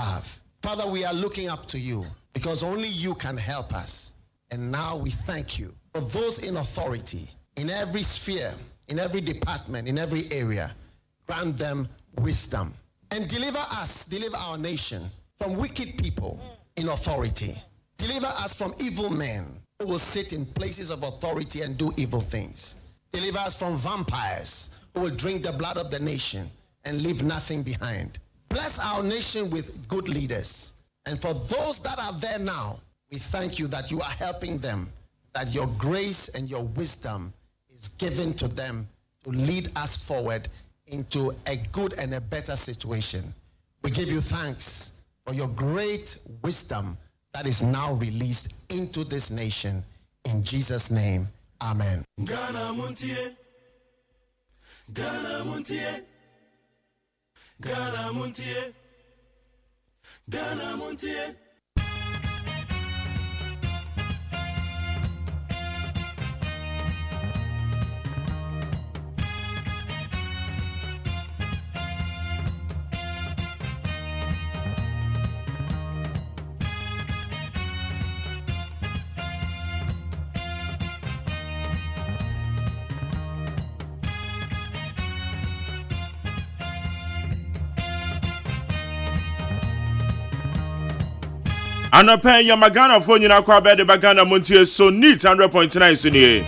above. Father, we are looking up to you because only you can help us. And now we thank you for those in authority, in every sphere, in every department, in every area. Grant them wisdom and deliver us, deliver our nation from wicked people in authority. Deliver us from evil men who will sit in places of authority and do evil things. Deliver us from vampires who will drink the blood of the nation and leave nothing behind. Bless our nation with good leaders. And for those that are there now, we thank you that you are helping them, that your grace and your wisdom is given to them to lead us forward into a good and a better situation. We give you thanks for your great wisdom that is now released into this nation. In Jesus' name, amen. Ghana Montie, Ghana Montie, Ghana Montie, Ghana Montie. Anope Yamagana phone na kwa bede bagana Montie so neat 100.9 so nie.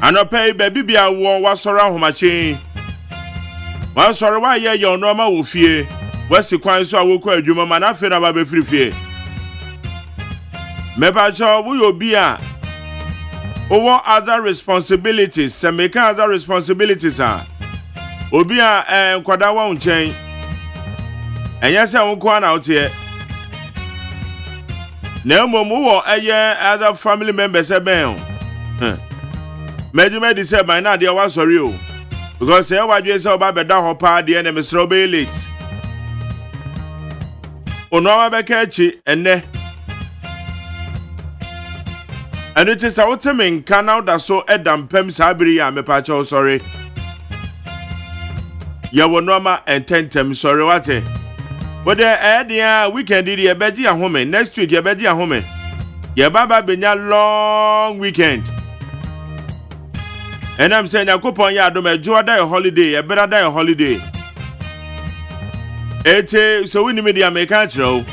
Anope baby bia wo wasora homache. Wasora wa ye yo no ma wo fie. Wasi kwan so awokọ adwuma ma na fe na ba be frifie. Meba cho wo yo bia. Owo other responsibilities, some other responsibilities are. Obi a kwada wa nchen. Enya se wo kwa na otie. Na momo other family members eben. Medjumedi say my na dey wan sorry o. Because say wadwe say oba beda ho pa dey na mesro be late. Ono ma be ka chi enne. And it is a wotemen kan now da so edam pem sabiri ya me pa cho sorry. Ya wono ma ententem sorry wate. But the weekend did ye beji a home. Next week ye beji a home. Ye baba benya long weekend. And I'm saying a coupon ya do me joada a holiday, a better day a holiday. Ete so we need the American show.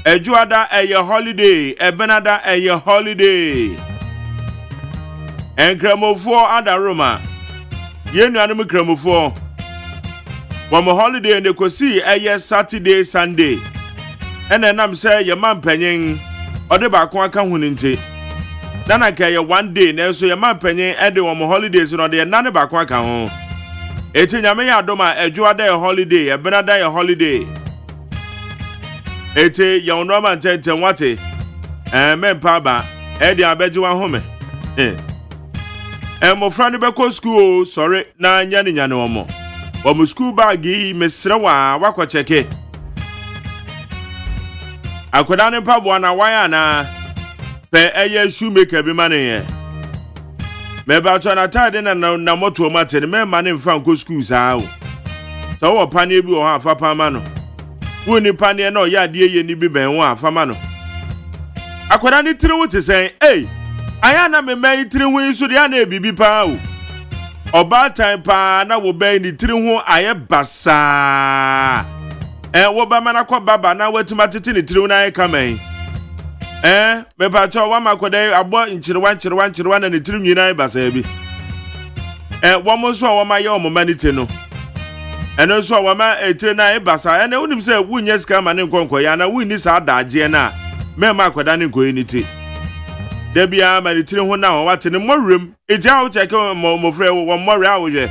A joada a your holiday, a benada a your holiday. And cremo for other Roma. Ye no animal cremo for. One more holiday and they could see a Saturday, Sunday. And then I'm say your man penning or the back one can win. Then I care one day, now so your man penning and the one more holidays on the none back one can home. It's in Yamaya Doma, a Joada a holiday, a Benada a holiday. It's a young Roman tent and what a men paba, Eddie I bet you one home. And my friend Beko school, sorry, 9 yan no more. Wa school bag yi mesrewa wakọ cheke akoda ne pabo na waya na pe eye shoemaker bi mane ye me ba cho na tade na moto mate ne me mane mfa nko school saa o so wo pane bi wo ha afa pa ma no wo ni pane na o ya de ye ni bi ben wo afa ma no akoda ni tiri wo te sen aya na me mai tiri wo so de na ebibi pa o Oba time pa na wo be ni tiri ho aye basa. Wo ba mana kwa baba na watima tete ni tiri na aye kamen. Me pa cho wa makode abo nchirwa na ni tiri nyina aye basa bi. Wo mo so wo ma ye o mo manite no. Eno so wo ma etire na aye basa. Ene unim se wunye ska ma ne nkonko ya na wunni sa daje na. Me ma akoda ne nko eniti. Debia ma ni tiri ho na wo wate ne morem eja wo cheke mo frɛ wo morre a wo je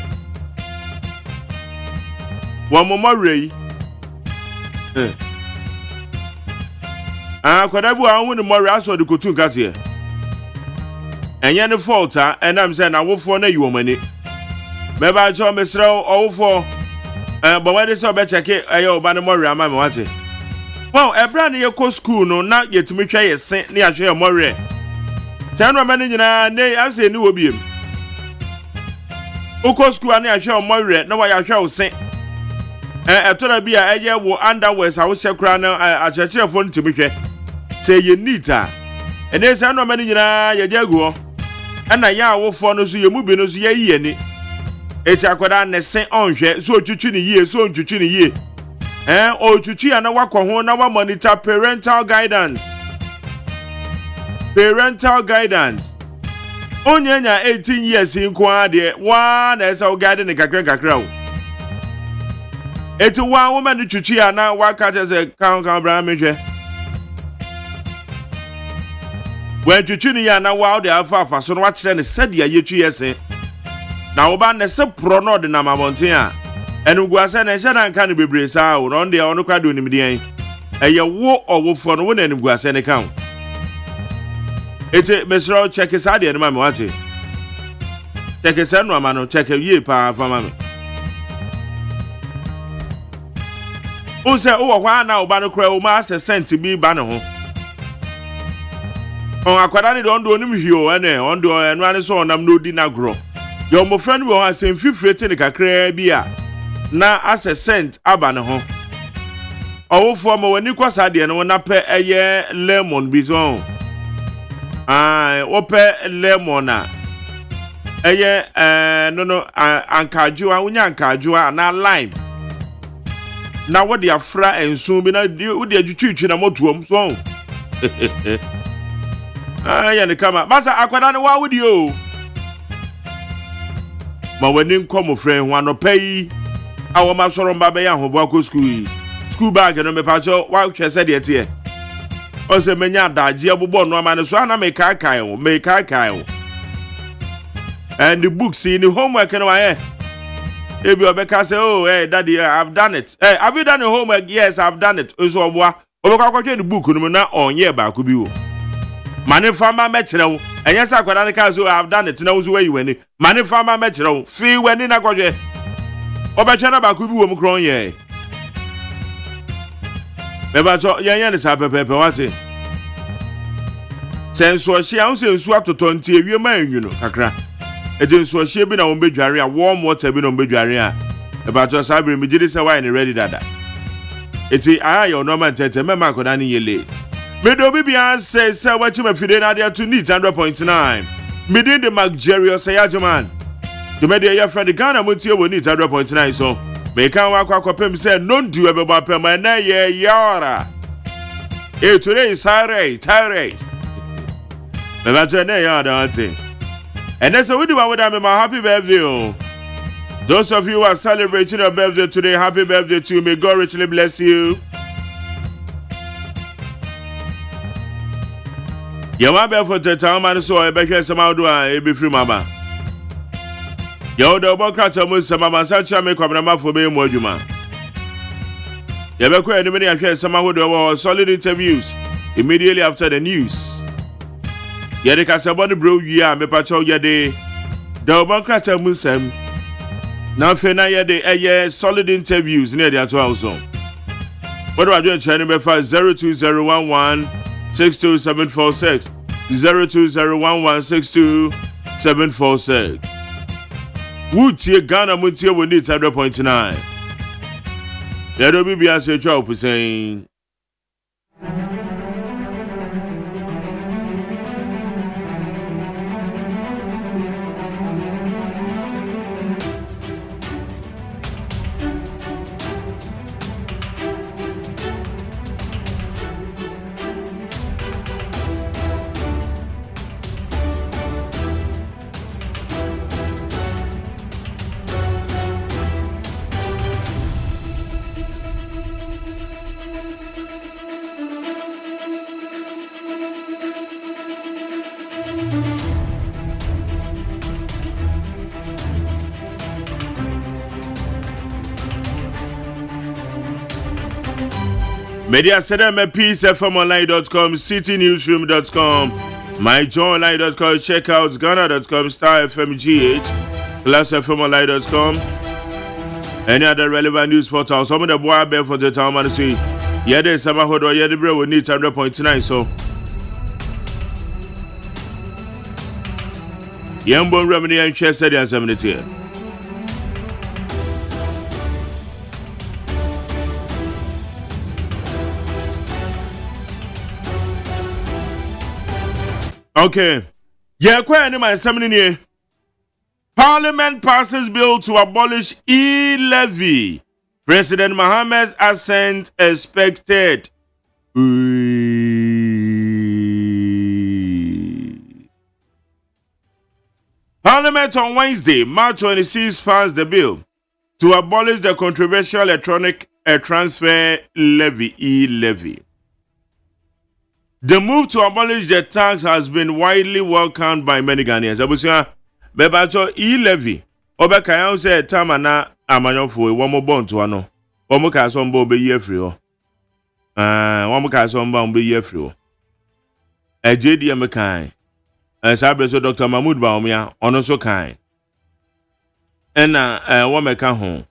wo mo morre yi kwada bu a wo ni morre aso de kotu nkase enye ne fault a enam se na wofo na yiwo mani me ba cho mesrɛ owofo bo wade se obe cheke aye oba ne morre ama me wate well ebra ne ye ko school no na yetumi hwɛ ye se ne ahwɛ ye morre Tanwa mani nyina ne ase ni wobiem. Uko school ani ahwe omorre na wa ya hwe wo se. Etora bi a eye wo underwears a wo hye na achechirefo ntimi hwe say ye neat a ene say no mani nyina ye jagu na ya awofo no so ye mu bi no so ye yi ani eti akwada ne sen onhwe so otwitwi ne yie so ontwitwi ne yie otwitwi ana wakọ ho na wa monitor parental guidance onyenya 18 years nko ade wa na esa o guide ne kakra o eti wa woman no twitwi ana waka je kan bra mehwe when twitwi ne ya na wa de afa so no wa kire ne sadia yetwi yese na wo ba ne se pro no de na mabonten a enu guase na hye na nka ne bebre sa wo no de ono kwado nimdian eye wo owofo no wo na enu guase ne kan eti mesro check sadia ne ma me wate check se no ama no check ye pa fa ma me unse wo kwa na wo ba no kra wo ma assent bi ba ne ho on akwada ni don do onim hio ene on do enu ane so onam no di na gro yo mo friend wo asem fifrete ne kakra bi a na assent aba ne ho owofo mo wani kwasa de ne na pe eye lemon bi so wo pe lemon a eye no ankajua unya ankajua na lime na wo de afra enso bi na wo de adwitwitwi na motuom so ya ne kama masa akwada ne wa wudi o ma wani nko mo frɛ ho anopai awo ma soro mba be ya ho bo akọ school bag no me pa cho wa hwɛ sɛ de tie o se menya daje abobɔ no ama ne so ana me kai o and the books in the homework no wa ebi obeka say oh hey daddy I've done it have you done your homework? Yes, I've done it so obwa obeka kwatwe the book no na onye ba ko bi wo mane fama mechire wo enye sa kwada ne ka so I've done it na wo so we wani mane fama mechire wo fi wani na kwatwe obetwe na ba ko bi wo mu kron ye me ba so yenye ne sa pepepe wate senso hia wo senso atoto ntie wie ma enwuno kakra ejenso hie bi na wo bedware a warm water bi na wo bedware a e ba so sabre mi gidi se wine ready dada eti ayo no man tete me ma koda ni ye late medo bibia say what you mafide na dia to need 100.9 midin the luxurious agyeman to me dey your friend Ghana Montie wo need 100.9 so me kan wa kwakopem say no do ebeba pem na ye yara today is Saturday me ba to na ya da ante and that's what we do with my happy birthday. Those of you who are celebrating your birthday today, happy birthday to you. May God richly bless you. Yawa be for the time man so e be hwe sama do a e be free mama. Yawo do bokrata mo sama ma sa cha me kwabna ma fo be mo adwuma. Ya be kwa enime ya hwe sama ho do solid interviews immediately after the news. Ya de kasabo ne bro wi a me pa cho ya de do bokrata mo sam. Na fe na ya de solid interviews near the ato house. What do I do in China be 02011 62746 02011 Wutie Ghana Montie wo need 100.9. There do be as a job saying Media Sedem peacefmonline.com, citynewsroom.com, myjoyonline.com, check out Ghana.com, Star FM GH, plus FMonline.com, any other relevant news portal. Some of the boy bear for the town man say, yeah, there's some hold or yeah, the bro will need 100.9. So, young bone remedy and chest said, and 70. Okay. Yeah, quite any my seminary. Parliament passes bill to abolish e-levy. President Mohammed's assent expected. Parliament on Wednesday, March 26, passed the bill to abolish the controversial electronic transfer levy, e-levy. The move to abolish the tax has been widely welcomed by many Ghanaians. Abusia, bebacho e-levy. Obeka ya say tama na amanyofo e womo bon to ano. Womo ka so mbo be ye free ho. Womo ka so mbo be ye free ho. JDM kan. Sabe so Dr. Mahmoud Baumia ono so kan. Ena womeka ho.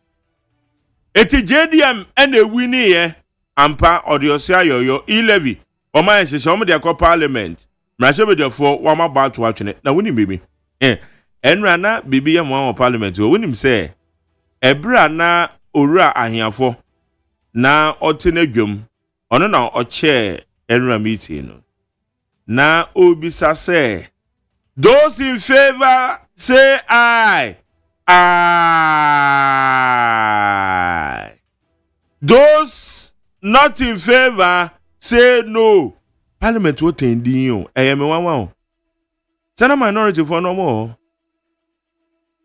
Eti JDM ene wini ye ampa odiosia yoyo e-levy. Oma ye se omo de akọ parliament. Mrashe be defo wama ba to atwene. Na wini bibi. Enra na bibi ye mo parliament. Wonim se ebra na owura ahiafo na otene dwom. Ono na oche enra meeting no. Na obisa se those in favor say aye. Aye. Those not in favor say no. Parliament what tending you. Me one. Sana minority for no more.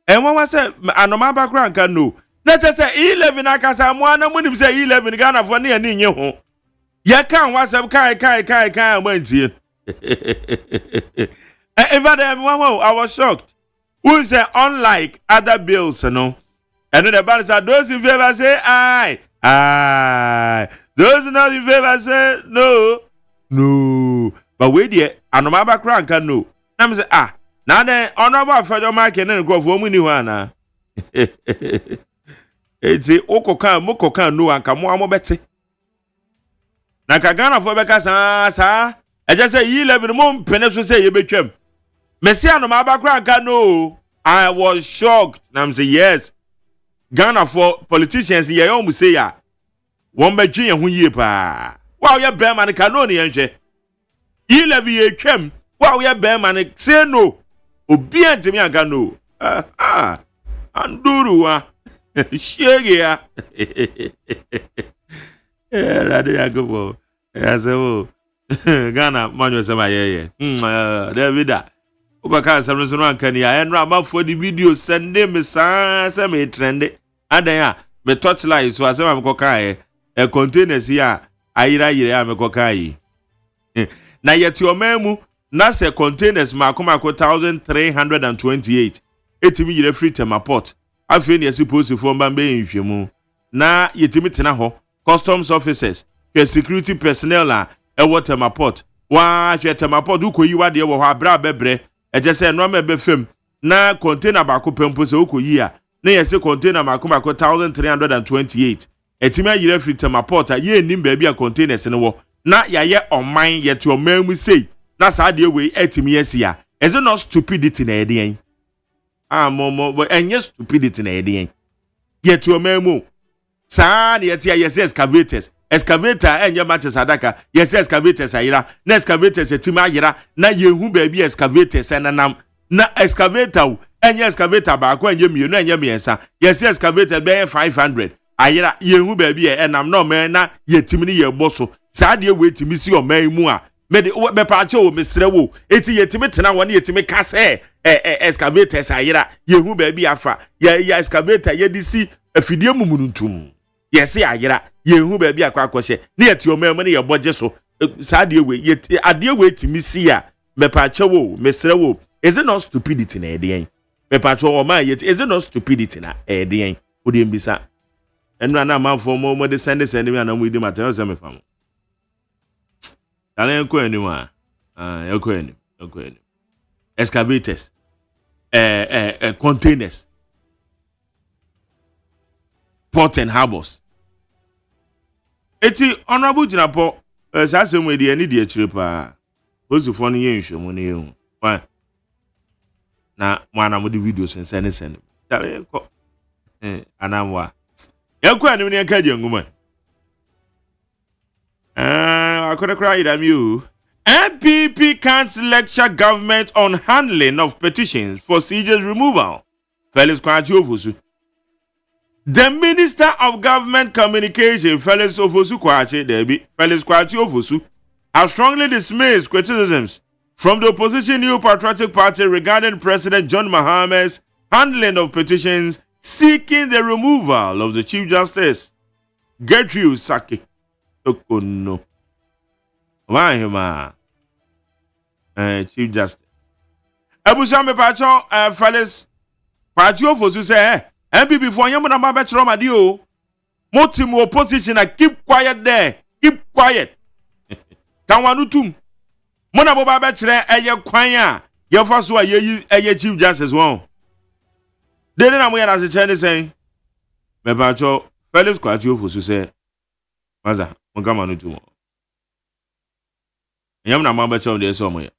And one say anoma background can no. Let us say 11 akasa mwana munim say 11 Ghana for near ni ho. Ya kan WhatsApp kai wanti. I was shocked. Who say unlike other bills, no? And then the band said those in favor say aye. Aye. Those not in favor say no. No. But wait there, anoma background can no. I'm say now then honorable federal market and go for money one. It's a mokokan no and come more better. Na Ghana for beka sa I just say 11 mom peneso say you betwem. Messi anoma background can no. I was shocked. And I'm say yes. Ghana for politicians here you say ya. One be dream hu ye pa. Wow ya bear man can no ni enche. 11 ye twem. Wow ya bear man say no. Obi antimi aka no. Anduru wa. Shege ya. Rade yagobo. Yasewo. Ghana manyo sema yeye. Davida. Ukaka samno so anka ni ya enra amafo di video send me say me trend. Adan ya me torchlight so asema me koka containers ya ayira ya me koka yi. Na yeti omemu na se containers makoma 1328. Etimi yire free tema port. Afi ne suppose for mbambe nhwemu. Na yetimi tena ho customs officers, security personnel a tema port. Wa tema port ukoyi wade wo ha bra bebre. Eje se no me be fam. Na container ba ko pempo se ukoyi a. Na yese container makoma 1328. Etimi yire free tema port a ye nim ba bia containers ne wo. Na yaye oman yeti omamu sei. Na sa de we etimi yesi a. Is it not stupidity na ede yen? But enye stupidity na ede yen. Yeti omamu. Sa de yeti yes excavators. Excavator enye matches adaka. Yes excavators ayira. Na excavators etimi ayira. Na yehu ba bi excavators enanam. Na excavator enye excavator ba ko enye mienu enye miensa. Yes excavator be 500. Ayira yehu ba bi enam no me na yetimi ni ye boso. Sa de we timi si oman mu a. Me de be paache o mesre wo eti yetimi tena woni yetimi kase excavators ayira yehu ba bi afa ya excavator ye di si afidie mumununtum yesi ayira yehu ba bi akwa akwose ne yeti omam ne ye boje so sa de we yeti ade we timi si a me paache wo mesre wo is it not stupidity na ede me paache o ma yeti is it not stupidity na ede odi mbisa enra na manfo mo de send me na mo idi matter so me fam Yako anymore. Yako any. Excavators. Containers. Port and harbors. Eti honorable Jinapo, sase we dey need dey chire pa. Ozu fo no ye nhwemo na ehu. Why? Na mwana mo di videos send. Tale ko. Anamwa. Yako any ne ka je nguma. I could have cried at you. NPP can't lecture government on handling of petitions for CJ's removal. Felix Kwachi Ofosu. The Minister of Government Communication, Felix Ofosu Kwachi, Felix Kwachi Ofosu, has strongly dismissed criticisms from the opposition New Patriotic Party regarding President John Mahama's handling of petitions seeking the removal of the Chief Justice, Gertrude Saki Okono. Why him? Chief Justice. Ebusame Pacho, Felix Kwachi Ofosu say, MPP for you na mabetro madio. Motim opposition keep quiet there. Keep quiet. Kan wanu tum. Mona boba betre eye kwan a ye fa so eye Chief Justice won. Dey na mo ya na se chene sen. Me Pacho Felix Kwachi Ofosu say, Maza, mo ga manu tum. Yam na mabetro dey so mo ya.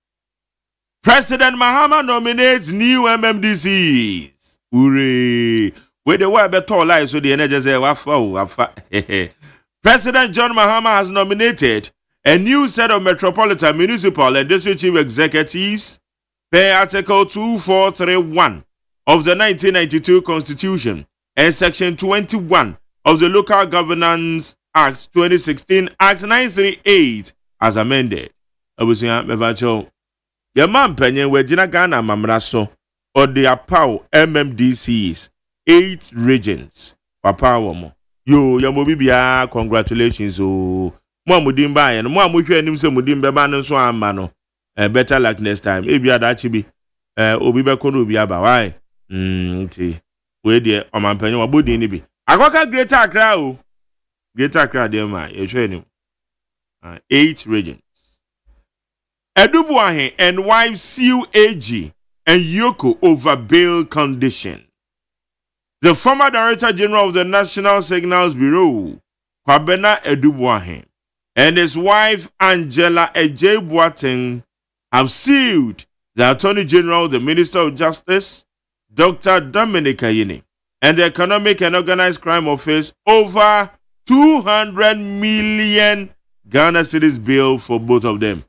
President Mahama nominates new MMDCs. Hooray! Where the word better lies, so the energy say wafa. President John Mahama has nominated a new set of metropolitan, municipal, and district chief executives per Article 2431 of the 1992 Constitution and Section 21 of the Local Governance Act 2016, Act 938, as amended. I was saying, Mevacho, the man penny where Jina Ghana Mamraso. Or the APAO MMDCs, 8 regions. Papa womo. Yo, bibia, congratulations. Oh, Mwa mudimba and Mwa muke nimse mudimba man so amano. Better luck next time. Maybe I'd actually Obiba kono biaba. Why? Where the Omanpenyo Abudi nibi. Akwaka Greater Accra. Greater Accra, dear man. You show him. 8 regions. Edubuahe and wife CUAG. And Yoko over bail condition. The former Director General of the National Signals Bureau, Kwabena Edubuahe, and his wife Angela Ejeboateng have sued the Attorney General, the Minister of Justice, Dr. Dominic Ayine, and the Economic and Organized Crime Office over 200 million Ghana cedis bail for both of them.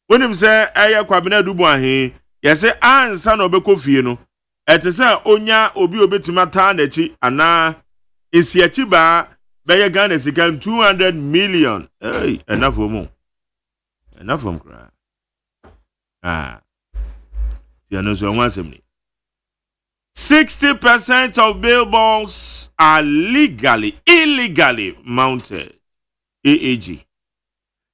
When him say, Aya Kwabena Edubuahe, yes, ansa no be kofie no etese onya obi obetimata na chi ana esiachi ba be Ghana sika 200 million. Hey, enough for cry. You know so one 60% of billboards are illegally mounted. AAG.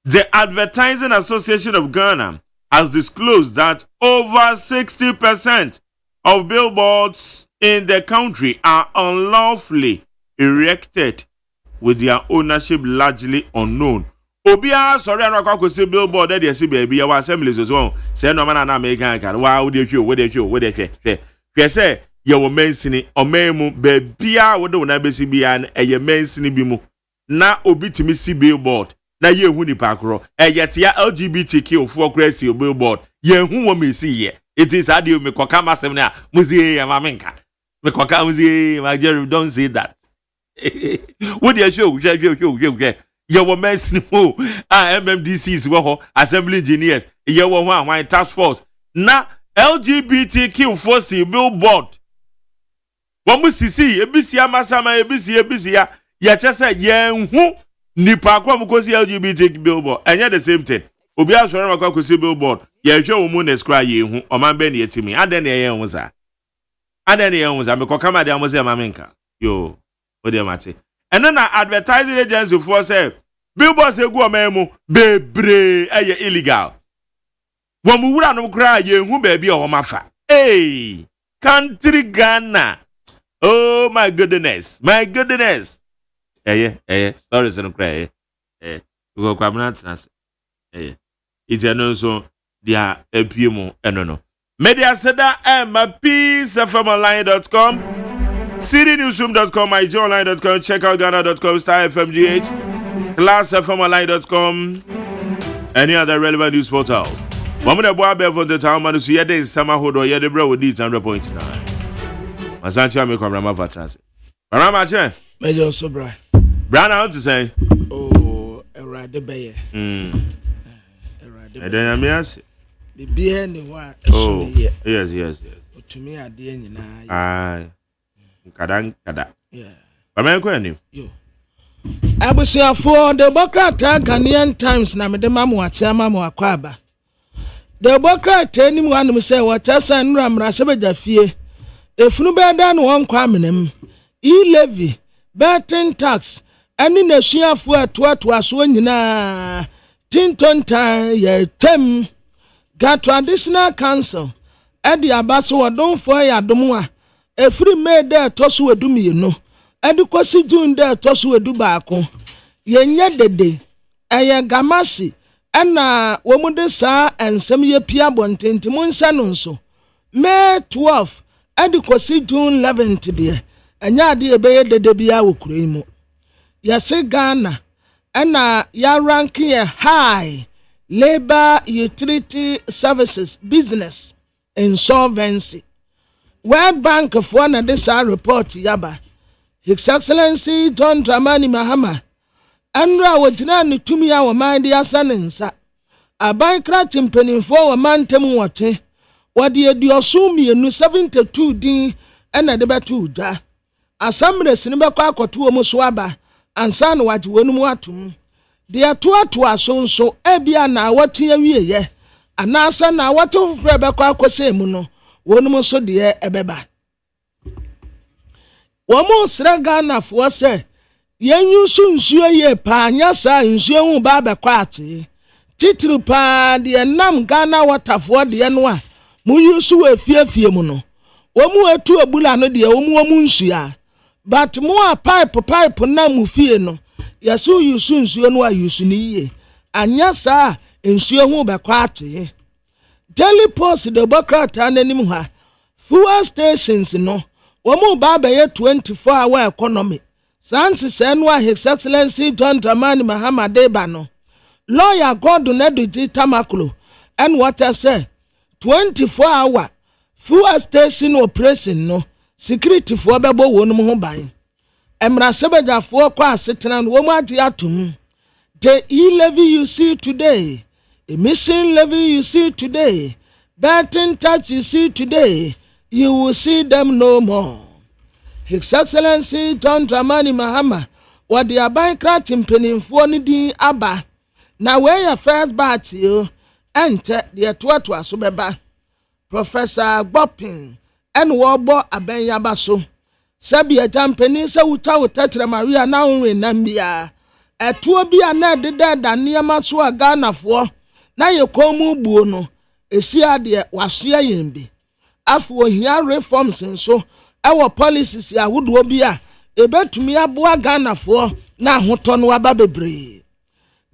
The Advertising Association of Ghana has disclosed that over 60% of billboards in the country are unlawfully erected with their ownership largely unknown. Obia sorry I no say billboard there see baby our assemblies as well. Say no man na American can. Wow, they say you were mentioning or memu bebia wo do na be see bia na eye mentioning bi mu na obi timi see billboard. Na ye hu nipa kro yet ya LGBTQ for crazy billboard ye hu wo me see ye it is adio me koka masem na muzie ya mamenka me koka muzie ma Jerry don't say that what dey show ye wo mention mo MMDCs wo ho assembly engineers ye wo ho an task force na LGBTQ for see billboard wo mu sisi ebisia masama ebisia ya chese ye hu nipa kwa mukosi LGBT billboard enye the same thing obi asore makwa kosi billboard ye hwe wo mu na skra ye hu o man be na yetimi ade na ye hu za me kokama de amoze mamenka yo o de mate eno na advertising agency for say billboards egu o memu bebre eye illegal wo mu wura no kra ye hu ba bi o mafa country Ghana, oh my goodness sorry so no cry go kwamna trans it's so dia epiemu enono media seda peacefmonline.com citynewsroom.com myjoyonline.com check out ghana.com starfmgh classfmonline.com any other relevant news portal Wamuna boa be for the town manu so yede nsama hodo yede bra wodi 100.9 Masancha me kwamra vatras Barama che Major so bra Brana how to say oh erade beye Then yes. Be anywhere. Oh, yes. To me, I didn't. Kada. Yeah. But man, when you. I was here for the Democrat Ghanaian Times. Na me de mamu atema mu akwaba. The Democrat anyone who say what else and Ramra Sabajafie. If no better than one quaminem, levy, betting tax, and in a share for a twat was when you na Tinton tie tem got traditional council. Eddie Abaso don't fire Domua. A free maid there toss with do me, you know. Eddie Quasi doing there toss with do bako. Yen the day. Aya Gamasi. And woman de sa and some ye pia bontin Timon Sanonso. May 12. Eddie Quasi June 11 today. And ya dear bay the debia ukremo. Yase Ghana. And ya ranking a high labor utility services business insolvency. World Bank of one of this report yaba. His Excellency John Dramani Mahama. Andra wajinani tumi ya wamandi ya sanensa. Abai kratim peninfo wa mantemu wate. Wadi ediosumi yenu 72 din ena deba tuja. Asambre siniba kwa tuwa muswaba. Ansano wati wenu muatum. Dia tuwa sonso ebia na wati ya wiye. Anasa na watu frebe kwa kwese muno. Wonu muso die ebeba. Wamo sra Ghana fo se yenyu su nsuo ye pa nyasa nsuo hu ba be kwa ate. Titru pa de nam Ghana waterfo de no a mu yusu afiafie mu no. Womu atu abula no de womu nsua. But mu a pipe na mu fie no. Yasu yusu nsuo no a yusu ni ye. Anyasa nsuo hu be kwa ate. Daily Post the Democrat ananim ha. Fuel stations no. Womu baba ye 24-hour economy. Sansi senwa His Excellency John Dramani Mahama Deba no. Lawyer Gordon Eduji Tamaklo. And what I say 24-hour fuel station operation no. Security for bebo wonu ho ban. Emra sebeja for kwa asetena no womu adi atum. The e-levy you see today. Emission levy you see today, betting tax you see today, you will see them no more. His Excellency John Dramani Mahama, what the Abai Kratim Peninfo ni din aba, na where your first batch you enter the Atwatwa Subeba, Professor Bopping, and Warbo Aben Yabaso, Sabia Jampenisa Uta Tetra Maria now in Nambia, a tuabia na de dead and near Masua Ghana for. Na ye komu buo no esia de wasua yembi afo hia reforms nso ewo policies ya wodo bi a ebetumi aboa Ghanafo na ahoto no aba bebre.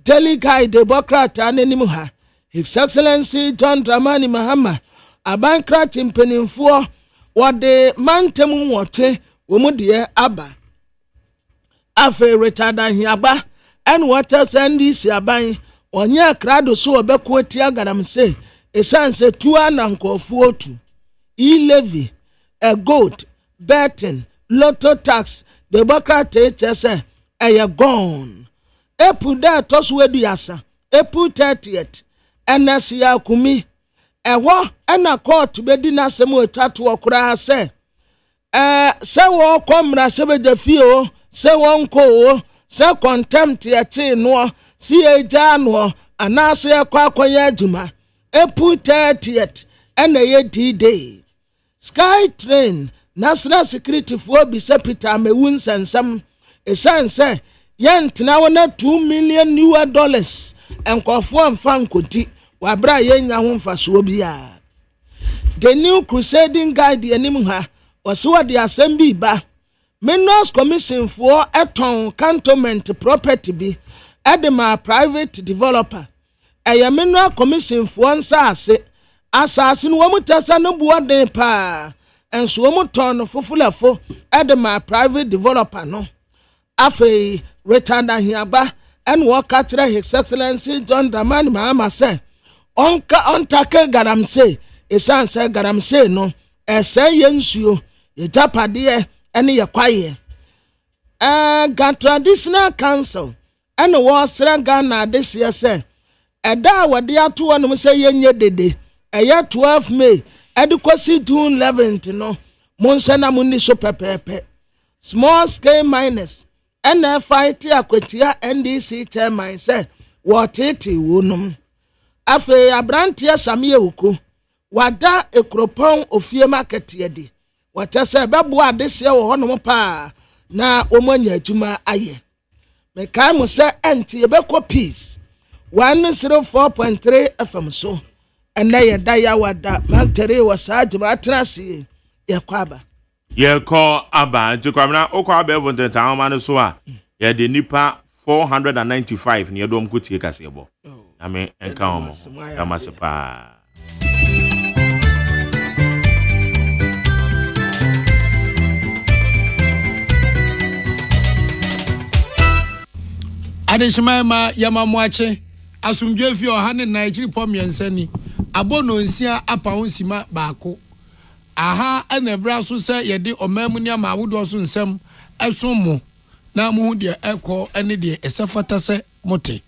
Daily Guide Democrat ananim ha His Excellency John Dramani Mahama abankrat impenimfo wode mantemu wote womu de aba afa retada hiaba and what else and this aban onye krado so obeko atia garam say esanse tuwa na nkofu otu e-levy a goat betting lotto tax the baka te say eye gone epu da tosu eduasa epu 30th enasia kumi ewo ena court bedi na semu etatu okura say se wo komra sebeja fie se wonko o se contempt yete no si eja no anase akwakoya adwuma epu 30th ena ye D-Day Sky Train National Security for Bisa Peter Mewun sansam esanse yentna wona $2 million enkofo amfa nkoti wabra yenya ho mfaso bia. The New Crusading Guide anim ha wose de asem bi ba Minerals Commission for eton cantonment property bi edema private developer aya Mineral Commission for asase no womutasa no buade pa enso womuton fofulafo edema private developer no afei retanda hiaba en waka kire His Excellency John Dramani Mahama say onka garamse esanse garamse no ese yensuo ye japade ene ye kwaye ga traditional council ene wo sra Ghana this year say ɛda wɔde ato wɔnom sɛ yɛnyɛ dede ɛyɛ 12 May ɛde kɔsi June 11th no mo nhyɛ na mo ni so pɛpɛɛpɛ small scale miners ɛna fight akwatia NDC chairman sɛ wɔtete wɔnom afei abranteɛ Samia Uko wada ekropɔn ofie market yɛdi wɔtɛ sɛ bɛboa adehyɛ wɔ hɔnom paa na wɔmanya adwuma ayɛ mekaa mo sɛ ɛnti yɛbɛkɔ peace 104.3 FM so ɛnɛ yɛda yɛwada mantere wɔ saa gyima atena se yɛkɔ aba nti kwamna okɔ aba ɛbɔ ntɛntan ma no so a yɛde nipa 495 ne yɛdɔm kɔ tie kaseɛbɔ ame enka omo amase pa adeshima ma yamamuache asumdwe fi oha ne Nigeria pomiensani abono nsia apa honsima baako aha anabra so se yede omamu ni ama awodo so nsem esomo na mu hu de ekọ ene de esafata se mote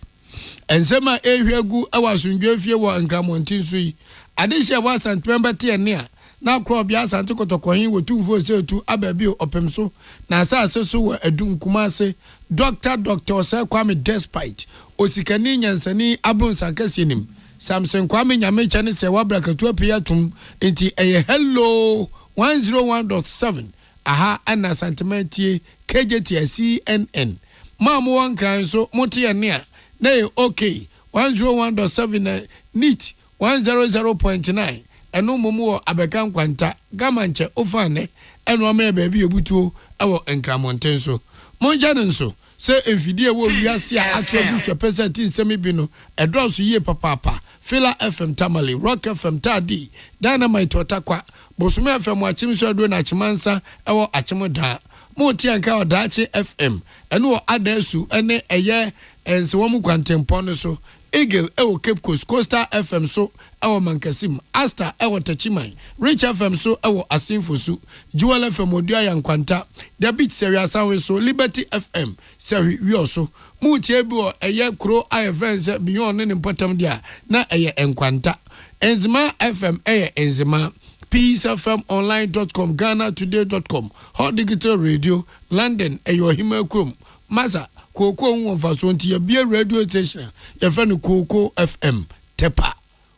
ensema ehwegu awasundwe fie wo nkramontin so yi adehye wa santpemba te ene a na kro bia asante kotokohin wo tumfo se tu ababi opemso na asase so wo adum kumase Dr. Osei Kwame despite osikani nyansani abronsan kasienim Samson Kwame Nyamecha ne se wabrakatu apiatum enti eye hello 101.7 aha ana sentimentie KJT CNN mamu wan kran so mote ene a na e okay 101.7 neat 100.9 eno mumu wo abekan kwanta gamanche ofane eno ma baabi ebutuo ewo enkramonten so monja nso se enfidie wo wiase a atwa du percent nsemi bi no edros yie papapa Fila FM Tamale Rock FM Tadi Dynamite Otakwa Bosume FM achimso do na chimansa ewo achimoda mo tianka odachi FM eno adesu ene eye ense wo mu kwantempo no so Eagle ewo Cape Coast Coastal FM so ewo Mankasim Asta ewo Tachiman Rich FM so ewo Asinfosu Jewel FM odia yankwanta The Beat Seria Sound so Liberty FM Seri Wioso Mutie bi o eye kro IFNs beyond ne important dia na eye enkwanta Enzima FM eye enzima peacefmonline.com GhanaToday.com Hot Digital Radio London eyo Himakrom Masa Koko nwafaso nti ya bia radio station ya fani Koko FM Tepa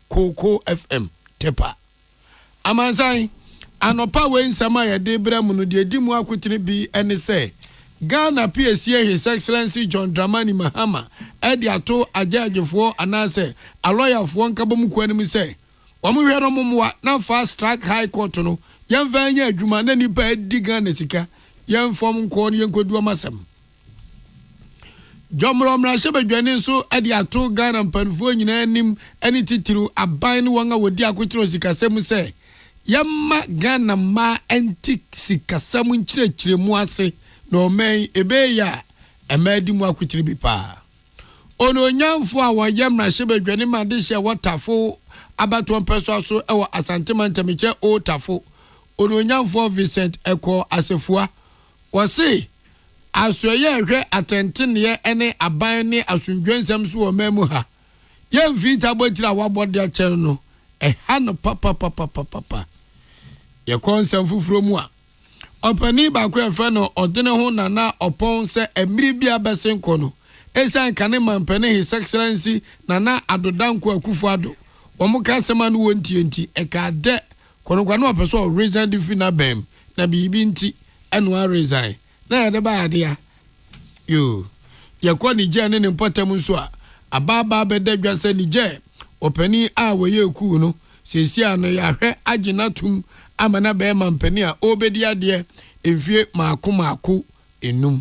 Koko FM Tepa Amanzai anopa we nsama ya de bremu no de di mu akotene bi ene se Ghana PSA His Excellency John Dramani Mahama edi ato ajajefo anase aloyafo nkabom kwanim se omo hwero momwa na fast track high court no yemfa anya adwuma na nipa edi Ghana sika yemfom nko no yenkodu amasem Jomro mrashe bedwane so edi ato Ghana mpanfo nyina anim eni titiru aban ne won a wodi akotiro sikasem se yamma Ghana ma antik sikasem nkyirechiremu ase no men ebe ya emadi mu akotiri bi pa ono nyamfo a woyem mrashe bedwane ma de hye wotafo abato mpeso so ewo asantemantameche o tafo ono nyamfo Vincent Eko asefua wose asoye hwe atentene ene aban ne asundwensem so o mamu ha ye mfita botira wabode a chen no ha no papa ye konsem fufuro mu a opani ba ko efe no odene ho nana opon se emiri bia besenko no esan kane mampene His Excellency nana adodanko akufuado omuka sema no wontienti eka de kono opeso reason di fina bem na bibi nti eno a resign na de ba ade ya yo yakwa nije ne mpotam nso a ababa bedadwa se nije opani a weye ku no sesi ano ya hwe aginatum amana be mampani a obedi ade emfie maako enum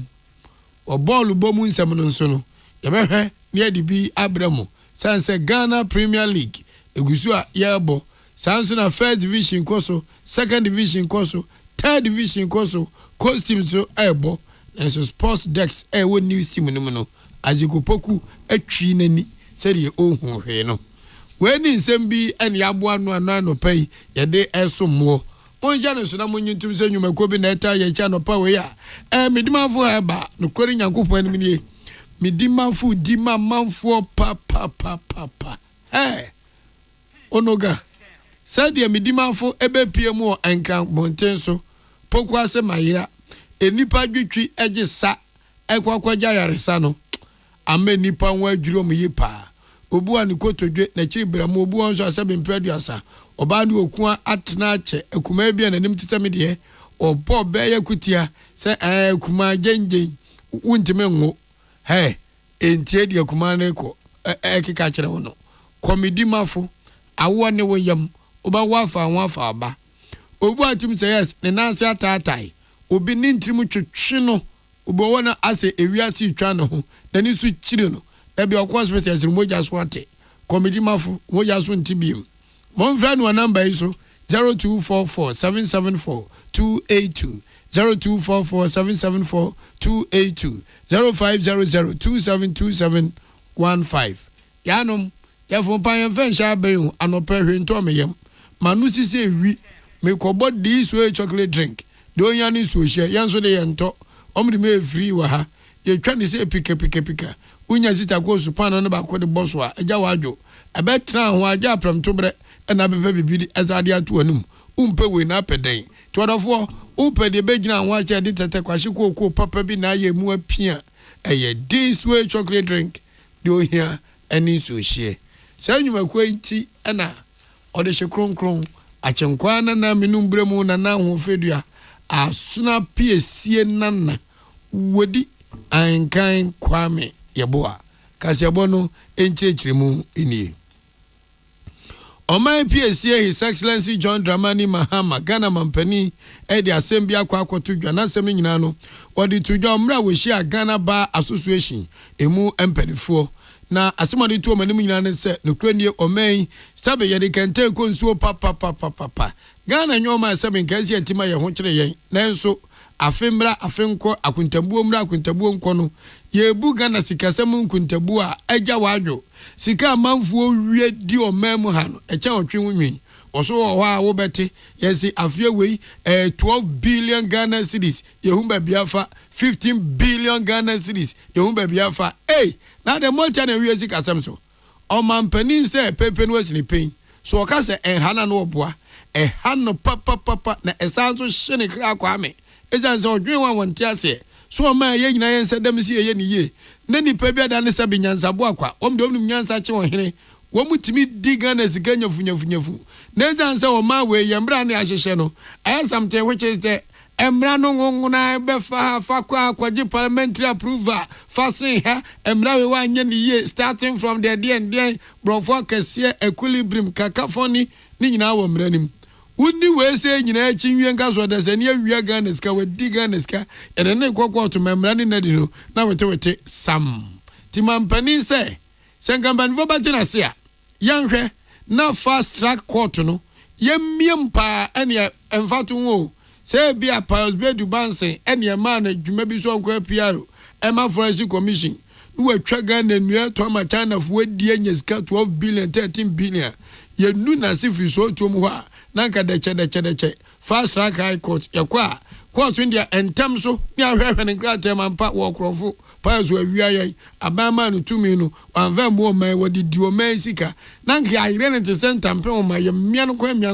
obolu bomu nsem no nso no yebehwe ne adibi abramo sanse Ghana Premier League egusu a yebo sanse na first division koso second division koso third division koso coast team so ebo enso sports decks ewo news team no no agikopoku atwi nani sede ohun hwe no we ni nsem bi ene yabo ano pai yede esommo onja no so na monyintum se nwuma ko bi na eta ye cha no pa we ya medimafo eba no kori nyankopon anim nie me di manfo di manfo pa eh onoga sadia me di manfo ebe pie mu enkran monten so poku ase mayira enipa dwitwi ege sa ekwakwaja yaresa no ame nipa nwa adwuro mu yi pa obu ani kotodwe na chiri bramo obu onso asabe mpreduasa oba ni okua atena ache akuma bia nanim titame de obo beye kutia se akuma gengen wuntime ngo entie de akuma na ko ekeka kire wo no komedi mafo awo ne wo yam oba wafa aba obu atim say yes ne nanse atatai obi ni ntrim twetwe no obo wona ase ewiase twa no ho nani su chire no ebi okwa hospital zir moja so ate komedi mafo moja so ntibiem mon fra no number iso 0244774282 0244774282 0500272715 yanom yafo pan fan sha bayu anopa hwento meyem manu sisi ewi me kobo di so chocolate drink do yan ni so hye yan so de yento omri me free wa ha ye twa ni se pika unya zita ko su pan no ba ko de boso a eja wadwo ebetra ho aja apram to bre na bepe bibidi azade ato anum umpe we na peden todofo umpe de begina ho acha de tete kwahye ko papa bi na ye mu apia eye this way chocolate drink do here ani so hye say nyuma ko nti na ode hye kronkron achenkwa na menum bremu na ho fedua asuna piesie nana wodi ankan kwame yeboa kasebo no enchechiremu eni Omai PSA His Excellency John Dramani Mahama Ghana Mampani edi assembly akwakoto dwa na asem nyina no odi tudwa mra we share Ghana Bar Association emu empanifo na asemade to manim nyina ne se no kranie omai sabe ye de kente ko nsuo papa Ghana nyoma asem nkansi atima ye ho kire yen nanso afemra afenko akuntabuo mra akuntabuo nko no ye bu Ghana sikasem nkuntabuo a agya wadwo sika manfuo wie di omemu ha no echa otwe nwunwi oso ho a wo bete yesi afie wei 12 billion Ghana cedis yehumba biafa 15 billion Ghana cedis yehumba biafa na the multi na wie sikasem so o mampani se pepe no asini pen so oka se enhana no oboa ehano papa na esanso hye kra kwa me ejan se odwen wa wonte ase so ma ye nyina yen se dem si ye ni ye na nipa bia da ne se binyansa bo akwa omde omnum nyansa che won womutimi diga na ziganya funyafunyafu na ejan se o ma we ye mbra ne ahyehye no something which is the emra no ngunguna be fa kwa kwaji parliamentary approval fasin ha emra we wa anye ni ye starting from the day brofo kese equilibrium kakafoni ni nyina wo mranim Uni we say nyina chinwie nka so da sani awia Ghana ska we diga na ska ene ne kokko to memra ni na di no na wete sam ti mampani say senkamban vo ba tina se a yanhwe na fast track court no yemmiem pa ene emfatu wo say bia piles be du bansen ene ma na dwuma bi so nko PR ema forestry commission we atwa Ghana nua to ma China fo di anya ska 12 billion 13 billion ye nu na sifi so to mu ha nanka deche fast track high court yakwa court india entem so ni ahwehwe ne grant mampa wo krofo piles we awia yen abama no tumi no wanva mo man wodi di o man sika nanka ya ire ne center mpe o man ye mmia no kwa mmia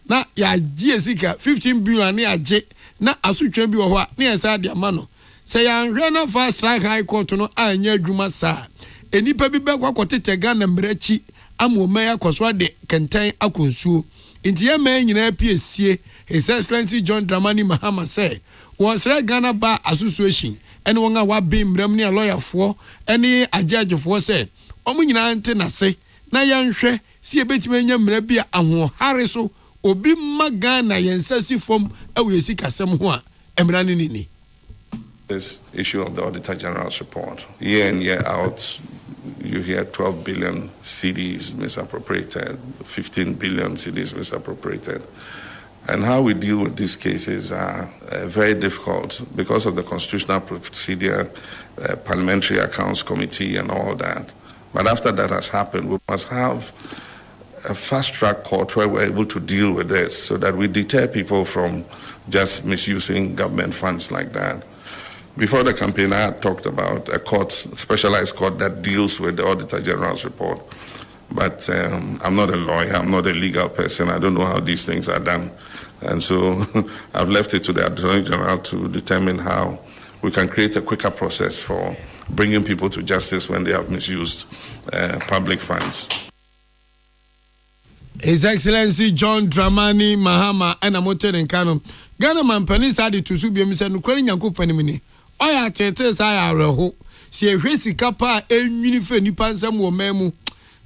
na ya gie sika 15 billion ne age na asotwa bi wo ho a ne yesa de ama no se ya nhwe na fast track high court no anya adwuma sa enipa bi be kwakotete Ghana mrachi amoma ya kwaso de kentan akonsuo inti ye man nyina PSA His Excellency John Dramani Mahama say was Ghana Bar Association and won a wabi mram ne lawyer for any a judge for say omu nyina ante na se na yanhwe si ebetime nya mra bia aho hare so obi magana yensasi fom awe sikasem ho a emra ni this issue of the Auditor General's report. Year in, year out, you hear 12 billion CDs misappropriated, 15 billion CDs misappropriated. And how we deal with these cases are very difficult because of the constitutional procedure, parliamentary accounts committee and all that. But after that has happened, we must have a fast-track court where we're able to deal with this so that we deter people from just misusing government funds like that. Before the campaign, I had talked about a court, a specialized court that deals with the Auditor General's report. But I'm not a lawyer, I'm not a legal person, I don't know how these things are done. And so I've left it to the Attorney General to determine how we can create a quicker process for bringing people to justice when they have misused public funds. His Excellency John Dramani Mahama and Amote Nkano. Ghana man pani sadi to su biam se no kwani nyankopani mini. Oya tete sa ya reho. Se ehwe sika pa enwini fe nipa nsam wo mamu.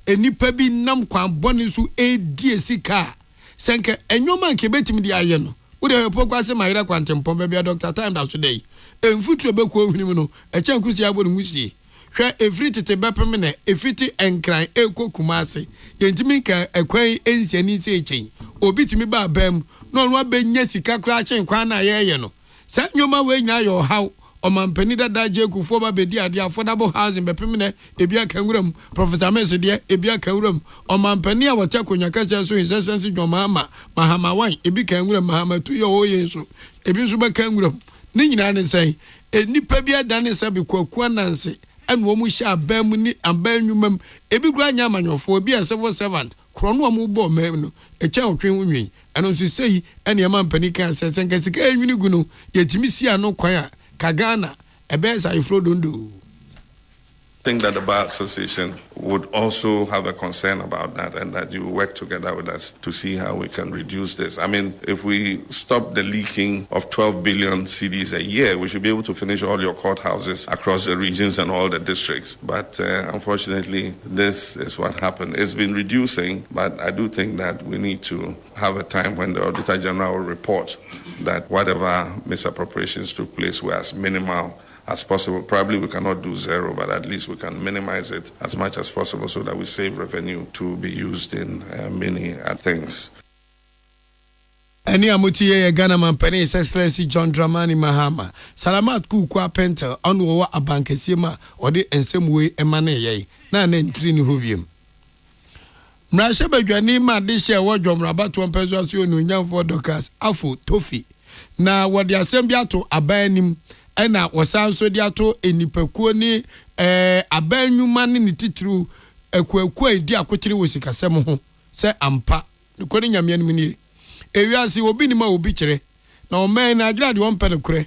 Enipa bi nam kwan boni so edi sika. Senke enwoma nke betimi di aye no. Wo de pokwa se mayira kwantempom bia Dr. Time da so dey. Emfutu be ko ohuni mu no. Eche nkusi abo no musie. Hwe every tete bepem ne efiti enkran ekwo kumase. Yentimi ka ekwan ensiani se echen. Obi timi ba bam no no abenya sika kra chen kwan na ye no. Sa nyoma we nyina yo haw omampani dada jekufo ba bedi ade affordable housing bepem ne ebia kanwuram Professor Mese de ebia kanwuram omampani a wote konyaka che so His Excellency John Mahama wan ebi kanwuram Mahama tu ye oye so ebi so ba kanwuram ni nyina ne sen enipa bia dane se bi kwaku ananse and wo mu sha abam ni abanwumam ebi gura nya amanyofo obi a civil servant krono amu bo mem no echa otwen unwi eno nso sei ene amampani kan se senkasika enwini gu no yetimi si ano kwan a kagana ebesa ifro dondo. I think that the Bar Association would also have a concern about that, and that you work together with us to see how we can reduce this. I mean, if we stop the leaking of 12 billion CDs a year, we should be able to finish all your courthouses across the regions and all the districts. But unfortunately, this is what happened. It's been reducing, but I do think that we need to have a time when the Auditor General will report that whatever misappropriations took place were as minimal as possible. Probably we cannot do zero, but at least we can minimize it as much as possible so that we save revenue to be used in many things. Any amutie Ghana man penny His Excellency John Dramani Mahama. Salamat ku kwa pentel on wo abankesima ode ensem we emane ye. Na ntri ni hoviem. Mrashe badwani ma de hye wo dwomraba to mpezo ase onu nyamfo dokas afo tofi. Na wode asem bi ato abanim ena wasanso di ato enipakuo ni abanwuma ni titru akuakuo edi akotire wosikasem ho se ampa ko ni nyamianim ni ewiase obi ni ma obi kire na o man na agra de wonpe ne kure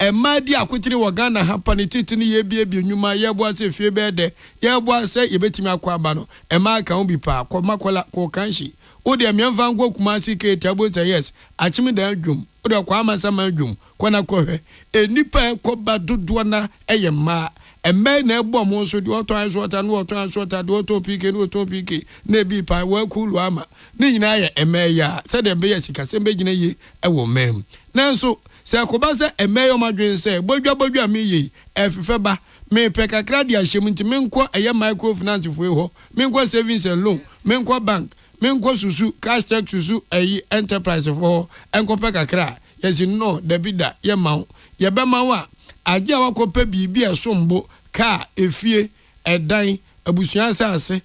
ema di akotire wo Ghana hapa ni titini ye bie nwuma ye bo ase fie be de ye bo ase ye betimi akwa aba no ema ka ho bi pa ko makola ko kanshi o de miamfa ngwa kumasi ke tabo say yes achimi da adwum o de kwa amasa ma adwum kwana kohwe enipa ko ba dodo na eyema emme na egbo mo so de oto anso ota no oto anso ota de oto pike no oto pike na bi pa wa kulu ama ni nyina ye emme ya se de be ya sika se be gina ye ewo mem nanso se akoba se emme yo madwen se bodwa mi ye efefe ba me peka kradi ahyem nti menko eye microfinance fo ho menko savings and loan menko bank menko susu cash check susu enterprise for enko peka kra yes no debida ye mawo ye be mawo aje awakopa bibi esombo ka efie edan abusuan asase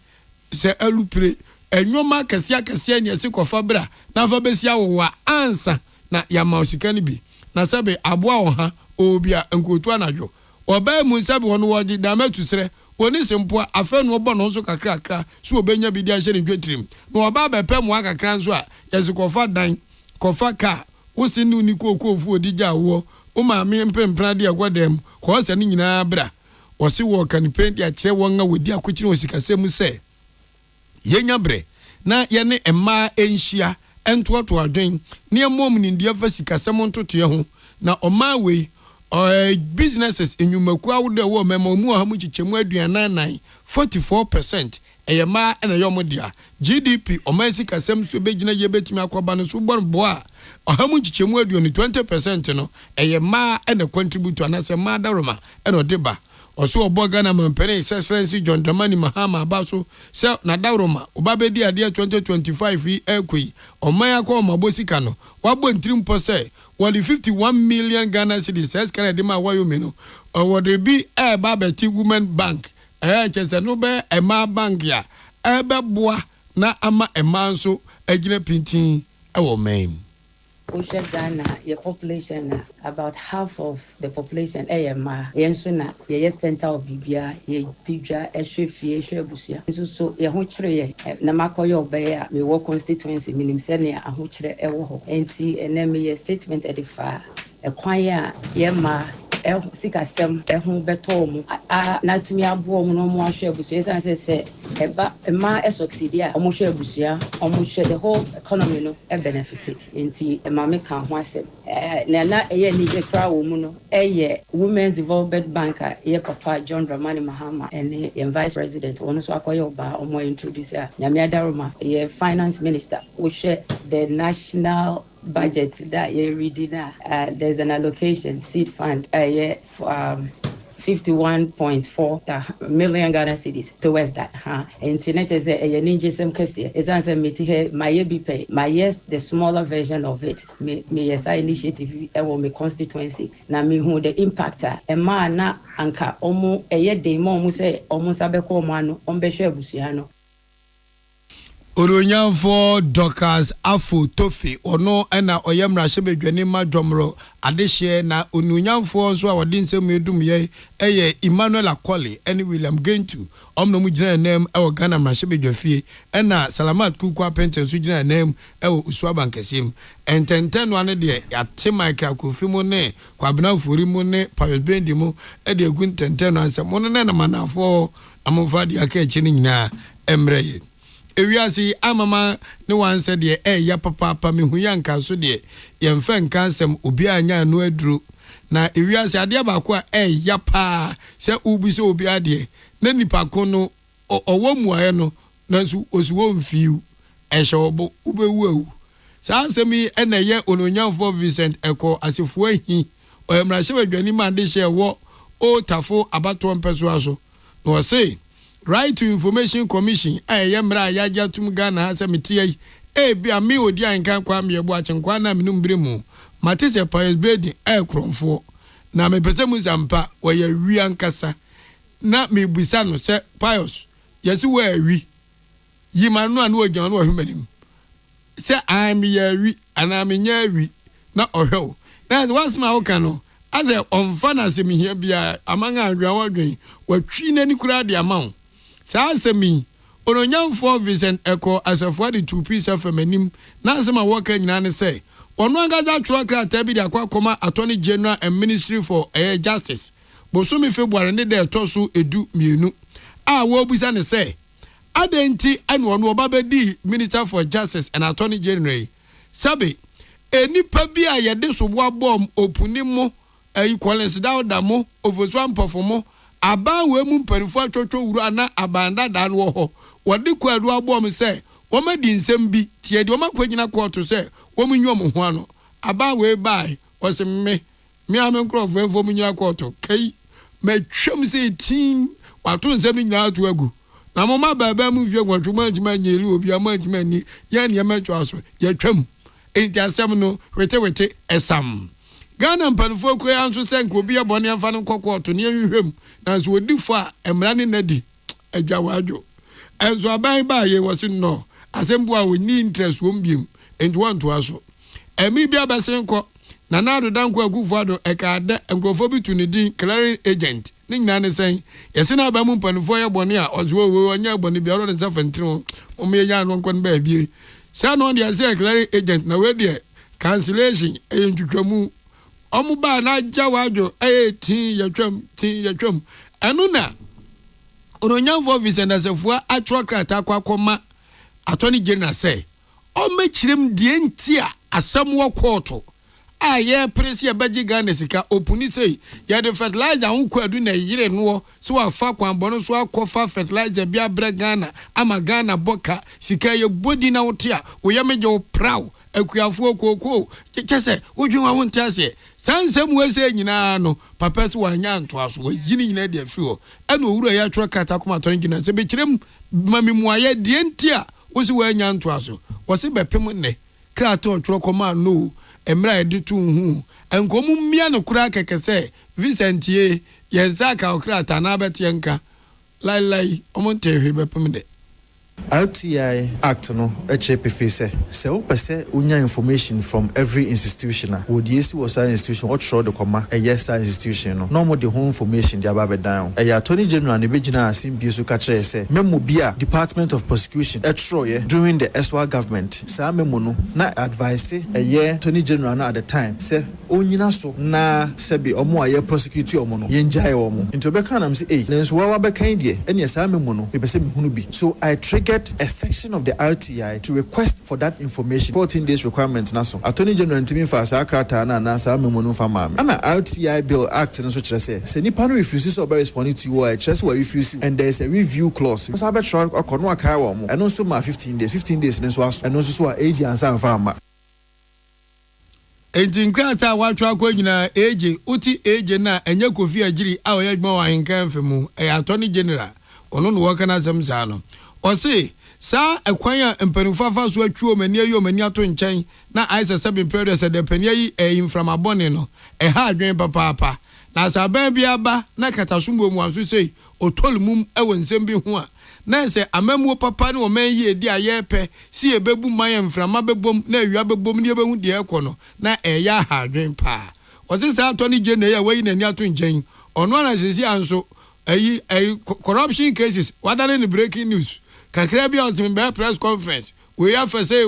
se alupre enwoma kase ne etikofa bra na fa besia wo ansa na ya mausika ni bi na sabe aboa wo ha obia nkotu anajo oba mu sabe wono woji da matusre oni sempo afenu obo no so kakra so obenya bi dia hye ne dwetrim na oba bepe mu akakra nso a yesikofa dan kofa ka wosinu ni kokofu odija wo o ma me mpempra de agwadam ko se ni nyina bra o se wo kanpen de akire won a wodi akokyire osikasem se yenya bre na ye ne emma enhia entoto adwen ne emom ni ndia fa sikasem ntoto ye ho na oma we businesses enyumaku awode wo mema mu ha mu chichemu aduanan 44% eyema na yomodia GDP oma sikasem so begina ye betimi akoba no so borboa ohamu chichemu aduani 20% no eyema na contribute anase ma daroma na odeba oso obo Ghana mampene His Excellency John Dramani Mahama abaso se na daroma obabedi ade 2025 ekwi omaya kwa mabosika no wabo ntrimpo se wali 51 million Ghana cedis says kana de ma wayo me no wode bi babeti women bank chese no be ema bank ya ebe boa na ama ema nso agina pintin ewo men Osha Ghana, your population, about half of the population, AMA, Yensuna, ye center of Bibia, ye Dija, Eshefi, Eshebusia. So, ye Hutre, Namako, your bear, we walk constituency, meaning Senia, and Hutre, Ewo, and see, and then me a statement edify. A choir, Yema. Sika sem ho beto mu na tumi abo mu no mo ahwe abusua san say eba ma succeed a omo hwe abusua omo hwe the whole economy no benefit nti ma me kan ho asem na eye ni je kra wo mu no Women's Development Bank ye papa John Dramani Mahama and vice president ono so akoye oba omo introduce nyame adaroma ye finance minister wo hwe the national budget that you're reading there's an allocation seed fund 51.4 million Ghana cedis towards that internet is a ninja some question is answer me to here my be pay my yes the smaller version of it me yes initiative will me constituency na me who the impactor e ma na anka omo de mo mu say omo sabeko mo ano ombehwe abusua no Oronyamfo Dokas Afo Tofi ono ena oyemra shebedwane madwomro adehye na ononyamfo nso a wode nsem edum ye Emmanuel Akoli ene William Gentu omno mu gina nem e Ghana mrashebedwafie ena Salamat Kuku apente nso gina nem e Usuaba Nkesim ententen no ane de yate Michael Kofimu ne Kwabena Fori mu ne Pawes Bendi mu e de gu ententen no ansem mo ne na manafo amofadi aka echi ni nyina emreye ewiasi amama ne wan se de ya papa me huyanka so de yemfa nka nsem obi anya no aduro na ewiasi ade abako ya pa se ubi se obi ade na nipa ko no owo muaye no na so osuwo mfiu ehyeobo ubewu sa nsemi ena ye ononyamfo Vincent Eko asefo ahi oyemra hye ma de hye wo o tafo abato mpeso aso no say Right to Information Commission yemra yaja tum Ghana hasemiti bia me odi ankan kwa me ebu achenkwa na menum bremu matise Pawes Bendi kromfo na me pese mu zampa wo ya wi ankasa na me busa no se Pius yesi wo awi yima no anu ojan no hwemanim se am ya wi ana me nya awi na ohwew na once ma oka no as a onfana se me hia bia amanga adwan wadwen watwi nani kura de amaw sa asemi ononyamfo Vincent Eko asafo de 2 piece afemanim na asema woka nyina ne say ono agaza tro krata bi de akwa Attorney General and Ministry for Justice bosumi February ne de toso edu mienu a wo busa ne say adenti ane ono obabedi Minister for Justice and Attorney General sabe enipa bi a yede so bo abom opunimo Collins Dawdamo ofoswan performo aba we mu mpanifo atwotwo wuru ana abanda dan wo ho wode kwadu abom se wo madi nsem bi tie de wo makwanyina court se wo munyo mo ho ano aba we bai wo se me amenkrofo enfo munyina court kai matwam se tin wato nsem nyina ato agu na mo ma baba mu vie gwatwuma agima nyeli obi ama agima ni ya ne matwo aso ya twam enti asem no wete esam Ghana mpanifo kwe anso senko obi abone amfa no kokoto ne ahwehwem nanso odifo a emra ne nadi agyawadwo enso aban ba ye wose no asembo a woni interest wo mbiem enti wanto aso emi bia besenko na nado danko agufo ado ekade enkrofo bitu ne din clearing agent ne nyina ne sen yese na ba mu mpanifo ye bone a ozo we onya bone bia ro ne safantiro o me ya no nkon ba bie sa no dia say clearing agent na we de cancellation entwitwamu omuba na jawadwo tin yatwam anuna ononyamfo Vincent asefo atwokrata kwakoma Attorney General say o mechirem die nti a asem wo court aye presi abaji Ghana sika opuni say ya de fertilizer ho kwadu na yire no so afa kwanbo so akofa fertilizer bia bre Ghana ama Ghana boka sika ye bodi na wote a wo ya meje proud akuafo kokoko kyese wodwuma wonte ase sansem wese nyina no papa so wanya ntoaso wayini nyina de afiro eno wura ya twa kata kuma Attorney General se bekirem mamimuaye de ntia wosi wanya ntoaso wosi bepem ne krata otwro koma no emra edi tu hu enkomu mmia no kura kekese Vincent ye yenza ka krata na betenka lai omonte hwe bepem de RTI Act no HPF say o pese unya information from every institution would yes was an institution what show the comma a yes institution no more the whole information the above down a attorney general ne begina asim bi so ka kire say memo bia Department of Prosecution during the SWA government sa memo no na advice a year attorney general na at the time say onyina so na se bi omo aye prosecute omo no yenjae omo into be kan am say eh nenso wa be kan die ene sa memo no e pese me hunu bi so I triggered a section of the RTI to request for that information 14 days requirement naso attorney general ntimi fa sa krata na sa memo no fa ma ana RTI bill act no so kire say nipa no refuses to respond to you or just we refuse and there is a review clause so abet try akono aka wo mo and also ma 15 days no so aso and also so age ansa fa ma Entinkrata watwa kwa nyina age uti age na enye kofi agiri a oyegma wa henkan femu e attorney general ono no waka na asem sa no ose sa ekwan a mpanimfafa so atwuo mani ayo mani ato nkyɛn na aisa sabin period se de pani ayi inframabone no ha adwen papa na sa ban bia ba na katasumbo mu aso sei otolmum ewo nsem bi ho a na se amamuo papa ne o man yi edi ayepe si ebebu man mframa bebom na awia bebom ne ebehu de ekono na eya ha adwen pa ose sa atoni je na ya wayi na ni ato nkyɛn ono na sisi anso ayi corruption cases wadane ni breaking news kakra bi on be press conference we have to say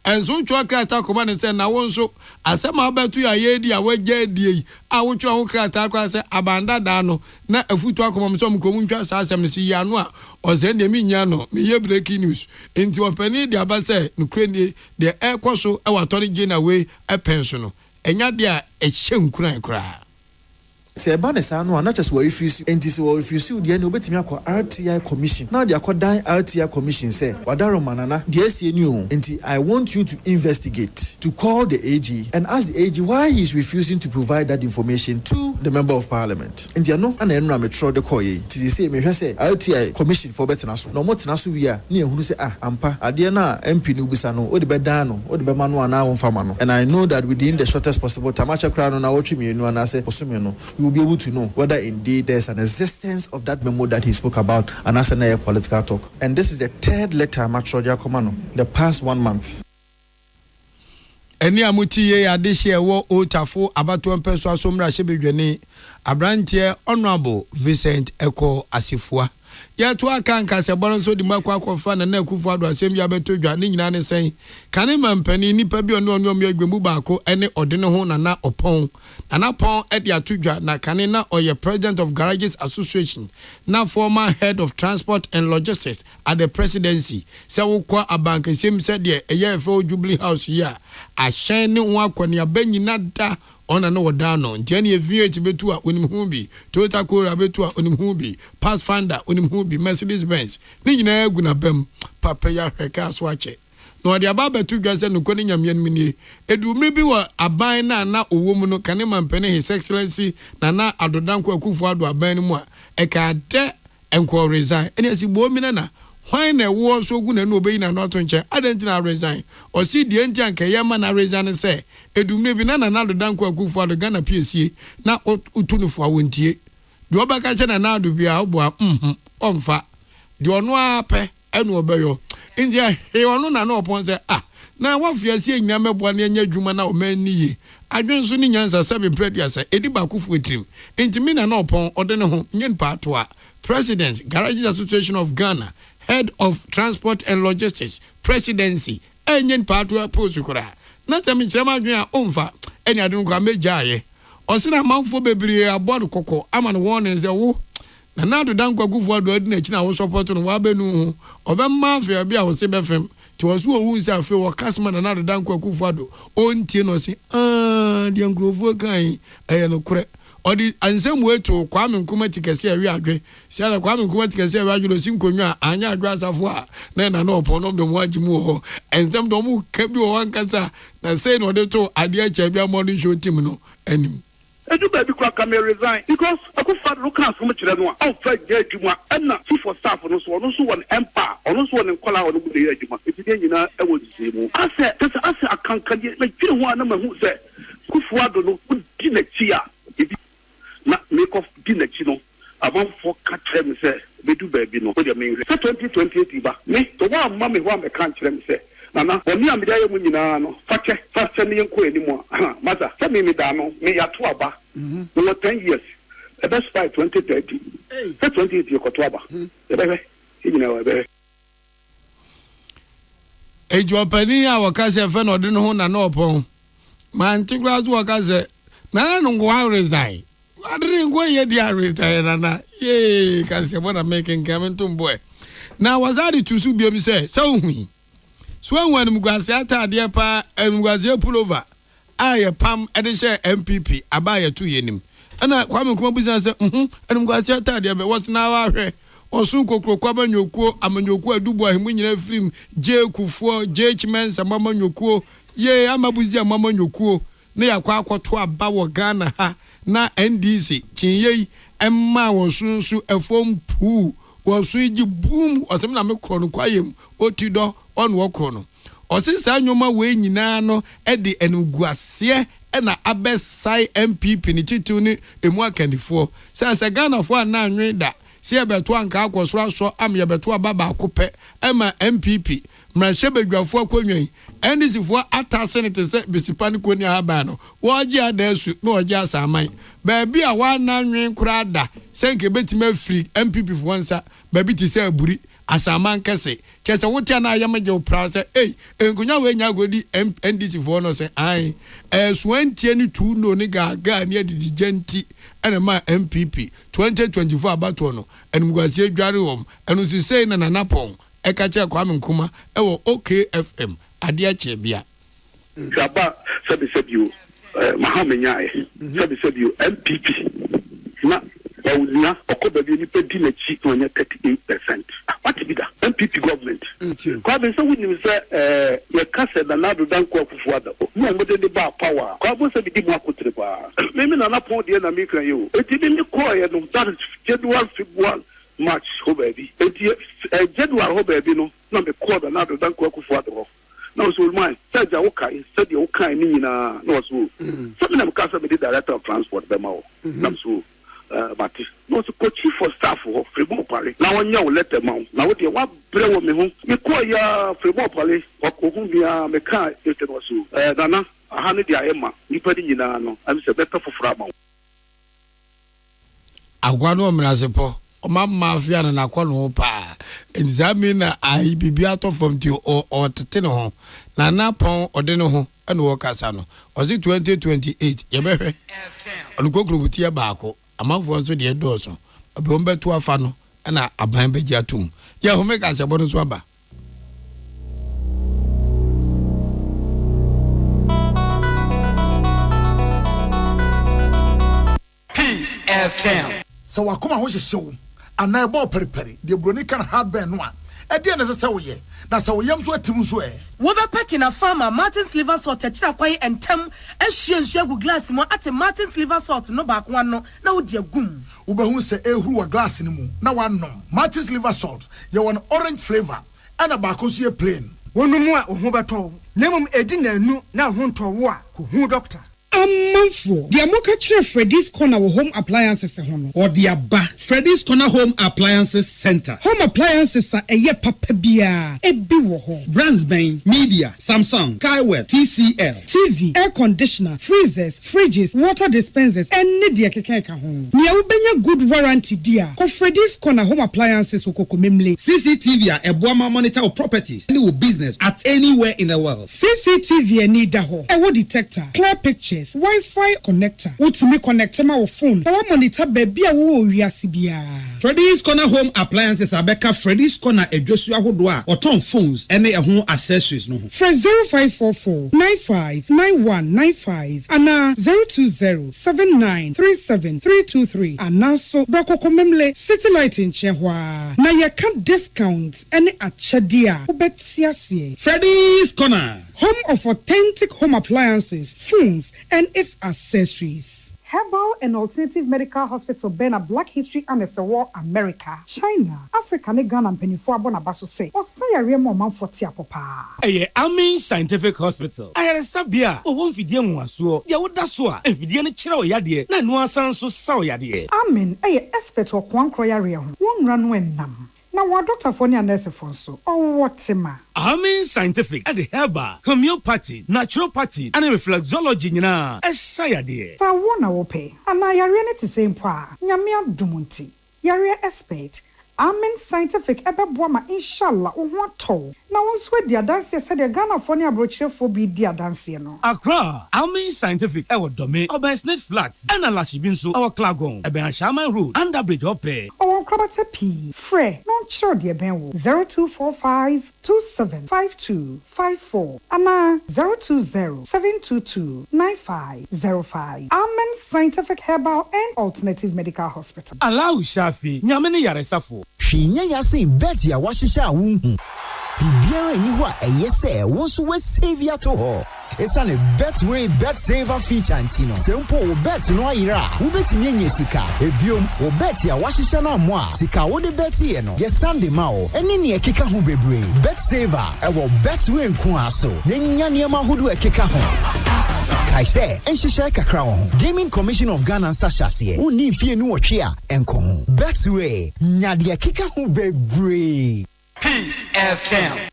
and so twa krata command say na won so asema abetu ya yedi a wagye die a wotwa ho krata kwa say abanda da no na afutu akomam so mkromu ntwa sa asem ne si ya no a o ze ne mi nya no me ye breaking news enti opani de aba say nukreni de ekoso e watori gina we e penso no enya de a ehye nkuran kura say banesa no not just we refuse enti se we refuse de na obetimi akọ RTI commission now they akọ dan RTI commission say wadaro manana de asieni o enti I want you to investigate to call the AG and ask the AG why he is refusing to provide that information to the member of parliament enti no ana enra metro de call ye ti say me hwe say RTI commission for betina so no motina so wi a na ehunu say ampa ade na MP no busa no o de be dan no o de be ma no ana won fama no and I know that within the shortest possible tamacha kra no na wotwe me no ana say osome no you will be able to know whether indeed there's an existence of that memo that he spoke about and as a political talk. And this is the third letter Matroja Komano, the past 1 month. Eni amuti ye adehye wo otafo abato mpeso asomra hyebedwene abrantie honorable Vincent Eko Asifua ya to akanka se bono so di makwa akwafa na akufu ado asem ya beto dwa ne nyina ne sen kane mampani nipa bi ono agwemu baako ene odene ho na opon na pon e dia to dwa na kane na oye president of garages association na former head of transport and logistics at the presidency se wo kwa abanka sem se de eye efe Jubilee House ya ahyen ne ho akwane abanyina da ona no wadano ntiani VH betu a onim hu bi Toyota Corolla betu a onim hu bi Pathfinder onim hu bi Mercedes Benz ni nyina agu na bam papa ya hweka so ache no de aba betu gase no koni nyamye nmini edumri bi wa aban na owom no kane mampene his excellency na adodanko akufu ado aban mu a eka de enko resign eni asigbo mi na why na wo so gu na no obeyi na no to nche adentina resign o si die nja nke yema na resign say edumne bi na adodanko akufu ado Ghana PSA na utunufo awontie de obaka che na ado bia obo omfa de ono ape enu obeyo india he ono na no opon say na wafiase nyina mebo na nya dwuma na o maniye adwenso ni nyansa sabe prediasa edi bakufu etrim intimi na opon ode ne ho nyen paatoa President Garages Association of Ghana Head of Transport and Logistics Presidency enyen paatoa posukura na tami chama dwen omfa eni adun kwa mejaye osina manfo bebre abodo kokko amana warning ze wo na adodanko akufu ado adi na chi na wo support no wa benu hu obemma afia bia wo se befem ti wo so wu se afia wo kasma na adodanko akufu ado ontie no se de ngrofo kan no kure odi ansem wetu Kwame Nkrumah tikese awi adwe sia Kwame Nkrumah tikese awi adwe si nkonwa anya adwe asafo a na oponom de mo agimu ho ensem do mu ka bi wo wankasa na sei no de to ade acha bia morning show team no anim edu ba bi kwa come resign because akufa no kan so mkire no a fa gya adwuma na chief of staff no so won empire ono so won nkola ono bu de adwuma efide nyina e wo dise mu ase akanka de na twire ho na mahu se kufu ado no di na chi a na make of di na chi no abon for catch me say be do baby no what you mean 2028 ba me to one mama who am can't them say nana oni am dey mu nyina no fache ne enko enimu mother say me da no me ya to aba no 10 years the best by 2030 2028 you to aba e be nyina we be ejopani a wakase fe no de no ho na no opon man tigrazu wakase na no go resign adre ngo ye dia resign na ye kase bona making coming to boy na wazadi tusu biom say so hui so when mugwase atade pa mugwase pullover aye pam edise MPP abaye tu yenim ana kwame kuma business mugwase atade be what na wa hwe osun kokro kwaba nyokuo amanyokuo adubu ahimu nyina film J Kufuo J Chimensa mama nyokuo ye amabuzi mama nyokuo ne yakwa akoto aba wo Ghana ha na NDC chinye emma wosunsu efom pu wosuji boom osem na me krono kwayem otido on wo krono osisa nyoma we nyina no e de enuguase na abesai MPP ni titu ni emu akandifo sanse Ghana fo na anwe da se ebeto anka akwoso aso am yebeto ababa akopɛ ema MPP mrahye badwafo akonwen NDC fo atase ne te se besipani koni haba no woje adasu na woje asaman baabi a wana nwen kura da senke betima free MPP fo nsa baabi ti se aburi asaman kese kese wotia na ayamaje prase enkunya we nya godi NDC fo no se ai suantie ni tu no ni gaga ni adidi genti ene ma MPP 2024 abato no enumguasie dware wom enu si sei na nanapon ekache kwame nkuma ewo OKFM ade ache bia Jaba sabi mahamenya sabi MPP na wawunya okobabi ni pedi na chi onye 38%. What be that MPP government kwa be so wuni say ye kase na nado dan ko fufuada mo mo de ba power kwa bo sabi di mo akotre ba me na pon de na me kan yo eti ni ko ye no that January February March ho baby eti January ho baby no na me ko da nado dan ko fufuada ho na so man saja wo kai sadia wo kai ni na no so so na me kasa me the director of transport be ma wo na so but no so chief for staff for Fremont Pale na wonya wo letter ma na wo de wa bre wo me ho me ko ya Fremont Pale ko hu bia me ka ete no so nana aha ne dia ema nipa di nyina no am se better for frama agwa no mrasepo o mafia na kwano pa examine ai bibia to from the o tete no ho na napon ode no ho ene wo kasa no o 2028 ye behwe on kokrobuti baako amafo nso de edoso obi ombeto afa no na aban beji atum ya ho meka se bono so aba Peace FM so wakoma ho hyehyew ana ebo periperi de broni kan hardware no a e de na se wo ye na se wo yam so atim so wo be pack na farmer Martin's liver salt tira kwai entem ehwie nsu agu glass mo ate Martin's liver salt no ba ko no na wo de agum wo be hu se ehuru wa glass ni mu na wanom Martin's liver salt ye won orange flavor ana ba ko so ye plain wonumu a ho beto nemum edi na anu na ho ntowo a ko hu doctor Amanfo, the Amoka Chef Freddy's Corner Home Appliances or the Abba Freddy's Corner Home Appliances Center. Home appliances are a ye papa bia, a biwo brands Bain, Media, Samsung, Kaiwell, TCL, TV, air conditioner, freezers, fridges, water dispensers, and Nidia Kekeka home. Nia ubenya good warranty dia. Ko Freddy's Corner Home Appliances ukoko memle. CCTV a Boama monitor of properties, any business at anywhere in the world. CCTV ni daho. Ewo detector, clear pictures. Wi-Fi connector. Utumi connector ma wo phone. Power monitor baby a wo wiase bia. Freddy's Corner Home Appliances abeka Freddy's Corner edwosu ahodo a oton phones ene ehun accessories no ho. Fresh 0544 959195 ana 0207937323 ana so brokoko memle city light in chehwa. Na ye can discount ene achadia obetiasie. Freddy's Corner, home of authentic home appliances, phones, and its accessories. Herbal and Alternative Medical Hospital Bena Black History and War America, China, Africa, Ghana, and Penifua Bonabaso say, or say yare mo man foti apopa. Amin Scientific Hospital. Ayare sabia o won fidie nwaso. Dia woda so a fidie no kire o yade na no asan so sa o yade. Amin expert okwankro yare ho. Won ra no enam. Na wa doctor for ni nurse for so. Oh what ma. Amin Scientific at the herbal, homeopathy, naturopathy, and reflexology nyina. Esa yade. Sa wona wo pe. Ana yare ne te same pa. Nyame adumunti. Yare expert. Amen Scientific ebeboama inshallah ohwato na wonso di adanse se de Ghana for ne abrochefo bi di adanse no Accra Amen Scientific ewo dome Obersnet Flats and Alashibinso our Klagon Eben Shaman Road under bridge ope o krabata p free no chiro de ben wo 0245275254 ana 020-722-9505 Amen Scientific Herbal and Alternative Medical Hospital Allow Shafi nyamene yaresafo Shinya yasin bet ya washisha wunhu. Bibiara ni ho a yese wonso we save ya to ho. Esa ne Betway Bet Saver feature antino. Sempo wo bet no ayira. Wo betimi enye sika. Ebiom wo bet ya washisha na mo a sika wo de bet ye no. Ye Sunday ma o. Eni ne ekeka ho bebre. Bet Saver e wo Betway nko aso. Nya niam ahodo ekeka ho. Kaise enhihye kakra wo. Gaming Commission of Ghana sashase. Uni fie nu wotwe a enko ho. Betway nya de ekeka ho bebre. Peace FM.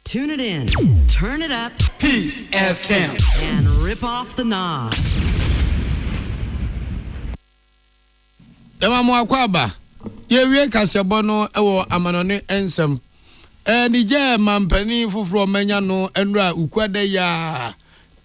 Tune it in, turn it up, Peace FM, and rip off the knob. Yama mo akwaba. Ye wie kasebo no ewo amanone ensem. Nije mampani fufuro menya no enra ukwade ya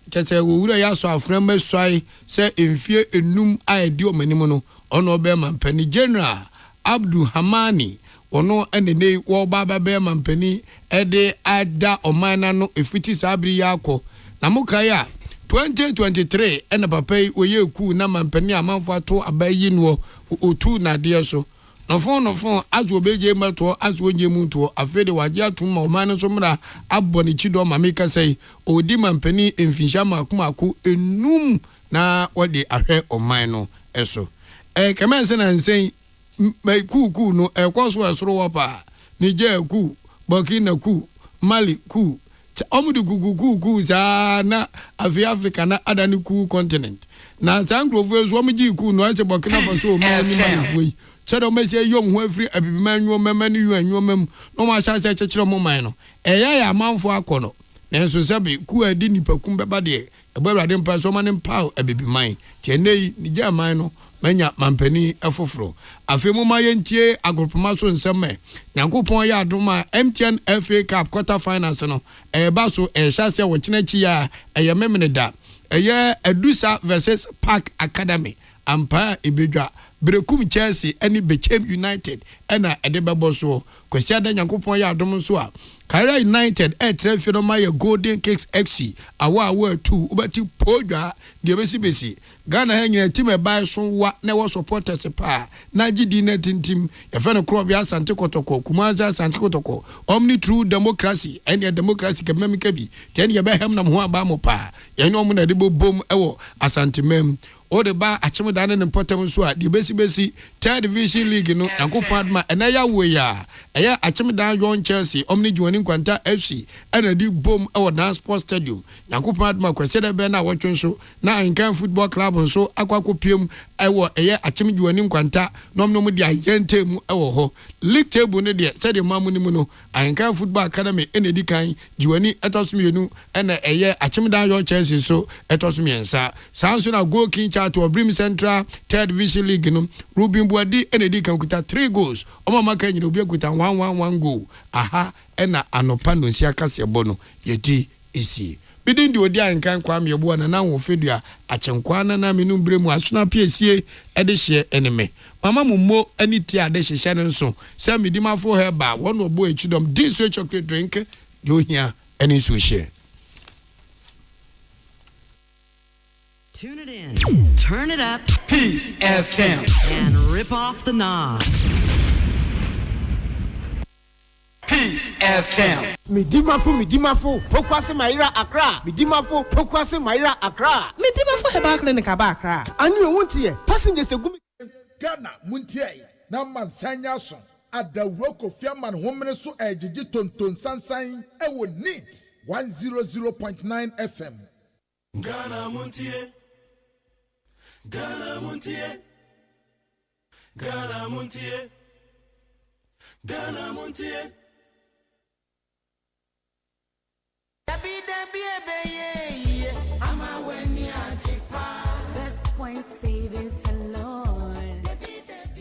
tete wo wura ya so aframa swai se emfie enum a edi omanim no ono be mampani General Abdul Hamani ono enene wo baba be mampani ede ada omana no efiti sabri yakọ na mukaya 2023 ena papai oye ku na mampani amanfo ato abayi no otu na de so no fon azu obeje mato azu onye muto afede waje atuma omana so mra aboni chido mamika sei odi mampani emfinsha makumaku enum na wode ahwe oman no eso kemense na nsei ku no ekwoso esoro wopa Niger ku Burkina ku Mali ku omudu ku na Africa na adani ku continent na tangrovu ezo omji ku no ache Burkina Faso ma ni manfoi chedo mese yom ho afri abibimanwo memani yu anwomam no ma sha chechire mo man no ya amanfo akono na enso sebe ku adi nipakum beba de egbawade mpa so ma ne mpa abibiman tienei Niger man no manya mampani efoforo afemu ma yentie agropoma so nsemme nyankopon ya adoma MTN FA Cup quarter finals no ba so ehyasia wo kyenachi ya memene da Edusa versus Park Academy ampa ebedwa Brekum Chelsea any Bechem United ena edebebo so kwesi ada nyankopon ya adom so a Kara United trafio no ma Golden Kicks FC awa 2 ubati podwa de besi Ghana hanya team e buy so wa na wo supporters pa na gidi na tintim e fe no club ya Asante Kotoko Kumaza Asante Kotoko Omni True Democracy any democracy ke memika bi ten ye be hem na mo aba mo pa ye no mo na de bom ewo Asante mem o de ba achimda ne important so a de besi third division league no yankopad ma ena ya wo ya eya achimda yon Chelsea Omni Juani Kwanta FC ena di bom ewo na Sports Stadium yankopad ma kwesede be na wotwen so na Ankan Football Club so akwakopiem ewo eya achimjuani Kwanta nomnom di ayentem ewo ho league table ne de sede mamuni mu no Ankan Football Academy enedi kan Juani etosmienu ena eya achimda yon Chelsea so etosmiensa sanso na goal king to Brim Central third division league no Ruben Buadi enedi kan kuta 3 goals omama kan nyina obi kuta 1 goal aha ena anopa no nsia kasebo no yeti esi bidin di odi ankan kwa mebo na wo fedua achenkwa na menu bremu asuna piesie ede hye eneme mama mummo ani ti ade hye no nso se midimafo heba won obo echidom diso chocolate drink de ohia eni so hye. Tune it in, turn it up, Peace FM, and rip off the knob. Peace FM. Midimafo, Pokwase Maira Accra. Midimafo, Pokwase Maira Accra. Midimafo Heba Clinic aba Accra. Anu wontie, passengers egumi Ghana Montie na mansanya so. adawuro Kofi Aman homene so ejiji tonton sansan ewo NEAT 100.9 FM. Ghana Montie. Ghana Montie. Ghana Montie. Ghana Montie. Best Point Savings and Loans.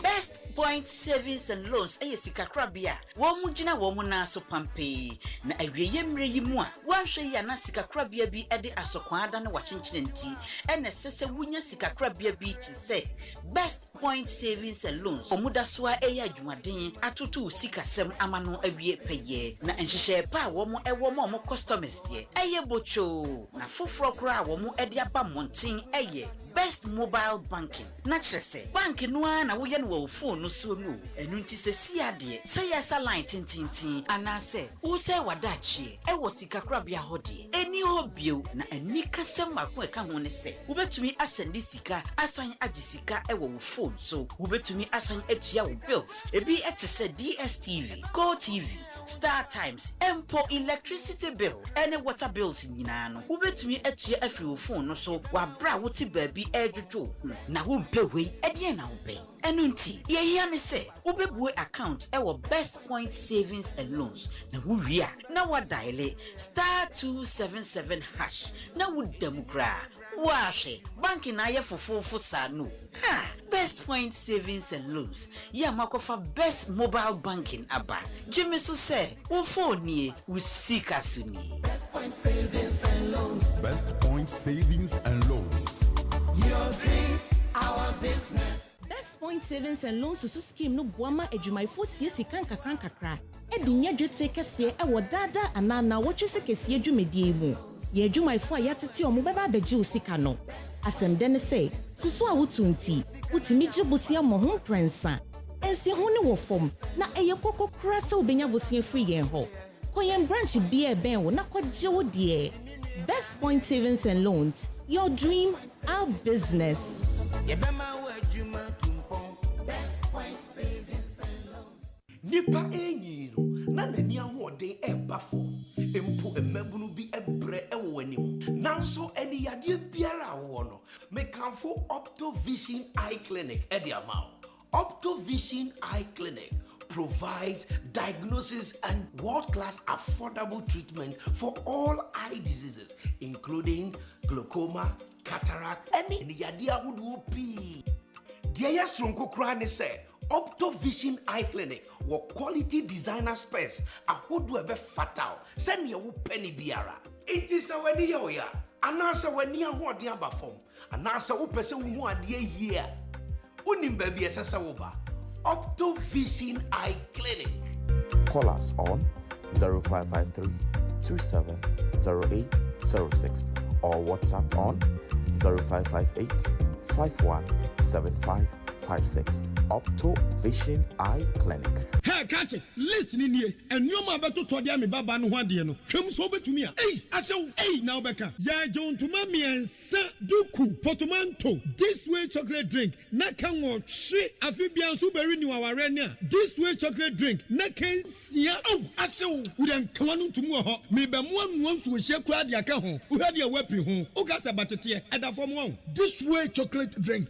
Best Point Savings and Loans. Sika krabia. Womu jina womu na so pampe. Na awiye mre yimwa. Wanhwe ya na sika krabia bi ede asokwada na wachinchine nti. Ene sese wunya sika krabia bi ti se. Best Point Savings and Loans. Omuda soa eya adwumaden atutu sika sem amano awie peye. Na enhyehyɛ pa womu omo customers ye. Eye bocho. Na foforo kra womu ede aba montin eye. Best Mobile Banking. Na kyerese bank no na wo ye no wo phone no so no. Enu nti se siade. Se yesa line tintintin anase wo se wadachi e wo sika krabia hode. Eni hobio na ani kasem mako e ka ho ne se. Wo betumi asende sika asan agi sika e wo phone so. Wo betumi asan atua wo bills. Ebi etese DSTV, Go TV, Star Times, Empo electricity bill, any water bills nyina no. Wo betumi atua afri wo phone no so wa bra wo ti baabi edwojo. Na wo mpe we ede na wo pe. Enu nti ye hia ne se wo bebu account e wo Best Point Savings and Loans. Na wo wi na wa dial *277# na wo demukra. Washe banki na ye fofofo sa no. Best Point Savings and Loans. Ya makofa Best Mobile Banking aba. Jimmy so say wo phone nie wo sika suni. Best Point Savings and Loans. Best Point Savings and Loans. Your dream, our business. Best Point Savings and Loans susu scheme no boama adwumaifo sie kan kakra. E di nya dwetire kese e wo dada anana wo twese kese adwumadie mu. Ye adwumaifo ayatete omo beba beji osika no. Asemde ne say susu a wotunti utimi gibusia mo ho prensa. Ensi ho ne wo fom na eye kokokra se obenya bosia free yen ho. Koyen branch bia ben wo na kwaje wo de. Best Point Savings and Loans. Your dream, our business. Best Point Savings and Loans. Nipa enyiro na nani ahode ebafo. Empo emabunu bi ebre ewo anim. Nanso eni yade biara wo no. Mekanfo Optovision Eye Clinic ediamao. Optovision Eye Clinic provides diagnosis and world-class affordable treatment for all eye diseases, including glaucoma, cataract, any yade ahodo pi. Deya stronko kra ne say Optovision Eye Clinic wo quality designer space ahodo ebe fatal send ye wo penny biara. It is a wani ya oya anasa wani ahode aba fom anasa wo pese wo hu ade yie unim ba bi esesa wo ba Optovision Eye Clinic. Call us on 0553 270806 or WhatsApp on 0558 517556. Optovision Eye Clinic. Hey, catch it. Listen in here. And you ma beto to dia me baba no hwade no. Hwem so betumi a. Hey, asew. Hey, now beka. Ya John to mami ensa duku portmanteau. This way chocolate drink. Na kan wo hwe afibian so beri ni waware ni a. This way chocolate drink. Na kan sia. Oh, asew. We den kan no tumu ho. Me be mo anu nso hye kura dia ka ho. Wo hwade a wapi ho. O ka se batete e da fom ho. This way chocolate drink.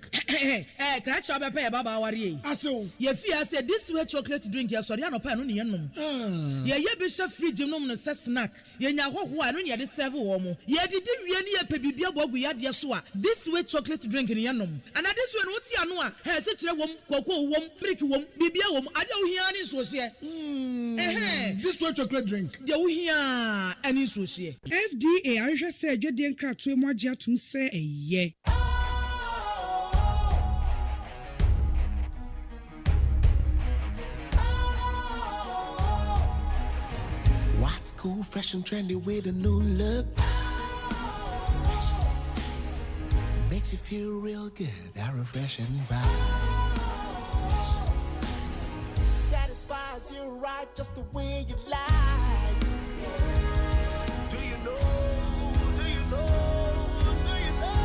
Catch up a baba worry. Aso. Ye fear say this way chocolate drink ya sorry no pa no ne yenom. Ye be chef fridge nom no say snack. Ye nya hoho anu ne de serve wo mo. Ye didi wie ne ye pe bibia bogu ya de so a. This way chocolate drink ne yenom. And this way no ti anu a, he se kire wom, koko wom, prick wom, bibia wom, ade wo hia ne so hye. This way chocolate drink. De wo hia ani so hye. FDA ahwehwe se adwede nkratoe mo agye atum se eye. What's cool, fresh and trendy with a new look? Makes you feel real good, that refreshing vibe. Satisfies you right just the way you like. Do you know? Do you know? Do you know?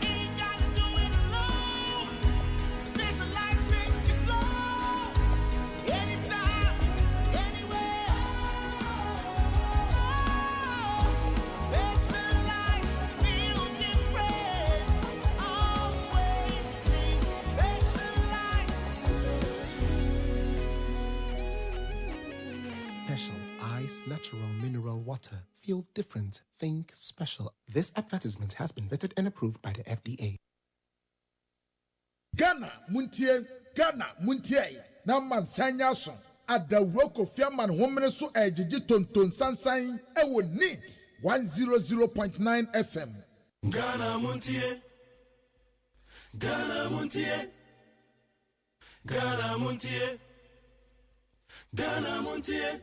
Ain't gotta do it alone. Specialized special. Ice Natural Mineral Water. Feel different. Think special. This advertisement has been vetted and approved by the FDA. Ghana Muntie. Na mansanya so. Adawro Kofiaman Homene so ejiji tonton sansan ewo neat 100.9 FM. Ghana Muntie. Ghana Muntie. Ghana Muntie. Ghana Muntie.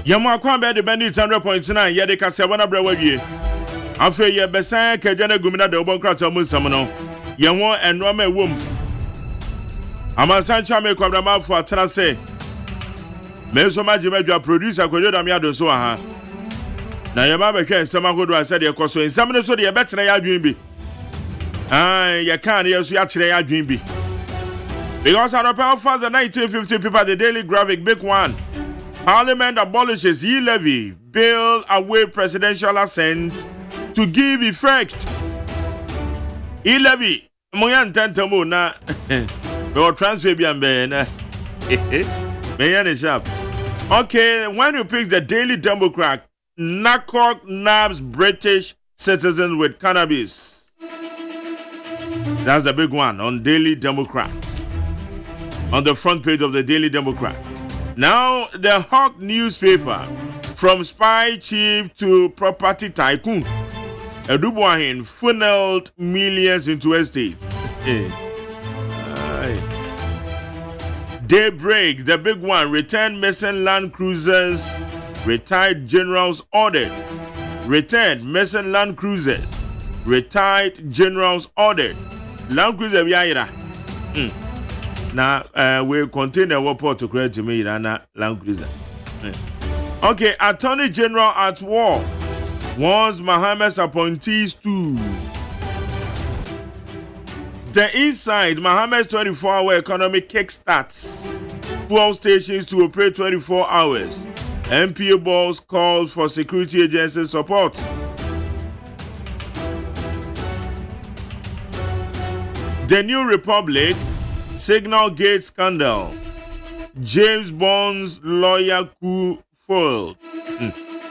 Yama kwambe de bani 100.9 yede kase wana brawawie afi ye besan kajana gumina de obonkrata musam no ye ho enroma ewom amansan chame kwabra mafo atena se meso majimadwa producer kojo da miado so aha na ye ba behwe ensem akodo ase de koso ensem ne so de ye betena ya adwen bi ye kan ye so ya kire ya adwen bi because our power for the 1950 people the Daily Graphic big one. Parliament abolishes e-levy bill away presidential assent to give effect. E-levy, moyan tentamo na or transfer biambe na sharp. Okay, when you pick the Daily Democrat, NACOC nabs British citizens with cannabis. That's the big one on Daily Democrat. On the front page of the Daily Democrat. Now, the Hawk newspaper, from spy chief to property tycoon, Edubuahin funneled millions into estates. Daybreak, the big one, returned missing Land Cruisers, retired generals ordered. Returned missing Land Cruisers, retired generals ordered. Land Cruiser Yaira. Now, we contain a report to credit to me, Rana Land Cruiser. Okay, Attorney General at war warns Mohammed's appointees to. The inside, Mohammed's 24-hour economy kickstarts. Fuel stations to operate 24 hours. MPA boss calls for security agency support. The New Republic. Signal Gate scandal. James Bond's lawyer coup foiled.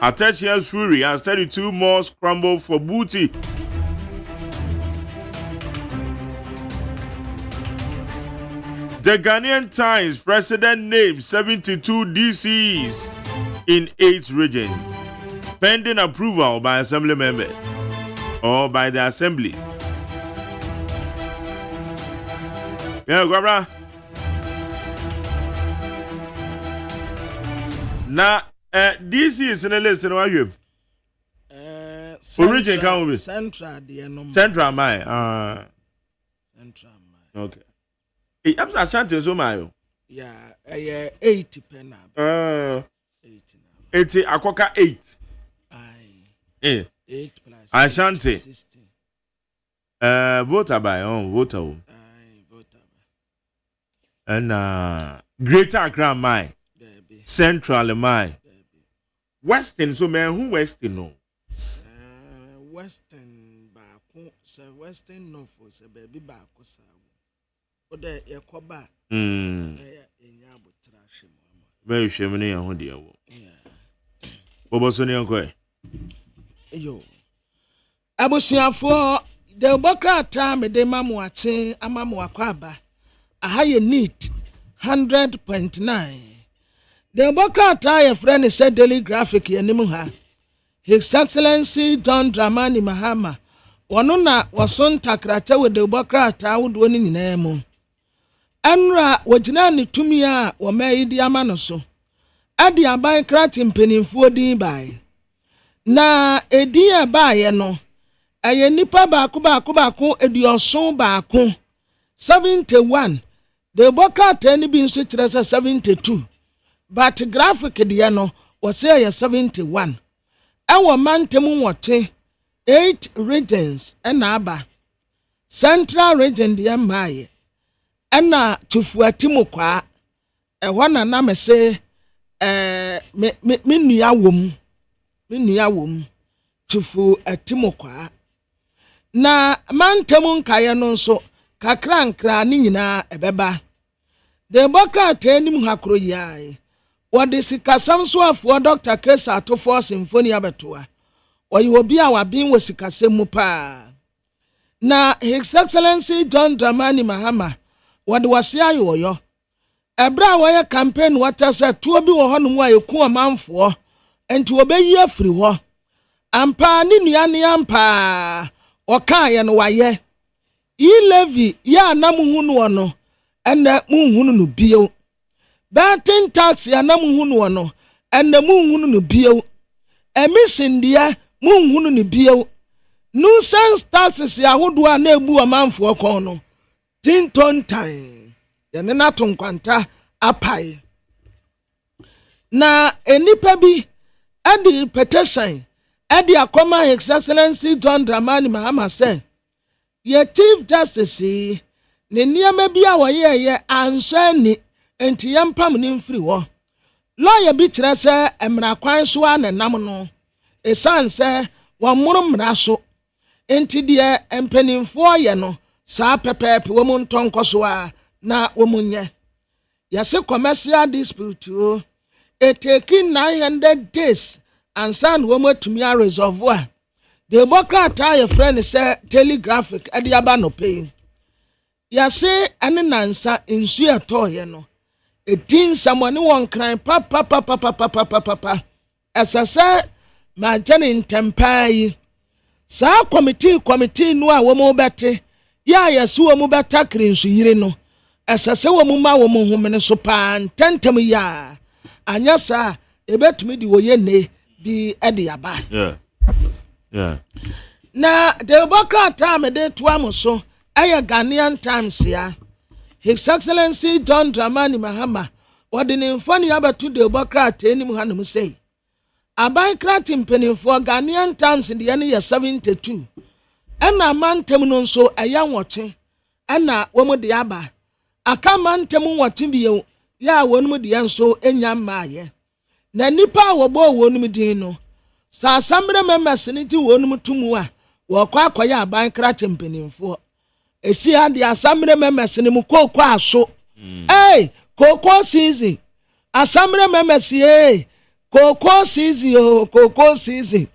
Attention's fury as 32 more scramble for booty. The Ghanaian Times president named 72 DCs in 8 regions, pending approval by assembly members or by the assemblies. Yeah, Gabra. na DC is in the list in our origin can we Central my Central my okay. It ups Ashanti so my yeah 80 pen 80 Akoka 8 8 plus Ashanti 16 voter by voter and Greater Accra my Central my Western so man who Western no Western baako so Western no for say baby baako sa o de yekoba enya abotra hwem very hwem ne ho de wo bobo so ne enko yo abusuafo de bokrata me de mamu ate amamu akwaba aha ye need 100.9 the bokrata ye friend said daily graphic ye nim ha His Excellency John Dramani Mahama wono na wason takrata we de bokrata wodo ni nyina mu anra wogina ne tumi a wo mai di ama no so ade aban krati mpenimfo din bai na edin e baaye no aye nipa baako edioson baako 71 de bokrata ni bi nso kire 72 but graphic de no wo say 71 Ewa mantemu wote 8 regions ena aba Central region de maye ena tufuatimu kwa ehona na mese minua wom tufu atimu kwa na mantemu nkaye no nso kakra ni nyina ebeba de bokrata enim hakro yae Wadi sikasam so afo Dr. Kesa atofo symphony abetoa. Oyi obi a wabin we sikasem mu pa. Na His Excellency John Dramani Mahama wadi wase ayo yo. Ebra woye campaign wata se tuo bi wo hono mu ayeku amanfo. Enti obeyi afiri ho. Ampa ni nuane ampa. Oka ye no waye. Yi levy ya na muhunu no ene muhunu no bio. Batin tax ya na muhunu no enne muhunu no bio emission dia muhunu no bio nuisance taxes ya hodo a na ebu amanfo kon no tinton time ya ne na tonkwanta apai na enipa bi adi petition adi akoma His Excellency John Dramani Mahama say ye Chief Justice ne niam bi a woye anso ni enti yampam ni mfiri wo lawyer bi kire se emra kwan so a nam no esan se wamuru mra so enti de empanimfo ye no saa pepepe wo mun tonkoso a na wo munye yase commercial dispute o it taking 900 days and san wo matumi a resolve the bokrata ye friend say telegraphic ade aba no pay yase ane nansa insu eto ye no Edin someone won crying papa asasa ma jani ntempai sa committee no a wo mo bete ya yeso wo mo beta krinsu yire no asasa wo mo ma wo mo homene so pa ntentem ya anya sa ebetumi di wo ye ne bi ede aba yeah na the bokrata me de to amoso aya Ghanaian Times ya His Excellency John Dramani Mahama wadi mfani abatu de bokrata enim hanom sei aban krati mpenimfo Ghanaian Times de ne ya 72 ena mantem no nso aya nwoche ena wo mu de aba aka mantem nwoche biye ya wonum de nso enya maaye na nipa wo bo wonum din no sa samre members ni ti wonum tumu a wo kwa akoya aban krati mpenimfo esi ade asamre members ni mu kokko aso kokko season asamre members kokko season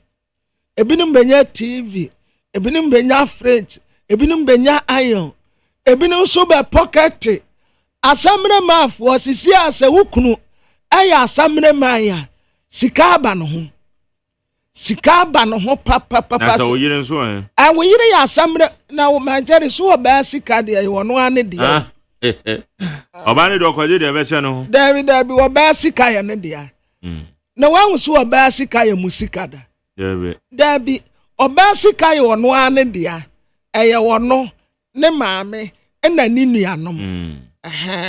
ebinim benya TV ebinim benya fridge ebinim benya iron ebinim so be pocket asamre mafo sisi ase wukunu asamre maya sikaba no ho papa na so yire nso wo yire ya asamre na wo manjere so wo ba sika de wo no ane de oba ne do kwaje de be se no David wo ba sika ya ne de na wan so oba sika ya musika da dabi oba sika ya ono ane dia eye wono ne maame na ni nuanom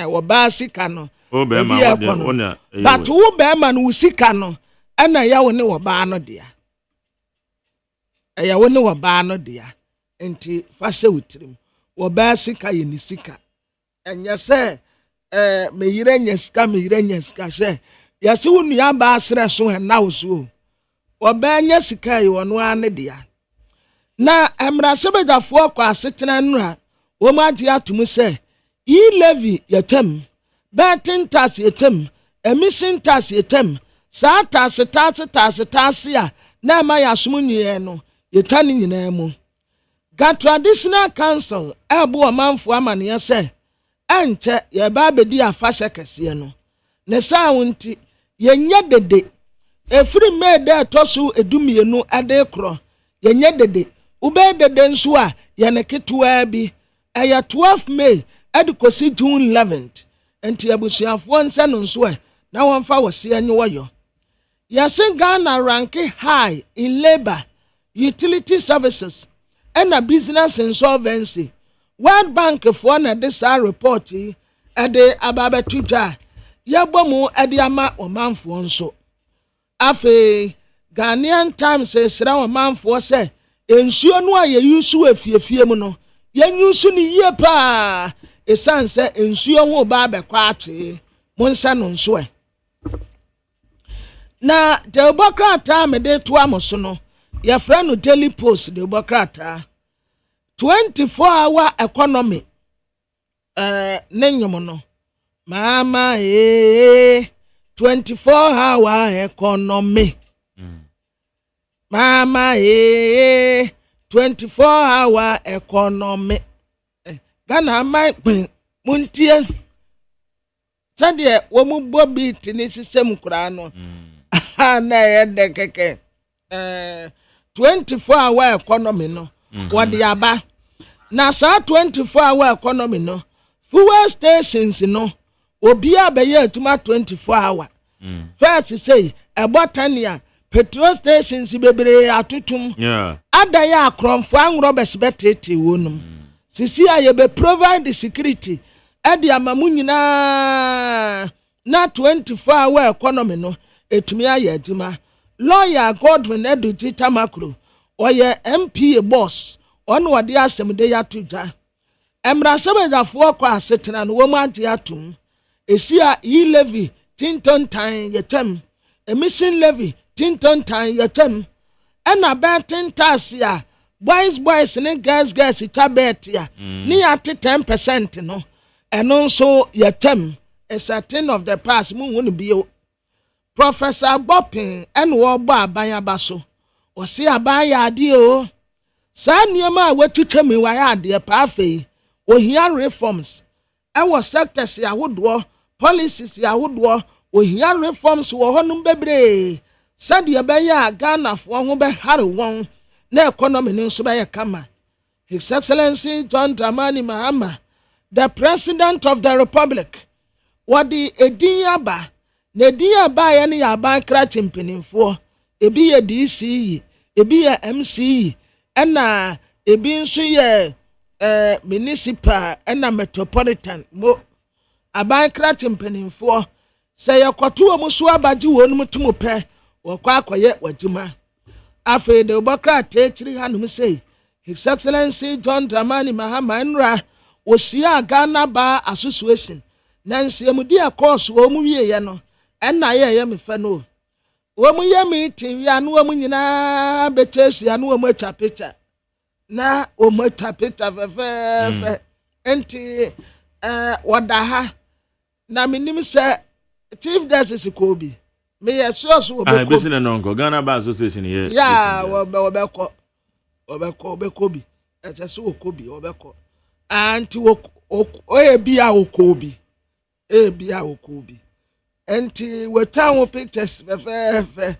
oba sika no be ma wona but wo be ma no sika no na ya wo ne oba no dia eye wo ne oba no dia enti fa se wutrim oba sika ya ni sika enya se meyire nyesika she yase wo nua ba asre so na wo so oba nya sika yi wono ane dia na emra sebejafo kwa asetena nura wo ma adi atum se yi levi yetem betin tas yetem emission tas yetem sa tas ya na ma yasum nwie no yetani nyina mu ga traditional council ebu omanfo amane se enche ye ba bedi afashe kese no ne sa wonti yenye dede efiri mede tosu edumienu ade kro yenye dede ube dede nso a yene ketua bi eya 12 May edikosi June 11th enti abusuafo nse no nso e na wonfa wose anyi woyo yase Ghana rank high in labor utility services and a business insolvency. World Bank for na this report ede ababe tuja yabomu ede ama omanfo nso afe Ghanaian Times esra omanfo se ensuo no a ye yusu afiefie mu no yenyusu ni yie pa esanse ensuo ho ba bekwa ate monsa no nso e na de obokrata me de to amoso no ye fra no Daily Post de obokrata 24-hour economy nenyom no mama 24-hour economy mama 24-hour economy Ghana mai muntie tade wo mu bobi tini sisem kura no na yede keke 24-hour economy no what aba na sa 24-hour economy no fuel stations no obi abaye atuma 24-hour first say ebotania petrol stations bebre atutum adaya akromfo anro besbetete wonum sisi aye be provide the security edi amamu nyina na 24-hour economy no etumi aye aduma lawyer Godwin Eduji Tamakro oye MPA boss on wade asem de ya tuja emra sebejafo kwa asetena no wo manti atum esia yi levy tinton tan yetem emission levy tinton tan yetem ena betin tasia boys ne girls tabet ya ni ate 10% no eno nso yetem a certain of the past mu wonu bio Professor Bopin en wo ba aban abaso o se aban ya ade o sa niema a watutami wa ya ade pa afei o hia reforms e wo sectors ya wodo policies ya wodo o hia reforms wo honum bebre sade be ya Ghana fo ho be hare won na economy ni nso be kama. His Excellency John Dramani Mahama, the President of the Republic, wadi edin aba na edin aba ya ne ya ban kra chimpenimfo ebi ye DC ebi ye MC ena ebi nso ye municipal ena metropolitan mo aban kra chimpenimfo se yakoto omu so abaji wonum tumu pe wokwa akoye wajuma afi de obakra techiri hanum sei His Excellency John Dramani Mahama nra osia Ghana Bar Association nansi emudi course wo mu wiye no enna ye me fa no wo mu ye meeting ya no wo mu nyina betesi ya no wo mu atwa picture na wo mu atwa picture fe enti wadaha na minim se Chief Justice Kobi me ye so wo be Kobi na no Ghana Bar Association ye ya wo be ko obekobi echese okobi obeko anti ebia okobi anti wetan pictures fe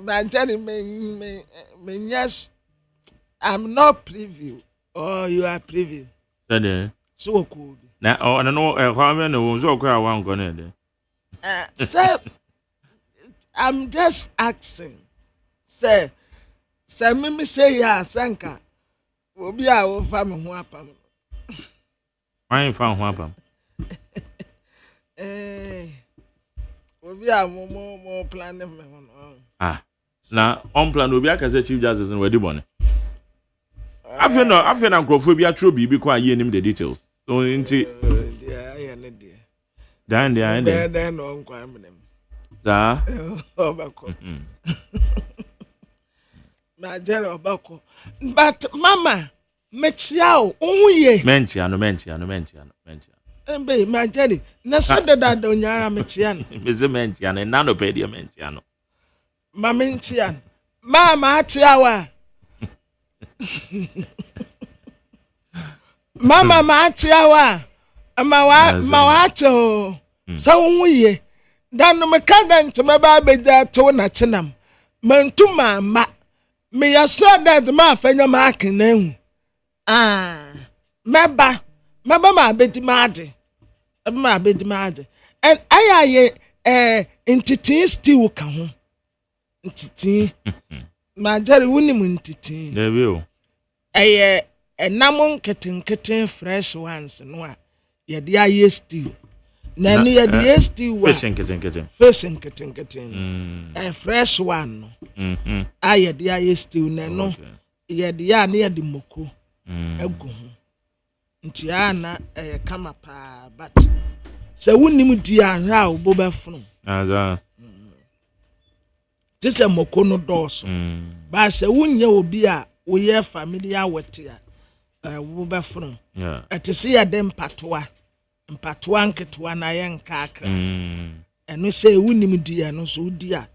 manjani me yes I'm not preview or you are preview that so okobi na no how many no so kwa wan go na de Sir, I'm just asking. Sir, me say ya sanka. Obi a wo fa me ho apam. Why fa ho apam? Obi a mo plan me ho. Ah. Na on plan obi aka say chief justice no wedi bone. After na nkrofo bi atro bibi kwa ye nim the details. So inti Dan no nkwa mnem. Za. Obako. Ma jere obako. But mama, mechiao unye. Mentia no. Embe ma jere na sade da onyara mechia no. Meze mentia no na no pedia mentia no. Ma mentia. Mama atiawa. Mama ma atiawa. Ma wa to. Sa unye. Dan me kadant me ba beja to na chenam. Mantu mama. Me ya so that ma fanya ma akenan. Meba ma bedi made. Ma bedi made. And ayaye entity still ka ho. Entity. Ma jare wuni mu entity. There we enamon keten fresh ones no a ye de aye still. Na ni ye de still wa. Fishing keten. Fresh one no. Aye de aye still na no. Ye de ya na ye de moko. Egu ho. Nti ana kama pa but se wonim di anha obo be funu. Aza. This is moko no doso. Ba se wunye obi a wo ye familiar with ya. Wo be funu. Yeah. Etisi ya dem patoa nketoa na ye nka akra. Eno se wonim di ya no so di a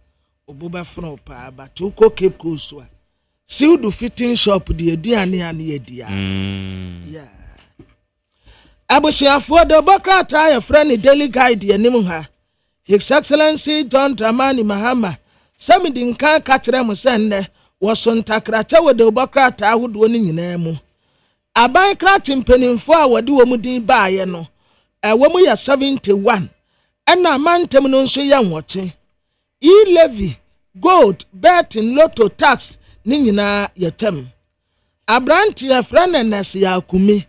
obo be funu pa ba to ko Cape Coast a. Si udu fitting shop di aduane ane ye di a. Yeah. Abusiafo de bokrata ya friend daily guide ya nim ha. His Excellency John Dramani Mahama Samidi nka ka kire mu senne wo so ntakrata wo de bokrata ahodo ni nyina mu. Aban krati mpanimfo a wode wo mu din baaye no wo mu ya 71 ɛna mantem no nso ya nwote levy gold betting lotto tax ni nyina yatam. Abranti ya frana nasi ya akumi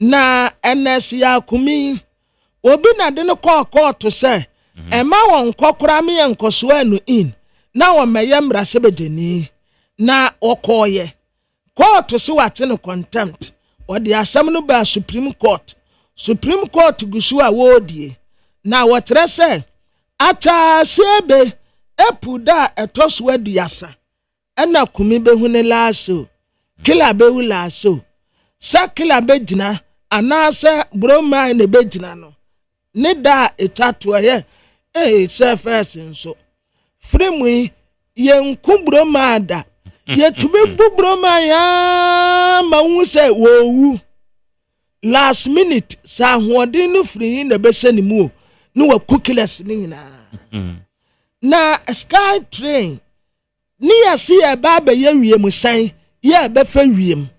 na NS ya akumi obi na de no kɔ to sɛ ɛma wɔn kokora me yankoso anu in na wɔn mɛyɛ mrasebedeni na ɔkɔɔyɛ court so wate no contempt wɔde asɛm no ba Supreme Court gusu a wɔdie na wɔtrɛ sɛ ata sebe epuda ɛtɔso aduasa ɛna kumi behu ne laaso kila behu laaso sakila begyina anase broma ne begyina no ne da etato ye surface nso fremu yenku broma da yetume broma ya ma hu se wowu last minute sa hoɔden no free na bɛsɛ ne mu no wa kukiles ne nyina na sky train ni yasi e ba be ye wiem san ye be fa wiem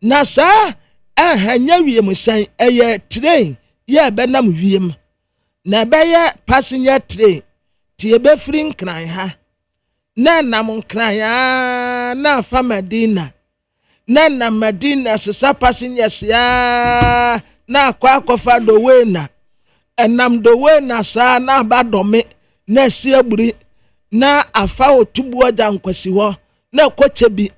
na sa hanya wiem san eye train ye be nam wiem na be ye passenger train ti e be free nkran ha na nam nkran ya na fa Medina na Medina sesa passengers ya na akwafa do we na enam do we na sa na ba dome na si aburi na afa otubu aja nkwasi ho na kochebi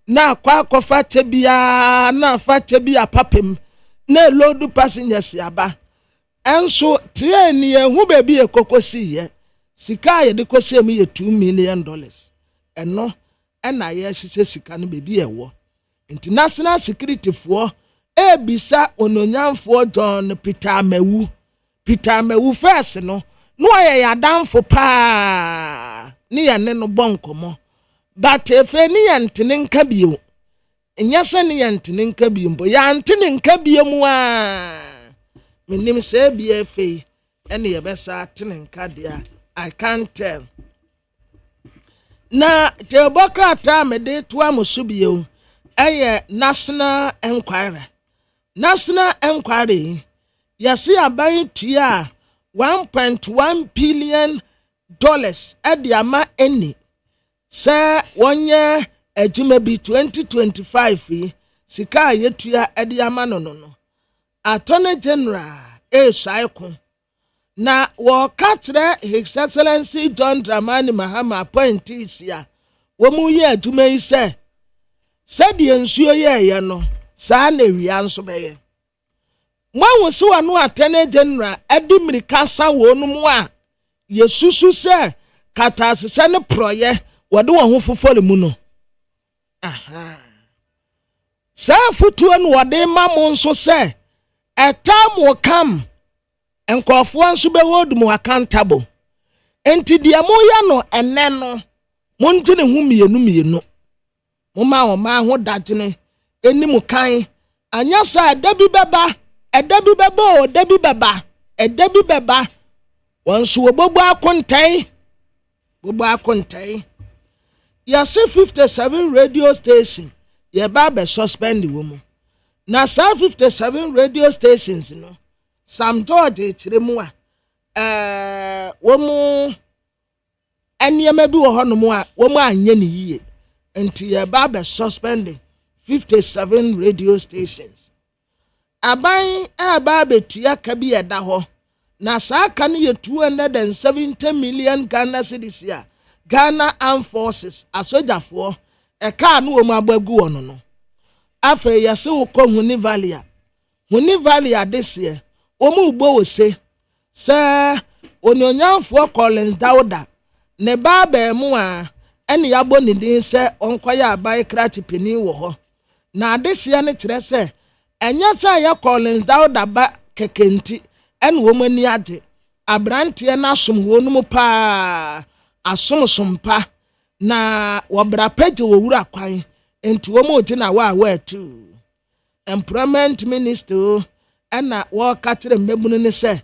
na akwafa tebia na afa tebia papem na load passengers yaba enso train ye hu bebi e kokosi ye sika ye de kosi am ye $2 million eno na ye hyehyɛ sika no bebi ewo international security for ebisa ononyamfo John Peter Mewu first no aye yadamfo pa ni ya ne no bonkomo but efe ni ya ntene nka bio nyase ni ya ntene nka bio mbo ya ntene nka bio mu a menim se bia efe ene ye besa tene nka dia I can't tell na te bokrata me de to amoso bio eye national enquiry yasi aban tua $1.1 billion edi ama eni se wonye adwuma bi 2025 yi sika yetua edi ama no Attorney General Shaiko na wo katre His Excellency John Dramani Mahama appointees ya wo mu ye adwuma yi se die nsuo ye no saa na wia nso beye mwa so anu Attorney General edi mirika sa wo no mu a yesusu se katasese ne proye wode wo ho fofole mu no sa futuo no wode ma mo nso se etam will come enkofo nso be hold mu accountable enti dia mo ya no enne no mo ntu ne hu mienu mo ma wo ma ho dagene eni mu kan anya sa dabi beba wanso obobo akontai ya se 57 radio station ye ba be suspend wo mu na sa 57 radio stations no Sam George chiremu a wo mu eniema bi wo ho no mu a wo mu anye ne yiye enti ye ba be suspend 57 radio stations aban ba betua ka bi eda ho na sa ka ne ye 270 million Ghana cedis ya Ghana Armed Forces asojafo ka no wo mu abagu wono no afa ya se wo ko Huni Valley adese o mu ugbo wo se onyonyanfo Collins Dauda ne ba mu a ene ya bo ne din se onkoya abai krati peni wo ho na adese ne kire se enya sa ya Collins Dauda ba kekenti ene wo mani ade abrante na asom wo no mu pa asomsompa na wobra page wo wura kwan enti wo mu na wa tu employment minister ana wo katre mmebunu ne se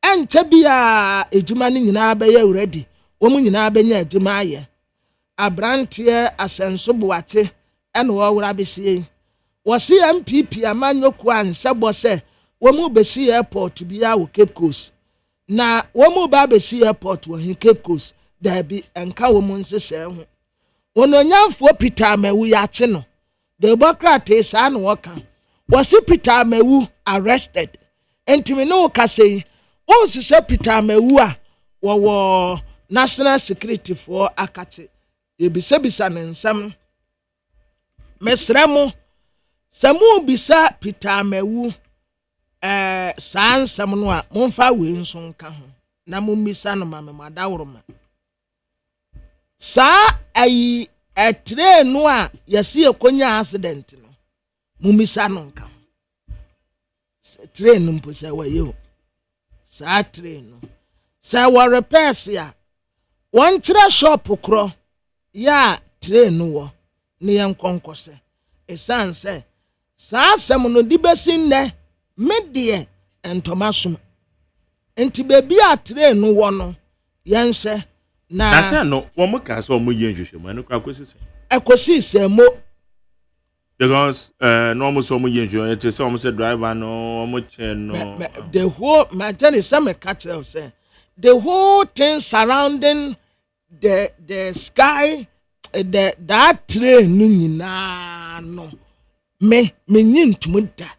ente bia ejuma ni nyina ba ye ready wo mu nyina ba nya ejuma aye abrante asenso boate ene wo wura besie wo si MPP amanyoku anse bo se wo mu besi airport bia wo Cape Coast na wo mu ba besi airport wo hin Cape Coast da bi enka wo mu nsese ho wononyamfo Peter Amawu ya che no the Democrat sa na woka was Peter Amawu arrested entimi no ka sei o sise Peter Amawu a wo national security for akate ebisabisa ne nsam mesremu samu bisa Peter Amawu sa nsam no a momfa we nso nka ho na mummisa no mamadawroma sa ayi train no a yesi ekonya accident no mumisa no nka train mpo se wayo sa train no sa wa repairs ya won kire shop kro ya train no wo ne yankonkose esanse sa asem no dibesi nne medie entomasum enti bebi a train no wo no yense na say no wo mu ka so mo yen hwehwe mo no kwa akosi se mo because no mo so mo yen hwehwe it say mo say driver no mo chen no the whole matter some cattle say the whole thing surrounding the sky that train no nyina no me nyintumuda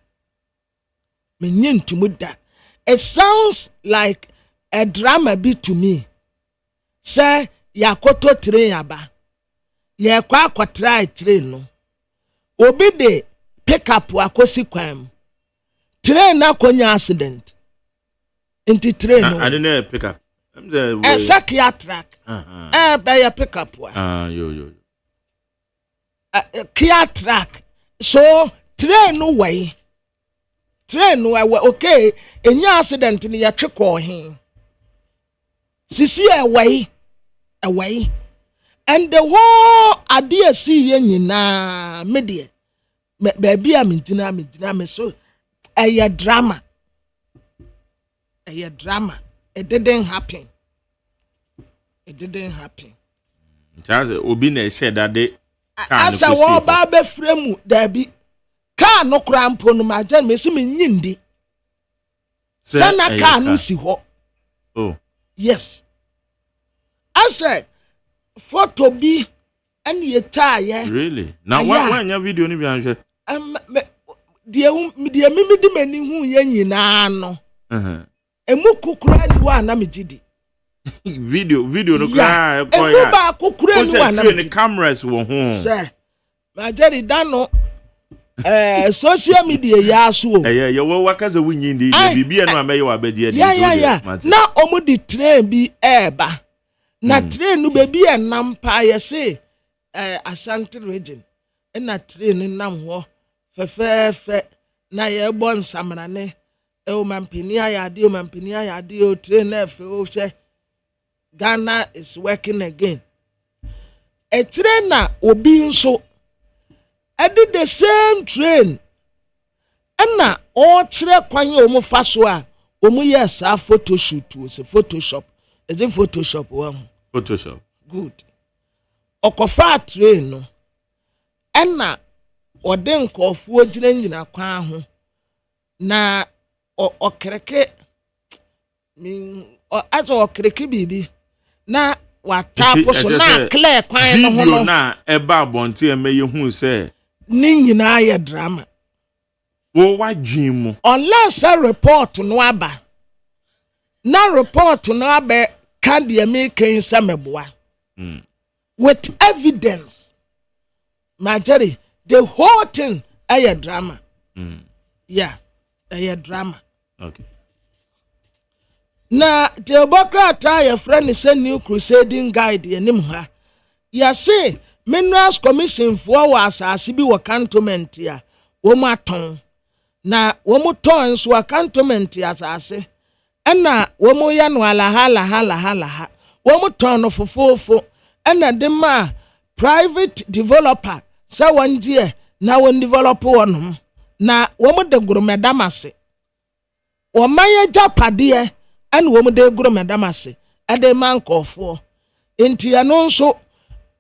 it sounds like a drama bit to me. Say yakoto train aba ye kwa akwatrai train no obi de pick up akosi kwam train na konya accident into train no I didn't pick up a sakia track by a pick up yo kia track so train no way okay enya accident ni ya twekọ hin sisi away and the whole idea see ye nyina media baby amintina me so a drama it didn't happen Charles obi na said that day asa wo ba be fremu dabi car no krampo no ma jan me so me nyindi sana car no si ho Oh. Yes. I said, photo B and you tie. Really? Now, when your video ni bianche? Dear Mimi de many who yen no. Emu kukura ni wa na metidi. Video no cry. Emu ba kukura ni wa na metidi. The cameras wo ho. Sir. Ma Jerry dano social media ya so. Yeah, wo wakaza wunyi ndi bibia no amaye wa abede de. Yeah. Na omo di train bi eba. Na train no baby enam pa ye say Ashanti region. Na train nam ho fe na ye bo nsamrane o mampini ayade o mampini ayade o train na fe o hye Ghana is working again. A train na obi nso I did the same train. And now, all three kwanye omo faso a omo yes a photo shoot was a Photoshop. Is it Photoshop one? Photoshop. Good. Okofa train no. And now, ode nkofo gyina kwan ho. Na okreke aso okreke bibi. Na watapo so na clear kwan no ho. Video na eba bonte emeye hu se ni nyina ya drama. Wo wadwin mu. Unless a report no aba. Na report no aba can the American sameboa. With evidence. Majority, the whole thing a drama. Yeah, a drama. Okay. Na the Obokrata your friend is a new crusading guide yenim ha. Ya say Minerals Commission for was asibi wa cantonment ya womu aton na womu ton so wa cantonment ya asase ena womu ya no alaha womu ton no fofofo ena de ma private developer sa wandie na won develop wonum na womu de gurumedamase womanye japade ena womu de gurumedamase ade mankofo enti ano nso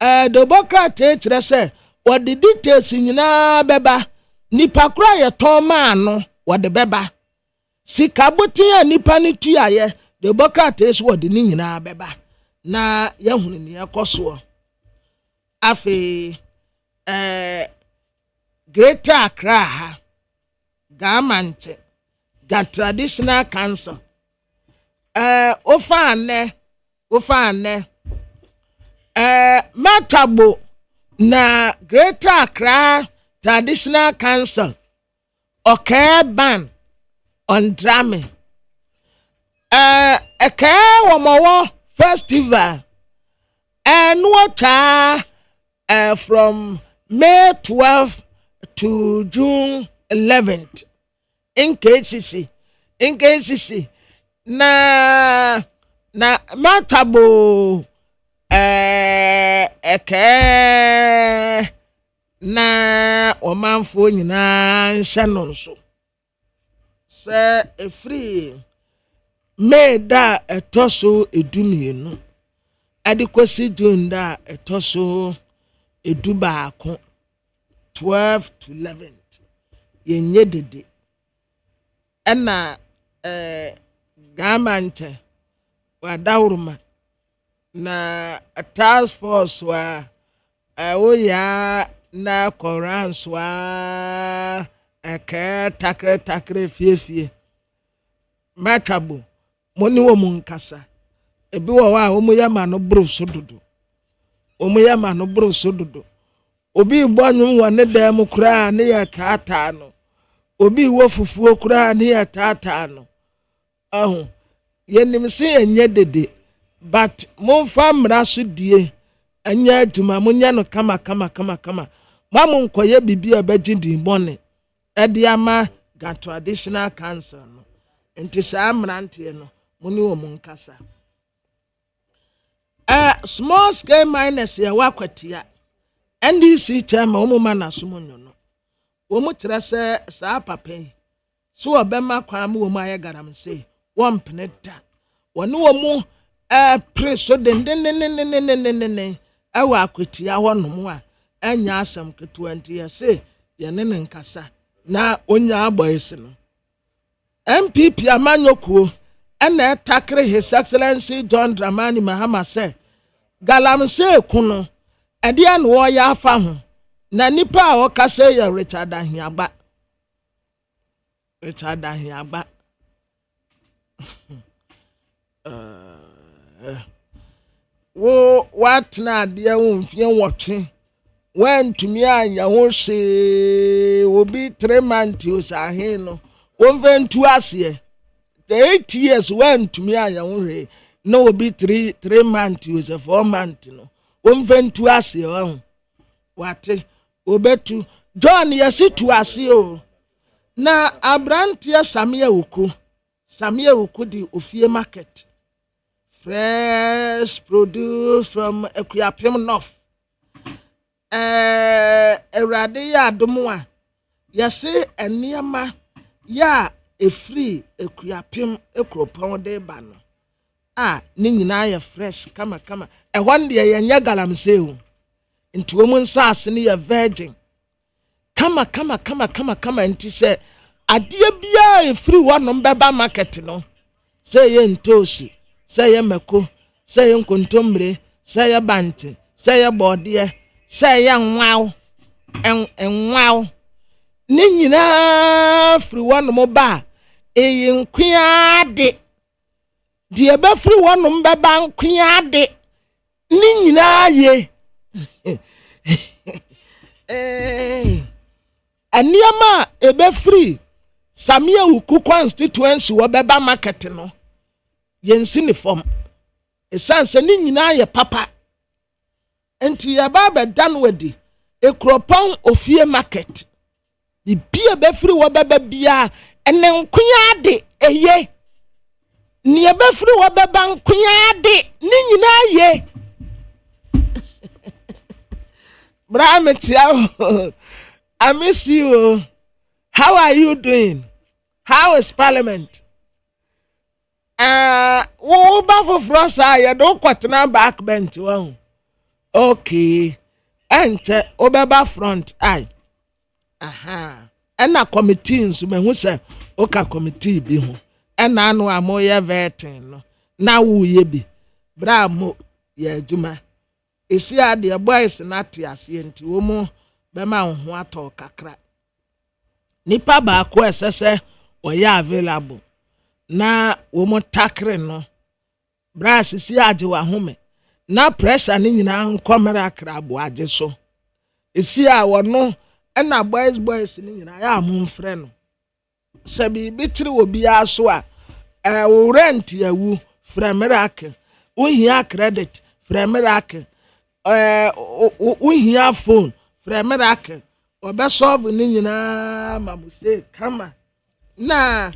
the Democrat say what the details nyina beba nipa kura ye ton man no what the beba sika botia nipa ni tuaye the Democrat is what the nyina beba na ye hunu ni ekoso afi Greater Accra ha Gamante ga traditional council ofane Matabo na Greater Accra Traditional Council okay ban on drumming. Womawo festival and what from May 12th to June 11th in KCC na Matabo na omanfo nyina nhyano nso se efri meda etoso edumienu adekwasi dunda etoso edubaako 12 to 11 yenye dede ena gamante wadawruma na a task force wa oya na Korans wa takre fie matabu moni wo munkasa ebi wo wa omo yama no bro so dodo obi gbonwu wo ne dem kura ne ya tata no obi wo fufuo kura ne ya tata no yenim se enye dede but mon famra so die anya aduma munya no kama mamu nkoye bibia bagidi bone ede ama ga traditional council no enti sa amrante no muni wo munkasa small scale miners ya wakwatia NDC chairman omo mana somonyo no wo mu kire se sa papen so obema kwam wo mu ayagaram sei won peneta woni wo mu preso den awa akwatia honom a anya asam ketuanti ya se ye ne nkasa na onya aboyese no MPP amanyokuo ɛna ɛtakere His Excellency John Dramani Mahama sɛ galamsey kuno ɛde a no wɔyɛ afa ho na nipa a wɔkasa yɛ Richard Ahiagba wo watna adeɛ wo mfie wɔtwe wantumi anya ho hwee obi 3 months osahe no wonventu aseɛ 8 years wantumi anya ho hwee na obi 3 months o 4 months no wonventu aseɛ ho wate obetu John yesi tu ase o na abrantie Samia Wuku di ofie market fresh produce from Ekuapem North Erade ya adomo a yesi eniema ya efri Ekuapem ekropon de ba no ni nyina ya fresh kama ehwan de yenye galamsey o nti wo mun saase ne ya virgin kama nti se adie bia efiri wonom beba market no se ye ntosi se ye mako se ye nkontombre se ye bante se ye bode se ye nwaw enwaw ni nyina firi wonom ba eyi nkwiade die be firi wonom beba nkwiade ni nyina ye aniama ebe free Samia Wuku constituency wo beba market no yensi ne form esanse ni nyina ye papa enti ya baba dan wadi ekropon ofie market bibia be free wo beba bia ene nkunya de eye ni ebe free wo beba nkunya de ni nyina ye Brahmatia, I miss you. How are you doing? How is Parliament? Wo ba for frosa ya do kwatena backbench won. Okay. Ente obeba front ai. Aha. Ena committee nso mehu se oka committee bi ho. Ena anu amoye vetin no. Na wo ye bi. Bra mo ye adwuma. Esi ade boys na te ase nti wo mu be ma ho ato kakra nipa ba ko esese oya available na wo mu takre no brass si age wa home na pressure ni nyina nkomera krabo age so esi a wono na boys ni nyina ya mu mfre no se bi bitiri obi aso a wo rent yawu fremeraken wo hia credit fremeraken we hear phone from America or be solve ni nyina mamuse kama na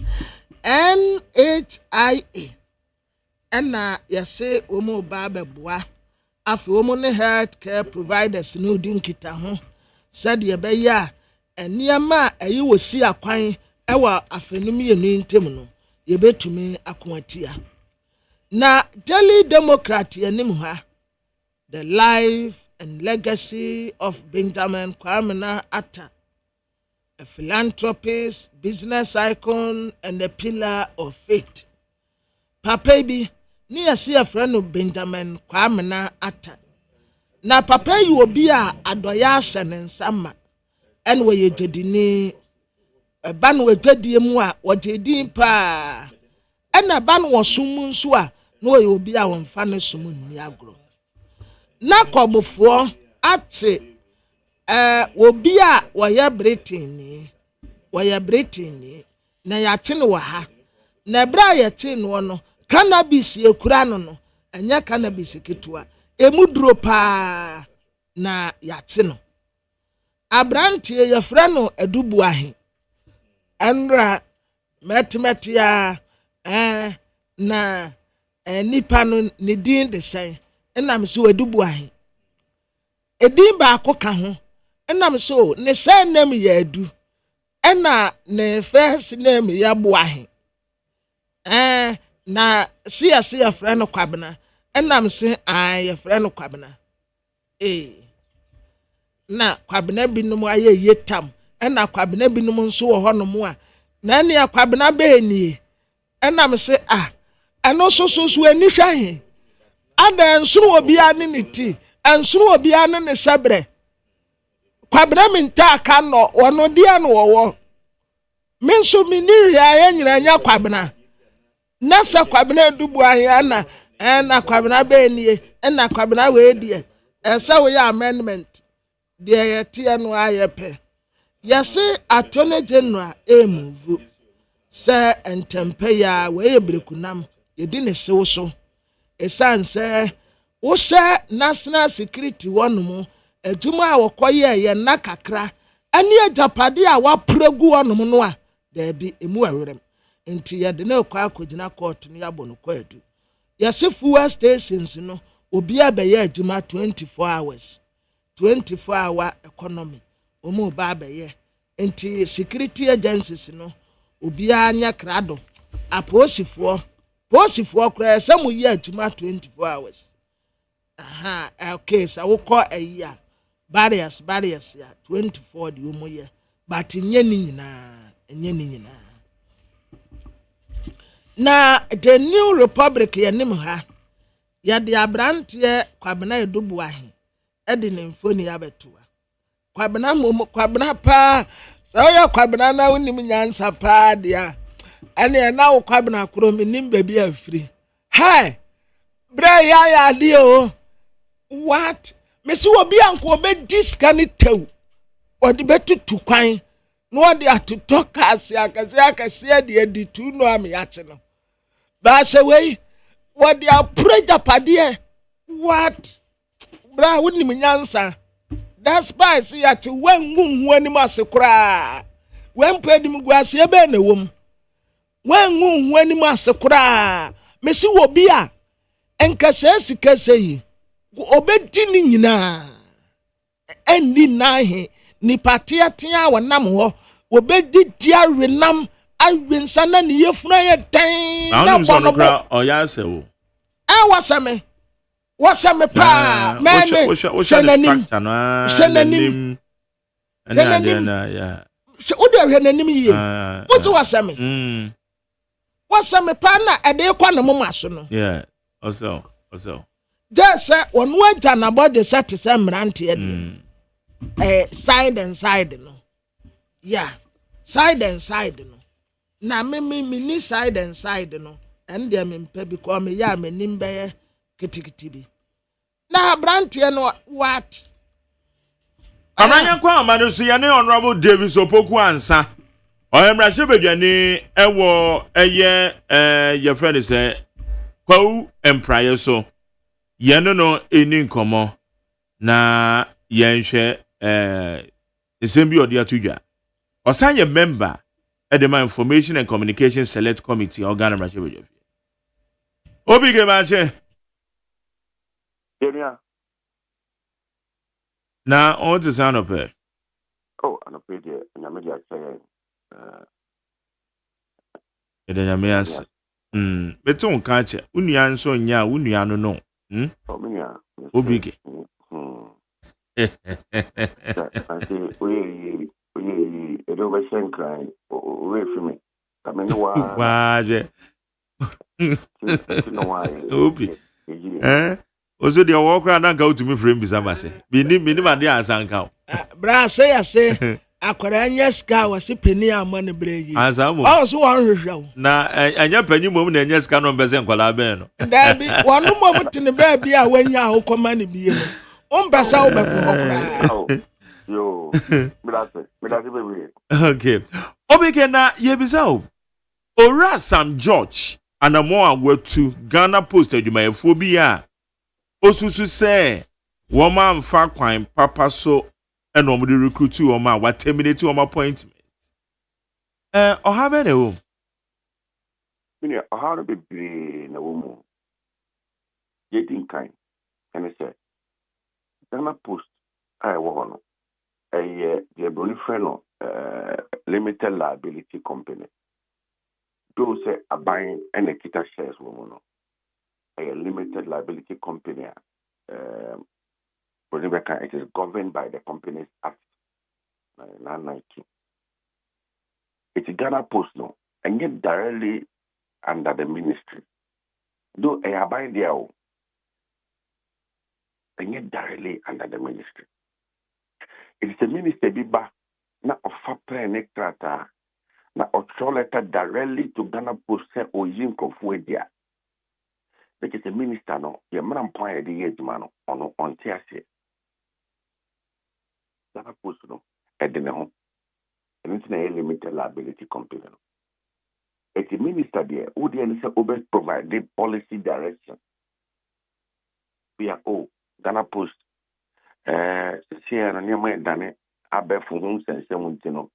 NHIA na yase omo ba beboa afi omo ne health care providers no dinkita ho said ye be ya eniema ayi wosi akwan ewa afenum ye no ntem no ye betumi akoatia na Daily Democrat yenim ha the life and legacy of Benjamin Kwame Atta, a philanthropist, business icon, and a pillar of faith. Papa bi, ni asi a friend of Benjamin Kwame Atta. Na papa you will be a adoya shen sama, and where you jedini, a ban with jedimwa, what jedin pa, and a ban was sumun swa, no you will be our fan sumun niagro. Na kobofo ate obi a woya Britain ni na yate no ha na bra yate no no cannabis ekura no anya cannabis ketua emudro pa na yate no abrantie ye fra no adubu ahe enra metmetia na nipa no ne din de sen enam so adubu ahe edin ba akoka ho enam so ne sen nam ya adu ena ne first name ya bo ahe na sia frɛ no kwabena enam se ya frɛ no kwabena na kwabena binum aye yetam ena kwabena binum nso wo hɔ no mu a na ne kwabena be nie enam se ɛno so ani hwɛ ana nsoro obia ne ne ti nsoro obia ne ne sebre kwabena minta aka no wono dia no wo me nso me ni hia ya nyina nya kwabena na se kwabena dubu ahia na kwabena be nie na kwabena we die ese we amendment de yete no ayepe yesi attorney general emuvu se entempe ya we ebrekunam yedi ne sewo so esan se wo se national security wonumu adwuma a wɔkɔyɛ yɛ na kakra ani agapade a wapregu ɔnom no a daabi emu awerem nti yɛde ne kɔ akɔgyina court no yɛabɔ no kwadu yɛse fuel stations no obi abɛyɛ adwuma 24 hours 24 hour economy omu ba abɛyɛ nti security agencies no obi anya krado aposifoɔ kora sɛ mu yɛ adwuma 24 hours okay sa wokɔ ayi barriers ya 24 di omo ye but nye ni nyina na the new republic ye nim ha ya de abrante kwabena edubu ahe e de ne mfoni abetoa kwabena pa sa ya kwabena na wonim nyansa pa dia ene na wo kwabena kro minim baby afiri hi bra ya de o what mesi obi anko obedi skani tew odi betutu kwan no odi atoto akase de editu no amiate no ba se wei odi apreja pade what bra woni munyansa that spice yate wangu anim asekura wen pedim guase ebe na wom wangu anim asekura mesi obi a enkase sikase yi obedi ni nyina enni nahe ni patia tia wonam ho obedi dia renam awensa na ne yefuna ye den na bonokra oyasewo wasame pa meme shenanim ya ode hwenanim yiye woso wasame pa na ede kwa na momaso no yeah also just one way to about the set is side and side no yeah side and side no na me ni side and side no and them impe because me ya me nimbe kitikiti bi na brantie no what amanya kwa amanu su ye ne honorable Davis Opoku ansa oyemra shebedwane ewo eye ye friend say kwa empraye so yɛno no eni nkomo na yɛnhwɛ nsɛm bi ɔde atudwa ɔsan yɛ member edema information and communication select committee organ mrachebedwa obi ge mache na on the sound of her anope de nyamedia say nyamias beton kache unua nso nya unua no Obige. Also, the walker and go to me frame Bizamase. Minim and the Asanka. Bra say, Aquarania Scar was a penny a money break. As I was one show. Now, and your penny moment and yes, canon Bezen Colabeno. There be one moment in the baby when you are commanding me. Basa. Okay. Obikena Yebizao. Ora Sam George and a more word to Ghana posted you my phobia. Osusu say, woman far crime, papa so. And normally recruit you on my what terminate to my appointment. Or how many? How to be in a woman. Getting kind. And I said, Ghana Post, I want a friend limited liability company. Those are buying and a kita shares woman. A limited liability company. It is governed by the Companies Act 1990. It's Ghana Post now, and yet directly under the ministry. Though I bind there, and yet directly under the ministry. It is a minister biba na offer prayer nectar na otro letter directly to Ghana Post or Yin Kofuedia. Because the minister no, your man point the age man on Tiasi. Ghana Post no, Edeno, and it's a limited liability company. It's a minister there who the provide the policy direction. Via Ghana Post, Sierra Niama Dane, Abe Fuhum Sensewuntino,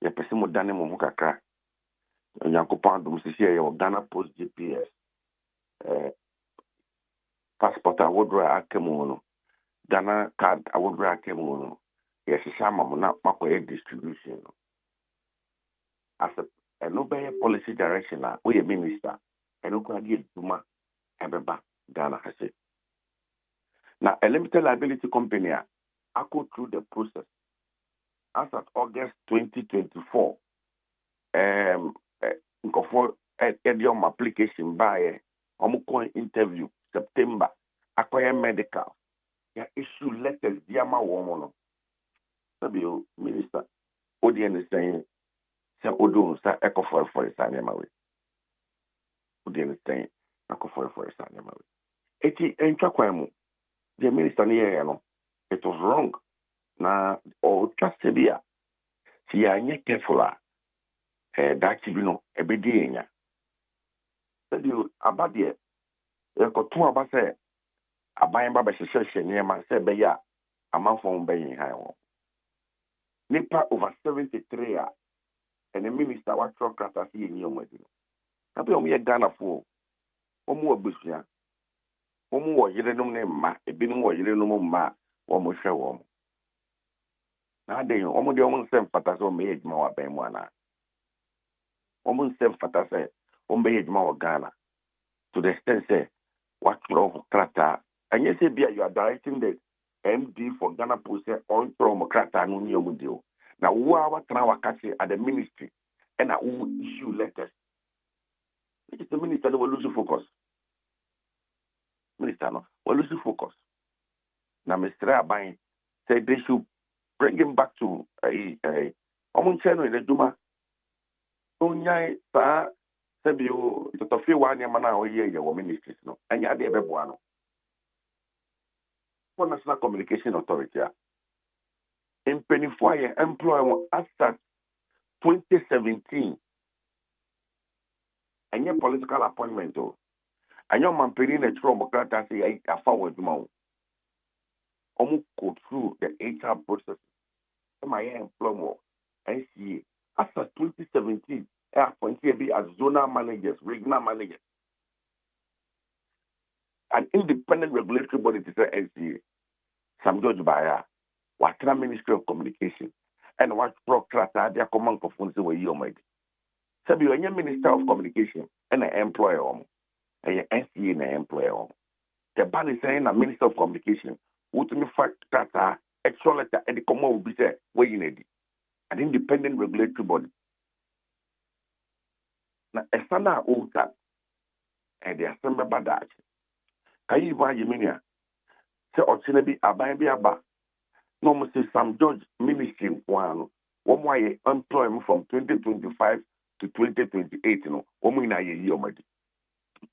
ya Pesimo Dane Momukaka, Yankopan Dum Sierra Ghana Post GPS. Passport I would write Kemono, Ghana card I would write Kemono. Yes, some of not distribution. As a no policy direction, we a minister, and no can give Duma Ebeba Ghana has it. Now, a limited liability company, I go through the process. As of August 2024, for idiom application by a interview September, acquire medical. Ya issue letters, Diama Womono. Sabio, Minister, Odian is saying, Sir Odun, Sir Echo for a Sanemawi. Odian is saying, Echo for a Sanemawi. Eti, and Chakwamo, the minister near, it was wrong. Na, or just severe. See, I ain't careful. That you know, a bedina. Sabio, about the got two of us. A buying Baba session near my Sebeya, a month from Baying High. Nipa over 73 and the minister was truck as I see in your wedding. I be on me a Ghana for more Bushia. More you don't name ma, a bit more you don't know ma, or more show. Now they almost the almost same fatas on me, more Bemwana. Almost same fatas on me, more Ghana. To the extent say, what love crata. And yes, you are directing the MD for Ghana Post on Promocrata no new deal. Now, who are what now at the ministry and I will issue letters. It is the minister that will lose focus. Minister, no, will lose focus. Now, Mr. Abain said they should bring him back to a channel in the Duma. Only, sir, said you to feel 1 year man or year your ministries, no, and you are the Bebuano. For National Communication Authority, in Pennyfoy employment as at 2017, and your political appointment, and your man penning a Tromocrat say I forward mouth. Almost go through the HR process. My employment, NCA, as at 2017, I appointed as zonal managers, regional managers. An independent regulatory body to say NCA. Some judge by Watra Ministry of Communication and what procrata their command of funds were you made. So you are Minister of Communication and an employer, and your NCA and an employer. The ban is saying a Minister of Communication would me fact that extra letter and the command will be said where you need an independent regulatory body. Now, a standard old that and the assembly badge. Can you buy Yeminia? Say, or Chinebi, Abai Aba. No, Mr. Sam George Ministry one way employment from 2025 to 2028, no, one in a year,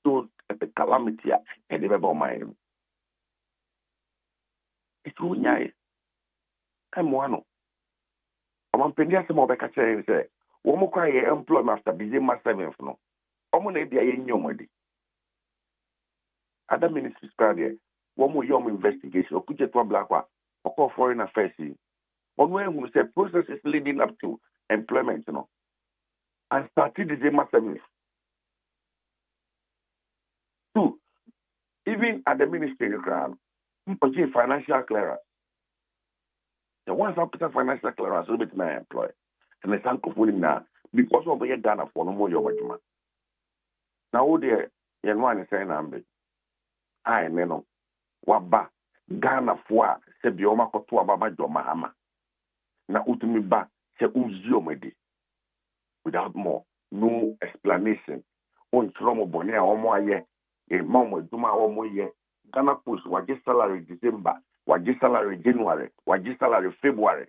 so the calamity and the rebel mind. It's who I'm one. I'm penny some of the catcher and say, one more cry employment after busy my 7th, no. I'm going to be a young. Other ministries, one more young investigation, or could you to black one? Or call foreign affairs. On where we say process is leading up to employment, you know. And started the December 7th. 2. Even at the ministry ground, people give financial clearance. The ones after financial clearance will be my employer. And the Sankophone now, because of the Ghana for no more your man. Now, there, you know, saying I'm big. I know. Waba Ghana for Sebioma Kotua Baba Jomahama. Na utumi ba se uziomedi. Without more, no explanation. On Tromo Bonea Omoye, a mom with Duma or more year. Ghana Post, what just salary December, what just salary January, what just salary February.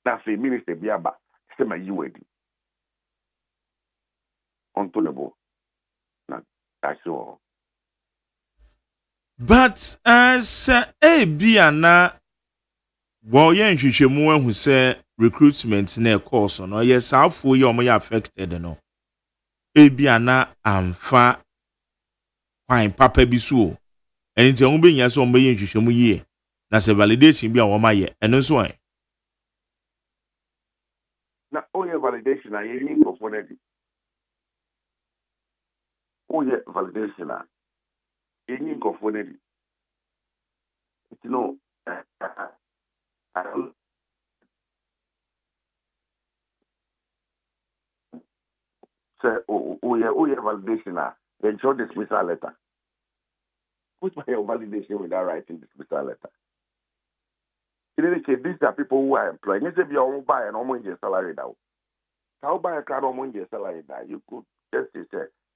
That's a minister Biaba, same as you wedding. Untonable. That's all. But as a biana, well, yen shishemu who say recruitment near course on, or yes, how for you may affected, no. A biana amfa fine papa bisu. And it's only being yes on being shishemu ye. That's a validation be our my and so on. Now, all your validation, I need for phonetics. All your validation, you need for phonetics. You know, I don't. Say, oh, your validation, then show dismissal letter. Put my validation without writing dismissal letter. In any case, these are people who are employed. You say you won't buy an almost salary now. How buy a car almost salary that you could just say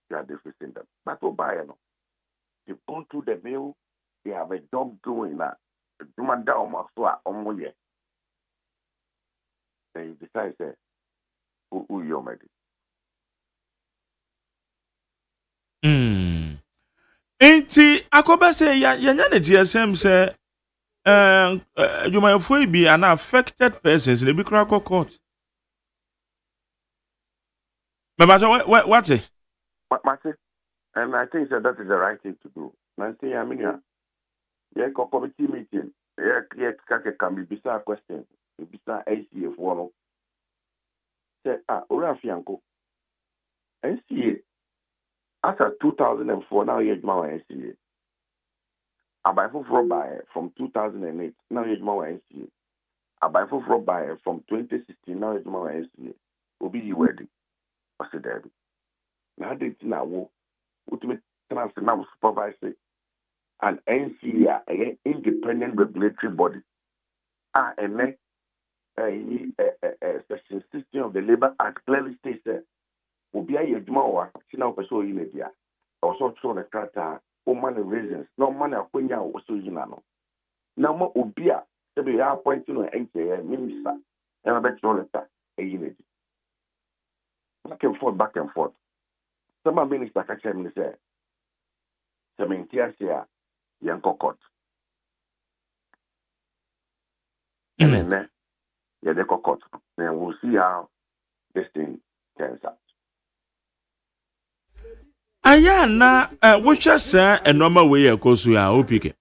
you are deficient them. But to buy no. You've gone through the mail, they have a job doing that. Demand down my soul almost yet. Then you decide say who you're ready. Enti akoba say ya na TSM say you might be an affected persons in the big court. But what? And I think that is the right thing to do. I say, I mean, yeah, committee meeting, yeah, can be bizarre questions, bizarre ACF one. Say, Orafianco, NCA, after 2004, now you're my NCA. Abai for buy from 2008, now you're my NCA. Abai for buy from 2016, now you're my NCA. Obi you wedding. What's the derby? Now they now ultimate transnational supervisor and NCA, an independent regulatory body. And then Section 16 of the Labor Act clearly states that Obi Yedmawa, Sina Peso in India, also shown a character, money reasons, no money Apunya was so Yinano. Now, more Obia, to be appointed to an NCA minister, and I bet you letter a unity. Back and forth. Some minister catch him say, Cementia say, Yanko court. And then, yeah, they court. Then we'll see how this thing turns out. Ayana, which is a normal way of course we are opike.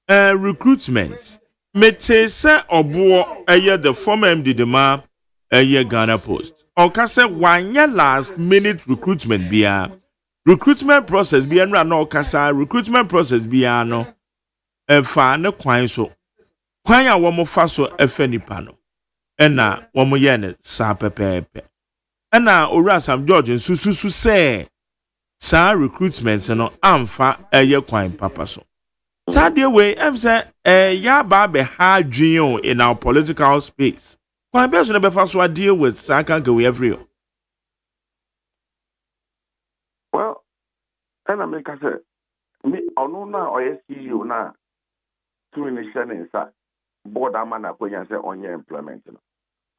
Recruitment. Mete say obo the former MD demand Ghana Post. Oka say one year last minute recruitment bia. Recruitment process bia no kasa recruitment process bia no. Fa ne kwan so. Kwan ya wo mo fa so efa nipa no. Ena wo mo ye ne sa pepepe. Ena owura Sam George nsususu say sa recruitment no amfa kwan papa so. Sadie way em say ya ba be ha dwen in our political space. Why best never first deal with Saka go every year? Well, and I make I say me on now or SCU now to initial inside board amana when you say on your employment.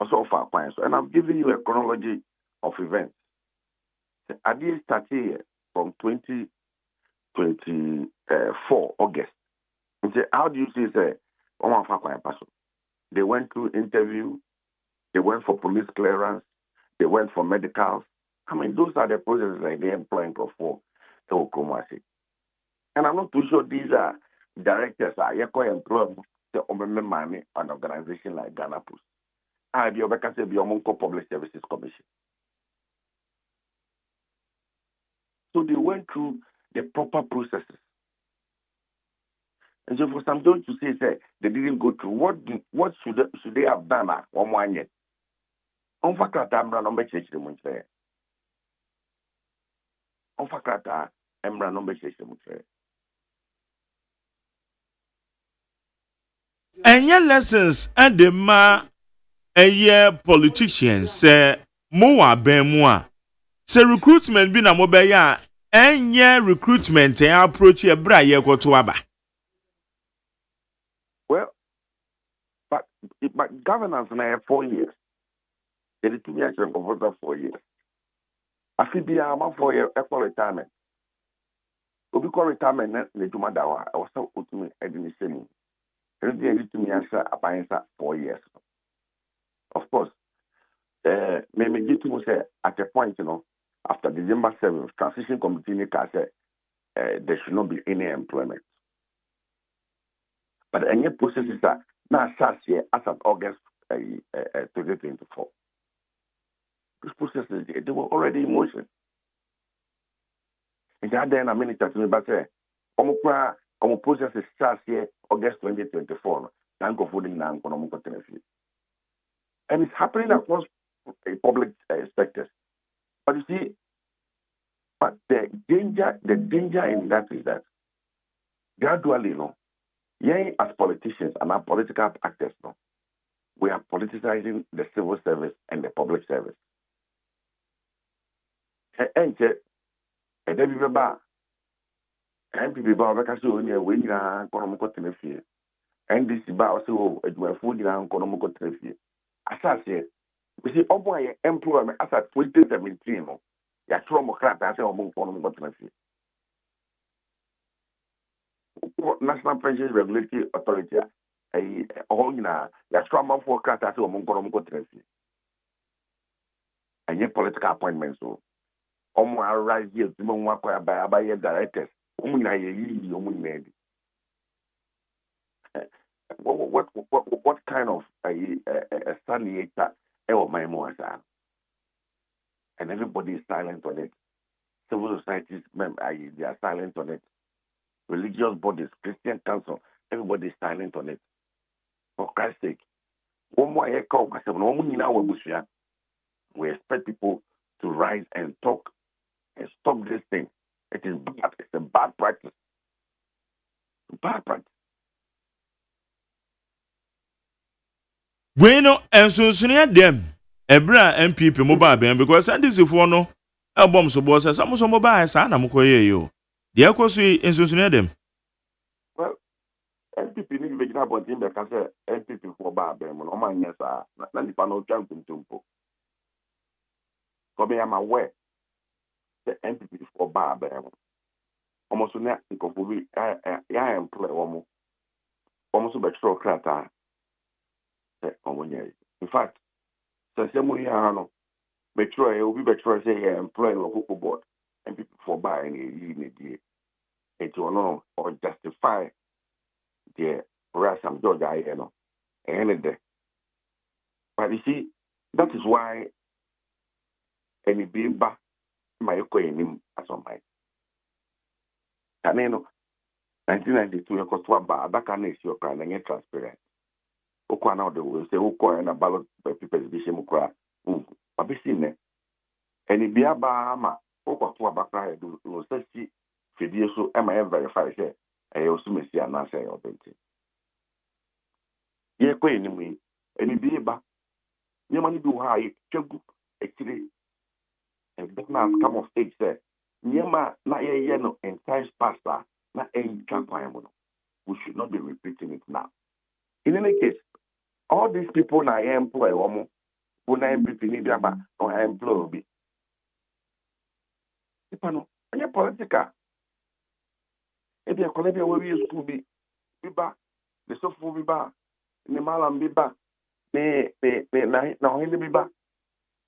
Also for clients. And I'm giving you a chronology of events. I did start here from 2024 August. And say, how do you see say one for client person? They went through interview. They went for police clearance. They went for medicals. I mean, those are the processes like they're employing for Okomasi. And I'm not too sure these are directors are employed the money an organization like Ghana Post. I be obekase be Omonko Public Services Commission. So they went through the proper processes. And so for some don't to say they didn't go through what should they have done 1 year? On fakrata emra no be chechire mu nche. On fakrata emra no be chechire mu nche. Enya lessons and the ma politicians say mo wa ben mu a say recruitment bi na mo be ya Any recruitment approach a bra ye go to aba. Well, but governance now 4 years. They did to me actually for 4 years. I feel be a 4 year equal retirement. Obi call retirement na juma dawa. I was so ultimate administration. And they did to me answer appliance 4 years. Of course, me get to say at a point, after December 7th, transition committee say there should not be any employment. But any processes are now start here as of August 2024. These processes they were already in motion. And then a minute to me, but say, our processes start here August 2024. Thank you for the economic tendency. And it's happening across public sectors. But you see, but the danger in that is that gradually, as politicians and our political actors, we are politicizing the civil service and the public service. And then we remember, and people are saying, we are economic tendency. And this is about so it will food in economic tendency. As I said, we see all employment as at 2017. Ya tromocrat as a economic tendency. National Pension Regulatory Authority, ya trauma for crat as a economic tendency. And yet political appointments. So, rise here to Monwaka by directors. What kind of a sunny my more and everybody is silent on it. Civil societies, they are silent on it. Religious bodies, Christian council, everybody is silent on it. For Christ's sake, we expect people to rise and talk and stop this thing. It is bad. It's a bad practice. Bad practice. Bueno, and so soon them. Ebra MPP mobile ben because and this if no album so boss some mobile sa na mkoye yo. Dia ko so ensunsun dem. Well, MPP ni be gina bontin be ka say MPP for ba ben mo no man nya sa na ni pa no twan kuntumpo. Ko be am aware the MPP for ba ben. Almost na ko bi ya employ womo. Almost be tro krata. In fact, since we are no, Metro, will be better say employing local board and people for buying a year. It will know or justify the ransom George I know. And but you see, that is why any being back my him as on my Caneno 1992 you cost one bar that can issue and get transparent. Now they will say, who call and a ballot people's vision cry. But be seen there. And if you are Bahama, who got to a background, will say, Fidia so am I verify, say, I also may see an answer or something. Ye queen in me, and if you are your money do high, chug, actually, and that man come of age, say, Yama, na ye no, and times pasta, not any campaign. We should not be repeating it now. In any case, all these people na employ woman, who na MPP ni biaba, or employ be. Ipano, any political. If you are where we used to be, biba, the sofu biba, the malam biba, na hindi biba,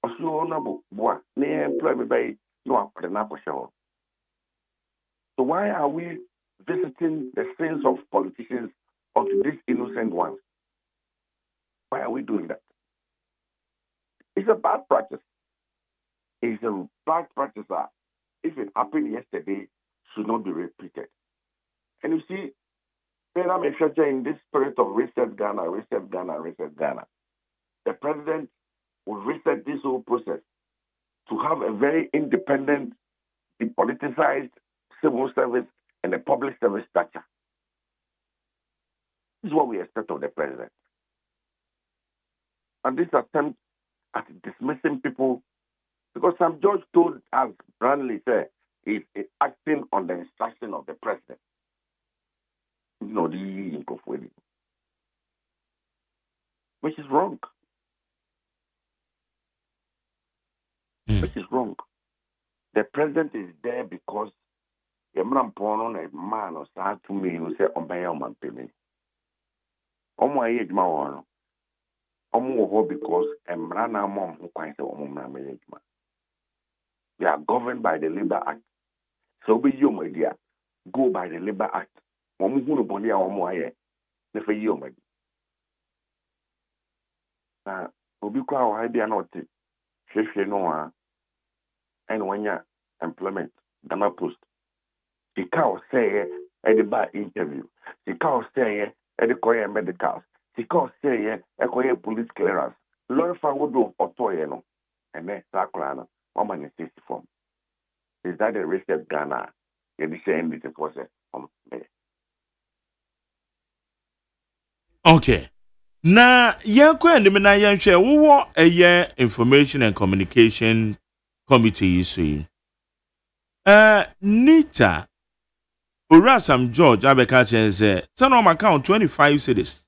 or so honorable, boy, ne employ me by no apple show. So why are we visiting the sins of politicians of these innocent ones? Why are we doing that? It's a bad practice. It's a bad practice that, if it happened yesterday, should not be repeated. And you see, when I'm in this spirit of reset Ghana, the president will reset this whole process to have a very independent, depoliticized civil service and a public service structure. This is what we expect of the president. And this attempt at dismissing people, because some judge told us brandly, say, is acting on the instruction of the president. No, which is wrong. Which is wrong. The president is there because the man on a man or start to me who say on man payment. On my age, my one. Because a man mom who quite a they are governed by the Labor Act. So be you, my dear, go by the Labor Act. One who body our moye, never you, my dear. Obi kwa I be not no and when you employment, Ghana Post. The cow say at the bar interview. The cow say at the Korean medicals. The cow say at Korean police clearance. Lord Fangodo or Toyeno. And then Sakrana, 164. Is that the risk of Ghana? You say the process. Okay. Na yankwa ndime na yanhwe wo eye information and communication committee issue. Nita Urasam George Abeka say send account 25 cedis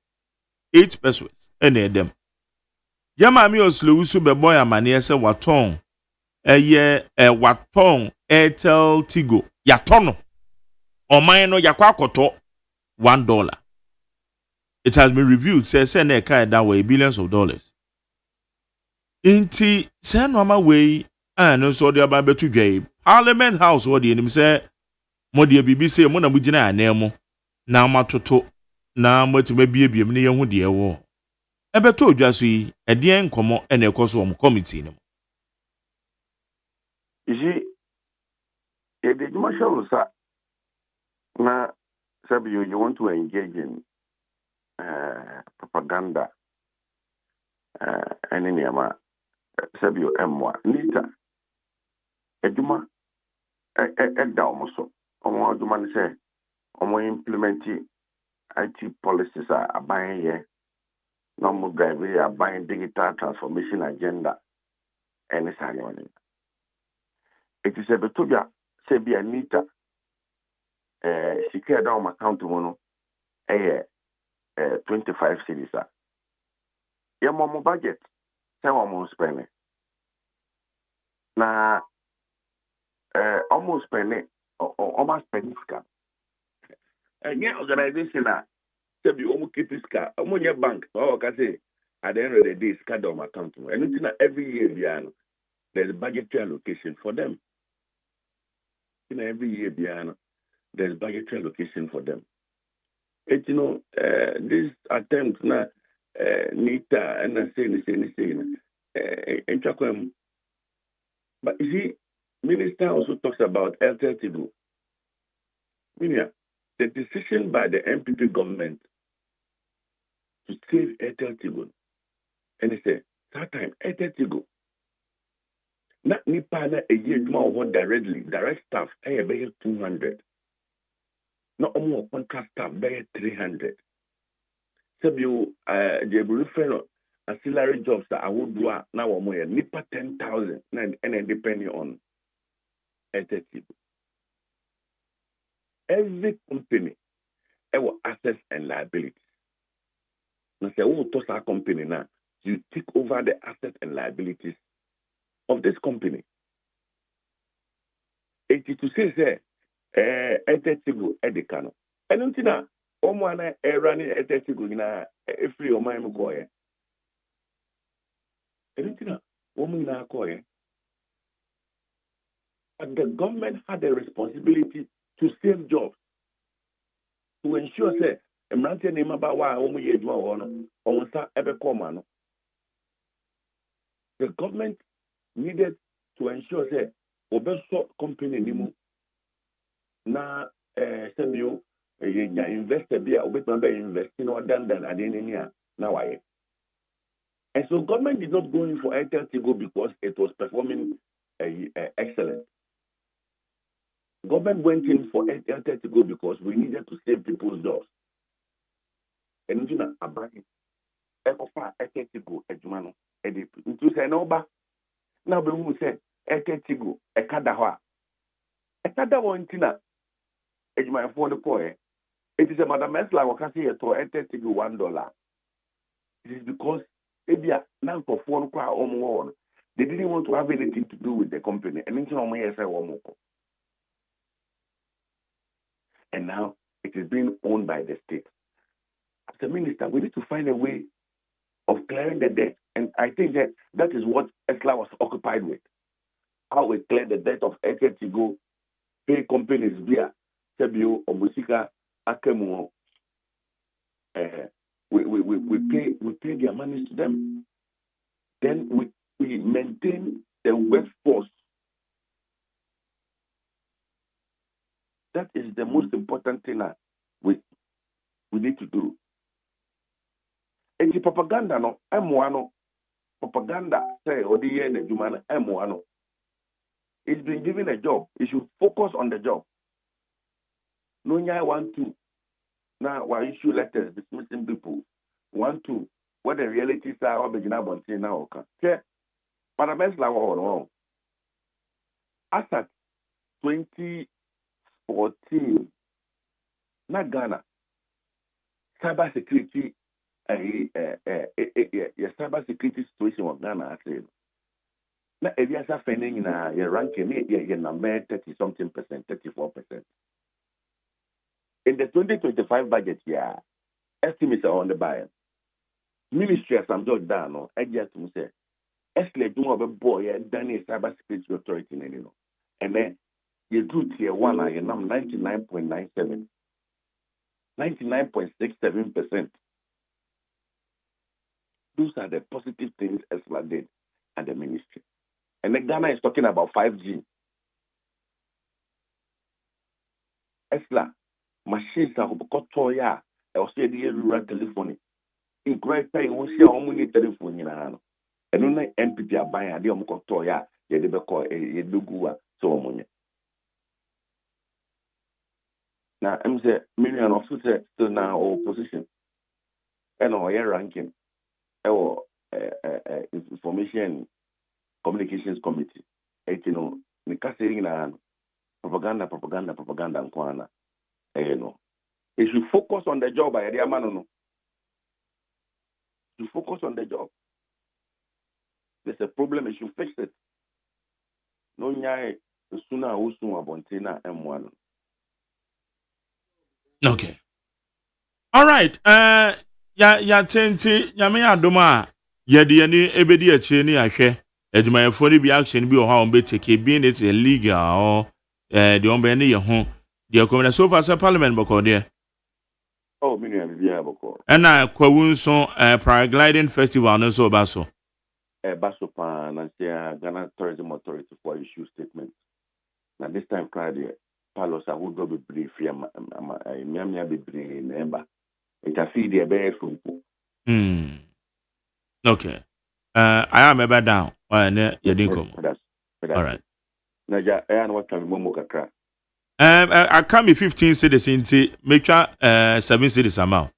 8 pesos ene dem. Yama mi oslusu be boy amane say waton waton Airtel Tigo yatono oman no yakwa akoto $1. It has been reviewed, says Seneka that way billions of dollars. Inti say normal way and also the about to jay Parliament House what the enemy say Modi BBC mo na mugina anemo na matoto na motume bie ne yehu de ewo. Ebeto odwaso yi ede enkomo ene ekoso om committee no. You see, the marshal na sabi you want to engage in propaganda and any ama sabio M1 Nita eduma edda omoso omo aduma ne say omo implement IT policies are buying here no more drive are buying digital transformation agenda and it's anyone it is a betobia say be Nita she care down account mono 25 cities. Your mom budget, say almost spending. Now, almost spending, almost spending. And yeah, organization say you almost keep this car. Almost your bank. Oh, I say at the end of the day, it's card on my account. And every year, there's a budgetary allocation for them. Every year, there's budgetary allocation for them. This attempt na Nita and I say but you see, Minister also talks about alternative. The decision by the MPP government to save alternative, and they say that time alternative. Not Nipa na a year more directly direct staff. I have 200. No more contract staff by 300. So you the ancillary jobs that I would do now more nipa 10,000 and then depending on entity. Every company have assets and liabilities. Now say who toss our company now, you take over the assets and liabilities of this company. 82 say Etetigo Edicano. And until Omwana running Etetigo in a free or my McCoy. And until woman Coy. But the government had a responsibility to save jobs, to ensure say a man name about why only you do on ever common. The government needed to ensure say Obeso company nimu na sabio investor be investing or than adenia now why. And so government did not go in for Airtel to go because it was performing excellent. Government went in for Airtel to go because we needed to save people's jobs. And you know, Abraham, Ecofa Airtel to go, Ejumano, Edip. Into say no ba. Now we will say Airtel to go, Ekadawa. Another one thing my phone the coin. It is a Madam Esla or can say to enter to $1. It is because Ebia now for phone cry or more. They didn't want to have anything to do with the company. And then on my one more. And now it is being owned by the state. As a minister, we need to find a way of clearing the debt. And I think that is what Esla was occupied with. How we clear the debt of Eke to go pay companies via Sebio or Musika Akemu. We pay their money to them. Then we maintain the workforce. That is the most important thing that we need to do. And the propaganda no M1 propaganda say Odiye and Jumana M1. It's been given a job. It should focus on the job. No one want to now why issue letters dismissing people. Want to what the realities are or begin about now. Okay. Parliament la wrong. As at 2014, na Ghana cyber security cyber security situation of Ghana actually. Na Eliasa fending na your ranking your number 30-something%, 34%. In the 2025 budget year, estimates are on the buy. Ministry as I'm just done, no, I just to say, estimate do have a boy and done a cyber security authority, and then you do tier 1 and you know 99.97, 99.67%. Those are the positive things ESLA did at the ministry. And then Ghana is talking about 5G. ESLA, machines are got toya, or say the rural telephony. In great time, we see how many telephone in a and only MPP are buying a deal of toya, they never call a Lugua, so money. Now, I'm saying, million of still now opposition. And our ranking, our information communications committee. You know, the casting propaganda, and kwana. You know, it should focus on the job. I no. To focus on the job. There's a problem. It should fix it. No nyai sooner or sooner bontina M1. Okay. All right. Ya tenti nyame adoma ya de ani ebedi achi ni ahwe adwumayefo ni bi action bi o ha on be take being it illegal or the on be ne ye ho the community so far say parliament boko there. Oh, me no be boko. Na kwawunso paragliding festival no so ba so. Baso pa na Ghana Tourism Authority for issue statement. Now this time Friday Palos I would go be brief miamia be brief neighbor. It a feed the bear from. Okay. I am ever down. You didn't come. All right. Naja, I what can Momo Kakra. I come 15 cities into make 7 cities amount.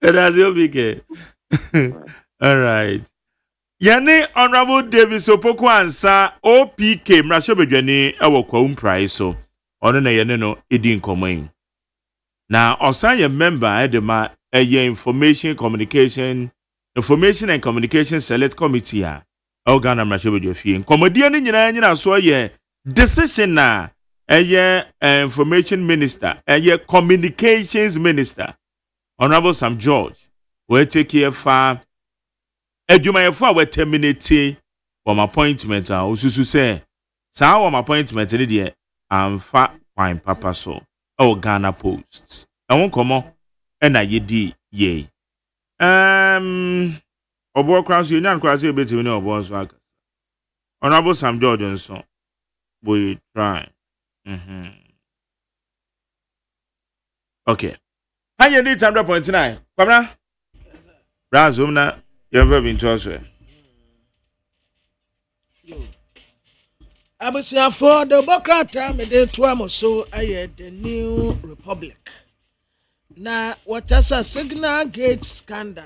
That's your big. All right. Yane Honorable David Sopoko ansa OPK mrasho bedwane ewo kwa price so ono na yene no edin komo na osan ye member edema information and communication select committee a Ghana mrasho bedwe fie komodie ni nyina so ye decision na information minister communications minister Honorable Sam George we take care for adwumayefo a we terminate from appointment osusu say saa won appointment ni de amfa kwan papa so Ghana Post won komo na yedi ye obo cross union cross e betimi ni obo so aka Honorable Sam George nso we try okay hanye ni 100.9 kwamna brazum na you ever been to us? For the Bokrata, me to so the New Republic. Now, what is a signal gate scandal?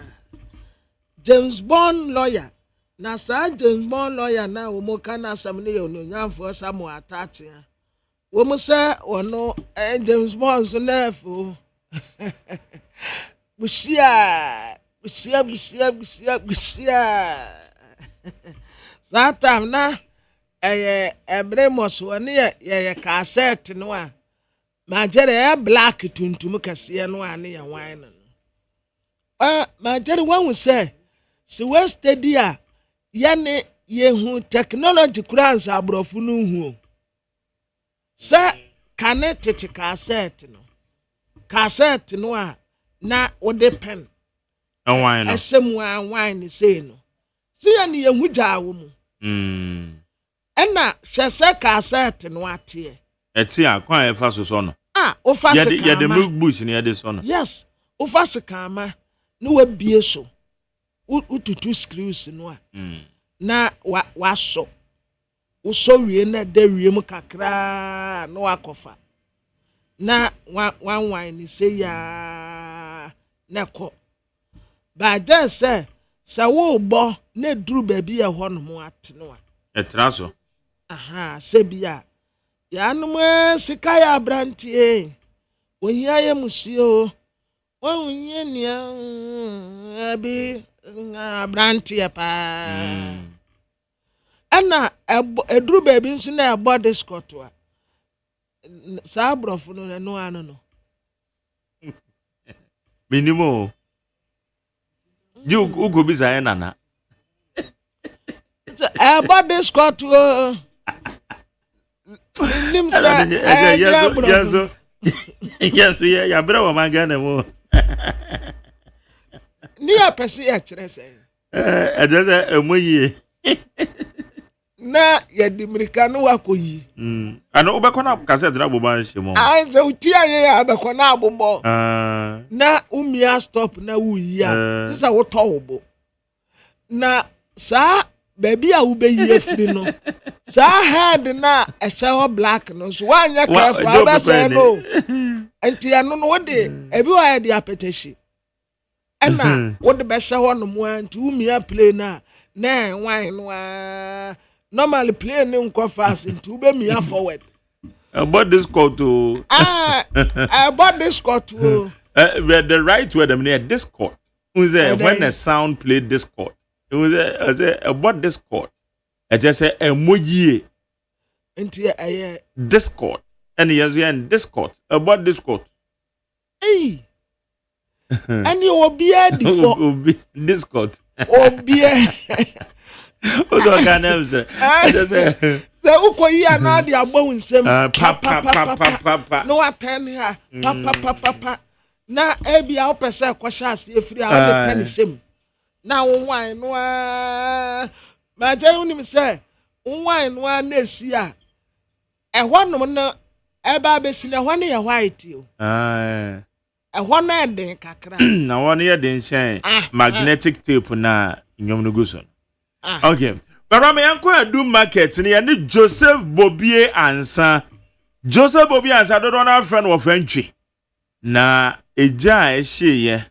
James Bond lawyer na saa James Bond lawyer na wo mo kana asam ne yo no nyamfo Samuel Atati wo mo se ono James Bond so na fo bushia Zatam na ebremos woni ye cassette no a ma jere black tuntum kase no ane ye wan no ma jere wan se si we steady a ye ne ye hu technology kuransa abrofu no hu se kane tete cassette no a na wo de pen wan no asem wan ni sei no si ye ne ye hu jaawo mu ena hwese cassette no ate eti akwan e fa so no o fa se ya de milk bush ni ya de so no yes o fa se kama no wa bie so ututu screws no a na wa so wo so wie na da wie mu kakra no akofa na wan ni se ya na ko ba je se wo bo na duru ba bi e ho no mo ate no a etraso aha se bia ya no sika ya brantie ohia ye musio wonye nia abi brantie pa ana eduru ba bi nso na ebo discount a sa brofo no no ano no minimo ju ugo bi za nana ebo discount nim sa yes ya bra wa mangana mo ni apese ya kire se adza emoyie na ya dimirika no wakoyi ano obekona cassette na boba nhemo anze utia ye ya abekona abombo na umia stop na wuyi a sisa wo towo na sa baby a wo be yi afiri no sa head na e black no so wanya careful abese no enti ano no wode ebi wa ya di apetition ena wode be se ho no mo anti umia play na wine no normally play no nko fast into be mia forward about this call to about this call to the right word near Discord when the sound played Discord it was about Discord I just say emoji into Discord and yes and Discord about Discord hey and you will be at the Discord obia Ozo kanem se. Se ukoyi ana de agbo nsem. Pa. No attend her. Pa. Na ebi a opese kwasha ase efiri a de pen sem. Na won no a ma je unim se won no a na esi a ehonum no eba besi na ehon ye white o. Ehon na den kakra. Na won ye den hyen magnetic tape na nyom no guso. Okay. But me yanko adu market ni and Joseph Bobie ansa. Joseph Bobie ansa do na friend wo fantwi. Na eja ehye ye.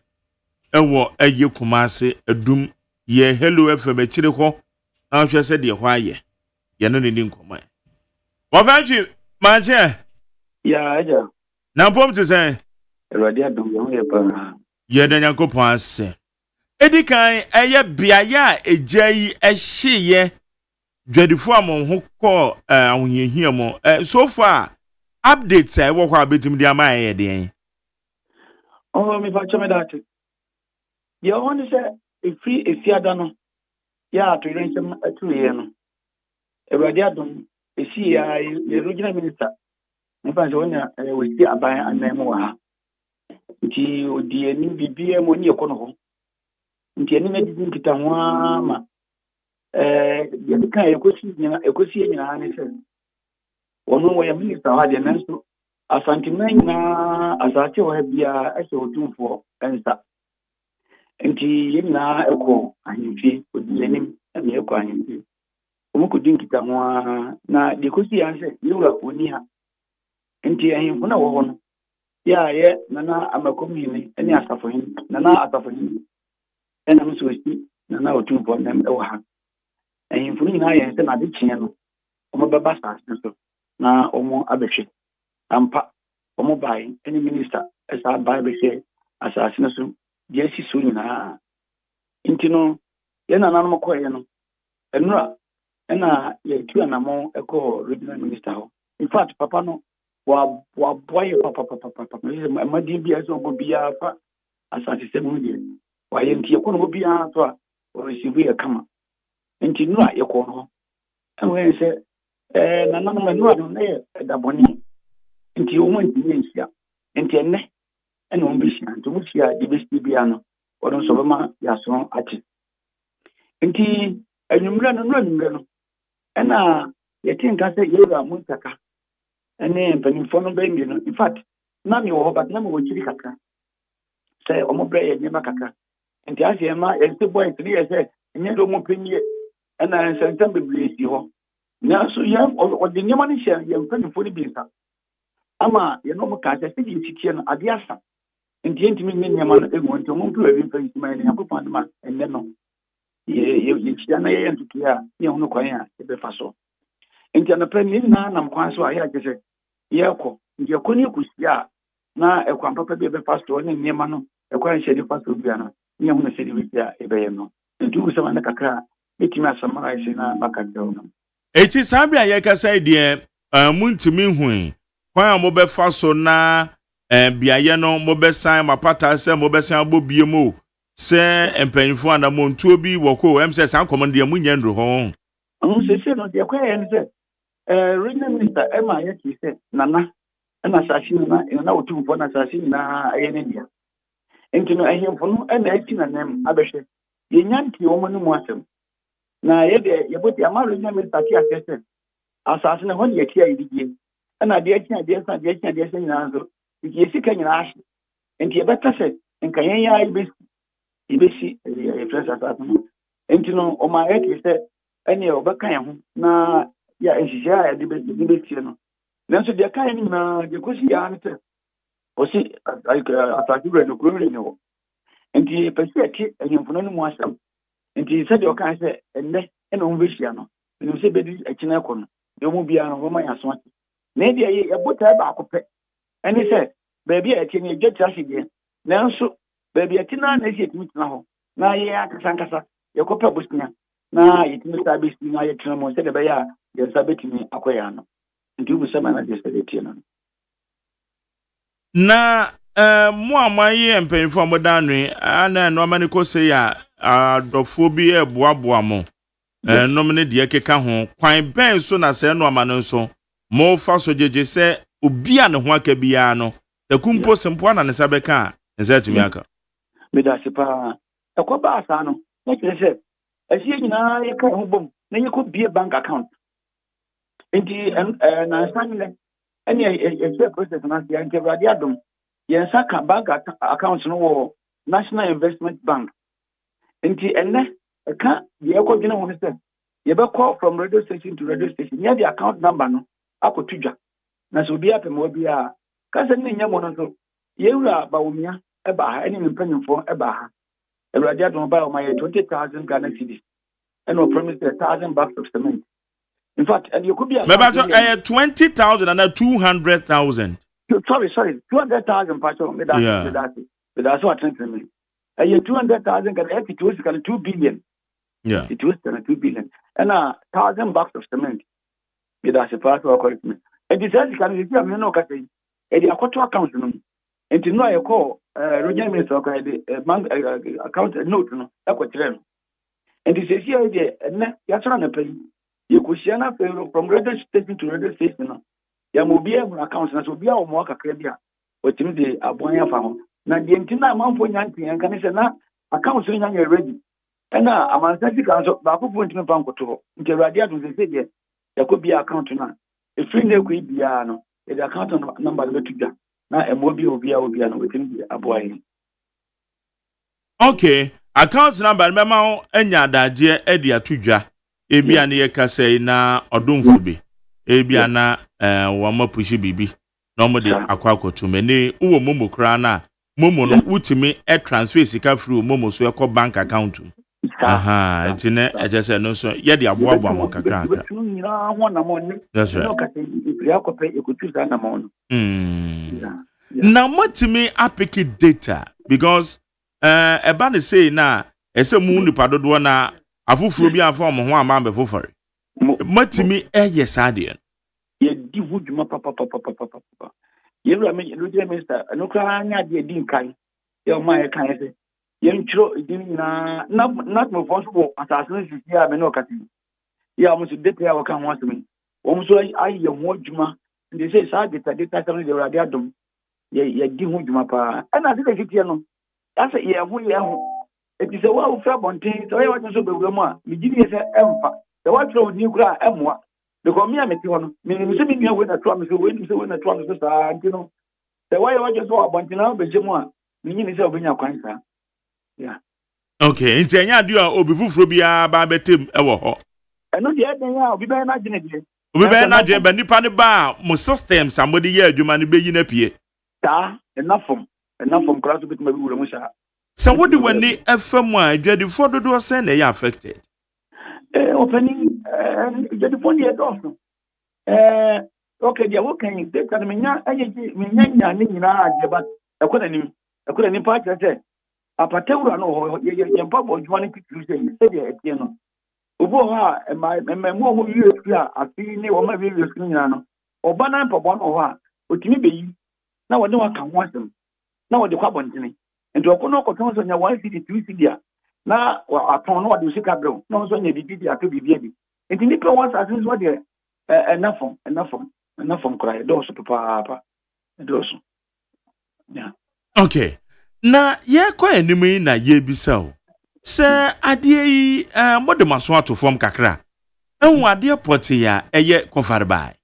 Ewo eye kumase adum ye Hello FM akire ho. Na hwe se de ho aye. Ye no ni nkoma. Wo fantwi manche. Ya aja. Na pom te say. Erade adum ye ye pa. Ye da Nyankopon ase. Edikan eye biaya ejayi ehye dwadifo amon ho ko ahonyehia mo so far updates e wo kwa betim dia ma ye de me fa chome dat ye won se efiada no ya to irensem atuye no Erade adum esi ya ye regional minister me fa se wonya we si aban anam wa ha nti odi ani bibia mo ni ekono ho nti ani medidi nkita ho ama ye kan ekosi nyina ne se wono wo ya minister ha de nanso asantima nyina asate ho bia ese otumfo ensa nti yina eko ahimfi odi anim na eko ahimfi omuko dinkita ho na de kosi ya se yura oni ha nti ahimfo na wo ho no ya ye nana amakomini eni asafo hin nana asafo hin ena msuwesi nana otumfo nam ewa ha ɛhemfo no nyinaa yɛn sɛ nade kyeɛ no ɔmo bɛba asase so na ɔmo abɛhwɛ ampa ɔmo bae ɛne minista ɛsa bae bɛhwɛ asase no so deɛ asi so nyinaa nti no yɛn nananom kɔeɛ no ɛnora ɛna yɛtu anamɔ ɛkɔɔ regional minister hɔ in fact papa no waboa yɛ papapapapa ɛmadin biara sɛ ɔbɔ biara fa asase sɛ mu deɛ wayɛ nti yɛkɔ no hɔ biara so a ɔresivu yɛ kama nti nora yɛkɔɔ no hɔ ɛwɔ sɛ nananom ɛnora no na yɛ ɛdabɔne nti wɔn ntumi nhyia nti ɛnnɛ ɛna wɔn bɛhyia nti wɔn hyia de bɛsi biara no ɔno nso bɛma yɛaso ate nti anwummerɛ no ɛna yɛte nka sɛ yɛwura mu ntaka ɛne mpanimfoɔ no bɛyɛ mmienu in fact na mewɔ hɔ but na mewɔ kyiri kakra sɛ ɔmo brɛ yɛ nneɛma kakra nti ase ɛma yɛsɛ bɔ ɛtiri yɛ sɛ ɛnyɛ de ɔmo pɛnyie ɛna nsɛnsɛm bebree si hɔ nanso yɛn ɔde nneɛma no hyɛ yɛn mpanimfoɔ no bi nsa ama yɛn ɔmo kaa sɛ sɛdeɛ nsitie no ade asa nti yɛntumi nye nneɛma no egu nti ɔmo mpɛ ebi mfa nsima yɛn yɛakɔpɔ adoma ɛnnɛ no yɛkyia na yɛyɛ ntotoe a yɛn ho kwan a yɛbɛfa so nti anapɛ ne nyinaa nam kwan so a yɛagye sɛ yɛkɔ nti ɛkɔ ne ɛkɔsia a na ɛkwan papa bi ɛbɛfa so ne nneɛma no ɛkwan hyɛ de fa so bia no ne yɛn ho no sɛ de wisi a ɛbɛyɛ no nti wogu sɛ ma ne kakra a ɛtumi asamara ɛhyɛ na maka kyerɛ wo no eti saa bia yɛkasa deɛ muntumi hui kwan a mobɛfa so na biayɛ no mobɛsan mapata sɛ mobɛsan abɔ bie mu sɛ mpanyinfo anamontuo bi wɔkɔ ɛm sɛ san kɔmɔ deɛ munya ndro hɔ sɛ no deɛ kɔyɛ no sɛ regional minister ɛma yɛte sɛ nana ɛna asase na wɔtumfoɔ no asase nyinaa ɛyɛ ne dea nti no ahemfo no ɛna ati nanam abɛhwɛ yɛnya nti wɔn no mu asɛm na yɛde yɛbɔti ama regional minister te asɛ sɛ asase no hɔ ne yɛte a yɛdidie ɛna deɛ akyi adeɛ sa nyinaa nso yɛsika nyinaa ahye nti yɛbɛka sɛ nka yɛn yɛ ibesi yɛfrɛ asase no nti no ɔma yɛte sɛ ɛne ɔbɛka yɛn ho na yɛ nhyehyɛ a yɛde bɛsie no nanso deɛ ka yɛn nyinaa deɛ kɔsi yɛa no sɛ ɔsi asase wura no kuro ne hɔ nti pɛ sɛ yɛte ahemfo no mu asɛm nti sɛdeɛ ɔka sɛ ɛnnɛ ɛna wɔn bɛhyia no ɛnim sɛ bɛdi akyi no ɛkɔ no deɛ ɔmu biara no wɔma yɛ aso ate na deɛ yɛbotae baako pɛ ɛne sɛ baabi a yɛte no yɛgya tira hye deɛ nanso baabi yɛte no a na ɛsi yɛtumi tena hɔ na yɛyɛ akasankasa yɛkɔpɛ bosnia na yɛtumi saa bɛsi na yɛtena mu sɛdeɛ ɛbɛyɛ a yɛnsa bɛtumi akɔyɛ ano nti wobu sɛ ma na deɛ sɛ yɛtie no na mo a moayɛ mpanyinfo a moda anwe ana nɔɔma ne kɔsɛ a adɔfoɔ bi ɛboaboa mo nom ne deɛ keka ho kwan bɛn so na sɛ nɔɔma no nso mo fa so gyegye sɛ obi a ne ho aka biara no takumpo sempo na ne sa bɛka a ne sa atumi aka medase paa ɛkɔ baa saa no na kyerɛ sɛ asie nyinaa yɛka ho bom na yɛkɔ bie bank account nti nansan lɛ ɛne yɛhwɛ process no ase nti awurade adom yɛnsa ka bank account no wɔ National Investment Bank nti ɛnnɛ ɛka deɛ ɛkɔdwene ho no sɛ yɛbɛkɔ from radio station to radio station yɛ de account number no akɔto dwa na sɛ obi apɛma obi a kasa ne nyɛ mo no nso yɛwura bawomia ɛba ha ɛne mpanyinfoɔ ɛba ha awurade adom ba ɔma yɛ 20,000 Ghana cedis ɛna ɔpromise 1,000 bags of cement in fact and you could be 20,000 and 200,000 sorry 200,000 pastor me that's what I'm saying 200,000 can have to 2 billion it was 2 billion and 1,000 bags of cement me that's a part of correct me and this is can you see me no ka say e dey akoto account no and no I call regional minister ka bank account note no e ko kire no and this is here dey na ya sora na pay you could share na from radio station to radio station no ya mo bia mu account na so bia o mo kakra bia o timi de abon ya fa ho na de ntina amanfo nyantin yan kan se na account so nyanya ready na amansa sika so ba ko fo ntimi fa nkoto ho nti awurade adun se de ya ko bia account na e free na ko bia no e de account number le tuga na e mo bia obia no wetimi de aboa yi okay account number mema anya adaje e de atudwa ebia na yekasai na odumfo bi ebia na wama pushi bibi na mo de akwakotume ne uwo momo kra na momo no utimi transfer sika free momo so ekọ bank account Aha, it's in it. I just said no, so yeah, the abuabwa mo kakra. That's right. Now, what to me, I pick it data because about to say now, as a moon, the paddle na afufrobia form one man before for it. What to me, yes, I did. Ye di hujuma papa. Ye lo me minister, no kra nya de din kan. Ye ma ye kan se. Ye ntro din na not mo for so assassin su ya me no kati. Ya mo su data ya wa kan ho asemi. Wo mo so ayi ye ho hujuma. They say sa data seven de radio adom. Ye di hujuma pa. Na se de fitie no. That's ye ho. It is a wa ufra bontin. So ye wa so be wura mu a, me gidi ye se emfa. The wa tro ni kra emwa. Because me, I'm a tion. Me, me, when I try, me, when I try, you know, the way I just saw a bunch now, but Jimwa, meaning is over your coin, sir. Yeah. Okay, in Tanya, do you be Frobia, Babetim, ever? I know the other now, be very imaginative. We better not jump any pan bar, more system, somebody here, you man be in a pier. Enough from class with my room. So, what do we need FM1? Jadi for the door send they affected. Opening, the phone yet also. Okay, they're working. They can mean, but I couldn't part that. A patella no, your papa is wanting to say, you know. Uboha, and my more years, I feel near my various criminal. Or banana for one or one, which may be. Now I know I can want them. Now the carbon to me. And to a corner of on your 152 India. Now, I don't know what you say, Cabro. No, so you did it to be baby. And the nipple was as what they enough from cry. Those papa. Those. Yeah. Okay. Na ye kwa enimi na ye bisao. Se adie mode maso ato form kakra. Enwu ade poti ya eye konfarbai.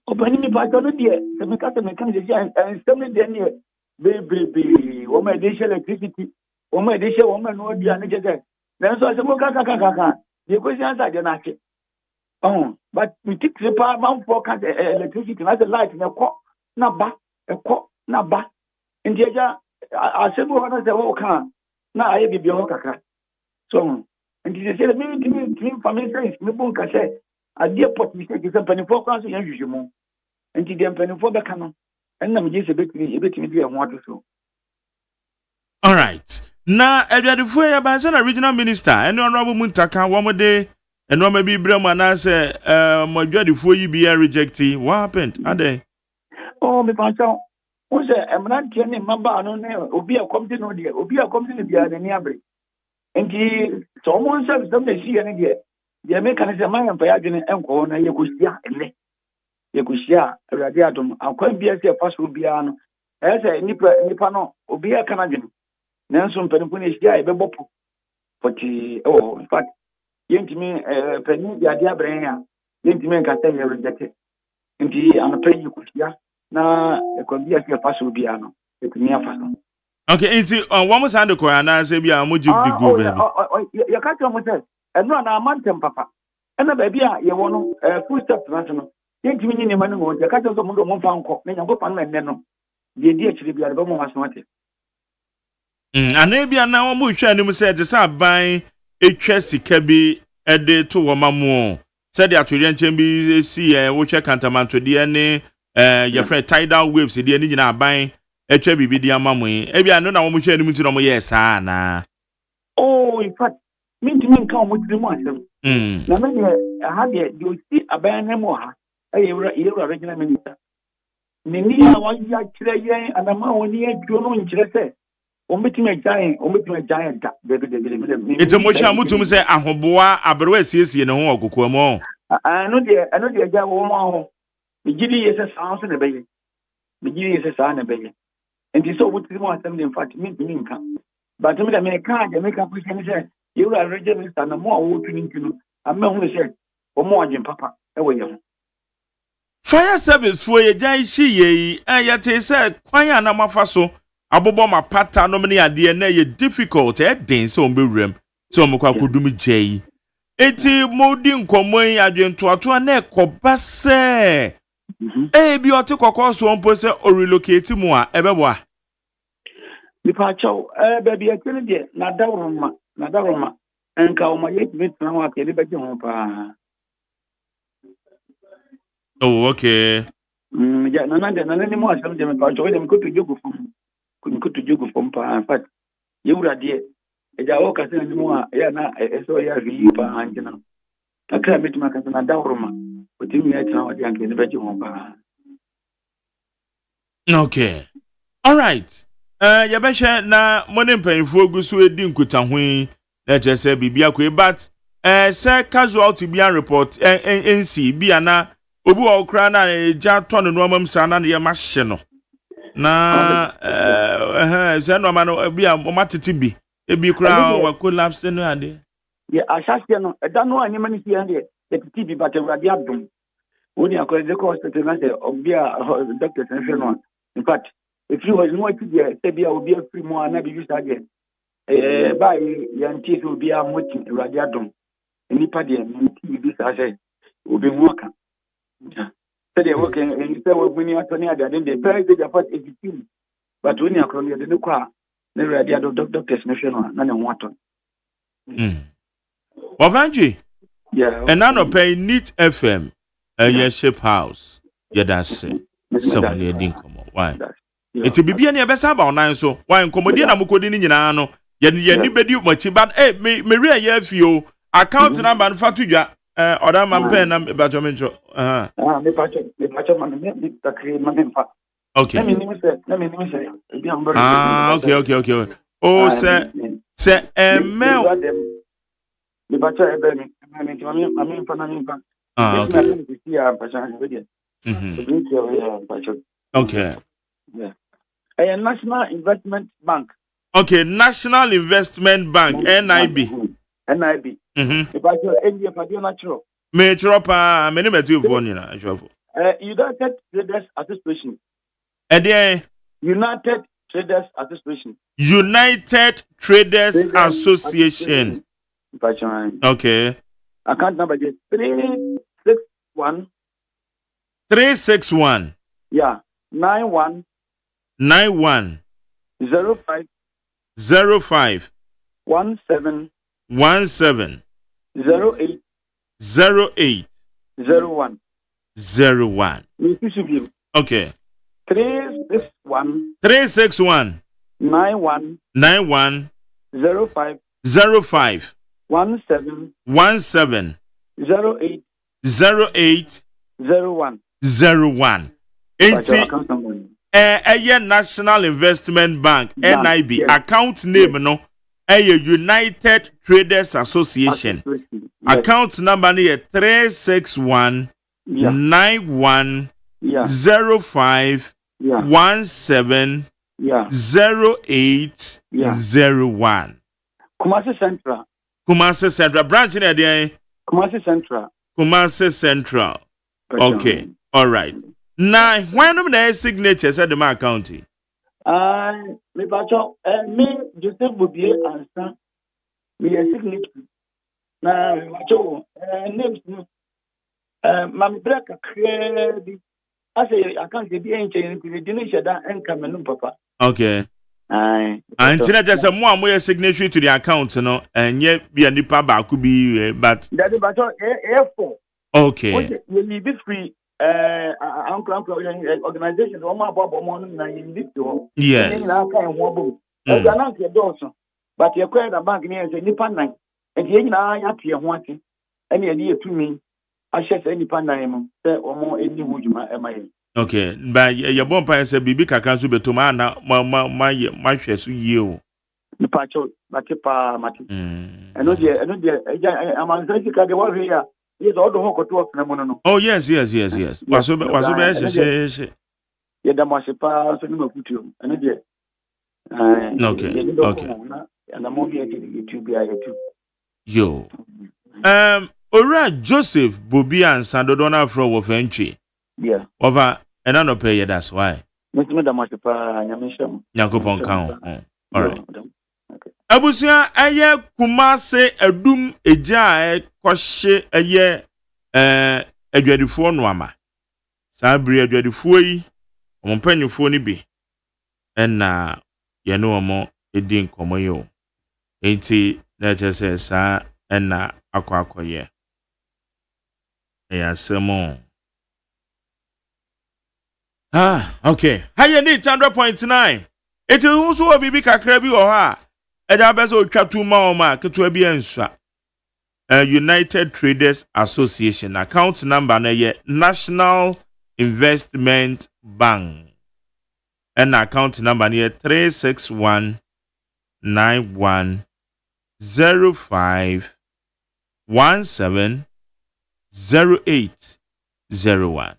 Obani mi ba jono die, se me ka je and stem de ne baby. O me de electricity. O me de o me no dia ne je. Then so se mo kaka. The question answer na che. Oh, but we take the power man for electricity na the light na ko na ba. Ndia asemo wana se wo kan na aye bibi ho kaka. So, and they say me family friends me bon ka say ade pot mi say se panifo kwa so yan hwehwemu. And the panifo be kan no. And na me je se betimi bi e ho ato so. All right. Na eduadefo ya ba na regional minister ene honorable Muntaka womode eno ma bi brem ana say mo eduadefo yi bi reject. What happened? Ade. Oh, me pa cha. O say emran tie ne maba no ne obi a committee no de obi a committee bi a ne abre. Enti so mo nse dem na si ne de me kan say man pa ya dwene enko na ye kosia ele. Ye kosia awurade adom akwan bi a say paso bi a no. E say nipa no obi a kana dwene. Nanso mpanimfo ne sia e bebopo. Poti in fact yentimi pani ya dia bren ya yentimi nka say ye reject. Enti anapa yi kosia na ekwabia se paso bia no etumi afaso. Okay, enti one more sand ko na say bia mo jig the go baby. Ya ka tell mo say eno na amantem papa. Ena ba bia ye wo no full step na so no. Yentimi ni ma no ya ka tell so mo do mo fa nko na nyango pa na nne no. Die die chiri bia ba mo waso ate. Anabia na wo mo hwa anim say te sa ban etwa sika bi ede to wo mamu. Said the atorian chambi si wo hwa kantamanto de ne your friend tidal waves de ni nyina ban etwa bibi de amamu e bia no na wo mo hwa anim ti no mo yes na. Oh, in fact, me nka mo ti mo asem. Na me ha de you see aban na mo ha e regional minister. Ni ni a wa ya kire yen anama woni adwo no nkire se ometime giant da baby. It's a motion mutum say ahoboa abrewa siesie ne ho ogokwa mo. Ano de ja wo mo ho. Me gidi yese sound na beye. Me gidi yese sound na beye. Enti so what mo asem in fact me nka. But me da me ka push me say you are regional minister na mo wo tuni nkinu. Amma hu say o mo agin papa e wo ye. Fire service for ye jai shi ye ayate say kwan ya na mafa so abobo ma pata no mne ade na ye difficult den so mbewrem so mkwa kodum jai eti modi nkomon adwentoato na ekoba se bi oti kokko so mpo se o relocate mu a ebeboa mi pa chaw baby atene de na dawroma enka o ma yet mit na wa ke ni beje ho pa. Oh, okay. Ja na ni mo asem je me pa cho de me ko to jogo fom. Ko to jogo fom pa in fact. Yewura de eja o ka se ni mo ya na eso ya ri pa anjina. Akra mit ma ka na dawroma. O ti mi ya tra wa de anke ni beje ho pa. Okay. All right. Yabesha na money mpanyimfo gu so edi nkutahwe na chese bibia ko but say casualty bia report NC bia na obi wa okra na ja ton no amam sa na ye ma hye no na say no ma no bia o matete bi ebi kra wa collapse no ade ye ashashye no eda no anyema ni sia de tete bi but awurade adom woni akọ de ko hospital na say obia doctor sense no in fact if you was no to there say bia obi afri mu ana bi bisa de by yanti so bia moti awurade adom nipa de ni bi sa say obi mu aka say they work in say we buni atoni ade de price de afford 18 but woni akọ no de ne kwa na awurade adom doctor sense no na ne ho aton Wavanji. Yeah. And now pay Neat FM. Your ship house. Yeah, that's it. Someone you didn't come. Why? It's a bibi any best about nine so. Why in comedian amukodi ni nyina no. Ye ni bedi much but me real ye fio account number fatu ya other man pen na bacho mencho. Me pacho man me takri man fa. Okay. Let me say. Okay. Oh, say mail. Me pacho ebe me fa na me fa. Okay. Yeah. A National Investment Bank. Okay, National Investment Bank, NIB. NIB. If I tell India for the natural. Metro pa many material for you na United Traders Association. United Traders Association. United Traders Association. Okay. Account number is 361. 361. Yeah. 91. 05. 17. 08. 01. Okay. 361. 91. 05. 17. 08. 01. National Investment Bank, NIB, account name no, United Traders Association. Account number is 361 91 05 17 08 01. Kumasi Central branch in there. Kumasi Central. Okay. All right. Now, when the signature said the my county. Me pacho, me Joseph Bobie answer. Me a signature. Na me pacho, names no. Mami braka credit. I say I can't get the engine to the donation that income no papa. Okay. And just a more signature to the account, no, and yet be a nipa ba could be but that is pacho A4. Okay. You need be free. Organization yes. But you acquired a bank near the Nippon line, and you are happy and wanting any idea to me. I shall say Nippon line or more any wood you might. Okay, but your bomb said Bibi Kakansu Betomana, my shares you. The patcho, Matipa, Mati. I know, I'm on the word here. Yes, all the whole talk. Oh, yes. Was yeah, that must pass and put you. Okay. And the movie YouTube. Yo. Ora Joseph Bobby and Sandodona from of entry. Yeah. Over and I don't pay that's why. Mr. Masipa, Yamisham. Yakupon count. All right. Abusia aye Kumase edum eja kwahye aye adwadifo no ama sabri adwadifo yi ompanyufo ni bi enna ye no omo edi nkomo yo enti na just say sa na akwakoye ya semo okay higher need 100.9 it is also a bibi kakra bi wo ha eja bezo twatu ma o ma keto bi ensa United Traders Association account number na ye National Investment Bank and account number na 36191051701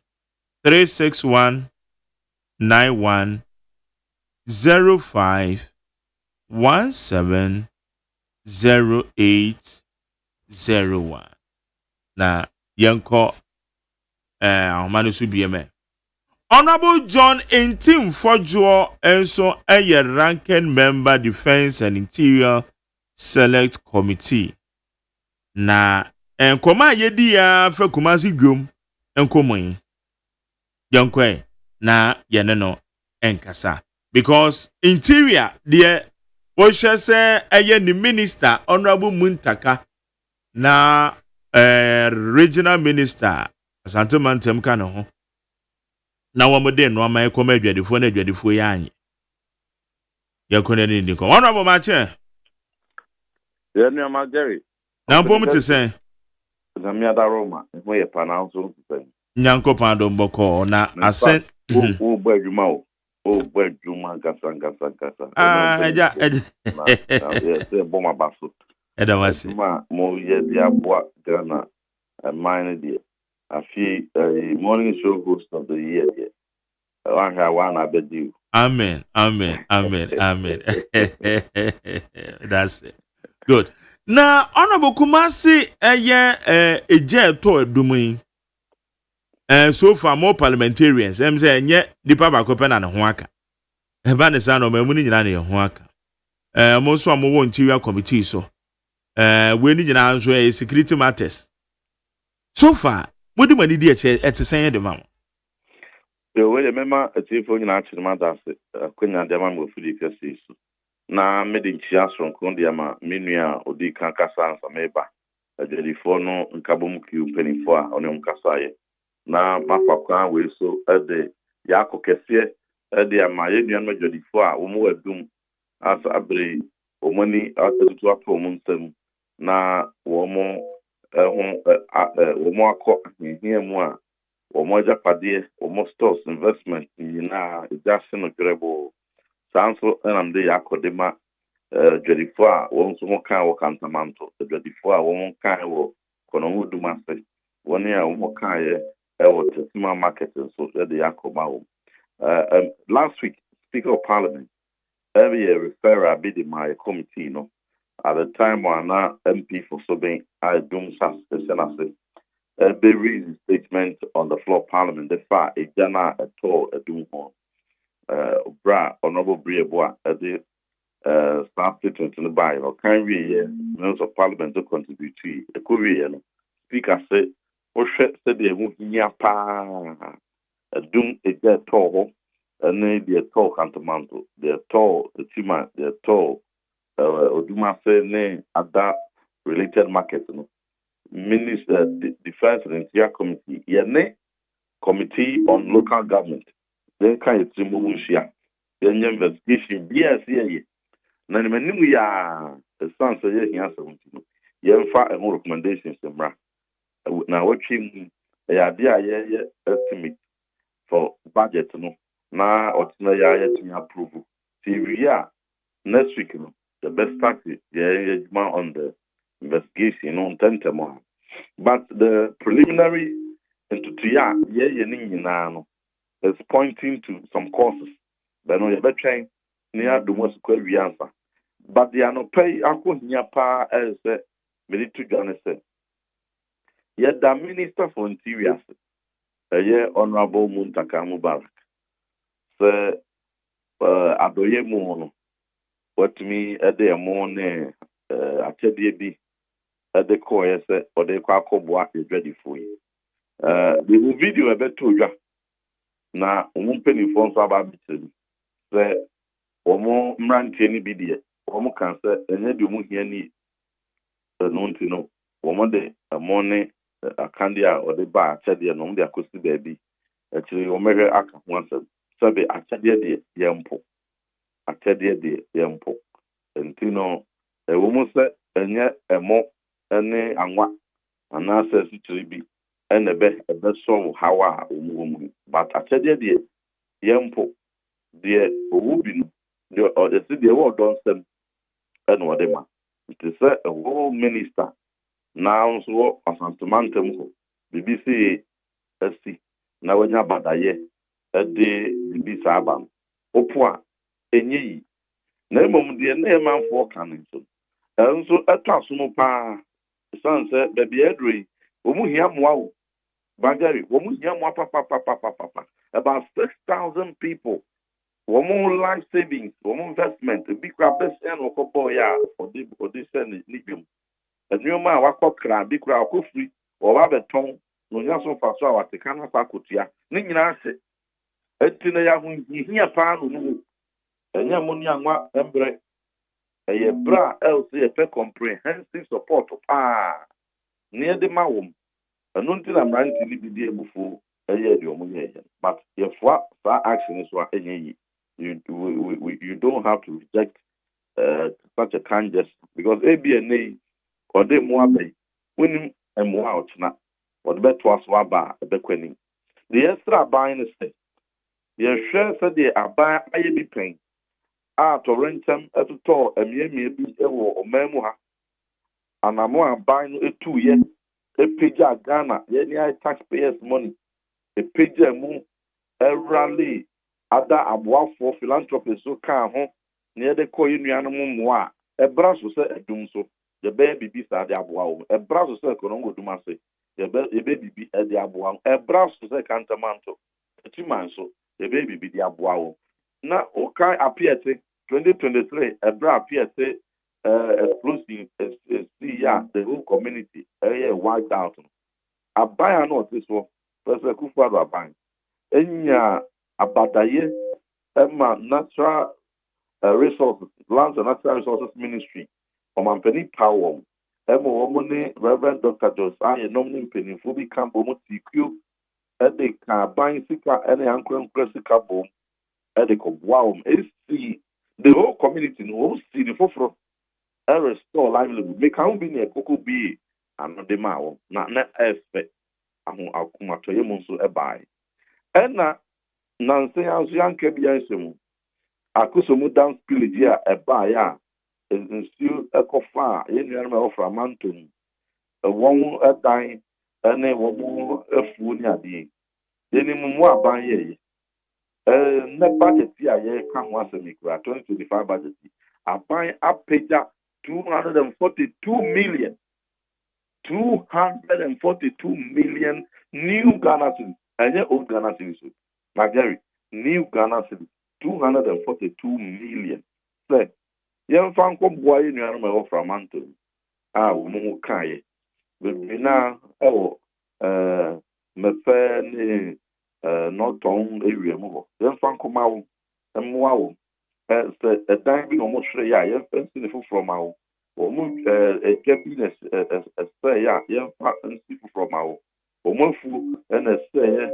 36191051701 na yanko ahomanu su bieme Honorable John Entim Fojo enso a ranking member Defense and Interior Select Committee na enkoma yedi ya fa Kumasi dwom enkomoyi yankwe na yeneno enkasa because interior de wo hwese eye ni minister Honorable Muntaka na regional minister Asante Mantem ka no ho na wamode no ama ekoma adwadefo na adwadefo ya anye yakone ni ndiko Honorable Mache Yenu Amageri na mpom te sen na mi adaroma mo ye panaunso sen nyanko pando mboko na asen o gbadwuma o gbadwuma gasa eja se boma baso eda wasi mo ye dia boa Ghana mine dia afi morning show host of the year there I have one abedi amen that's it good na Honorable Kumasi eje to edumu so far more parliamentarians em say enye dipa ba kope na ne ho aka e ba ne sa no mamu ni nyina ne ho aka mo so mo wo interior committee so we ni nyina nso security matters so far modi mani di etisen de mama we le mema etifo nyina achirima dase kwenya de mama ofudi kase so na mede nchia sonkron de ama menua odi kan kasa ansa meba adelifo no nkabom kiu penifo a onem kasaye na mafakwa we so ede yako kese ede ama yenua no adelifo a wo mo adum asa abre omani atutu apo mo nsam na wo mo wo mo akọ hia mu a wo mo japade wo mo stores investment ni na just no grebo sanso enamde yakodema dwadifo a won so mo kan wo kantamanto dwadifo a won kan wo kono huduma se woni a wo kan ye wo tesima market so de yakoma wo last week Speaker of Parliament every year refer bid in my committee no at the time when MP for Sobin I dum sas senase a very statement on the floor of Parliament the far a jana at all a dum ho bra Honorable Brieboa at the staff statement in the Bible can we members of Parliament to contribute to the Korean speaker said or said they won't hear pa a doom a dead tall and they are tall cantamanto they are tall the tima they are tall Oduma say ne at that related market no Minister Defense and Interior Committee ne Committee on Local Government then can it remove share then investigation yes yeah na menu ya the sans ye here 17 ye fa a recommendations mra na watching ya dia ye estimate for budget no na otina ya to approve TV next week no the best practice on the investigation on tentamo but the preliminary into no is pointing to some causes but no you better near the most query answer but they are not pay akonya pa as me to Ghana said yet the Minister for Interior Honorable Muntaka Mubarak say adoye mu no what me ede mo ne atedie bi ede ko yese ode kwa koboa edwadifo yi the video ebe to dwa na omumpeni fo nso aba bitere se omo mrantie ni bi de omo kan se enye de omo hia ni nti no wɔn de ɛmo ne akande a ɔde ba akyɛdeɛ no wɔn de akɔsi baabi akyire wɔn mɛhwɛ aka ho asɛm sɛbe akyɛdeɛ deɛ yɛmpo akyɛdeɛ deɛ yɛmpo nti no ɛwɔ mu sɛ ɛnyɛ ɛmo ne anwa anaasɛ asikyire bi ɛna ɛbɛsɔw hawa a wɔn but akyɛdeɛ deɛ yɛmpo deɛ owu bi no deɛ ɔde si deɛ ɛwɔ ɔdɔ nsɛm ɛna ɔde ma nti sɛ ɛwɔ minister na nso wɔ asantemantam hɔ bibi si asi na wɔnya badayɛ ɛde bibi saa aba no opo a enye yi na mmom deɛ na ɛmanfoɔ ka no nso ɛtɔ aso no paa san sɛ baabi ɛduro yi wɔn hia mmoa wo bagari wɔn hia mmoa papapapapapa about 6,000 people wɔn life savings wɔn investment bi kura bɛsɛn na ɔkɔ bɔɔ yɛ a ɔde sɛ ne dwom nneɛma a wakɔ kra bi kura ɔkɔ firi ɔba abɛtɔn na onya so fa so a wateka na akɔ akotua ne nyinaa hyɛ eti na yɛ ahohia paa no mu ɛnyɛ mo ne anwa mbrɛ ɛyɛ bra else yɛpɛ comprehensive support paa ne yɛde ma wɔm ɛno nti na mmerante ne bi di ebufuo ɛyɛ deɛ ɔmo yɛ but yɛfoa saa action so a ɛnyɛ yi you don't have to reject such a kind gesture because ABNA or they more bay when and more out now or the bet was waba a bequening. The extra buying estate. The share said they are buying IB pain. To rent them at the tour and maybe or memoir. And I'm more buying a 2 year a page at Ghana, any taxpayers' money, a page a moon, a rally. Ada aboa for philanthropist so kan ho near the coin animal moa a brass was a doom so the baby be sad the aboa a brass was a conongo do must say the baby be at the aboa a brass was a cantamanto a 2 months so the baby be the aboa now okay appear 2023 a bra appear say explosive see the whole community wiped out a buy not this one first a coup for a bank abadaye Emma natural resources lands and natural resources ministry omampani power Emma womone Reverend Dr. Josiah nomni penifo bi kambo mo tikio ede ka ban sika ene ankran sika bom ede ko wow see the whole community no see the foforo restore livelihood make am be ne koko bi anode ma na expect ahun akumato ye mo so e bai ena Nancy as young Kebiansum. Akusumu dance pillage a buyer and still a coffin in your mouth from Manton. A woman a dying and a woman a fool near thee. Then in more by ye. Net budget here come once a micro 2025 budget. I buy up page 242 million. 242 million new Ghana citizens and your old Ghana citizens. Nigeria, new Ghana city, 242 million. Say, young Franco boy in your animal from Manton. We can't. But now, me fair, not on area more. Young Franco Mau, and wow, a diving almost young fancy from our almost a cabiness, a say, young fancy from our almost and a say.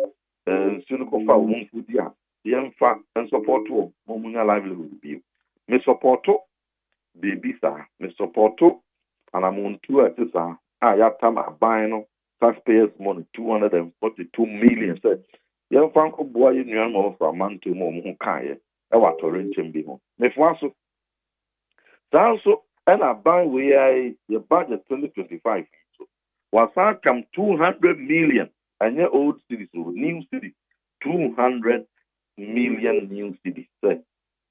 Soon go for one food ya, young fat and support to Momunia livelihood be. Me support to baby sir, me support to and I'm on 2 at this. I have time a buying taxpayers' money 242 million. Said young Franco boy in your mouth for a man to Momu Kaya, I want to rent him be home. Me for so and I buy where your budget 2025 was I come 200 million. And your old cities, new city, 200 million new cities. Say,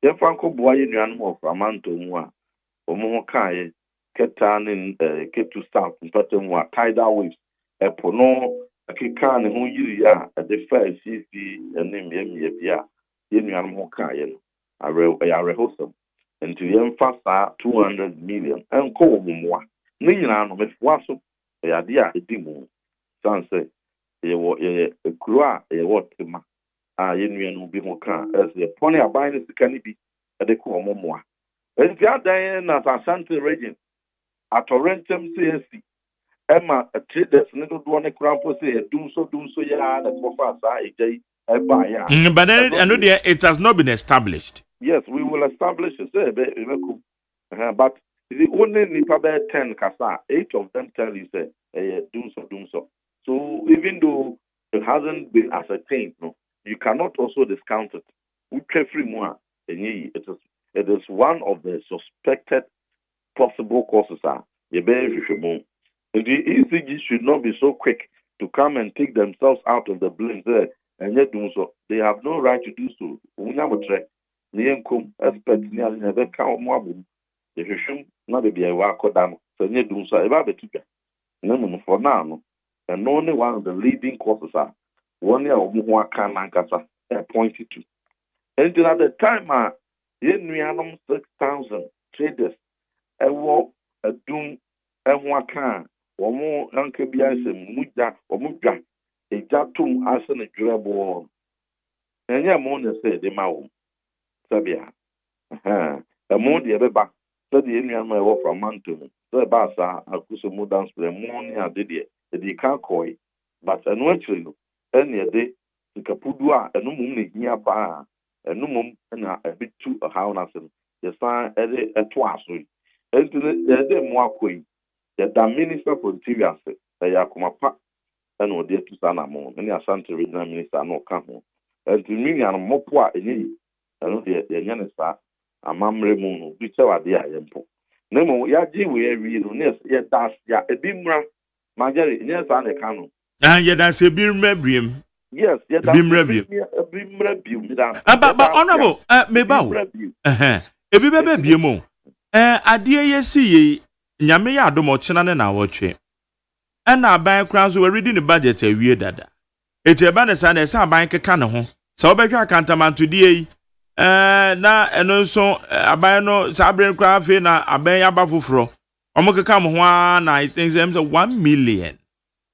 your Franco boy in animal from Mantomua, Omokai, Ketan in Ketu South, and Patamua, tidal waves, a Pono, a Kikan, who you are at the first CC, and name Yemia, Yemian Mokai, a rehosum, and to young faster 200 million, and call more. Ninan with Wasso, the idea, a demon, sunset. A crua, a water, Yenian will be more calm as the pony are buying the canopy at the Comomoa. As the other as Asante region, atorentum CSC. Emma a traders little one crampo say do so ya that for fast But then I know it has not been established. Yes, we will establish it. But the only nipa 10 kasa, 8 of them tell you say do so. So even though it hasn't been ascertained, no, you cannot also discount it. It is one of the suspected possible causes. The ECG should not be so quick to come and take themselves out of the blame there and yet do so. They have no right to do so. Experts never count more. The Hishum not be a wako dam, so near doom so about the ticket. For now, and only one of the leading causes are one year of Muaka Nankasa pointed to. And at the time, in 6,000 traders, a war, a doom, and Waka, or more Uncle Bias and Muja or Muja, a jatum as an durable. And your mona said, the Mao, Sabia. A more the other back, said the Indian my work from Manton, the Bassa, a Kusumu dance for the morning I did it, the Kakoi, but eventually, any day, the Capudua, a numum nearby, a numum and a bit too a house, the sign a twice. And to the more queen, the minister for interior, a Yakumapa, and no dear to Sanamon, and your Santa Regional Minister no come. And to me, I'm more poor in and the Yanisa, a mamre moon, which are the Ayampo. Nemo, Yaji, we read, yes, that's ya, a bimra, Marjorie, yes, and a canon. Ah, yeah, that's a bimrebrium. Yes, yeah, that's a bimrebrium. But honorable, Mebao, a bibemo. Adia yesi nyame ya adomo chena ne na wotwe na aban kran so we reading the budget a wie dada etieba ne sa na sa aban keka ne ho sa obehwa akantamanto die na eno nso aban no sa abren kran fe na aban ya ba foforo omokeka mo ho na I think them 1 million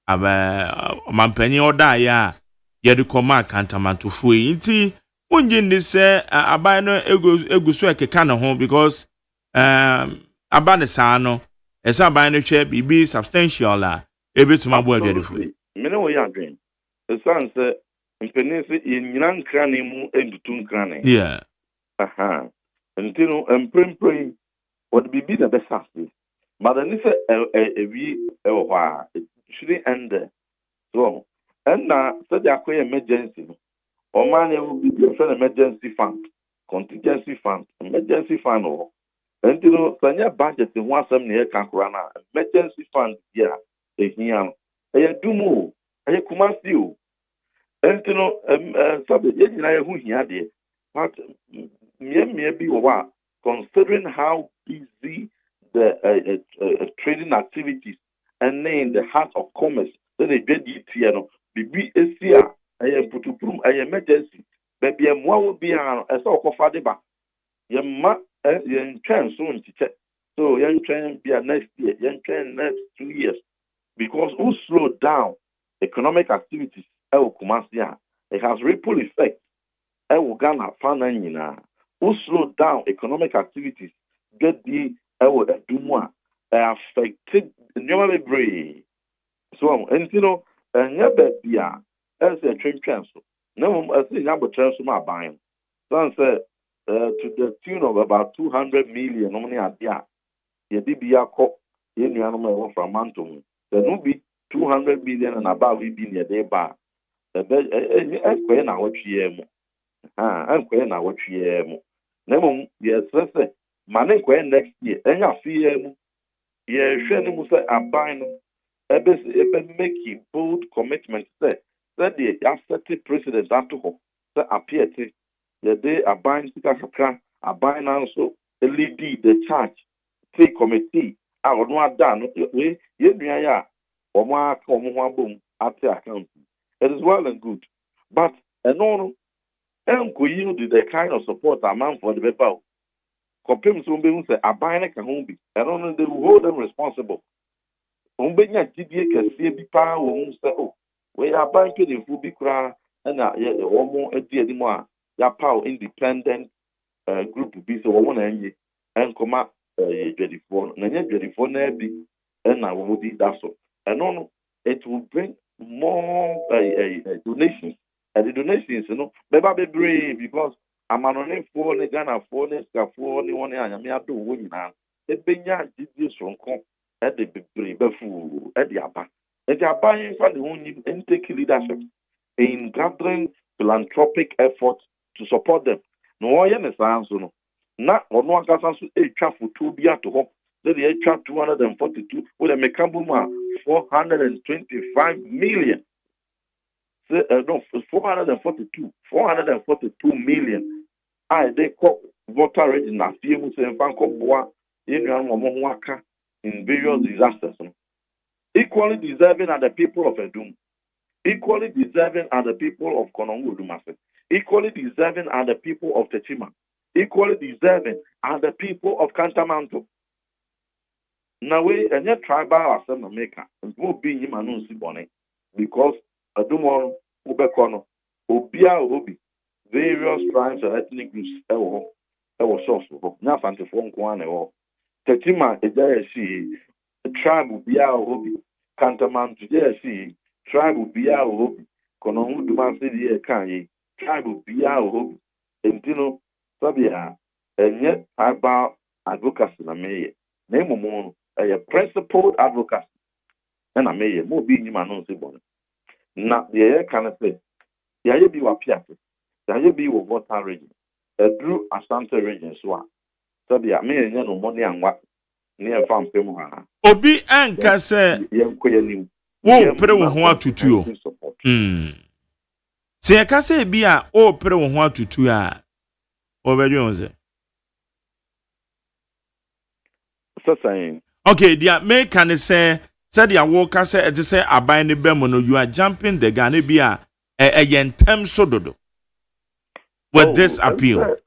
aba mampani oda ya ye de koma akantamanto fu nti onje ndi se aban no eguso ekeka ne ho because abane sano esa ban no hwe bibi substantial la ebetuma bo adwadifu mene wo ya adwen esan se mpenisi yenyina nkrane mu endutu nkrane yeah ntino emprempren what bibi na besase but then if ewi ehwa shouldn't end there. So and na said akwa emergency o man will be an emergency fund contingency fund emergency fund or and you know, Sanya budget in one some near Kankurana, emergency fund, yeah, a hian, a dumo, a kumasi. And you know, subject, who he had it, but maybe what, considering how busy the trading activities and in the heart of commerce, then they get it, BBSCA, I am put to prove I emergency, maybe a more will be a sort of fadiba. Yamma. Young train soon to check. So young train be a next year, young train next 2 years. Because who slowed down economic activities, it has ripple effect. Ghana Fananina. Who slowed down economic activities, get the affected the brain. So and you know, and yeah, as a train transfer. No, I think I'm a transfer my buying. Son said to the tune of about 200 million only at ya. Yedibia co in your from Mantum. There will be 200 million and above we be near the bar. I'm quite now what you I'm quite now what you Nemo, yes, money next year, and your fee. Yes, Shannon say I'm buying making bold commitments that the assertive president after that appear to. The day a buying Sikaka, a buying also a lead the church, take committee, I would not done, we, yeah, or mark or boom at the account. It is well and good. But, no, and could you do the kind of support a man for the people? Compare to say, a buying a kahumbi, and only they will hold them responsible. Umbenya GDA can see the power won't say, oh, we are buying in Fubi Kra, and the woman a dear. Ya power independent group be so one and come up 24 na nye 24 na bi na wo di that so and no it will bring more donations and the donations beba be brave because amanone for ne Ghana for ne skafo ne won anyame ado wo nyina ebenya didi sonko e de bebree befu e de aba in fa the won and take leadership in gathering philanthropic efforts to support them no ye ne sanso no na ono akasa so etwa foto bi ato ho the etwa 242 with a mekambuma 425 million. No, 442 million. They call voter register. In various disasters. Equally deserving are the people of Edum. Equally deserving are the people of Konongo Dumase. Equally deserving are the people of Techima. Equally deserving are the people of Cantamanto. Now we and yet tribal assembly maker and will be him and Sibone because a dumon ubekono obia obi various tribes and ethnic groups ewo source na fantifo nkwan ewo tetima ejayeshi tribe obia obi Cantamanto ejayeshi tribe obia obi kono huduma se die kan yi tribe obia obi entino sabia enye tribal advocacy na meye na emomo a principled advocate and I may more be in my nose bonnet. Now, the air can say, the air be what piato, the air be what water region, a drew Asante region swap. So the may no money and what near farm Pemuha. Obi anka say, wo pre wo ho atutu o. Se ya ka say bia o pre wo ho atutu a. Obedi onze. So saying okay, dia me can say dia wo ka say e say aban ne bem no you are jumping the gun bia yentem so dodo with this appeal.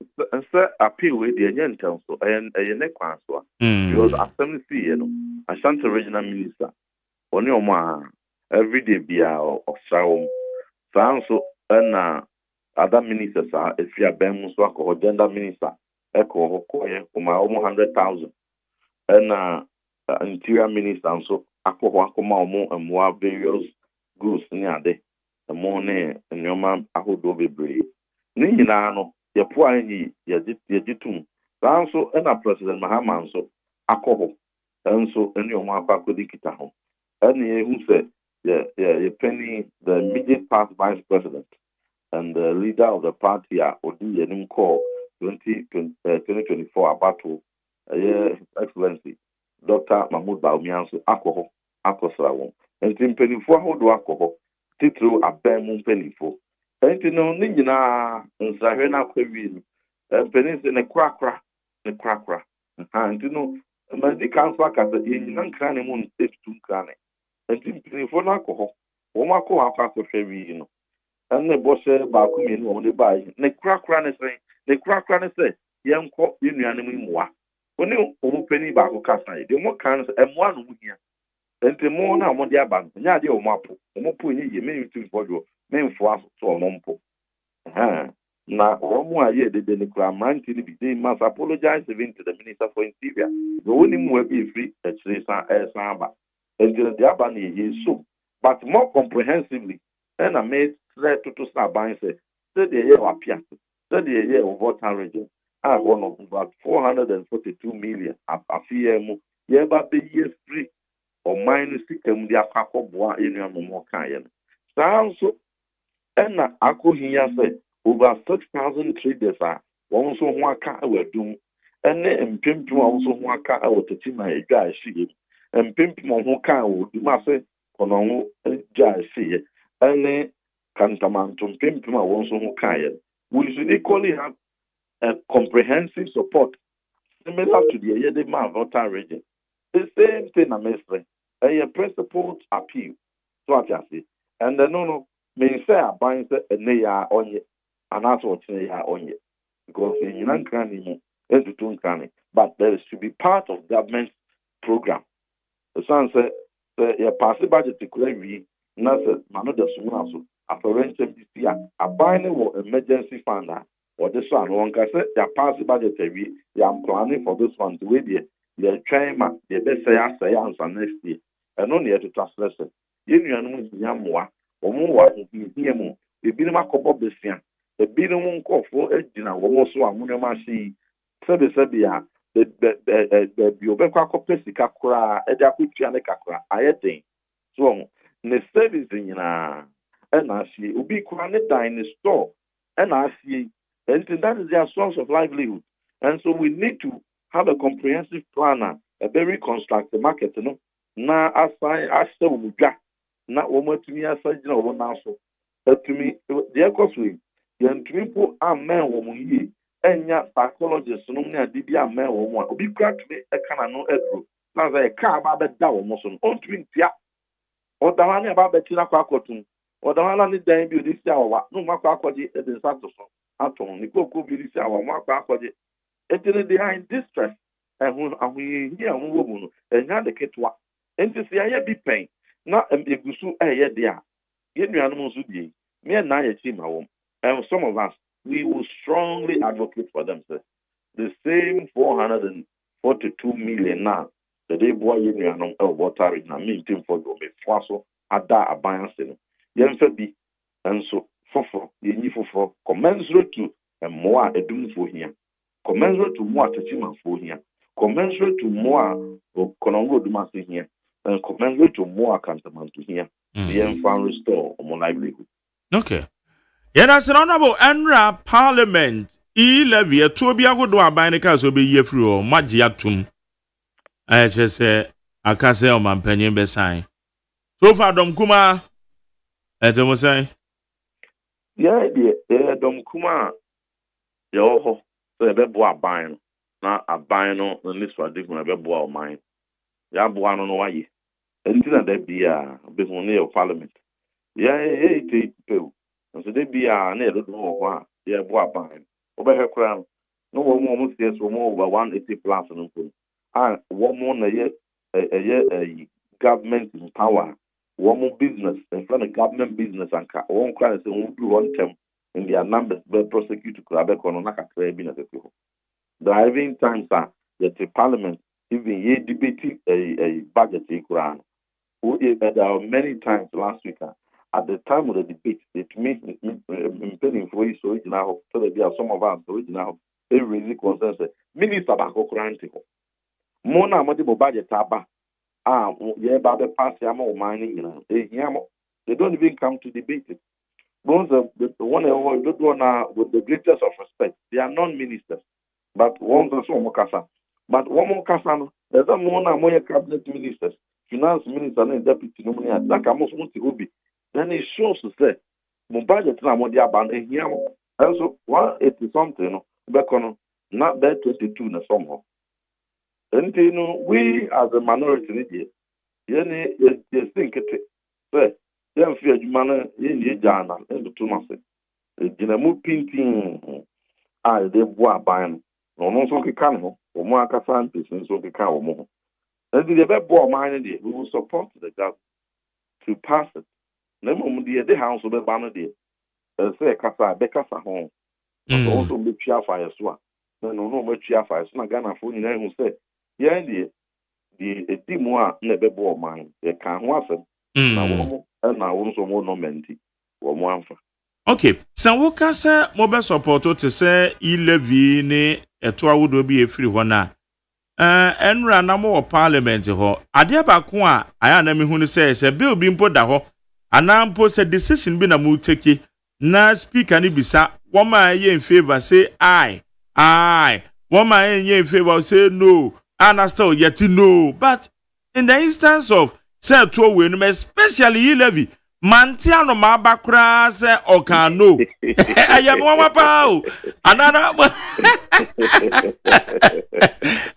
Sir, appeal with the yentem so ne kwan so because assembly you know Ashanti regional minister oni omo every day bia of saum so na other ministers are if you are bem so akọ gender minister eko koye kuma almost 100,000 and interior minister and so akọ omo amwa various goods ni ade mo ne nyoma ahodo bebre ni nyina no ye po anyi ye jitum so na president Mahama so akọ so eni omo akọ kita ho eni ehu se ye penny the immediate past vice president and the leader of the party odi yenim call 2024 battle excellency Dr. Mahmoud Baumianso akosra won enti mpenifo ahodo akoho titru abem mpenifo enti no ni nyina nsahwe na kwawi mpenise ne krakra enti no mandi kanso akasa nyina nkra ne mu ntetu nkra ne enti mpenifo na akoho wo makọ akọhwe wi no enne bose ba ku mi no de bai ne krakra ne se yenko yenuane mu muwa oni omupeni ba ko kasa de mo kan emwa no muhia ente mo na mo de aba nya de omopo ni ye me tu fojo me mfo aso so omompo na omo aye de ne kra manti ni bi dey must apologize even to the minister for interior the only mo be free actually san ba ente de aba na ye so but more comprehensively and I made threat to start buying say the year appear the year of voter region one of about 442 million a FEM yeba be year free or minus the akako boa in your more kind. So and ako here say over 6,000 traders are one so one car were doom and then pimp also one car out to team my guy see and pimp who can would do my say on guy see and then Cantamantum pimp my one so who can we should equally have a comprehensive support similar to the Yedema voter region. The same thing I'm saying. A principled appeal. So I say. And then no, may say I bind a neya on ye, and that's what they are on ye. Because in Yankani, but there should be part of government program. The son said, a passive budget to claim not another soon after renting this year, a binding emergency fund. Or this one can say their past budgetary, they are planning for this one to wait the China, the best say answer next year. And only to translate. You know, Yamwa, or more here more. The Binama Cobo Bessian, the Binam call for Edina, or so Amunamashi, Sebia, the Biobeka Pesica Kura, Edakuchiana Kakra, I think. So, the service in and I see, Ubi Kuraneta in the store, and I see, and that is their source of livelihood. And so we need to have a comprehensive planner, a very constructive market, you know. Na assign asset umuja, na woman to me assign you know one also. To me, the costly, the people are men woman ye, and ya psychologists no me did ya men woman. Be glad to me a can no edro. Now they car about the down motion on twin tia. Or the one about the tina quacotun, or the one need the be this hour, no macacoji at the Santos. Atom, Nico could be this hour, macacoji. It they are in distress, and we hear a woman, and not the ketwa. And to see I be pain, not a gusu a dear. Get me animals with ye. Me and I team home. And some of us, we will strongly advocate for them, sir. The same 442 million now. The day boy you know water in a meeting for the Faso at that abundance. Yen be and so for ye for commensurate to and more a doom for here. Commensurate to more attachment for here. Commensurate to more Konongo Dumasi here. And commensurate to more accountable to here. The infant restore more livelihood. Okay. Yes, an honorable Enra Parliament. Levy a Tobia would do a binica so be ye through or Magiatum. I just say, I can't say, my penny beside. So far, Dom Kuma, as I was saying. Yeah, Dom Kuma, yo, so a beboa buying, not a buying on this for different beboa mine. Yabuano no way. And didn't there be a bit near Parliament? Yeah, it and so they be a near the door, yeah, boa buying. Over her crown, no one almost gets more over 180 plus and and one more a government in power, one more business, in front of government business, and one cry and won't do one term in their numbers, but prosecute to Quebec on Naka Caribbean as a people. Driving times are that the Parliament, even ye debating a budget in Quran. There are many times last week at the time of the debate, it made impending for you so now, so that there are some of us original, very easy concerns. Minister Bako Kuranti. Mona Modibo budget taba. Yeah, Baba pass Yamo mining, they don't even come to debate it. Those of the one with the greatest of respect, they are non-ministers, but one also Mokasa. But one more Kasano, there's a more cabinet ministers, finance minister, and deputy nominee, like almost Muti. Then it shows to say, Mubadget Namodia Ban and Yamo. And so 180 something, Becono, not that 22 in the summer. And we as a minority, you think it. Say, then fear you man in your jana and the 2 months. Dinamu painting, they bois buying, no so can or more scientists and so can more. And the best mine, we will support the government to pass it. No moment the house of the banner, say Casa, Becasa home. Also be chia fire swap. No much chia fire, it's not gonna phone in who say, yeah, the Timoa never bore mine, they can't wash them. And now also more no menti or more. Okay, so what can say mobile support to say 11 ne eto would be a free one. Enra na more parliament ho. Ade abako a aya na me hunu say bill bi mpo da ho. Ana mpo say decision bi na mu take na speaker ni bisa woman ye in favor say aye. Woman ye in favor say no. And still yet no. But in the instance of say to win especially levy Mantiano Mabakra say Okano. I am one pao. Another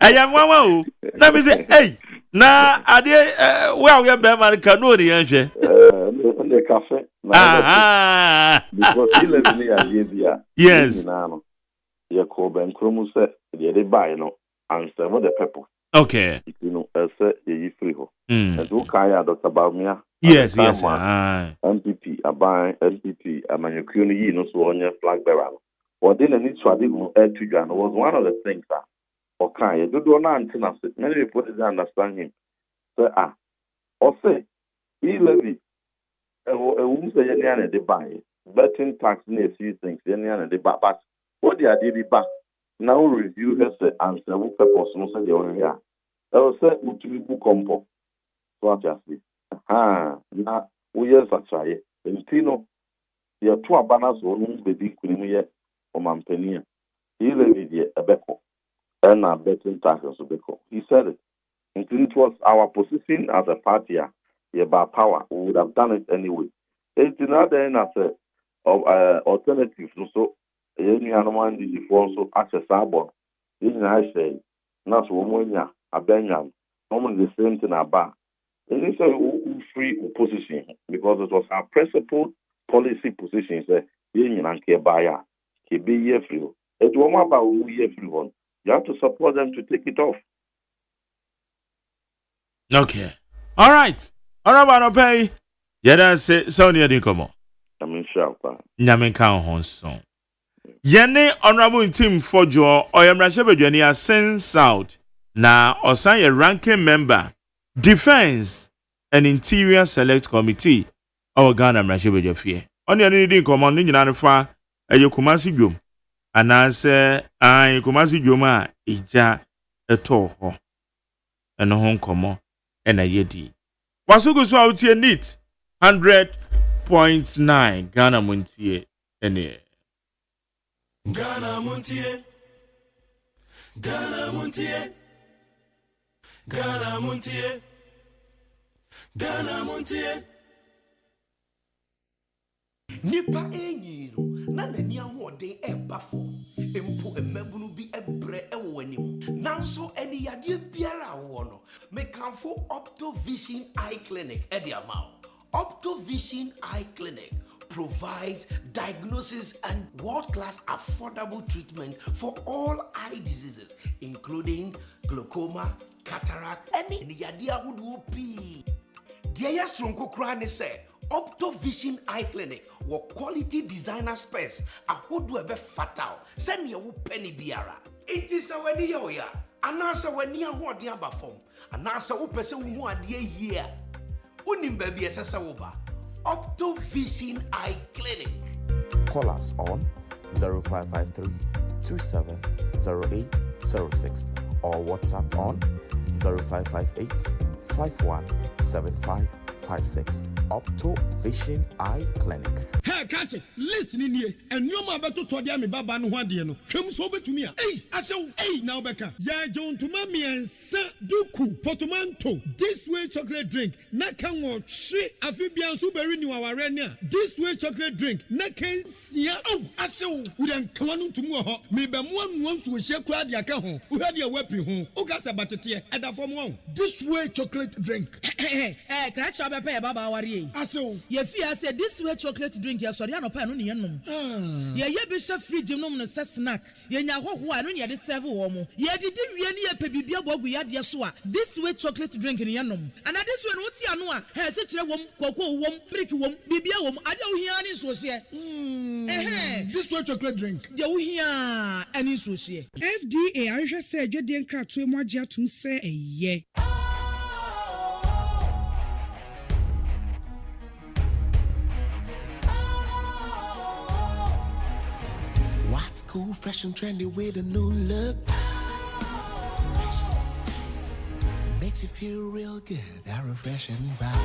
I am one. Let me say, hey, now I did well, we have been Canodi, Angel. The cafe. Because he lives near India. Yes. Jacob and Cromus said, the buy no answer what the pepper. Okay. You know, I said, you free. And do Kaya, Dr. Balmia. Yes. MPP, a buy MPP, a manufacturing, no so on your flag bearer. What didn't need to do add to Jan was one of the things that Okay, you do not understand. Many people didn't understand him. So, or say, he levy, a woman say, any they buy, betting tax near a few things, any they buy, but what they are did back. Now review has the answer, who purpose, no say, the only here. I will say, to be book compo. So, I just see. Now, we are such a, and Tino, the two abanas or no baby, couldn't yet, or Mampenia. He levy a beco. And our betting taxes to be called. He said it. It was our position as a party, by power. We would have done it anyway. It's another end as a alternative. So, any animal did also access our board. This is I say, not woman, a Benyan, normally the same thing about. And it's a free position because it was our principal policy position. Say, Union and Kebaya, Kibi Yeflu. It was about Yeflu. You have to support them to take it off. Okay. All right. Honorable Pay. Yada say Sonia Dinkomo. I'm sure. Nyamen kan honson. Yene honorable team for Joe or Yamrashabedwania send South. Na osan ye ranking member Defense and Interior Select Committee. Our Ghana Mrashabedwa fie. On your needing command nyina fa Kumasi Gum. Anase ai Kumasi Joma ija eto ho eno ho nkomo ena yedi wasugu so awtie neat 100.9 Ghana Montie ene Ghana Montie Ghana Montie Ghana Montie Ghana Montie Nipa enyiru na nani ahoden ebafo empo emabunu bi ebre ewo anim nanso eni yade biara wo no mekanfo Optovision Eye Clinic ediamao Optovision Eye Clinic provides diagnosis and world-class affordable treatment for all eye diseases including glaucoma, cataract, and yade ahodo pi dia yasronko kra ne se Optovision Eye Clinic wo quality designer space ahodo ebe fatal send ye wo penny biara it is awani ya anasa wani ahode abafom anasa wo pese wo hu ade here unim ba bi esesa wo ba Optovision Eye Clinic. Call us on 0553 270806 or WhatsApp on 0558 517556. Optovision Eye Clinic. Hey, catch it. Listen in here. And you ma beto to dia me baba no hwade no. Hwem so betumi a. Hey, asew. Hey, now beka. Ya John to mami ensa duku portmanteau. This way chocolate drink. Na kan wo hwe afibia nso beri ni waware ne a. This way chocolate drink. Na kan sia. Oh, asew. Wo den kan no ntumu ho. Me be mo anu nso wo hye kura dia ka ho. Wo hwade a wapi ho. O ka sa batete e da fom ho. This way chocolate drink. Crash up pay baba wari. Asew. Ye fi say this way chocolate drink ya sorry anopa no ne yenom. Ye be chef fridge nom no se snack. Ye nya hoho a no ne de serve wo mo. Ye didi wie ne ye pe bibia bogu ya de so a. This way chocolate drink ne yenom. And this way no ti ano a, he se kire wom, koko wom, brick wom, bibia wom, ade wo hia ne so se. This way chocolate drink. De wo hia ani so se. FDA ahwehwe se adwede nkratoe mo agye atum se eye. What's cool, fresh and trendy with a new look? Makes you feel real good, that refreshing vibe.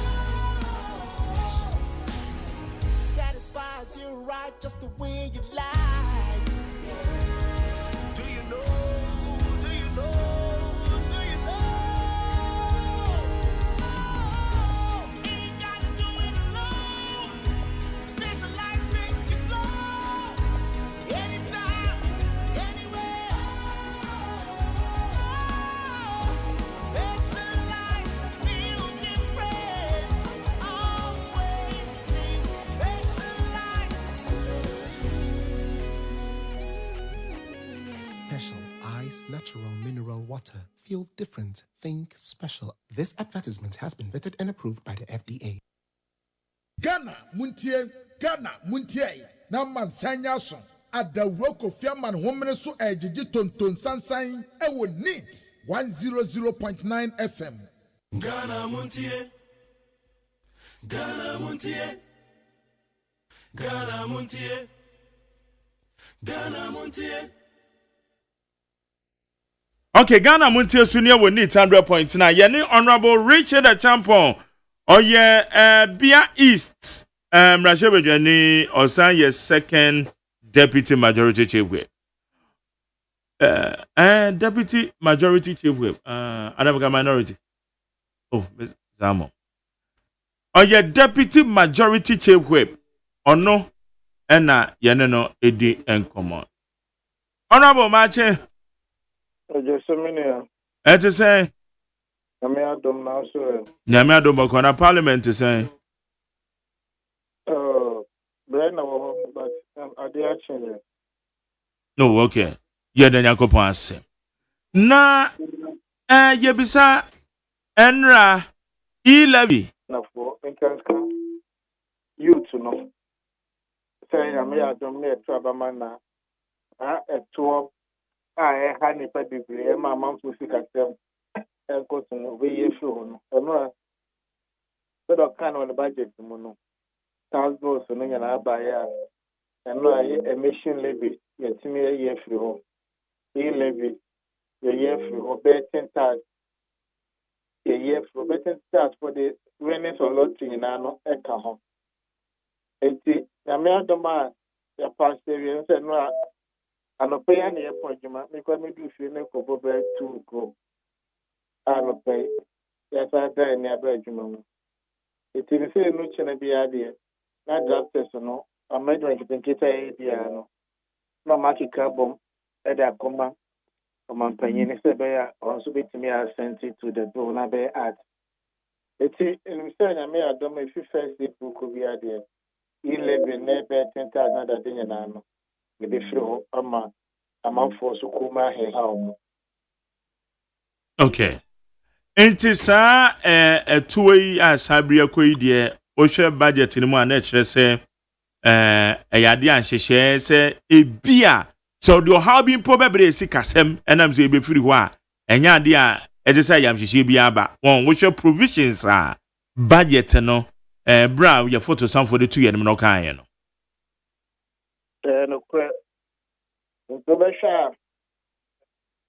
Satisfies you right just the way you like. Do you know? Do you know? Do you know? Ain't gotta do it alone. Specialized makes you flow. Anytime, anywhere. Specialized feel different. Always think specialized. Special Ice Natural Mineral Water. Feel different. Think special. This advertisement has been vetted and approved by the FDA. Ghana Montie, Ghana Montie. Na mansanya so. adawuro Kofi Aman homene so ejiji tonton sansan ewo NEAT 100.9 FM. Ghana Montie. Ghana Montie. Ghana Montie. Ghana Montie. Okay, Ghana Montie Sunia will need 100.9. Yeni Honorable Richard Champon. Oh yeah, Bia East. Rashebe Jani Osan ye second deputy majority chief whip. Deputy majority chief whip. Adamaka minority. Oh, Miss Zamo. Oh yeah, deputy majority chief whip. Oh no, ena yeneno edi enkomo. Honorable Mache. Eti say. Nyame adom na so. Nyame adom bakona parliament say. Brian na but ade action. No, okay. Ye den yakopon ase. Na yebisa enra e-levy. Na for inkanska youth no. Say nyame adom na etraba na eto ha ni pa bibire ma manfo sikasem enkoto no we ye fi ho no. Enra so do kan on the budget mu no. Thousands no nyana abaya enra ye emission levy yetimi ye fi ho. E-levy ye fi ho betting tax ye fi betting tax for the winnings or lottery na no eka ho. Enti nyame adoma ya pass the say no anope ya na ye pojuma me kwa me du fi ne ko bobe to go anope ya sa da ni abajuma mu eti ni say no chena bi ade na drafters no amedwa kipenkita e bia no na makika bom e da koma omanpanyin ni say be ya also betimi sent it to the bill na be add eti ni say nyame adoma if first day book bi ade e-levy ne be 10,000 da de nyana no me be free ho ama amanfo so kuma he ha. Okay. Enti sa tuwe asabri akoyi de o hwe budget ni mu ana kire se eyade anhyehyɛ se ebia so do how be probably si kasem enam se ebe firi ho a enya ade a eje se yam hyehyɛ bia ba won wo hwe provisions a budget no bra your photo some for the 2 year no kan ye no No kwe nto be sha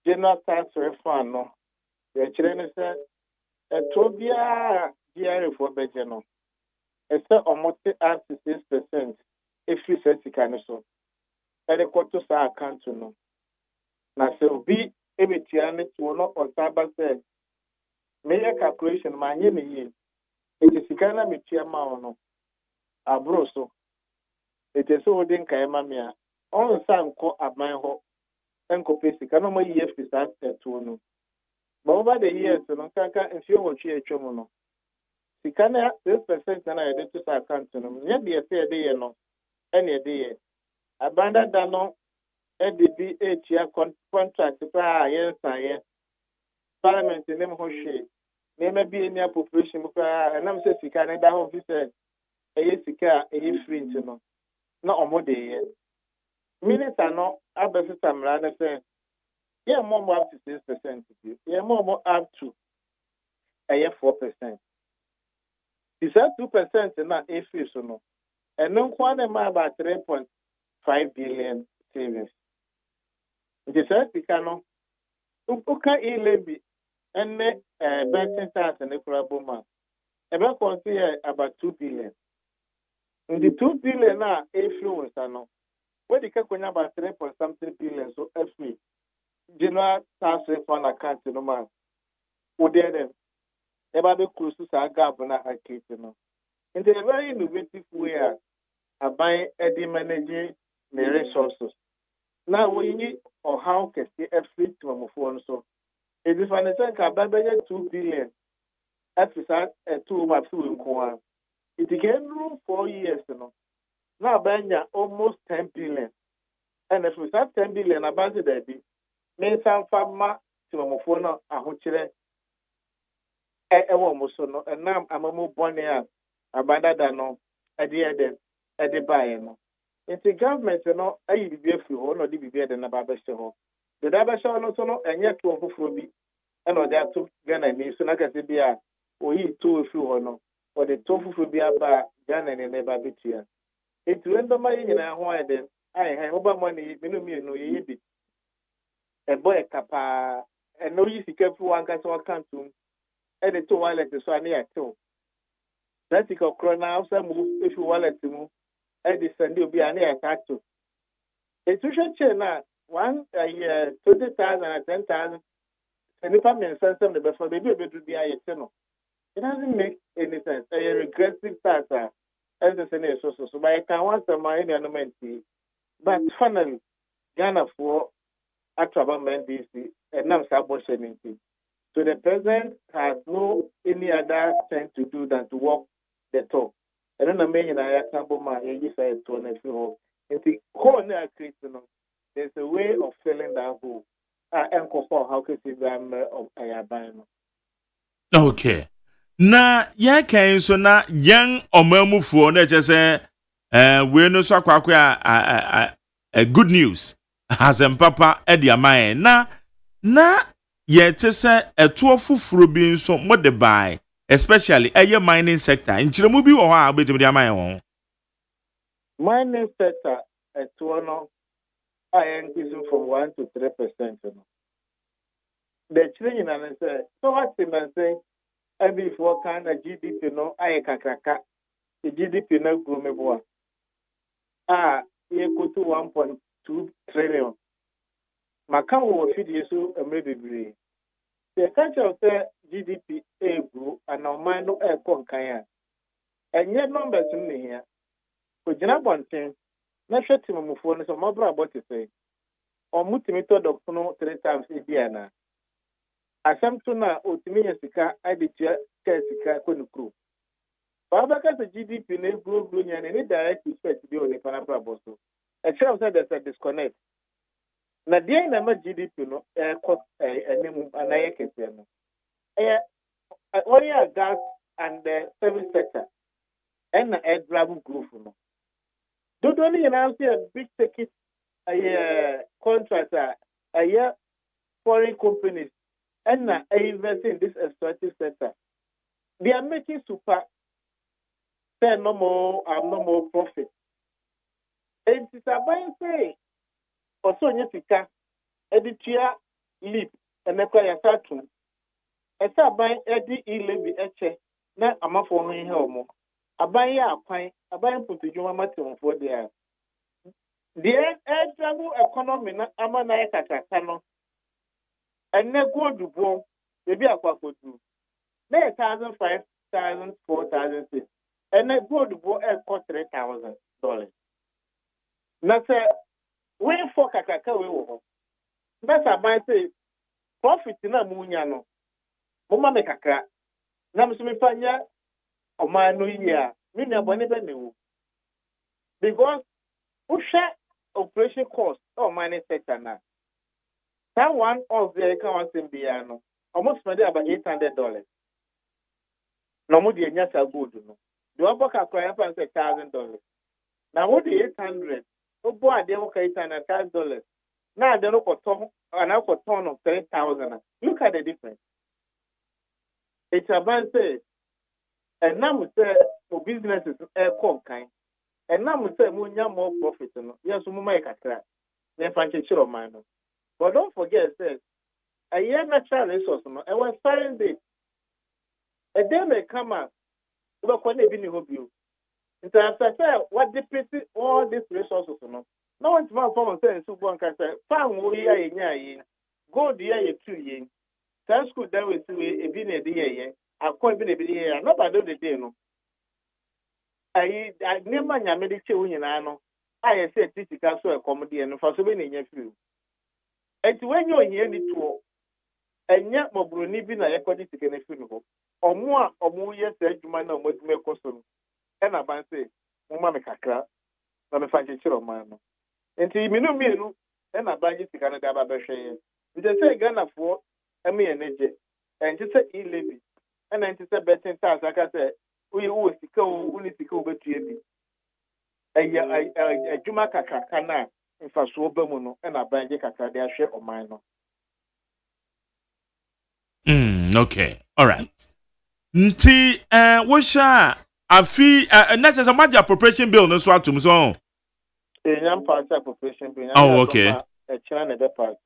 general tax refund no ye kire ne se eto bia dia for beje no e se omote at 6% if you set kan so e de kwato sa account no na se obi ebetia ne to no otaba se me ya calculation ma nye ne yi e sika na metia ma no abro so it is so din kai mamia on sanko aban ho enko pesika no mai yef bisa to no but over the years no kanka enfio wo twi atwom no sika na 6% na yede to sa account no nya de se de ye no ene de ye abanda da no e de bi etia contract pa yen san ye parliament ne mo hwe ne ma bi eni appropriation mu pa na me se sika ne da ho fi se eye sika eye free no na omode ye minister no abese samra na say ye mo up to 6% ye mo up to 4%. Is that 2% na if so no and no kwane ma about 3.5 billion savings. It is that no uka e-levy and betting tax and equal ebe consider about 2 billion. In the 2 billion na influence no where the can about 3.something billion so every general tax refund account no man wo there them eba be close to sa gap na account no in a very innovative way a buy edi manage the resources now when you or how can see every to phone so if you find ka ba 2 billion every sa 2 ma fi nko it can room 4 years no now banya almost 10 billion and if we start 10 billion about that be means some farmer to mo no ahokyere wo mo so no and now amamu bone a abanda da no e de buy no Into government, I be few no be the Nababa show. The Daba show no so no, and yet to Fubi, and or that took Ghana and so like I said, yeah, or eat two few or no, or the tofu be about Ghana and never bit here. It's random money in a why then. I have over money, no ye bit. A boy capa, and no easy careful one got to account to, and the 2 wallet is one near two. That's a crona, some move if you wallet to move. And the Sunday will be an attack to. It's usually now 20,000 and 10,000. And if I'm in some the before they do be a channel. It doesn't make any sense. A regressive starter as the Senate so but I can want some money element. But finally, Ghana for a government DC and now abortion. So the president has no any other thing to do than to walk the talk. I don't know many I can't my age to an hole. In the corner Christian, there's a way of filling that hole. And for how can see them of Ayabano. Okay. Na ya kan so na yan omamufuo na che se we no so akwakwa a good news has papa e dia man na ye te se eto fufuro bi nso mo de bai especially aye mining sector nchiremu bi wo ha betim dia man won mining sector eto no I increasing from 1 to 3%. The change and say so what him say and before kind of GDP no I kakaka the GDP no grow me boa equal to 1.2 trillion maka wo feed yesu emre the country of the GDP grow and now man no e kon kan and yet numbers in here ko gina bonten na hwete mamufo no so mabra about to say omutimi to dok no 3 times a day na assumption na otimi yesika aditia kesika konukru baba ka GDP na grow nya na direct effect bi on the panabra boso a chance that there's a disconnect na dia na ma GDP no cost enemu anaye kese no oil gas and the service sector and air travel growth no don't only announce a big ticket contractor foreign companies and invest in this extractive sector. They are making super no more profit. And it's about say also nyefika editia leap and acquire saturn. It's about edi levy eche na amafo no ihe omo. Aban ya akwan aban putu juma matem for there. The air travel economy na amana ekakaka no ene gold bo ebi akwakodu na 1,000 5,000 4,000 ene gold bo cost $3,000 na say we for kakaka we wo that's about say profit na munya no mo ma me kakra na me so me fanya o ma no yia me na bone be ne wo because usha operation cost or mining sector now. That one of the account in Biano almost spent about $800. No more the nyasa good no. The upper acquire $1,000. Now what the 800? Oh boy, they work $800. Now they look at another ton of 3,000. Look at the difference. It's about say, and now we say for businesses air kind. And now we say more profit. Yes, we make a crack. Then financial of mine. But don't forget, says a year natural resource. I was find it. A day may come out. Look when they be in you. So after say what depict all these resources. No one's my phone saying super one can say, "Found we are in go the year 2 years." That's good. That we see a been a day. I can't be a day. Nobody do the day no. I never nyamedi chewu nyina no I say critical so comedy and for so many nya few and when you hear ni to enya mobroni bi na yakodi tikene fi no omo a omo ye se adwuma na omodume koso no e na ban say mo ma me kakra na me fa chechiro man no enti minu mienu e na ban ji tikane da ba behwe nti say Ghana for eme eneje enti say e-levy and enti say betting tax aka say we sika o uni sika o betua bi adwuma kakraka na mfaso ba mu no na banje kakra de ahwe oman no. Okay. All right. Nti wo sha afi na just a major appropriation bill no so atum so. Enyam pass appropriation bill. Oh, okay. China na pass.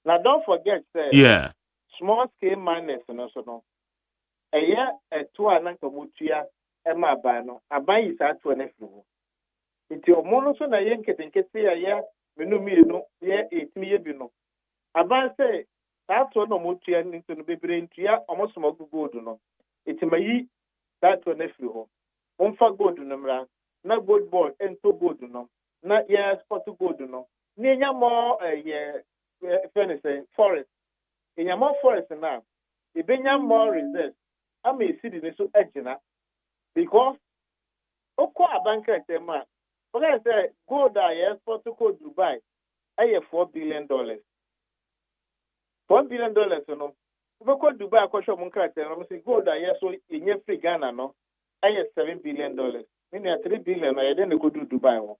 Now don't forget say yeah. Small scale miners no so no. Eye eto ananka mutua e ma ba no. Aban yi sa to na fiwo. Nti omo no so na ye nketenkete ya menumi no ye etimi ye bi no. Aban say that one no mutua nti no bebre ntua omo so gold no. Itimayi that one na fiwo. Onfa gold no mra na gold ball ento gold no. Na ye sport gold no. Ni nya mo forest. In more forest now, if you have more reserves, I may see the so edgina because a banker at man. But I say, go there, export to Dubai, I have $4 billion. $4 billion, you know. If I go Dubai, I question Munka, and I say, go there, so in your free Ghana, no, I have $7 billion. Meaning $3 billion, I didn't go to Dubai.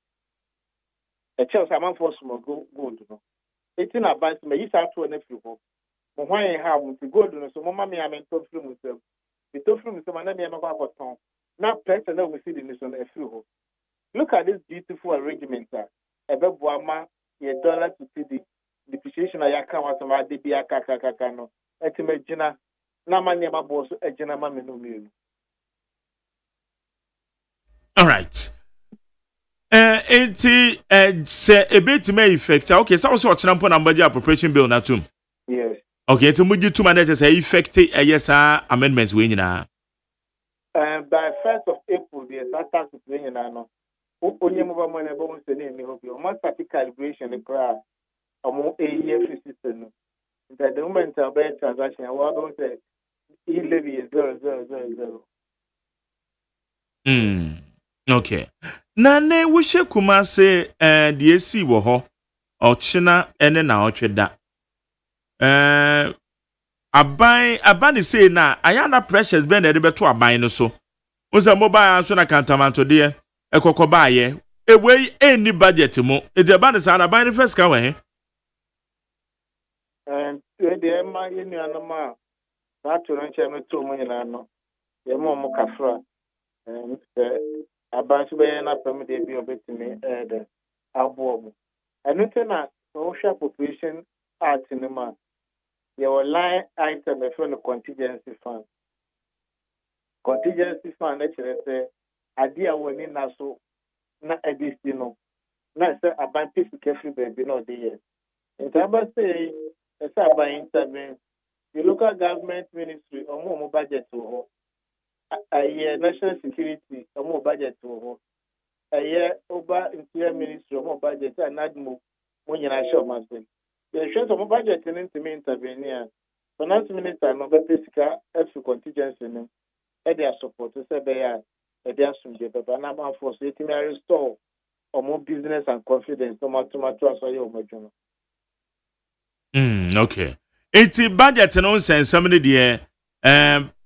A chance amount for small gold, no. It's in a bank, may you start to an effort. Why have to go to so mamma me I mean to film myself. The to film so man me about town. Now person that we see the nation a few. Look at this beautiful arrangement sir. Ebe boama ye dollar to the depreciation I can want some DBA kaka no. Etime gina na man ma boss e gina ma me no me. All right. Say a bit may effect. Okay, so also what's number appropriation bill na too. Yes. Okay, so we do 2 managers say effect yes amendments we na. By 1st of April the tax we na no. Onye mo ba mo na bo se ni hope. O ma start calibration the cra. Omo AEF system no. The moment of transaction we don't say e-levy is 0. Okay. Na ne wo hye kuma se de esi wo ho. Ochina ene na otweda. Aban say na ayana pressures be na de beto aban no so. Unza mobile so na kantamanto de ekokoba ye. Ewe any budget mo. E de aban say na aban first ka we he. And the ma yenu anoma. Na to no nche me to mo nyina no. Ye mo kafra. And aban so be na pam de bi obetimi the abo. And na social population art in ma. Your line item from the contingency fund. Contingency fund actually say idea when in so na edistino. Na say about piece careful baby no dey. In terms say about intervene the local government ministry or more budget to a year national security or more budget to a year over interior ministry or more budget and add more when you are sure master. The share of budget in to intervene. Finance minister no be physical extra contingency no. Their support to say they are their sunje but na man force it may restore or more business and confidence no matter so you omojuno. Okay. It's budget no sense somebody there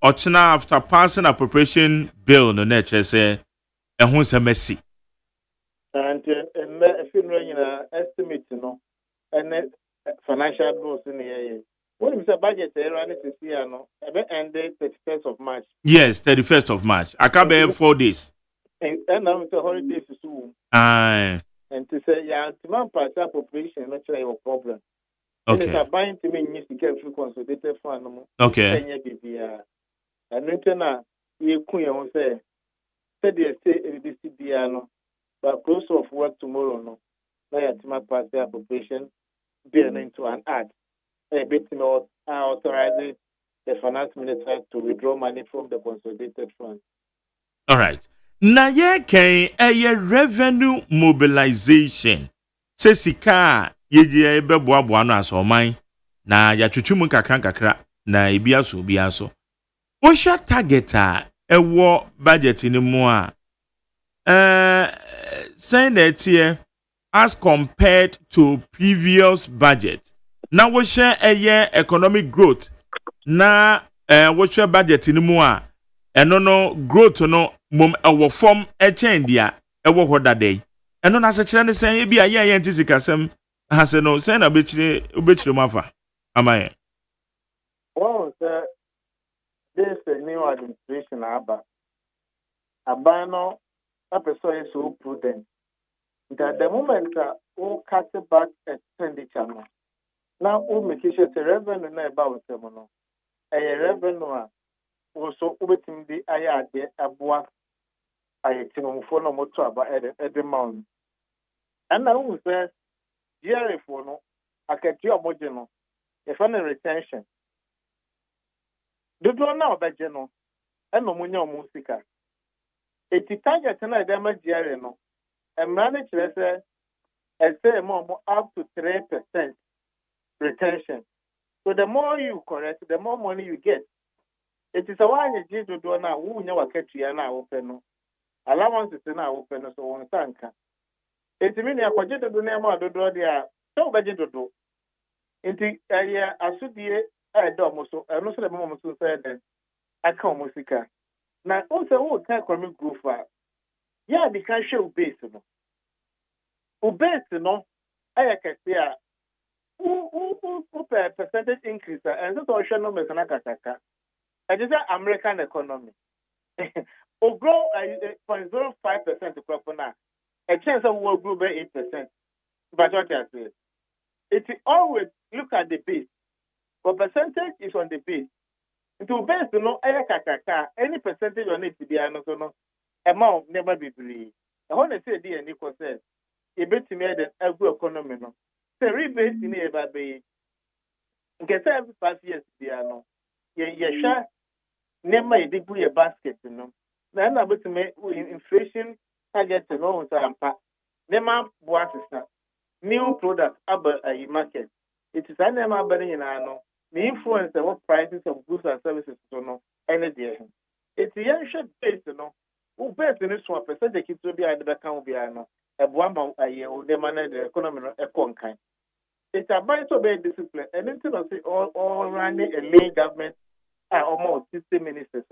ochina after passing appropriation bill no nature say ehun se mercy. And if you estimate no and financial bills in the year. What is the budget running this year? No, end 31st of March. Yes, 31st of March. I can't be 4 days. And now it's a holiday soon. Aye. And to say, yeah, to man pass appropriation, not your problem. Okay. And it's a buying to me, you get free consolidated fund. Okay. And then you couldn't say they say this piano, but close of work tomorrow. No, now you have to pass the appropriation bill into an ad. A bit authorizing the finance minister to withdraw money from the consolidated fund. All right. Na ye ken revenue mobilization. Se sika ye ebe boaboa no asoman na ya twetwum kakra na ebiaso biaso. Wo sha target a ewo budget ni mu a saying that here as compared to previous budget. Na wo share economic growth na wo share budget ni mu a eno no growth no mom ewo form e change dia ɛwɔ hɔ dadai ɛno na sɛ kyerɛ ne sɛn ebi ayɛ ayɛ nti sikasɛm ahase no sɛn na obɛkyerɛ mu afa amayɛ Well, sir, this is a new administration. Abano, a person is so prudent that the moment we cut back expenditure, now we make sure the revenue na about them. A revenue also waiting the ayade abua ayatim for no motor about every month. And now we say, dear, if we know, I can do a mojeno, if any retention. Dodo na obeje no eno munya musika eti target na dem agiare no emra ne kire se ese mo up to 3% retention. So the more you correct, the more money you get. It is a one you dodo na wo nya wakatua na wo pe no allowance na wo pe no so won sanka eti mi ne akwaje dodo na ma dodo dia so obeje dodo enti asudie do so no so the mom so say den aka musika na also wo ka economic growth ya di ka show base no ayakase a percentage increase and so to show no me kana kataka it is American economy o grow 0.05% crop na a chance of will grow by 8%, but what I say it always look at the base. But percentage is on the base. Into base, any percentage on it to be no amount never be believed. I want to say the Nico says, a bit to me that every economy no. So rebate in here by get every 5 years piano. Share never a degree a basket, Then I bet to me inflation target to know never was new product about a market. It is an embarrassing the influence of what prices of goods and services to know any day. It's a young short base, who best in this one percentage to be at the back of Biano, a one a year, they manage the economy a kind. It's about to be discipline, and instead of all running a lay government are almost 60 ministers.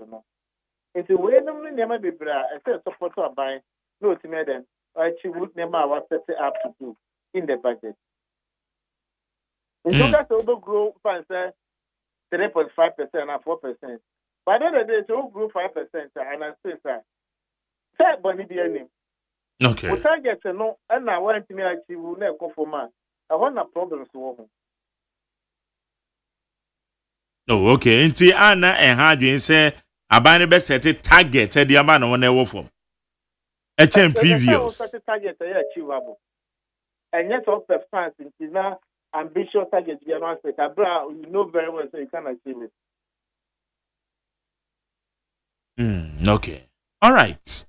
It's a way normally never be bra, I said support to buy, no to me then, I would never was set up to do in the budget. In Toga to grow 3.5% and 4%. By the other day, to grow 5% and I say, sir, Bonnie be any. Okay. What I get to know, and I want to me achieve will never go for man. I want a problem to woman. Oh, okay. Inti Anna and Hadwin say, Abani best set a target at the amount of one ever from. A chain previous. Target achievable. And yet, all the fans is now. Ambitious target be announced. You know very well, so you can achieve it. Okay. All right.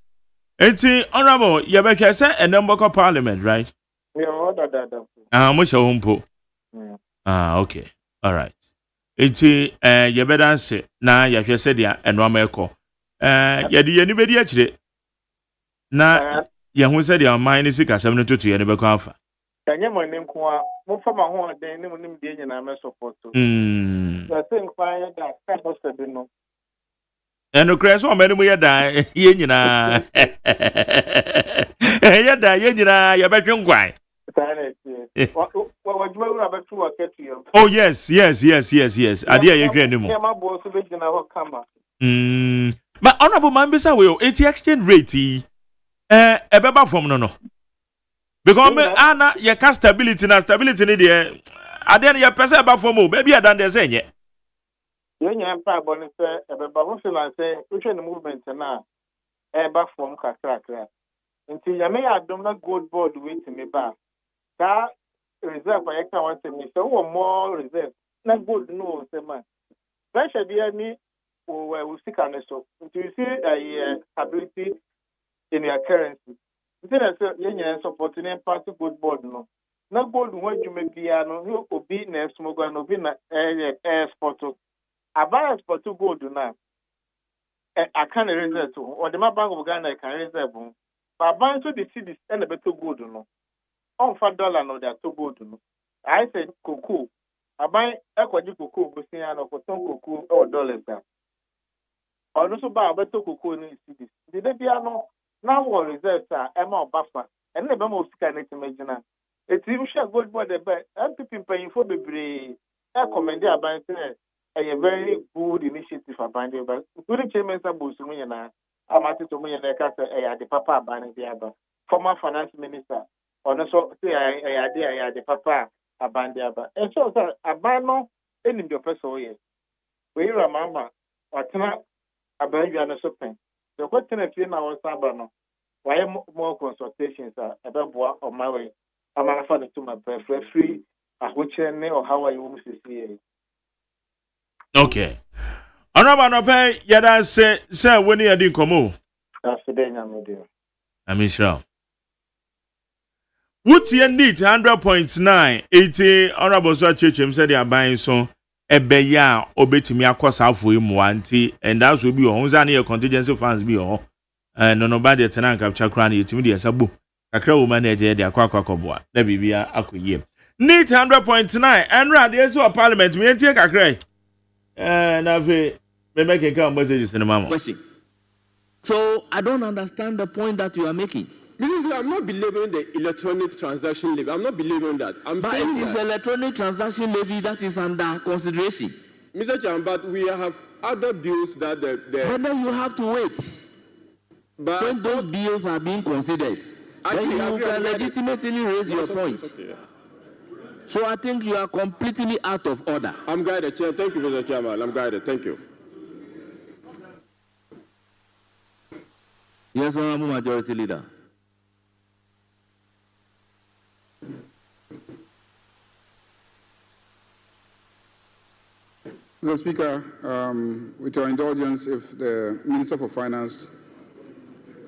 It's honorable. Yabeka say a number of parliament, right? Yeah, order that. Much humpo. Okay. All right. It's yabeda say na yahwe say dia enwama eko. Yedi anybody akire. Na yahu say dia man ni sika 7 to 2 ye ne beko afa. Kanya mo nim ko a mo fa ma ho den nim nim de nyina me support to. Na say nkwanya da ka post be no. Eno kres o mani mu ye da ye nyina. Ye da ye nyina ye betwe nkwan. Oh yes. Ade ye hwe nimu. But honorable man be say we eti exchange rate ebeba from no. Because Anna, your stability ni there. Ade na your person eba from o, baby adan dey say nye. Ye nya mpa bo ni say ebeba ho se na say we the movement na eba from kakra. Nti ya me adom na gold board we to me ba. Ka reserve for extra one say me so more reserve. Na gold no say man. Pressure dey ni we seek an so. Nti you see stability in your currency. Nti say ye supporting party gold board no. Na gold won dwuma bia no obi na smogo no obi na export. Aba export gold na I can reserve to or the Bank of Ghana can reserve. But bank to the cities and the better gold no. On $5 no they to gold no. I said cocoa. I buy ekwaji cocoa go see an for some cocoa or dollars. Or also buy better cocoa in cities. Did they be no Now what results are Emma Buffer and the Bemo scan it imagine. It's even share good by the bed and people paying for the brave. I commend their bank a very good initiative for binding, but including Chairman Sabusumi and I'm at to me and the papa banning the other former finance minister. Or also say I the papa abandon the other. And so a banner in the person. We remember what not about you and a supping. The question of our Sabano. Why more consultations are about on my way? I'm a fan to my preferred free. I which or how I want to see. Okay. Honorable no pay yada say when you didn't come on. That's the day I'm with you. I'm sure. What's your need 100.9 80 honorable so church said they are buying so ebe ya obetimi akosa afo emu anti and that will be on zani contingency funds be on no nobody tenan capture crown yetimi de sabo kakra wo manager de akwa na bibia akoyem need 100.9 and rad yes or parliament me entie kakra na fe me make a message in mama. So I don't understand the point that you are making. I'm not believing the electronic transaction levy. I'm not believing that. I'm but saying it is electronic transaction levy that is under consideration. Mr. Chairman, but we have other bills that the but then you have to wait. But when those bills are being considered, then you can legitimately raise your point. Okay. So I think you are completely out of order. I'm guided, Chair. Thank you, Mr. Chairman. I'm guided. Thank you. Yes, Honorable Majority Leader. Mr. Speaker, with your indulgence, if the Minister for Finance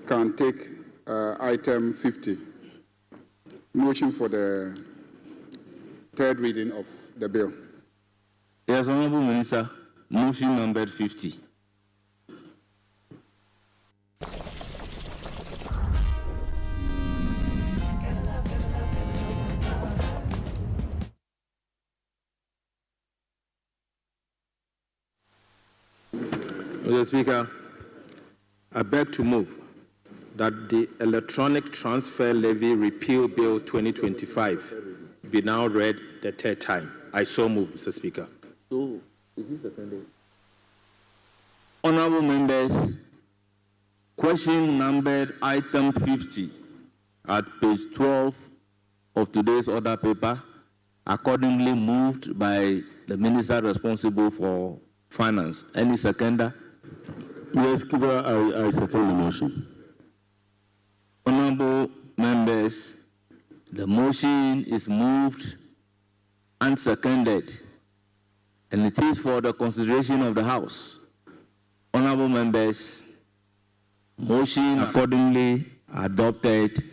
can take item 50, motion for the third reading of the bill. Yes, Honorable Minister, motion number 50. Mr. Speaker, I beg to move that the Electronic Transfer Levy Repeal Bill 2025 be now read the third time. I so move, Mr. Speaker. So, is this attended? Honorable members, question numbered item 50 at page 12 of today's order paper, accordingly moved by the minister responsible for finance. Any seconder? Yes, I second the motion. Honorable members, the motion is moved and seconded, and it is for the consideration of the House. Honorable members, motion accordingly adopted,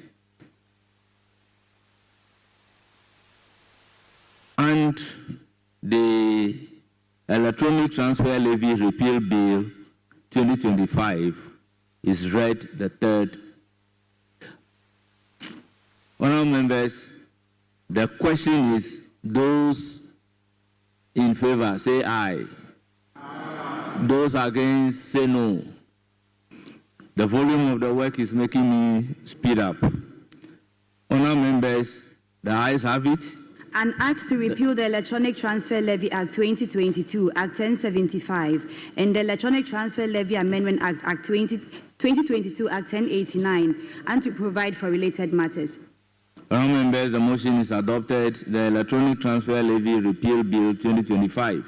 and the Electronic Transfer Levy Repeal Bill 2025 is read the third. Honorable members, the question is, those in favor say aye. Those against say no. The volume of the work is making me speed up. Honorable members, the ayes have it. An act to repeal the Electronic Transfer Levy Act 2022, Act 1075, and the Electronic Transfer Levy Amendment Act 2022, Act 1089, and to provide for related matters. Honorable members, the motion is adopted. The Electronic Transfer Levy Repeal Bill 2025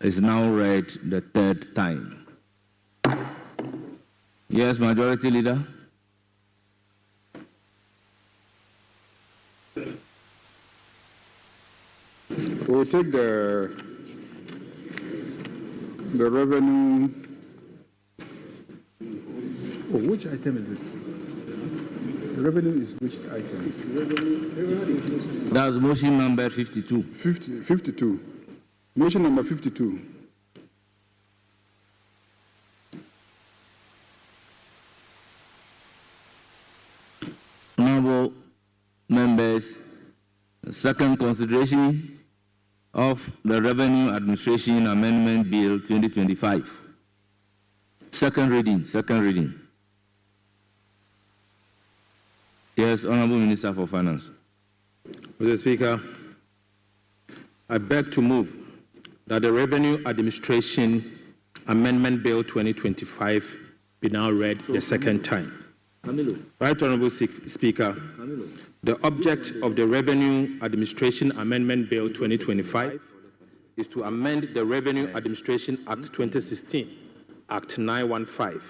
is now read the third time. Yes, Majority Leader. We'll take the revenue. Oh, which item is it? The revenue is which item? That's motion number 52. 52. Motion number 52. Honorable members, second consideration of the Revenue Administration Amendment Bill 2025. Second reading. Yes, Honorable Minister for Finance. Mr. Speaker, I beg to move that the Revenue Administration Amendment Bill 2025 be now read the second time. Right Honorable Speaker, the object of the Revenue Administration Amendment Bill 2025 is to amend the Revenue Administration Act 2016, Act 915,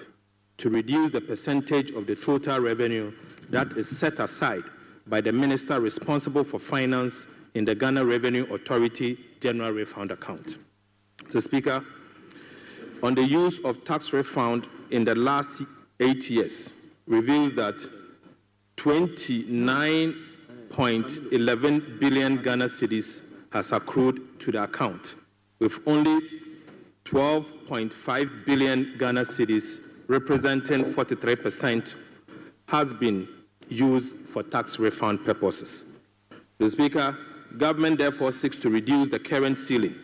to reduce the percentage of the total revenue that is set aside by the minister responsible for finance in the Ghana Revenue Authority General Refund Account. Mr. Speaker, on the use of tax refund in the last 8 years reveals that 29.11 billion Ghana cedis has accrued to the account, with only 12.5 billion Ghana cedis, representing 43%, has been used for tax refund purposes. The Speaker, government therefore seeks to reduce the current ceiling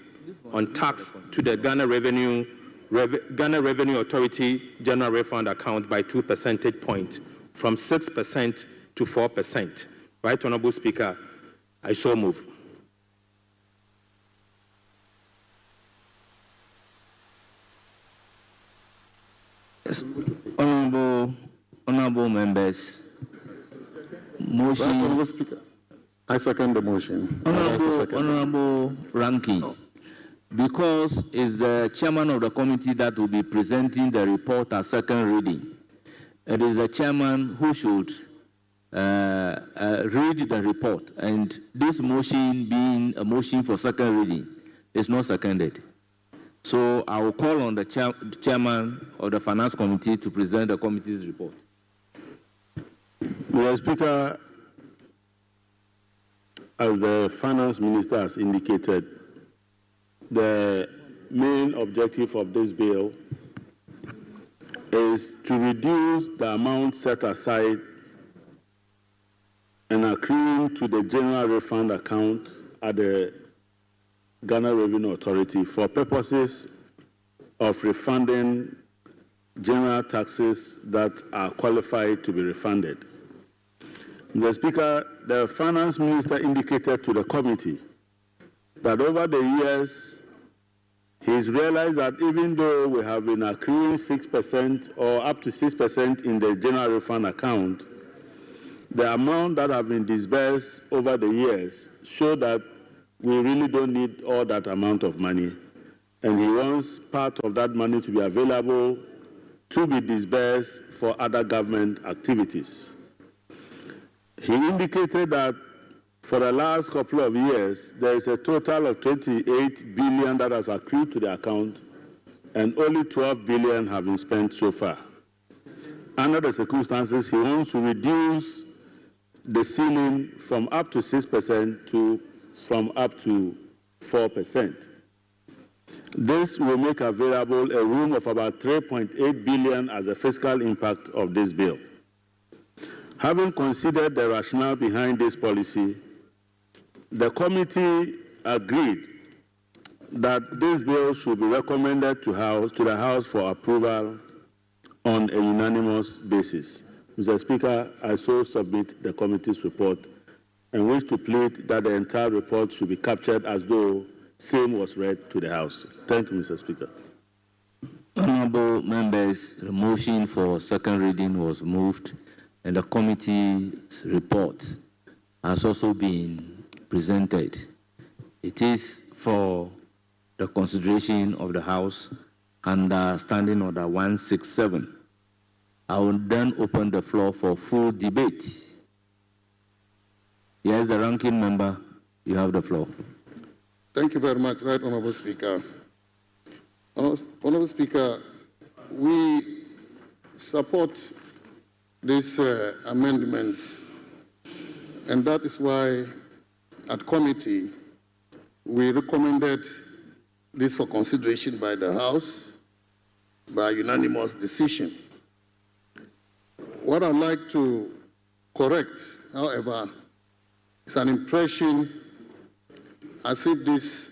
on tax to the Ghana Revenue Authority General Refund Account by 2 percentage points, from 6% to 4%. Right Honorable Speaker, I so move. Yes. Honorable members, motion. Right, Honorable Speaker, I second the motion. Honorable Ranking, because it's the chairman of the committee that will be presenting the report at second reading, it is the chairman who should read the report, and this motion being a motion for second reading is not seconded. So I will call on the chairman of the Finance Committee to present the committee's report. Mr. Speaker, as the Finance Minister has indicated, the main objective of this bill is to reduce the amount set aside and accruing to the General Refund Account at the Ghana Revenue Authority for purposes of refunding general taxes that are qualified to be refunded. Mr. Speaker, the Finance Minister indicated to the committee that over the years, he's realized that even though we have been accruing 6% or up to 6% in the General Refund Account, the amount that have been disbursed over the years show that we really don't need all that amount of money, and he wants part of that money to be available to be disbursed for other government activities. He indicated that for the last couple of years, there is a total of 28 billion that has accrued to the account, and only 12 billion have been spent so far. Under the circumstances, he wants to reduce the ceiling from up to 6% to from up to 4%. This will make available a room of about 3.8 billion as a fiscal impact of this bill. Having considered the rationale behind this policy, the committee agreed that this bill should be recommended to the House for approval on a unanimous basis. Mr. Speaker, I so submit the committee's report and wish to plead that the entire report should be captured as though same was read to the House. Thank you, Mr. Speaker. Honorable members, the motion for second reading was moved, and the committee's report has also been presented. It is for the consideration of the House under Standing Order 167. I will then open the floor for full debate. Yes, the ranking member, you have the floor. Thank you very much, Right Honorable Speaker. Honorable Speaker, we support this amendment, and that is why at committee we recommended this for consideration by the House by unanimous decision. What I'd like to correct, however, is an impression as if this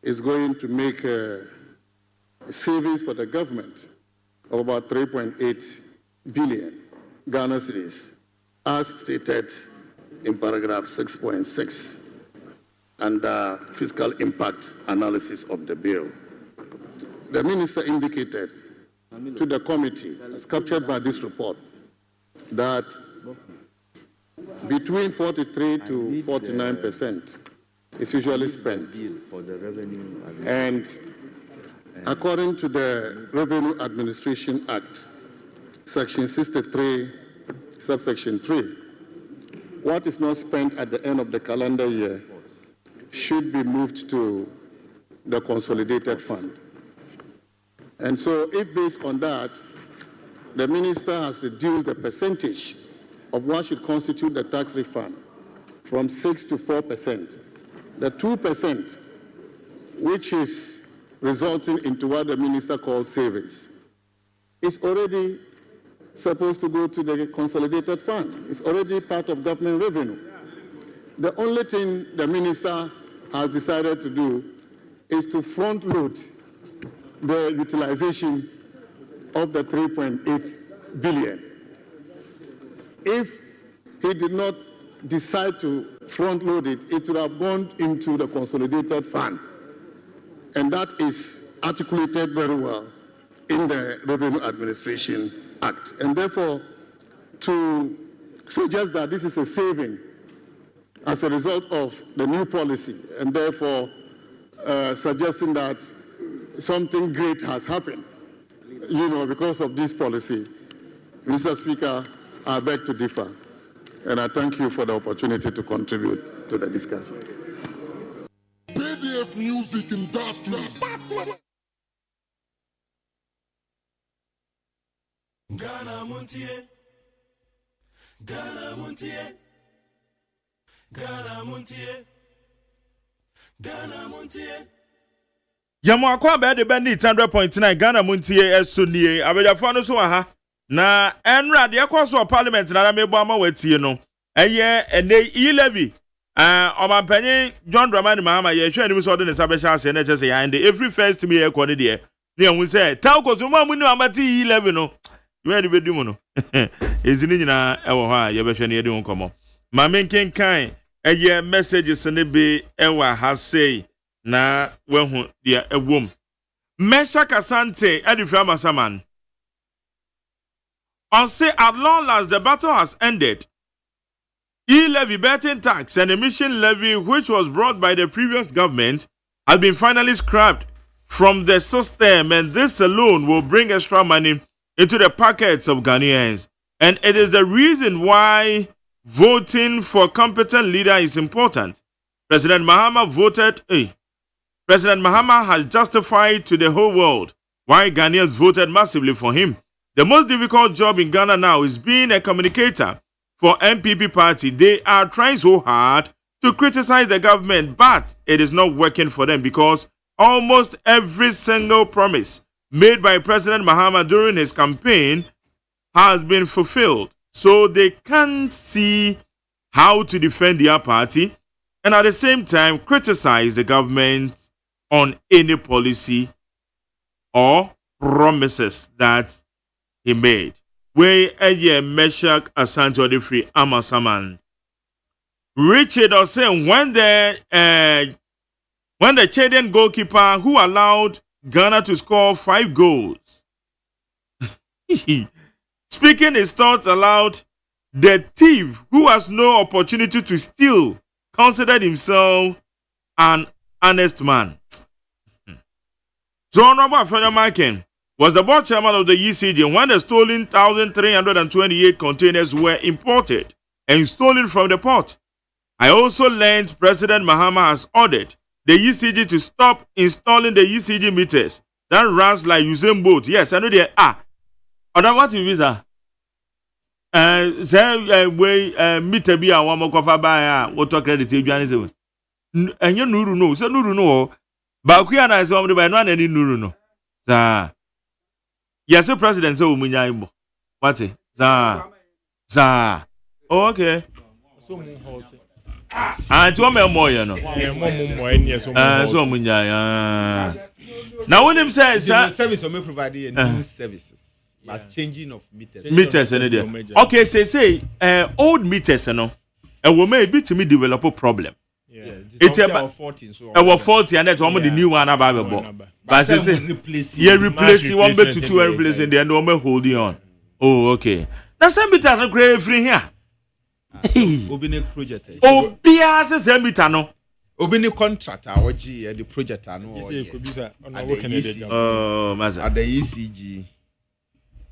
is going to make a savings for the government of about 3.8 billion Ghana cedis as stated in paragraph 6.6 under fiscal impact analysis of the bill. The minister indicated to the committee, as captured by this report, that between 43 to 49% is usually spent. And according to the Revenue Administration Act, Section 63, subsection 3, what is not spent at the end of the calendar year should be moved to the consolidated fund. And so if based on that, the minister has reduced the percentage of what should constitute the tax refund from 6 to 4%, the 2%, which is resulting into what the minister calls savings, is already supposed to go to the consolidated fund. It's already part of government revenue. The only thing the minister has decided to do is to front load the utilization of the 3.8 billion. If he did not decide to front load it, it would have gone into the consolidated fund. And that is articulated very well in the Revenue Administration Act. And therefore, to suggest that this is a saving as a result of the new policy, and therefore suggesting that something great has happened, because of this policy, Mr. Speaker, I beg to differ. And I thank you for the opportunity to contribute to the discussion. BDF Music Industry. Ghana Montie, Ghana Montie, Ghana Montie, Ghana Montie. Yamo akwa be de be need 100.9 Ghana Montie esunie abejafo no so aha na enra de ekoso parliament na mebo ama watie no eye ene e-levy omampanyin John Dramani Mahama ye hwe anim so de ne sabesha ase na chese ya and every first me e kone de ne hu say tell ko so mamu ni amati e-levy no we de bedu mu no ezini nyina ewo ho a ye behwe ne ye de nkomo ma menken kan eye messages ne be ewa ha say na wehu dia ewom Mesha Kasante Edifra Masaman on say at long last the battle has ended. E-levy betting tax and emission levy which was brought by the previous government has been finally scrapped from the system, and this alone will bring extra money into the pockets of Ghanaians, and it is the reason why voting for competent leader is important. President Mahama has justified to the whole world why Ghanaians voted massively for him. The most difficult job in Ghana now is being a communicator for MPP party. They are trying so hard to criticize the government, but it is not working for them because almost every single promise made by President Mahama during his campaign has been fulfilled. So they can't see how to defend their party and at the same time criticize the government on any policy or promises that he made. Where a year Meshach Asante Odefri Amasaman. Richard was saying when the Chadian goalkeeper who allowed Ghana to score 5 goals, speaking his thoughts aloud, the thief who has no opportunity to steal considered himself an honest man. John Robert Fenyamarkin was the board chairman of the ECG when the stolen 1,328 containers were imported and stolen from the port. I also learned President Mahama has ordered the ECG to stop installing the ECG meters that runs like Usain Bolt. Yes, I know they are. Other what you visa? Say meter be a one more cover by water credit. And you no, so no. But we are not so by no any no. Sir. Yes, the president so munya what za okay. To me more you know. So munya. Now when him says service we provide news services. but changing of meters. Meters and there. Okay, say old meters, and will maybe to me develop a problem. It's about 40, so our 40, and that's one of the new one about. But say replace one bit to two and replace and then no holding on. Oh, okay. Now some bit are great free here. Obini project. Bias same bit no. Obini contractor or G the project no. Maza. At the ECG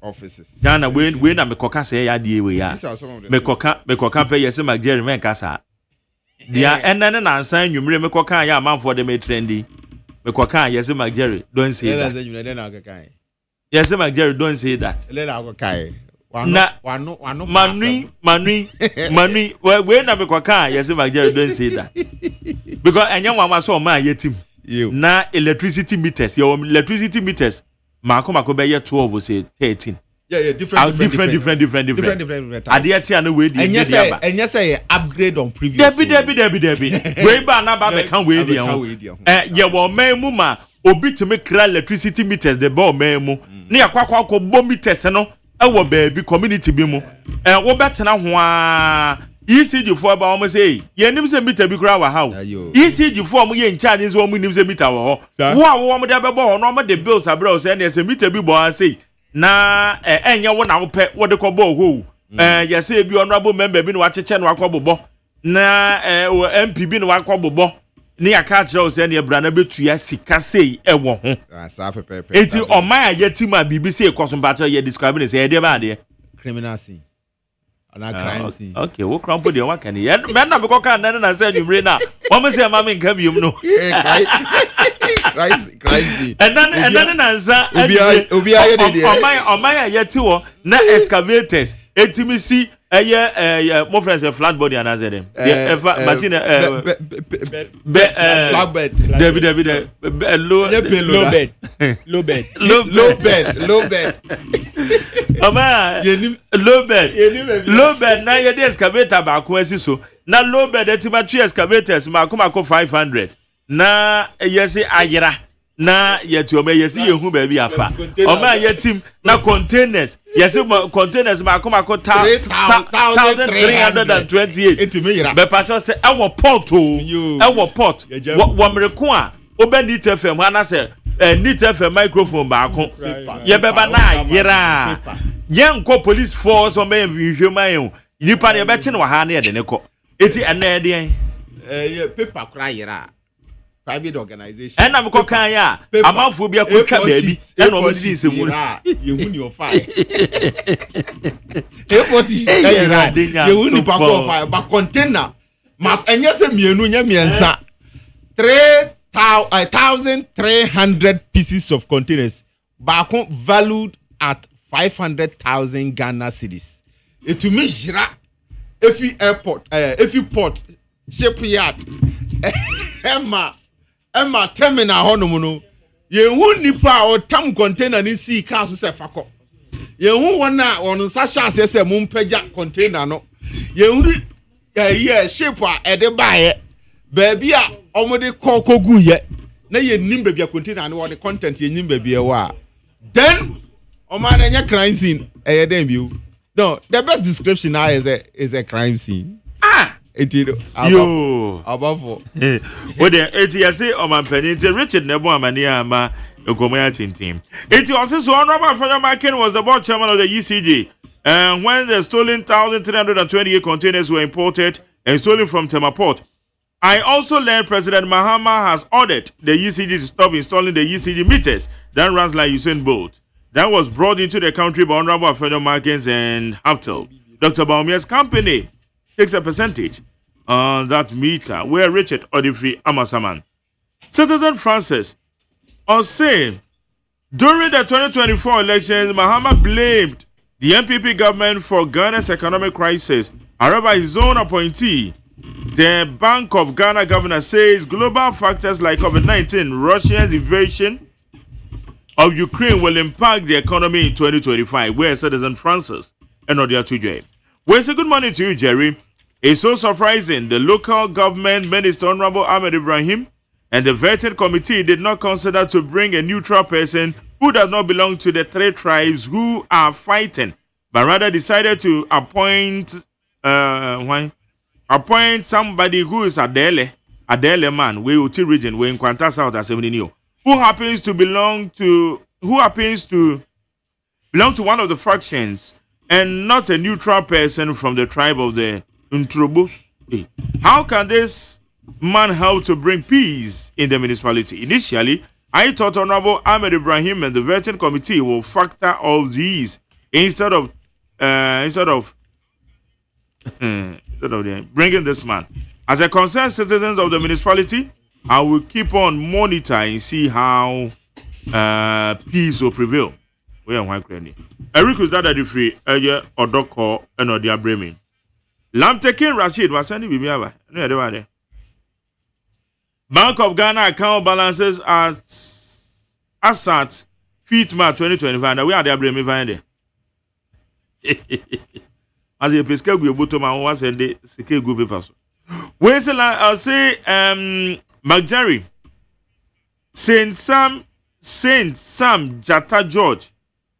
offices. Jana when na mekoka say ya die we ya. Mekoka pay yes ma Jerry men kasa. Dia enane na ansan nwumre mekoka ya amanfo de me trendy. Mekoka yes ma Jerry don't say that. Yes ma Jerry don't say that. Na Manui we na mekoka yes ma Jerry don't say that. Because enya wa so ma yetim. Na electricity meters mako be 12 say 13. Yeah, different. Adia ti anu we di. And yes, upgrade on previous. Debi. We ba na ba be kan we di ho. Ye wo man mu ma obi to me clear electricity meters the ball man mu. Na yakwa bo meters no e wo baabi community bi mu. Wo betena ho a ECG for ba o say ye nim se meter bi kura wa ha. ECG for mo ye in charge so mo nim se meter wo ho. Wo mo de be bo no mo de bills abroad say na se meter bi bo an say na enye wo na wo pe wo de ko bo ho. Ye say bi honorable member bi no wa cheche no akobobbo. Na MP bi no wa akobobbo. Ni aka kire o say na bra na betua sika sei e wo ho. Sa pepe. Enti o man ayatima bibi say koso mbacho ye describe ne say e de ba de criminal scene. On a crime scene. Okay, wo crampo de wa kan ye. Me na be ko kan na say nwumre na. Wo me say ma me nka biom no. Crazy. And then nanza obi aye de de. O man ayati wo na excavators etimisi eye mo friends flat body and answer them. Machine flatbed. David low bed. Oma low bed na ye de excavator ba ko asiso. Na low bed etimatu excavators ma ko 500. Na yesi ayira na yetu ome yesi yehu baby afa oma yetim na containers yesi containers ma ko 1328 be patcho say ewo port wo mreko a oba nit fm ana say nit fm microphone ba ko ye beba na ayira ye nko police force o me nhwema yen nipa ne be che no ha na ye de ne ko eti ena de ye paper kra ayira private organization and I'm cooking ya amanfo bia kwatwa baabi e no mo di nsemu ye hu ni o fire A40 ye hu ni pa ko fire ba container ma enye se mienu nya miensa 3,300 pieces of containers ba valued at 500,000 Ghana cedis. It me jira efi airport efi port shipyard Emma terminal hono no ye hu nipa o tam container ni si car so se fako ye hu wona won sa sha se mu mpagya container no ye hu shape a ede baaye baabi a omode kokogu ye na ye nim baabi a container no the content ye nim baabi e wa then o man anya crime scene e dem biu no the best description now is a crime scene Etino above what the ATSA or my penny Richard Nebo Amania ma Okomaya team. It also so honorable Federal Market was the board chairman of the ECG. And when the stolen 1,328 containers were imported and stolen from Temaport, I also learned President Mahama has ordered the ECG to stop installing the ECG meters that runs like Usain Bolt. That was brought into the country by Honorable Federal Markets and Haftel. Dr. Baumia's company takes a percentage on that meter, where Richard Odifri Amasaman. Citizen Francis saying during the 2024 elections, Mahama blamed the MPP government for Ghana's economic crisis. However, his own appointee, the Bank of Ghana governor, says global factors like COVID-19, Russia's invasion of Ukraine will impact the economy in 2025. Where Citizen Francis and Odia Tujay. Well, it's a good morning to you, Jerry. It's so surprising the local government minister, Honorable Ahmed Ibrahim, and the vetted committee did not consider to bring a neutral person who who does not belong to the 3 tribes who are fighting, but rather decided to appoint somebody who is Adele man, we Uti region, we in Kwanta South as who happens to belong to one of the factions and not a neutral person from the tribe of the Untrobus. How can this man help to bring peace in the municipality? Initially, I thought Honorable Ahmed Ibrahim and the vetting committee will factor all these instead of bringing this man. As a concerned citizens of the municipality, I will keep on monitoring and see how peace will prevail. We are one cranny. Eric was that at the free Odoko and Odia Bremen. Lam taking Rashid was sending me over. No, Bank of Ghana account balances at Assat FITMA 2025. And we are there Bremen find as a pesca we bottom and was and the secure group papers. Where's I'll say McJerry Saint Sam Jata George.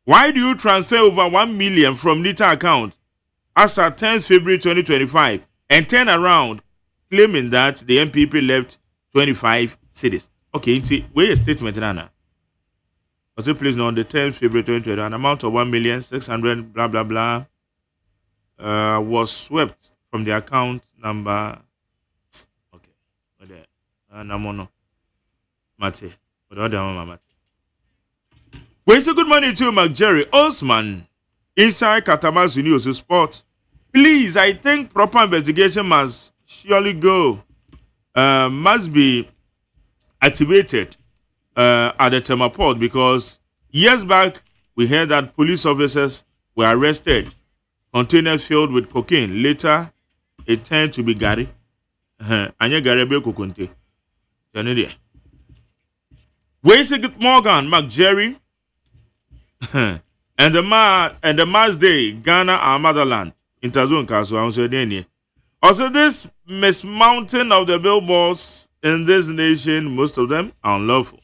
Why do you transfer over 1 million from Nita account as at 10th February 2025 and turn around claiming that the MPP left 25 cities? Okay, where is statement Nana? Also, please know on the 10th February 2020, an amount of 1,600,000 blah blah blah was swept from the account number. Okay, Namono Mate, Mate. We say good morning to McJerry Osman inside Katama's News Sport. Please, I think proper investigation must surely must be activated at the Tema port, because years back we heard that police officers were arrested, containers filled with cocaine. Later, it turned to be Gary. Anya Gary be kokunte. We say good morning, McJerry. and the Mars Day, Ghana, our motherland, Interzone Castle, also this mismounting of the billboards in this nation, most of them are unlawful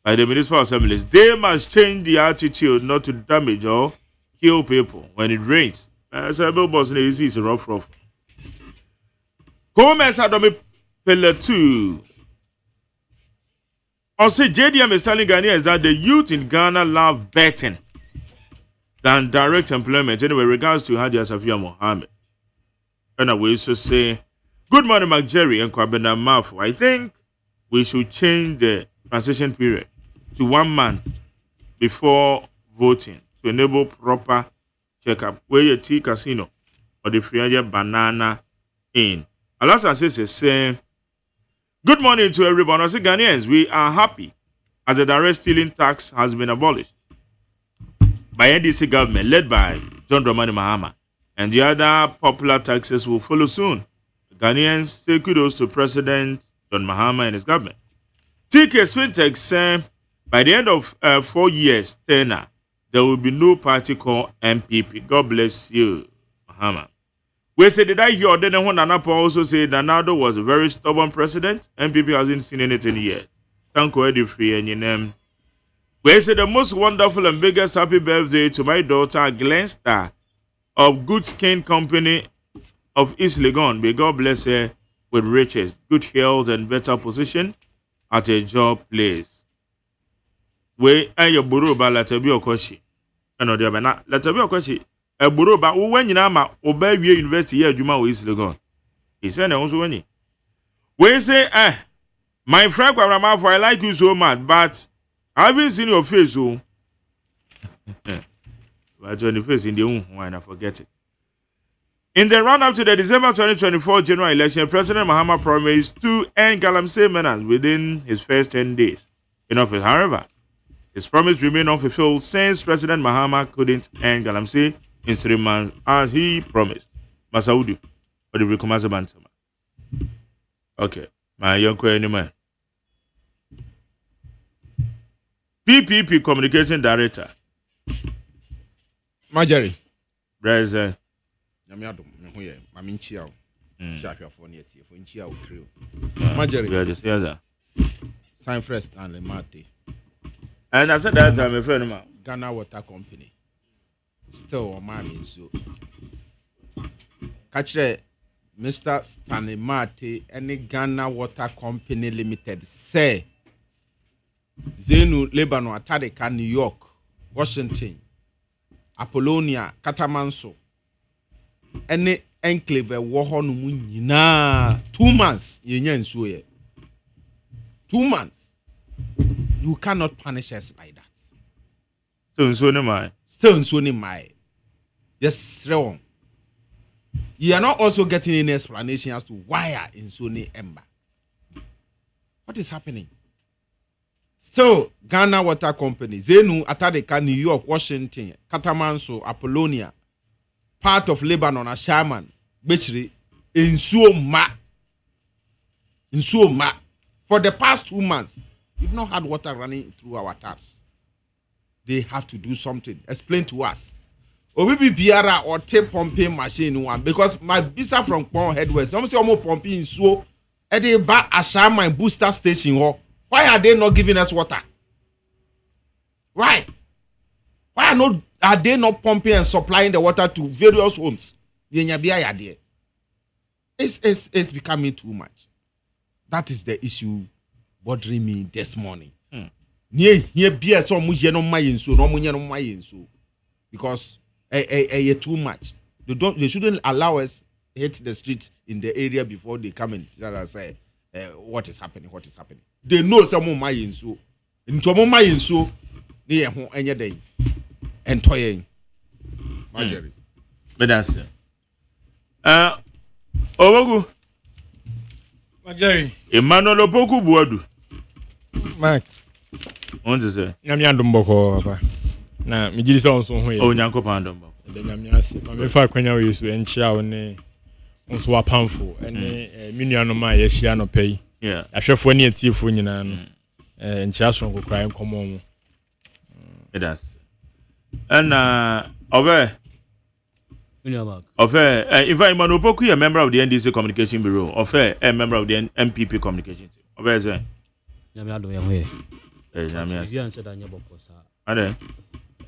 by the municipal assemblies. They must change the attitude not to damage or kill people when it rains. As a billboards in the easy is rough. Gomez Adomi Pillar 2. Also, JDM is telling Ghanaians that the youth in Ghana love betting than direct employment. Anyway, regards to Hadia Safia Mohammed. And I will also say, good morning, McJerry and Kwabena Mafu. I think we should change the transition period to 1 month before voting to enable proper checkup. Where your tea casino or the free banana in. Alasa says the same. Good morning to everyone. I say Ghanaians, we are happy as the direct stealing tax has been abolished by NDC government led by John Dramani Mahama, and the other popular taxes will follow soon. Ghanaians say kudos to President John Mahama and his government. TK Swintex say by the end of 4 years tenure, there will be no party called MPP. God bless you, Mahama. We say, did I hear then when Nanapo also said Nanado was a very stubborn president? MPP hasn't seen anything yet. Thank you, Eddie Free and your name. We say the most wonderful and biggest happy birthday to my daughter Glenn Star of Good Skin Company of East Legon. May God bless her with riches, good health, and better position at a job place. We are your Buruba Latabi Okoshi. And the other Latabi Okoshi. A buroba when you know obey university here Juma is Legon. He said also when we say my friend Kwabramafo, I like you so much, but I haven't seen your face so but on the face in the why I forget it. In the run up to the December 2024 general election, President Mahama promised to end Galamsey menace within his first 10 days in office. However, his promise remained unfulfilled since President Mahama couldn't end Galamsey in 3 months, as he promised. Masaudu, or the Rikumaza Bantama. Okay, my young man. PPP Communication Director. Marjorie. Brother. Yamiado, Mahoye, Maminchiao. Shaka for Netia, for Inchia Crew. Marjorie. Sign first and Mate. And I said that time, my friend, Ghana Water Company. Still on my so. Catch Mr. Stanley Marte and Ghana Water Company Limited say Zenu Lebanon Atadeka New York Washington Apollonia Katamanso any enclave wo no mu nyina 2 months yenya nsuo ye 2 months you cannot punish us like that so nsuo ne mai still nsuo ne mai yes wrong. You are not also getting any explanation as to why are in Sony Ember. What is happening? Still, Ghana Water Company, Zenu, Atadeka, New York, Washington, Katamanso, Apollonia, part of Lebanon, Ashaman, Bechri, in Suoma. For the past 2 months, we've not had water running through our taps. They have to do something. Explain to us. Or we be Biara or tape pumping machine one because my visa from Pond Headwest. Some say almost pumping so at the back Ashama booster station. Why are they not giving us water? Why? Why are they not pumping and supplying the water to various homes? It's becoming too much. That is the issue bothering me this morning. Because too much. They shouldn't allow us hit the streets in the area before they come and tell us what is happening. They know someone my in so. In Tomoma in so near home any day. And toying. Marjorie. But that's it. Owogu. Marjorie. Emmanuel Opoku Buadu. Mark. On to say. Nyamiandumboko, papa. Na mijiri sa onso ho ye. O Nyankopon dombo. De nyamiase. Ma me fa kwanya we so enchia wo ne onso wa pamfo ene minuano ma ye hia no pei. Yeah. Ahwefo ne atiefo nyina no. Enchia so nkokra enkomo mu. It does. And over if I'm an Opoku, a member of the NDC Communication Bureau, or a member of the MPP Communication Team. Over there.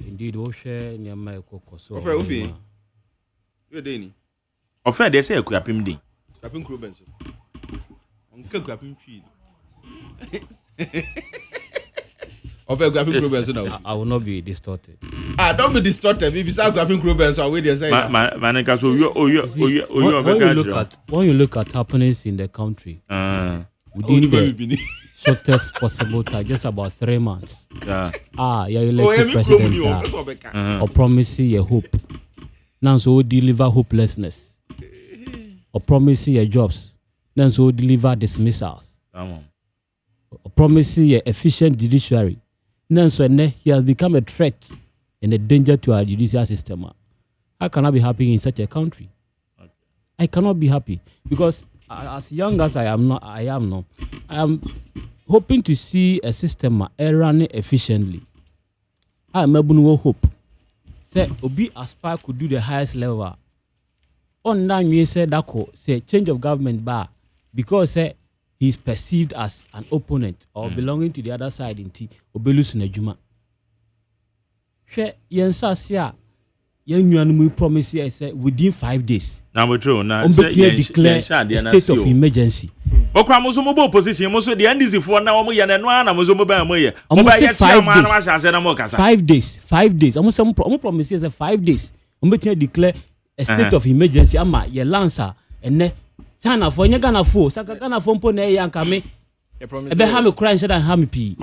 Indeed, Oshe, Nyama Coco. So, you're Danny. Offer, they say a crapping day. Crapping Cruben. Uncle Crapping Tree. I will not be distorted. Don't be distorted. If you start grabbing Cruben, so we say. When you look at happenings in the country, within the shortest possible time, just about 3 months. You elected president or promising your hope. Now so deliver hopelessness. Or promising your jobs. Now so deliver dismissals. Or promising your efficient judiciary. Now so he has become a threat and a danger to our judicial system. How can I be happy in such a country? Okay. I cannot be happy because as young as I am hoping to see a system running efficiently. I am able hope. Say Obi aspire could do the highest level. On that you said that say change of government bar because say he is perceived as an opponent or belonging to the other side in T Obelus Nejuma. She yensasia yen promise here say within 5 days. Now we true now declare a state of emergency. Okra mo so mo opposition mo so the NDC for na mo ye na no ana mo so mo ba mo ye. Mo ba ye chairman na ma sha na mo kasa. 5 days. Almost promise say 5 days. Mo declare a state of emergency ama ye lancer ene China for Ghana for Ghana for mpo na e yanka me ebe ha me kura nshada ha me pi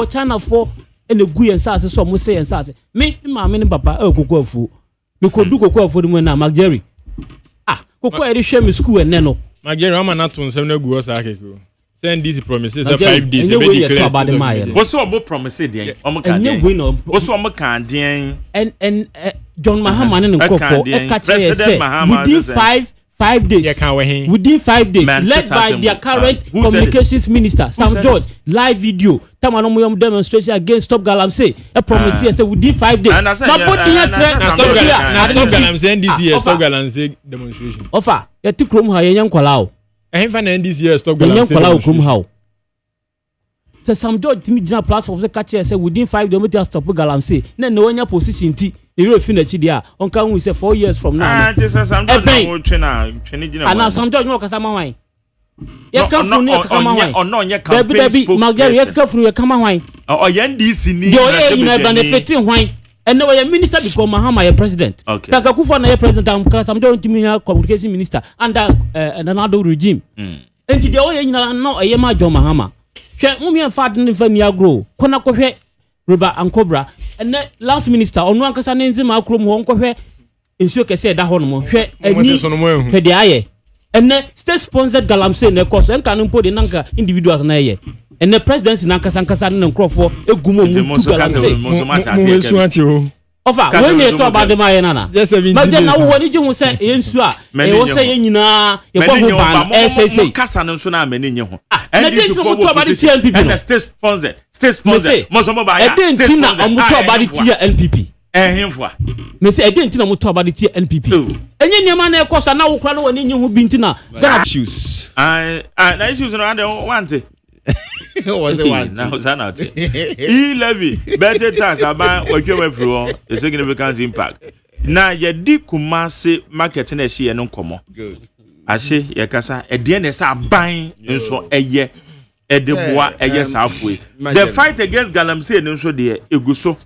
China for ene gu yen sase so mo say yen sase me ma me ne papa kokoko afu me ko du kokoko afu mu na Marjorie kokoko e de hwe me school ene no Marjorie ama na to nsem na gu o sa akeko send these promises 5 days e be declare what's what promise dey omo kan dey what's what kan dey and John Mahama ne nkofo e ka che say within 5 days. Within 5 days, led by their current communications minister, Sam George, live video. Tamanomo demonstration against Stop Galamsey. A promise here, say within 5 days. Stop Galamsey this year. Stop Galamsey demonstration. Offer. You took room how you young kwalao. I find this year. Stop Galamsey. Young kwalao room how. So some George Timmy General platform say catch say within 5 days we stop galamsey. Na no anya position ti. The real finish there. On can we say 4 years from now. Just some George no trainer and some George no kasa man. You come from near kama wan. No nya campaign spokesperson. Magari you come from kama wan. O yen DC ni. You benefiting wan. And now your minister become Mahama your president. Okay. Kaka Kufuor na your president am some George Timmy communication minister under another regime. And the way you know a yema John Mahama. Hwe mummy and fat ni fa ni agro. Kona ko hwe River and Cobra. And the last minister onu ankasa ne nzima akrom ho nko hwe nsuo kese da ho no mo hwe ani hwe de aye. And the state sponsored galamsey na cost en kan mpo de nanka individuals na ye. And the presidency nanka sankasa na nkrofo egumo mu tu galamsey. Ofa when you talk about the my nana. But then now when you say ensu a e wo say yen nyina e ko ho ban SSA kasa no so na amani nye ho. And this for NPP and the state sponsored mo so mo ba ya state sponsored am to about the NPP ehemfo me say e dey mo to about the NPP enye niam na e kosa na wo kra no wani nye ho bi ntina issues na issues no ande want was it one now zanat levy better tax about what from a significant impact na ye di Kumasi market na she no komo good ase ye kasa e de na sa ban nso eye e de boa eye safwe the fight against galamsey nso de eguso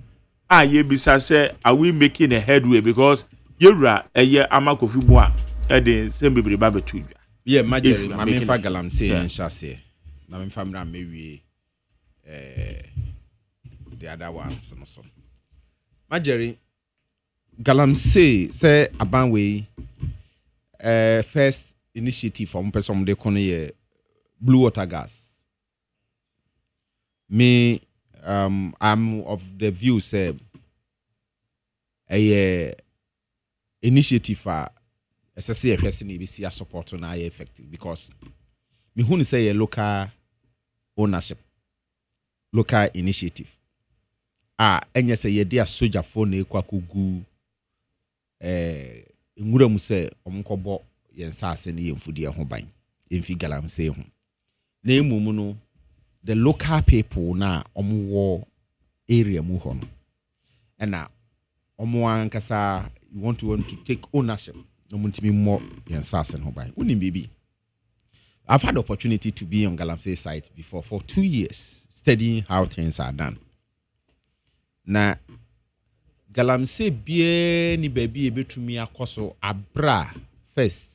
ye bisa say are we making a headway because yewra eye amakofi boa e de sembebre ba betu yeah major mame fa galamsey nshase na me famra mewie the other ones so Majeri galamsey say abanwe first initiative from person de kono ye blue water gas me I'm of the view say a initiative SSA hwese na ebisi support na effective because me who say a local ownership, local initiative. Enye se ye dia soldier phone e kwa kugu ngura mu se omkobo yensa ase ne yemfudi ho ban emfi galamsey ho na emumu no the local people na omwo area mu ho no na omwo ankasa you want to take ownership no muntimi mo yensa ase ho ban unim bibi. I've had the opportunity to be on Galamsey site before for 2 years, studying how things are done. Na Galamsey bie ni baby ebetumi akoso abra first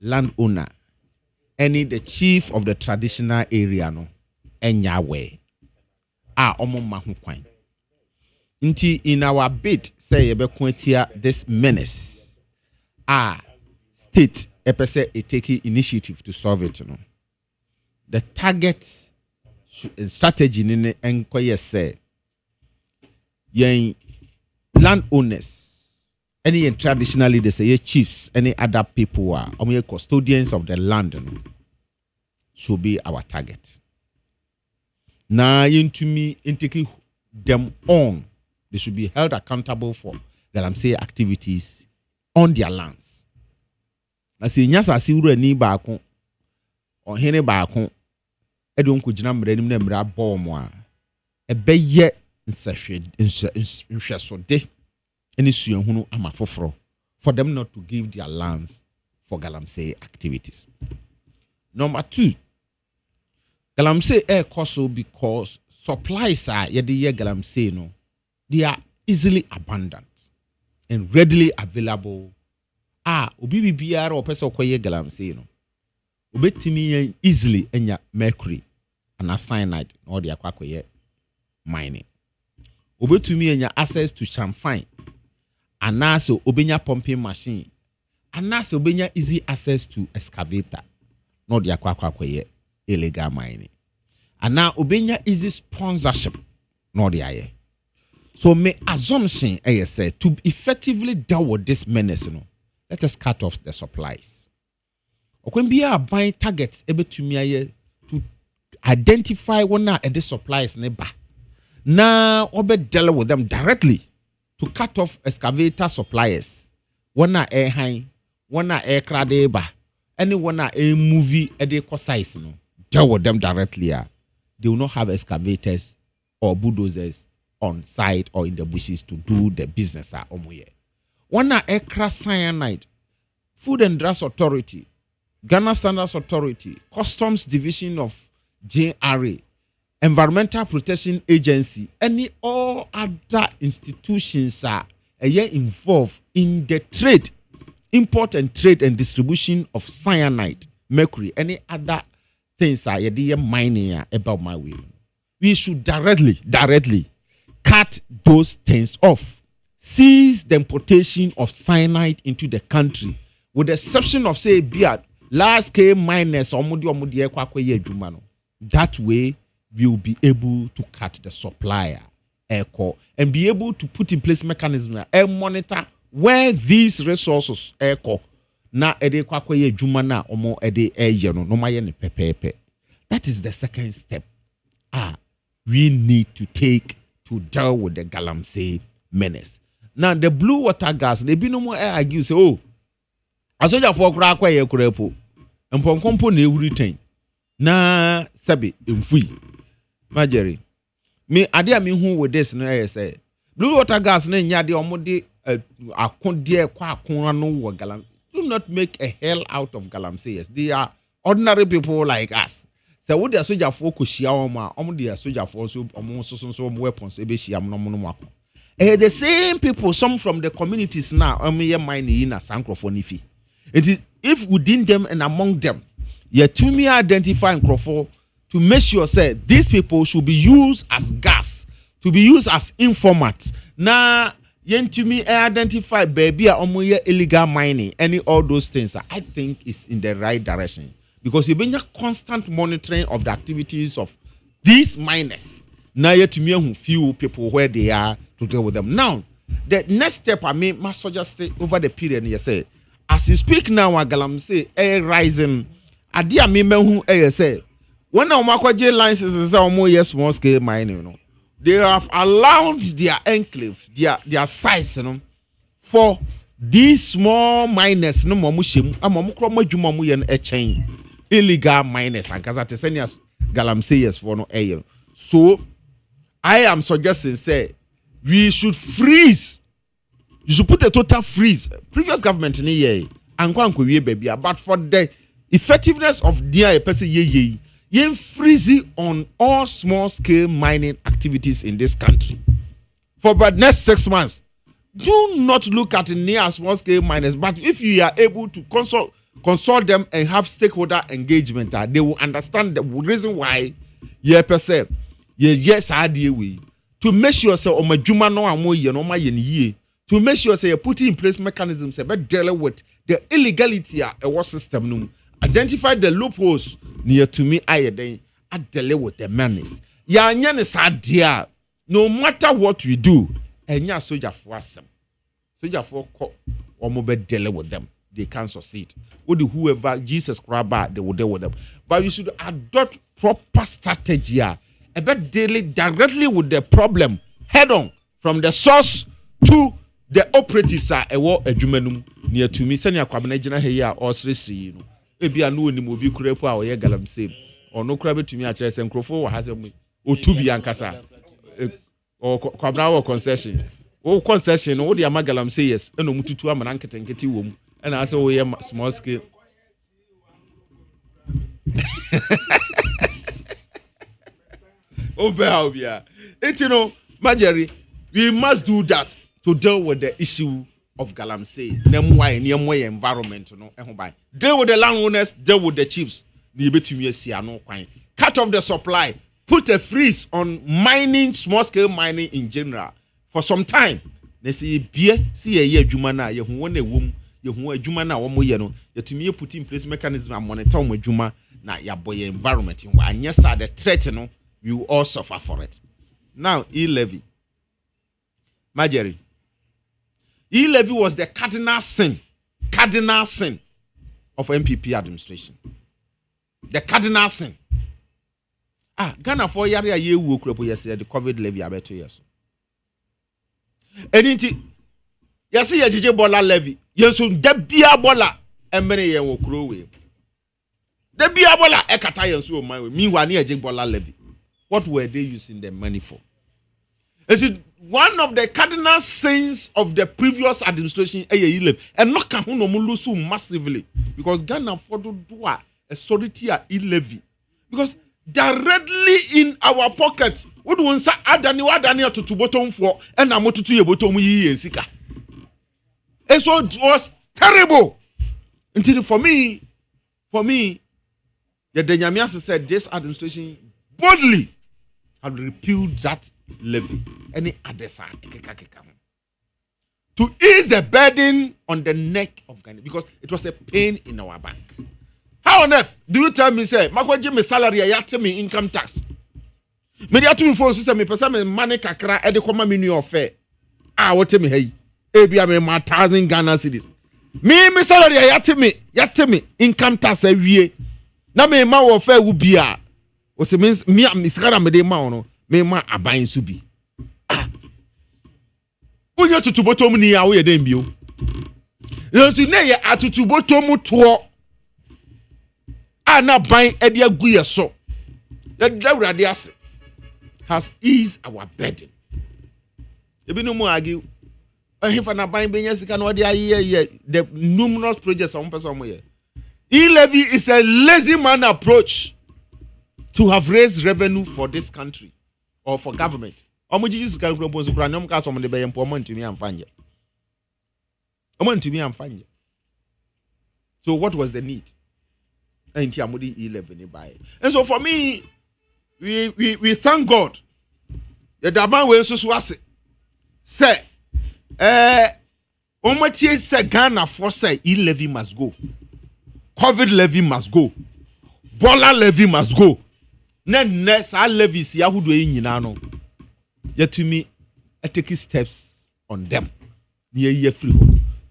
landowner, any the chief of the traditional area no enyawe omo ma ho kwan. Nti in our bid say yebeko atia this menace state EPSA taking initiative to solve it. No? The target strategy in enquiry say landowners, any traditionally they say chiefs, any other people are custodians of the land should be our target. Now into me in taking them on, they should be held accountable for Galamsey activities on their lands. Asi nyasa si wura ni baako ohene baako edon ko gina mra nim na mra bom a ebeye nhwesode eni suahunu amafoforo for them not to give their lands for Galamsey activities. Number 2, Galamsey air cost because supplies are yede Galamsey no they are easily abundant and readily available. Obi biara opese okoye Galamsey no obetimi easily enya mercury and cyanide na odi akwakoye mining obetumi enya access to champagne anaso obenya pumping machine anaso obenya easy access to excavator na odi akwakoye illegal mining ana obenya easy sponsorship na odi aye. So my assumption is to effectively deal with this menace no let us cut off the supplies. When we are buying targets able to identify one at the supplies neighbor. Now we deal with them directly to cut off excavator suppliers. One air high, one air cradeba, any one a movie at the size no. Deal with them directly. they will not have excavators or bulldozers on site or in the bushes to do the business. One ekra cyanide, Food and Drugs Authority, Ghana Standards Authority, Customs Division of JRA, Environmental Protection Agency, any all other institutions are involved in the trade, import and trade and distribution of cyanide, mercury, any other things are mining about my way. We should directly cut those things off. Seize the importation of cyanide into the country, with the exception of, say, large scale miners. That way, we will be able to cut the supplier and be able to put in place mechanisms and monitor where these resources na juma omo no pepepe. That is the second step. We need to take to deal with the Galamsey menace. Now the blue water gas, they be no more argue say, oh, asoja for kra kwa ye kurepo. Mponkompo na everything. Na sabi mfui. Majeri. Me ade me hu with this no say. Blue water gas na nya de omode akonde kwa akonra no wo Galam. Do not make a hell out of Galamseyers. They are ordinary people like us. So what the soldier for kushia the soldier for so weapons the same people, some from the communities now, mining in a sankrofonifi. It is if within them and among them, you to me identify Crawford to make sure say these people should be used as gas, to be used as informants. Now yen to me identify baby illegal mining, any all those things. I think is in the right direction. Because you bring a constant monitoring of the activities of these miners. Now you to me who few people where they are to deal with them. Now, the next step I must suggest over the period you say, as you speak now, Galamsey rising. Adia me who say when our Makwaje licenses are more small scale mining, they have allowed their enclave, their sites, for these small miners no mamushim, amamukromo jumamu yen a chain. Illegal miners and Kazatesenias Galamseyers for no air. So I am suggesting say we should freeze. You should put a total freeze. Previous government in year and baby, but for the effectiveness of their person ye freeze on all small scale mining activities in this country. For the next 6 months, do not look at near small scale miners, but if you are able to consult them and have stakeholder engagement, they will understand the reason why perceive yes way to make sure say omajuma no amoye no ma ye to make sure say you put in place mechanisms about dealing with the illegality our system no, identify the loopholes near to me then deal with the menace ya nya ne sadia. No matter what we do enya soldier for asem soldier for omo deal with them. They can succeed. With whoever Jesus Christ, they will deal with them. But you should adopt proper strategy. About dealing directly with the problem head on from the source to the operatives are a war adjumenum near to me. Send your quabinagina here or sri. Maybe I know any movie crepa or Galamsey or no crab to me at Chess and Crawford has a or to be Ankasa or Quabra or concession. Oh, concession, all the Amagalam yes, and no mutu am an anket and get you. And I say, oh, yeah, small scale. Oh, Belvia. It's Marjorie, we must do that to deal with the issue of Galamsey. Nemway, near environment, deal with the landowners, deal with the chiefs. Cut off the supply, put a freeze on mining, small scale mining in general. For some time, they say, beer, see a year, Jumana, you want a womb. You juma na womo ye no yetumi put in place mechanism and monitor wo juma na ya boy environment and yes the threat no we will all suffer for it. Now e-levy Marjorie, e-levy was the cardinal sin of MPP administration. The cardinal sin. Ghana for yare ye wu okropo yesi the COVID levy abeto yeso anything yesi ye jeje bola levy yesu de bia bola emere ye wo kro we de bia bola ekata yesu o man we meanwhile na jeje bola levy what were they using the money for? Is it one of the cardinal sins of the previous administration? And not can lose massively because Ghana for do a authority levy because directly in our pocket. What do we say? Adani to bottom for and I'm to your bottom ye sika. And so it was terrible. Until for me, the Denyamias said this administration boldly had repealed that levy. Any other side to ease the burden on the neck of Ghana because it was a pain in our bank. How on earth do you tell me say, Makwaji me salary a me income tax? Media to me phone say me person me money kakra e de koma me new affair. Ah what me hey. E bia me 1,000 Ghana cedis. Me salary yate me income tax awie. Na me ma wo affair wo bia. O se means me sikara me de ma no me ma aban so bi. Unya tutubotom ni a wo ye dem bio. Yo si na ye atutubotom to ana ban e de agu ye so. The Dawrade ase has eased our burden. Ebi no mo argue. If an abine benya sika no dey aye the numerous projects on person mo here. E-levy is a lazy man approach to have raised revenue for this country or for government. Omo jiji sika no propose kura no ka so mo dey be yempo omo ntumi amfanye. Omo ntumi amfanye. So what was the need? And E-levy buy. And so for me we thank God. The Daban we so say Omotie say Ghana for say E-levy must go. COVID levy must go. Bola levy must go. Then sa levy si ahudo e nyina no. Yet to me I take steps on them. Ye free.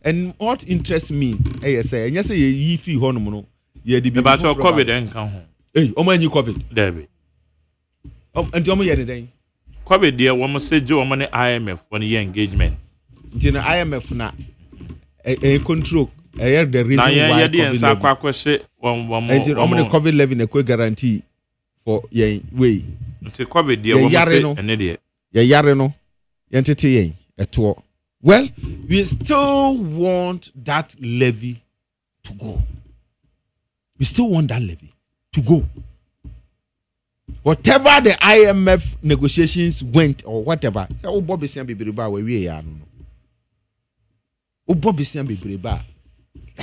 And what interests me say and say ye free ho no no. Ye di bi about COVID en kan ho. Omo anyi COVID. There and you hear the thing. COVID dear, one must say Joe money IMF one year engagement. The IMF na a control the reason why COVID levy na guarantee for ye way. Until COVID dear, one must say an idiot. Ye yare no entity at all. Well, we still want that levy to go. We still want that levy to go. Whatever the IMF negotiations went or whatever, that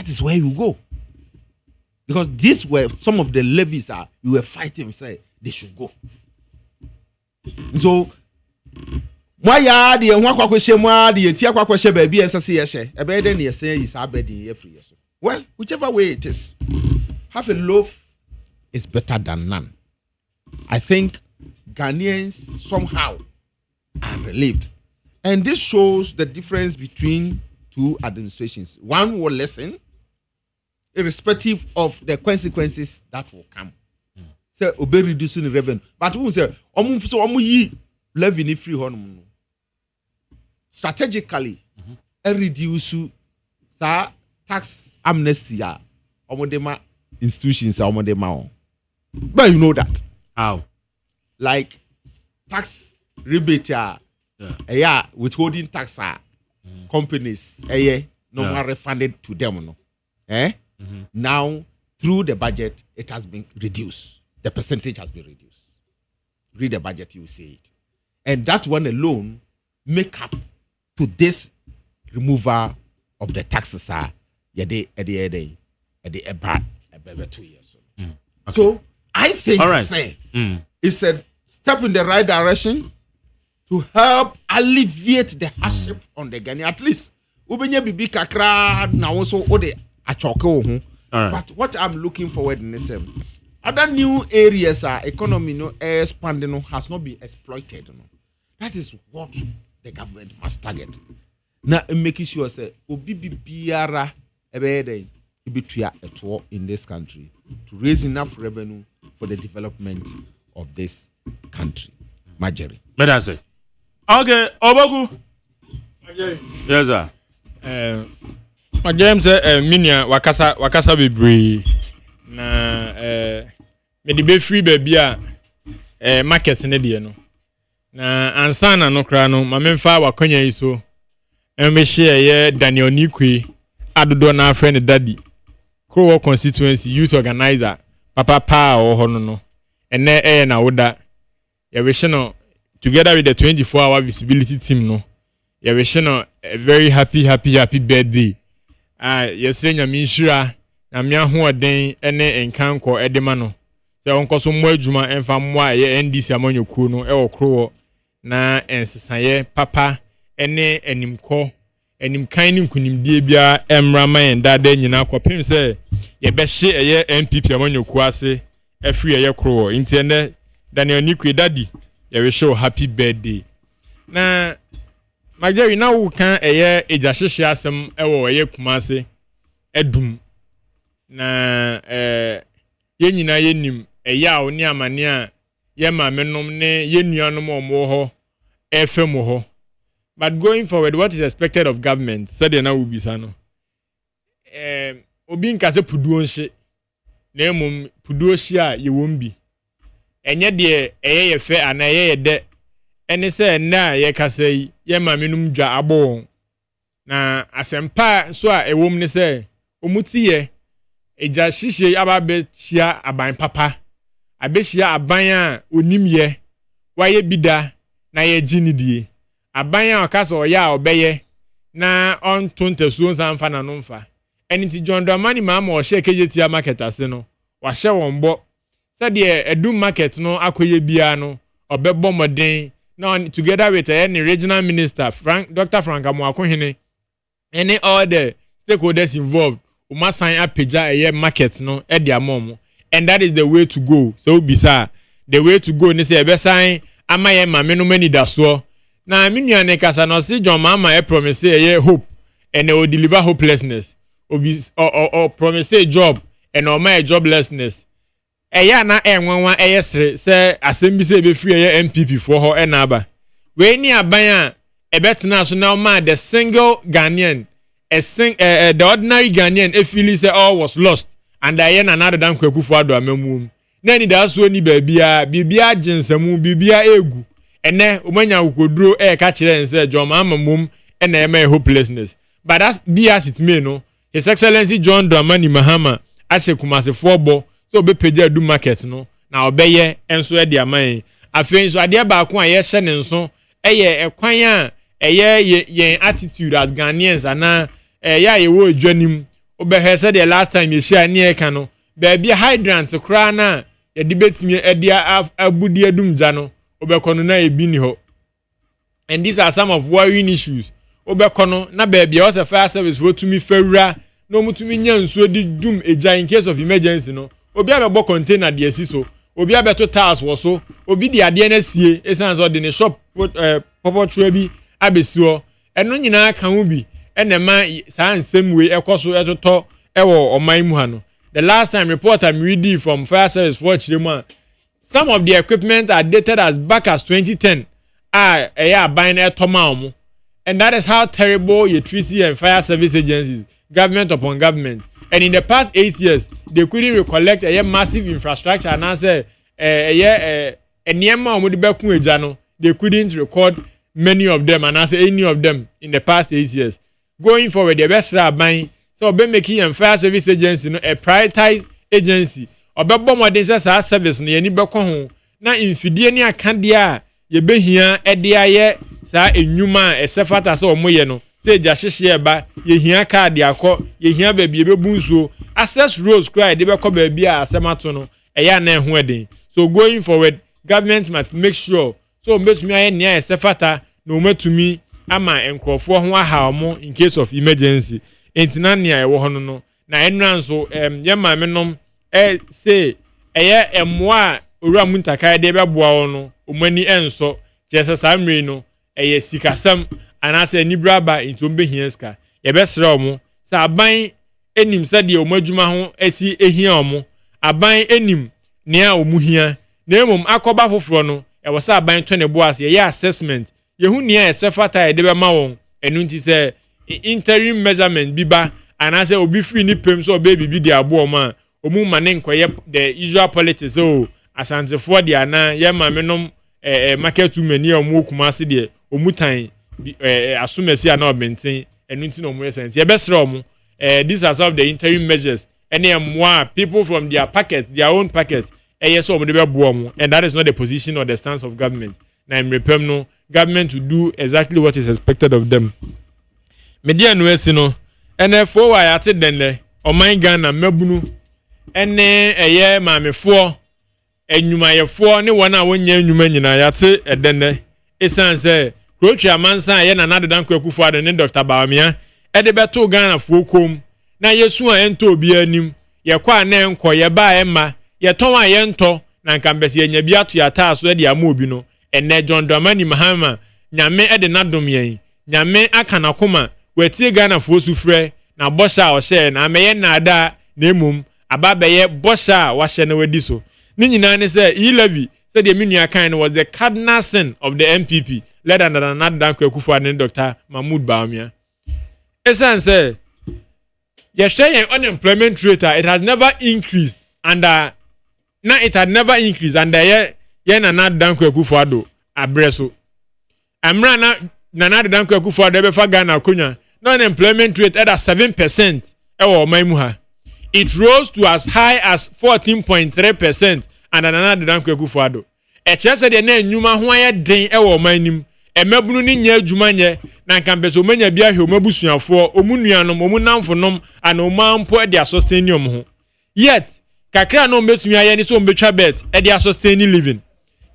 is where you go. Because these were some of the levies you were fighting, say they should go. So, why the well, whichever way it is, half a loaf is better than none. I think Ghanaians somehow are relieved. And this shows the difference between two administrations. One will listen, irrespective of the consequences that will come. Say, obey reducing the revenue. But who say, omu levy ni free honum. Strategically, reduce sa tax amnesty omodema institutions omodema. But you know that. How? Like tax rebate withholding tax companies no refunded to them no. Now through the budget it has been reduced. The percentage has been reduced. Read the budget, you will see it. And that one alone make up to this removal of the taxes at the 2 years. Okay. So I think it's a step in the right direction to help alleviate the hardship on the Ghanaian. At least, but what I'm looking forward in is other new areas economy expanding has not been exploited. That is what the government must target. Now making sure say biara in this country to raise enough revenue for the development of this country. Majori. Medase. Okay, Obogu. Yes, sir. My James minia wakasa bebre na me de be free baby a market ne de no na ansana no kra no ma memfa wakonya yi so share ye Daniel Nikwe adodo na friend daddy Crow constituency youth organizer papa pa o hono no ene na woda ye wish no together with the 24-hour visibility team no ye wish no a very happy birthday yesre nyame nhira na me ahoden ene enkanko edema no se onko so mo adwuma emfa mo a ye NDC amanyokuo no e wo Crow na ensesaye papa ene enimko enimkan ni nkunimdie bia emrama en dada nyina kwapem se ye be hye eye MPP amanyokuo ase afri eye Crow nti ene Daniel Nikwe daddy ye we show happy birthday na magari na wo kan eye eja hyehye asem ewo eye kumase edum na ye nyina ye nim eye a oni amane a ye maamenom ne ye nuanom omo ho efem ho. But going forward, what is expected of government? Said they now will be sano. Obi nkase puduo nche na emom puduo hia ye wombi. Enye de ye fe ana ye de ene se na ye kase ye mamenum dwa abo na asempa so a ewom ne se omutie eja hihye ababe chia aban papa abehia aban a onimye waye bida na ye ginidie aban a okasa oya obeye na on tontesuo nsanfa na nomfa eniti John Dramani mama o share kejetia market ase no wa hye wonbo said the edu market no akoye bia no obebo moden now together with any regional minister Dr. Frank Amoakohene and all the stakeholders involved uma sign apeja eye market no e dia mom and that is the way to go. So bisa the way to go ni say be sign amaye mame no mani daso na minuane kasa no say John mama e promise eye hope and they will deliver hopelessness or promise a job and or my joblessness eya na enwanwa eyesre se asem se be free eye MPP for ho enaba we ni aban a ebetena so now man the single Ghanaian the ordinary Ghanaian e feel say all was lost and I na another dan kwakufu ado amamum na ni da so ni bibia jinsemu bibia egu ene omanya ukoduro ka kire nse John amamum ena ema hopelessness but that's be as it may no His Excellency John Dramani Mahama ashe kumase fobo so be page adu market no na obeye enso e dia man afen so ade ba ko a ye hye ne nso eye ekwan a eye attitude as Ghanaians ana ya ye wo adwanim obehe se the last time ye share ne eka no ba bia hydrant kra na ye de betimi e dia abudi adum ja no obekono na e bi ni ho and these are some of worrying issues obekono na ba bia o se fire service for to me fawura no mutumi nya nsuo di dum eja in case of emergency no obi abebo container de asiso obi abeto tiles wo so obi de ade na sie esan so de ne shop popo twa bi abesio eno nyina ka ho bi enema saa nsem we ekoso etoto ewo oman mu ha no the last time report I'm reading from fire service for Chirema some of the equipment are dated as back as 2010 buying a tomam and that is how terrible you treat and fire service agencies government upon government. And in the past 8 years, they couldn't recollect a massive infrastructure and answer they couldn't record many of them and answer any of them in the past 8 years. Going forward, the best buying so be making and fire service agency a prioritized agency or be bomb says service near any becon now infidie ni akandia ye be here edia sa enuma e sefata so moye no say jashishie ba ye hia card yakọ ye hia ba bi ebebu nsuo access roads cry de be ko ba bi a asemato no eya na eho eden. So going forward government must make sure so metumi aye nia e sefata no metumi ama enkrofo ho aha omo in case of emergency entinania e wo ho no na enran so ye ma menom say eye emwa owura muntaka de be boa wo no omani enso Jesus amre no eye sikasam anase nibra ba into behienska ye besre omo sa aban enim sade omadwuma ho asi ehia omo aban enim nea omuhia na emom akoba foforo no e wo sa aban to ne boas ye assessment ye hu nea esefata ye de be ma won enu nti se interim measurement biba anase obi free ni pem so obe bibi de abo ma omu mane nkoye the usual politics so asantefo de ana ye maame nom market women ye omo kumase de omutan asomasi ana obenten enu nti no mo yesent ye besre omo these are some of the interim measures any more people from their own pocket yes omo de be bo omo, and that is not the position or the stance of government. Na im repem no government to do exactly what is expected of them. Media no esi no NFO wa yate denle oman Ghana mabunu ene eye maamefo enyumayefo ne wona wonya enyuma nyina yate edenne esan se Rochi amansa ye na nadedan kwakufu ade ne Dr. Baamia ede beto Ghana fo kom na yesu a ento obi anim ye kwa na enko ye ba ema ye ton a ye nto na nkambese nya bi ato ya ta so ede ama obi no enne John Dramani Mahama nyame ede nadom yen nyame aka na koma wetie Ghana fo sufre na bosha a ohye na ameye na ada na emum ababeye bosha a wahye na wadi so ni nyina ne se e-levy said the menu kind was the cardinal sin of the MPP led under another Kwakufu and Dr. Mahmoud Baumia. Essence say your share unemployment rate it has never increased under now it had never increased under ye another Kwakufu ado abreso amra na another Kwakufu ado be fa Ghana konya no unemployment rate at 7% ewo maimu ha. It rose to as high as 14.3% and another dan Kwakufu ado. E chese de na nyuma ho aye den ewo manim. E mabunu ni nya adwuma nye na nkambeso manya bia hwe omabusuafo omunuanom omunamfonom ana omampo e dia sustaining ho. Yet kakra no mbetumi aye ni so mbetwa bet e dia sustaining living.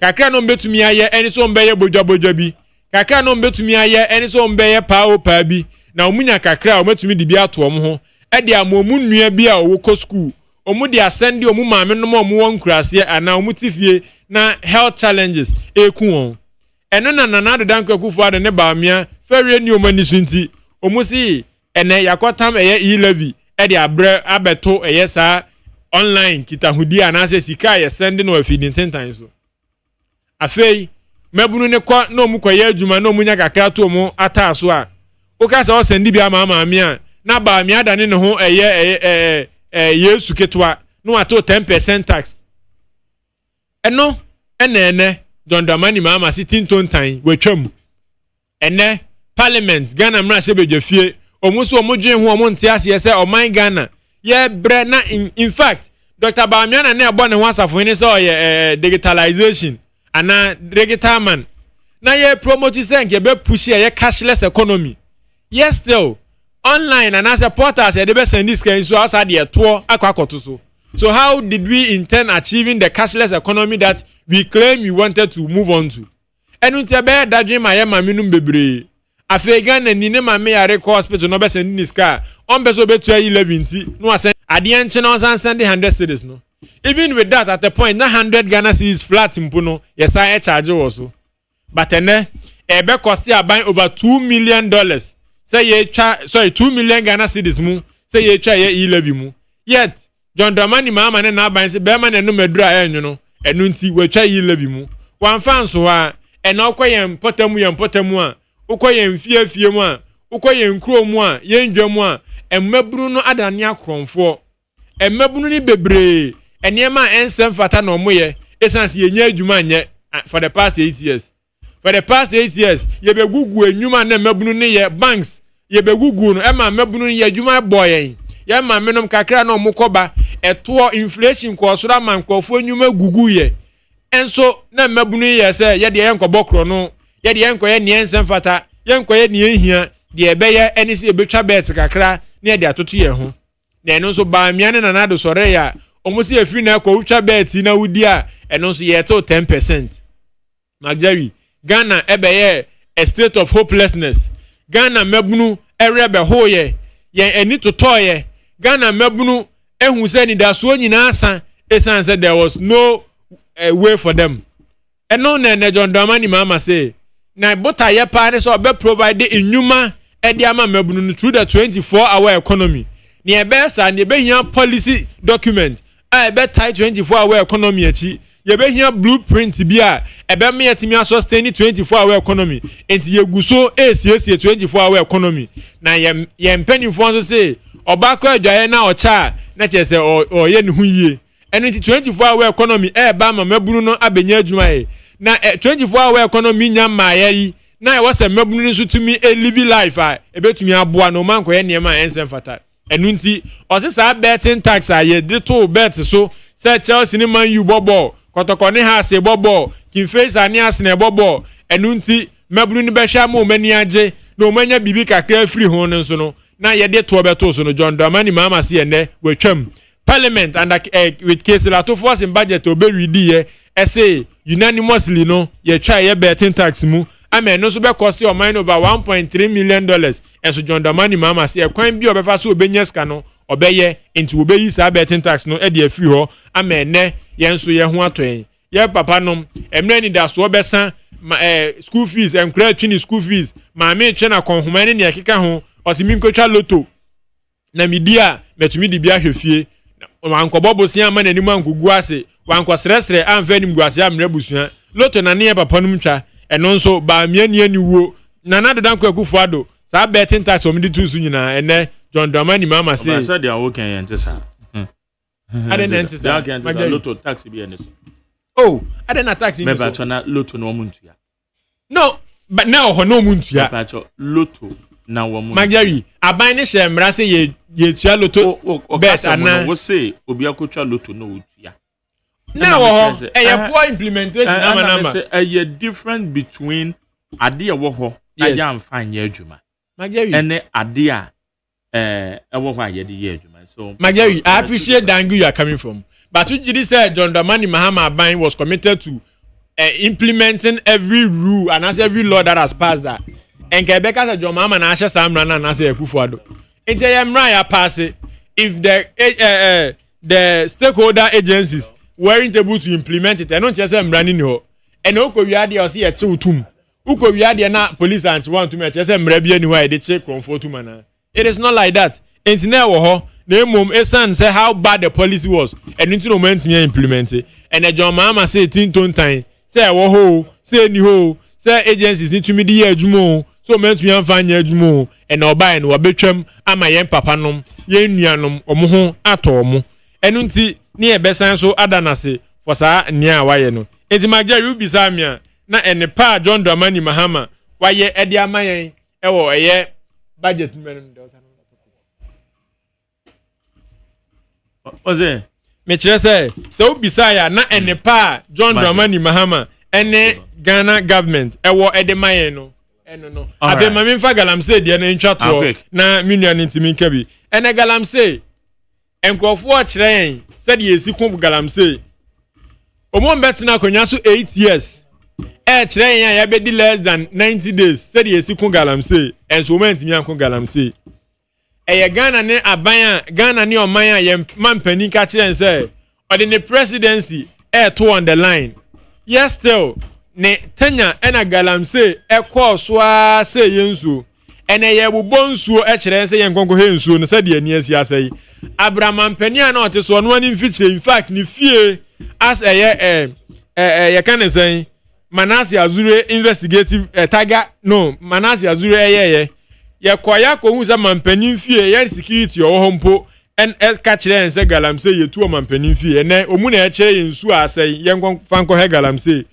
Kakra no mbetumi aye eni so mbeye bodwa bi. Kakra no mbetumi aye eni so mbeye pa bi. Na omunya kakra ometumi di bi ato ho. E dia omunua bi a owo school. Omu di ascend omu maame no omu won kurase ana omu tifie na health challenges eku won eno na nanado dan Kwakufu ade ne baamia ferie ni omani sunti omu si ene yakotam eye e-levy e de abre abeto eye sa online kitahudi anase sika ye send no afidin tentan so afei mabunu ne ko na omu koye adwuma na omunya kakra to omu ataso a okasa o send bi ama maamia na baamia dane ne ho eye yesu ketwa no ato 10% tax eno ene John Dramani Mahama sitting tontan wetwam ene parliament Ghana mra se bedwafie omuso omudwen ho omonte ase se oman Ghana ye bre na in fact Dr. Baamia na ebo ne ho asafo ni se oye digitalization ana digital man na ye promote se nke be push ye cashless economy yes still online and as a portals they be send this kind so outside the tour akwakoto so how did we intend achieving the cashless economy that we claim we wanted to move on to enunti be dadwen maye maminum bebre afegan na ni ne mame yare hospital no be send this car on be so be 11 no asen ade enche no send 100 cedis no even with that at the point na 100 Ghana cedis flat mpo no yes I charge was so but ene e be cost aban over $2 million say ye sorry 2 million Ghana cedis mu say ye try ye e-levy mu yet John Dramani Mahama ne na ban say be ma ne no medura enyu no enu nti we try e-levy mu wan fan so ha ena okoyen potamu a okoyen fie mu a okoyen kro mu a ye ndwa mu a emmabunu no adane akronfo emmabunu ni bebre enema ensem fata no moye essence ye nya adwuma nye for the past 8 years. For the past 8 years, ye be gugu enyuma na mabunu ne ye banks ye be gugu no e ma mabunu ye adwuma boyen ye ma menom kakra na omukoba eto inflation ko sora man kofo enyuma gugu ye enso na mabunu ye se ye de ye nkobokro no ye de ye nkoye ne ensem fata ye nkoye ne ehia de ebe ye eni se ebetwa bet kakra na ye de atoto ye ho na eno so ba miane na nado sore ya omusi efiri na ko utwa bet na wudi a eno so ye to 10%. Magari Ghana ebeye a state of hopelessness. Ghana mabunu erebe hoye ye eni totoye. Ghana mabunu ehu se ni daso nyina asa esan said there was no way for them. Eno na John Dramani Mahama say na bota ye pa ne so be provide enyuma edi ama mabunu through the 24-hour economy. Ni ebe sa ni ebe hia policy document a ebe tie 24-hour economy achi ye be here blueprint bia ebe me yetimi sustain 24-hour economy enti ye guso esiesie 24-hour economy na ye mpanifo so say obako adwaye na ocha na chese o ye ne hu yie and 24-hour economy ba ma mabunu no abenya adwuma e na 24-hour economy nya maayi na was a mabunu nso tumi live life a ebetumi aboa no man koye niema ensem fata enu nti osesa betting tax a ye de to bet so say Chelsea ni Man U bobo kotokone ha se bobo Kimface ani asne bobo enu nti mabunu ni behwa ma omani age na omanya bibi kakra free ho no nso no na ye de to beto so no John Dramani mama se ene wetwam Parliament and with case la to force in budget obe ready ye say unanimously no ye try ye betting tax mu amen no so be cost your mind over $1.3 million and so John Dramani mama say kwan bi obefa so obenya ska no obeye into obeyi sa betting tax no e de free ho amen ne ye nso ye ho atoen ye papa nom emre ni da so obesa school fees and credit twin school fees ma me twe na konhoma ne akeka ho osimi nkotwa lotto na media metumi di bia hwefie wankobobo sia ma nanimu angugu ase wankosresre amfa nim guase amre busua lotto na ne papa num twa eno nso ba miani aniwo na na dodan kwakufu ado sa betting tax omdi tusu nyina ene John Dramani mama say say they are working yentesa ade na yentesa lotto tax bi ene so oh ade na tax ni so me ba na lotto no omuntu ya no but now ho no omuntu ya ba lotto na wo mu Magari aban ne she mra se ye tua lotto bet ana wo say obi akotwa lotto no wo tua na wo e poor implementation na manama say a difference between ade wo ho aya amfanye adwuma Magari ene ade a wo ho aye de ye adwuma so Magari I appreciate the angle you are coming from but you did say John Dramani Mahama Aban was committed to implementing every rule and as every law that has passed that and Quebec as a John Mahama na asha samra na na say Akufo-Addo enti yemra ya pass it if the stakeholder agencies weren't able to implement it and not just mrani ni ho and okowiade o say yete utum ukowiade na police and want to me just mra bia ni ho e de che comfort to man it is not like that enti na wo ho na emom esan say how bad the policy was and into no moment me implement it and John Mahama say tinton time say wo ho say ni ho say agencies need to me the adwumo so meant me amfanya adwumo and obai no wabetwam ama yen papa nom yen nuanom omo ho atomo enu nti ne ebesan so adanase for sa nia waye no enti Magari ubi samia na ene pa John Dramani Mahama waye ede amayen ewo eye budget men oze me kire say so ubi saya na ene pa John Dramani Mahama ene Ghana government ewo ede mayen no no abe mami mfa galamsey de na ntwa to na minua ntimi nkabi ene galamsey enkrofo a kire yen said ye si kun galamsey omo betina konya so 8 years kire yen ya be di less than 90 days said ye si kun galamsey enso mo ntimi ankun galamsey ye Ghana ne aban Ghana ne oman a ye mampani ka kire nse or the presidency to on the line yes still ne tenya ena galamsey ekọ so a say yensu ene ye bubọ nsuo kire say yenkonko he nsuo no said ye ni asi asai abramampani a na oteso no ani mfiche in fact ni fie as ye kan say Manase Azure investigative taga no Manase Azure ye koya ko hu say mampani fie ye security o hompo en ka kire say galamsey ye tu o mampani fie ene omu na kire yensu asai yenkonko fanko he galamsey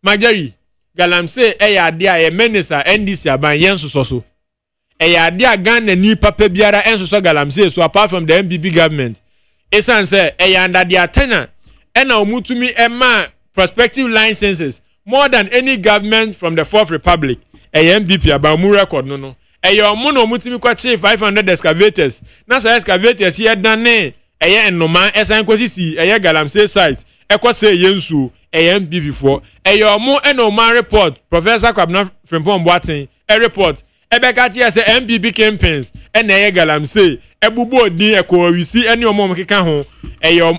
Magari galamsey ade a minister NDC aban yensoso so ade a Ghana ni papa biara ensoso galamsey so apart from the MPP government esan say under the tenure na omutumi ema prospective licenses more than any government from the Fourth Republic MPP aban mu record no omo no omutumi kwache 500 excavators na say excavators ye dane enoma esan kwasisi galamsey site ekose yensu MPP for omo enoma report Professor Kwabena Frimpong Boateng report ebeka tie say MPP campaigns galamsey ebubu odin ekowisi ene omo keka ho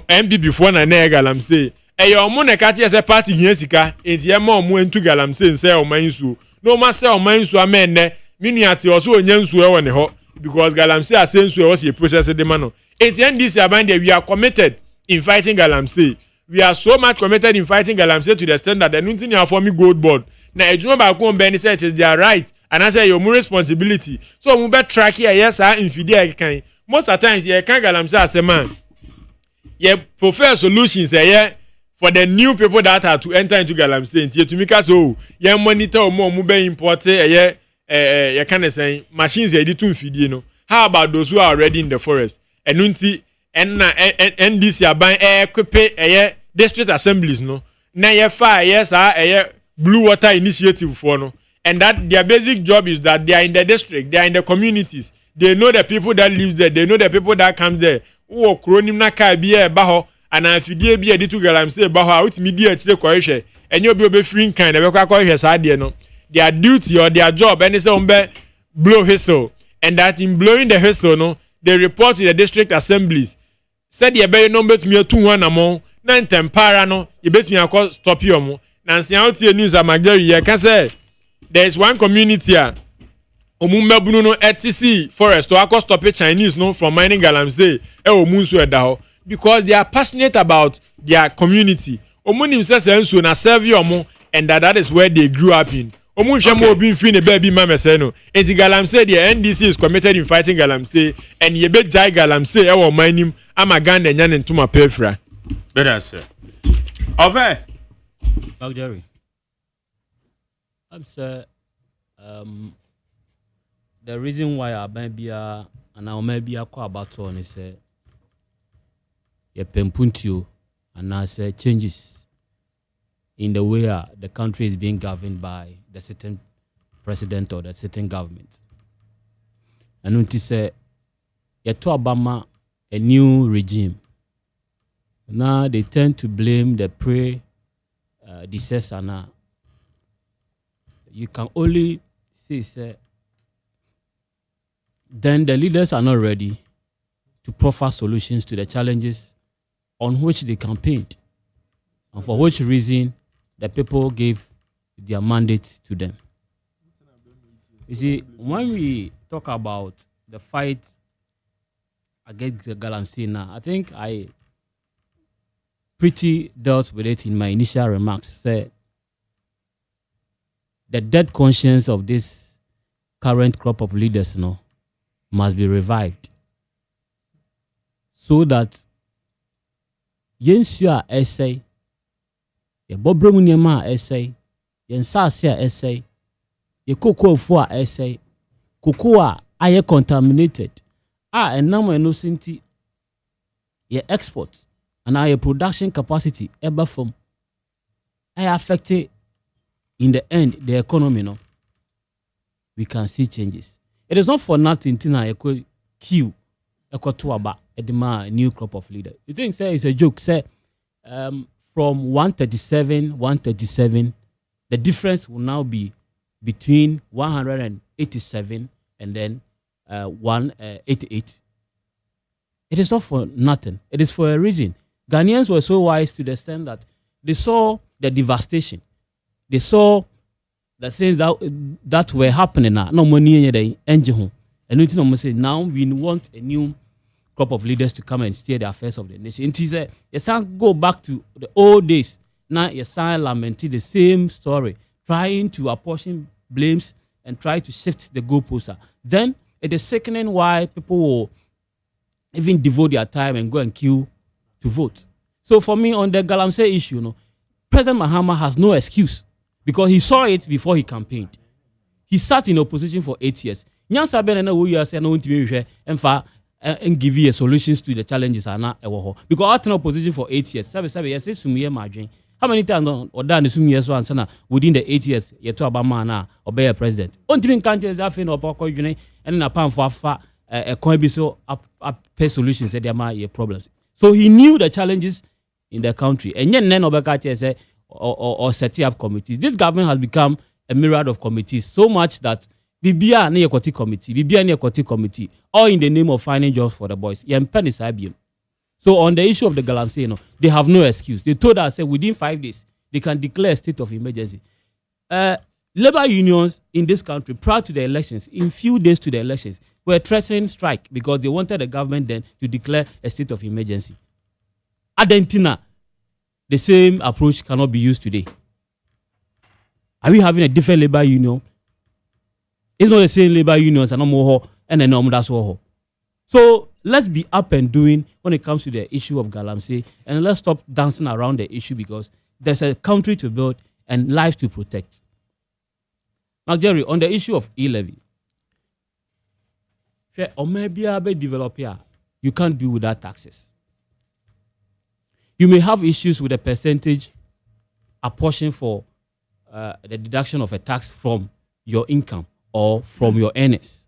MPP for na galamsey omo na ka tie say party hia sika enti e ma omo entu galamsey nse omansu no ma say omansu amene minuate oso onyansu e woni ho because galamsey asensu e was a process de mano enti NDC aban we are committed in fighting galamsey. We are so much committed in fighting galamsey to the extent that the nothing you for me gold board. Now, ejuma ba ko mbe ni say it is their right, and I say your responsibility. So we be track here yes, infidel can. Most of the times, you can galamsey as a man. ye prefer solutions for the new people that are to enter into Galamsey. Ye to make us so ye monitor more be import ye kind of saying machines ye di to feed you know. How about those who are already in the forest? And nunti and this year by equip district assemblies no. Na ye fire yes blue water initiative for no. And that their basic job is that they are in the district, they are in the communities. They know the people that live there, they know the people that come there. Oh, kronim na kai biye baho, and if you be a ditu Galamsey baho, out media chile koishe, and you'll be free kind of koishe side no. Their duty or their job, and it's on blow whistle, and that in blowing the whistle no, they report to the district assemblies. Said ye be number to me 2-1 among, nine tempara no, you bet me a stop you mo. Nancy out here news at Magdalene, I can say there is one community here. Omumba Bruno ETC forest to akọ stop Chinese no from mining Galamsey omunsu edaho because they are passionate about their community. Omunim says enso na serve omo and that is where they grew up in. Omunhwe mo obi mfi ne baby mama say no. Enti Galamsey the NDC is committed in fighting Galamsey and ye be jai Galamsey e wo manim ama Ghana nya ne ntuma pefra. Better sir. Ove. Jerry. I'm sir the reason why I might be and I may be a call about on is a pempuntio and I say changes in the way the country is being governed by the certain president or the certain government. And when to say to Obama a new regime. Now they tend to blame the predecessor now. You can only say then the leaders are not ready to proffer solutions to the challenges on which they campaigned and for which reason the people gave their mandate to them. You see, when we talk about the fight against the Galamsey now, I think I pretty dealt with it in my initial remarks. Say, the dead conscience of this current crop of leaders must be revived so that yensua essay ye bobremu niema essay yensase essay ye cocoa for essay cocoa aye contaminated enam enosinti ye exports and our production capacity ever from affect in the end the economy we can see changes. It is not for nothing Tina equal queue equal to about a new crop of leaders. You think say it's a joke, say from 137, the difference will now be between 187 and then 188. It is not for nothing. It is for a reason. Ghanaians were so wise to the extent that they saw the devastation. They saw the things that were happening now. No money in the engine. And say now we want a new crop of leaders to come and steer the affairs of the nation. And he said, yes, I go back to the old days. Now yes, I lament the same story, trying to apportion blames and try to shift the goalpost. Then it is sickening why people will even devote their time and go and queue to vote. So for me, on the Galamsey issue, President Mahama has no excuse because he saw it before he campaigned. He sat in opposition for 8 years. Nyansa Ben and we are saying no and give you solutions to the challenges are not because out in opposition for 8 years. How many times or done the years one within the 8 years you to Obama now or be a president? Until countries are fin or and in a pan for a coin so pay solutions that there might be problems. So he knew the challenges in the country, and yet none of the say or setting up committees. This government has become a myriad of committees so much that BBA near committee, all in the name of finding jobs for the boys. So on the issue of the Galamsey, they have no excuse. They told us that within 5 days they can declare a state of emergency. Labor unions in this country, prior to the elections, in few days to the elections, were threatening strike because they wanted the government then to declare a state of emergency. Argentina, the same approach cannot be used today. Are we having a different labor union? It's not the same labor unions and no more and then that's all. So let's be up and doing when it comes to the issue of Galamsey, and let's stop dancing around the issue because there's a country to build and lives to protect. Now, Jerry, on the issue of e-levy, or maybe a developer, you can't do without taxes. You may have issues with the percentage apportioned for the deduction of a tax from your income or from your earnings.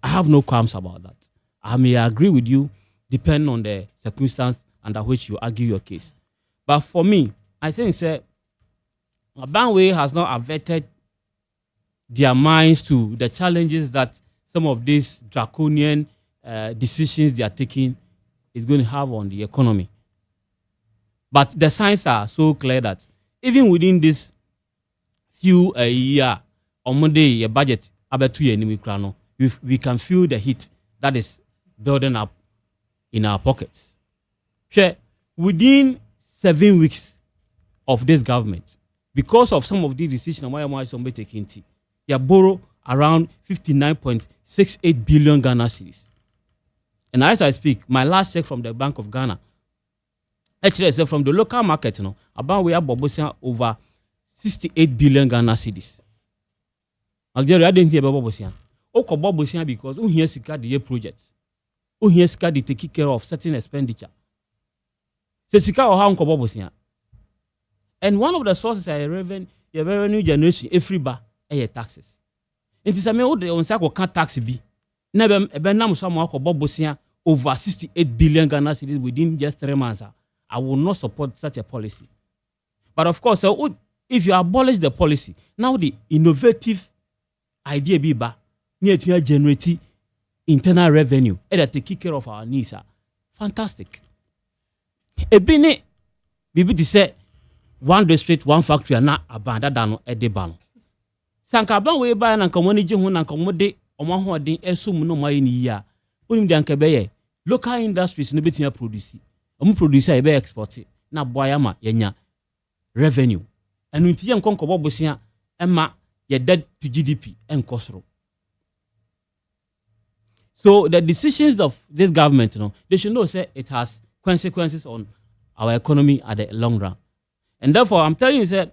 I have no qualms about that. I may agree with you depending on the circumstance under which you argue your case. But for me, I think Banwe has not averted their minds to the challenges that some of these draconian decisions they are taking is going to have on the economy. But the signs are so clear that even within this few year, on Monday, a budget, we can feel the heat that is building up in our pockets. Within 7 weeks of this government, because of some of these decisions, they borrow around 59.68 billion Ghana cedis. And as I speak, my last check from the Bank of Ghana, actually, I said from the local market, about we are over 68 billion Ghana cedis. I didn't hear about Bobosia. Bobosia because who hears the projects, who hears the taking care of certain expenditure. And one of the sources are revenue generation, every bar, taxes. It is a me on sako can't tax be. Never benam some Bobosia over 68 billion Ghana cedis within just 3 months. I will not support such a policy. But of course, if you abolish the policy, now the innovative idea be near to generate internal revenue and that take care of our needs. Fantastic. Ebini bibi to say one district, one factory, and not abandoned at the ban. Sankaban way by an community who accommodate on one who didn't assume no money in a year. Unim the Ankebeye, local industries no bit produce. Producer ebe export na boyama yenya revenue and unti yam konko bobosia emma ye dead to GDP and kosro. So the decisions of this government, they should know say it has consequences on our economy at the long run. And therefore I'm telling you say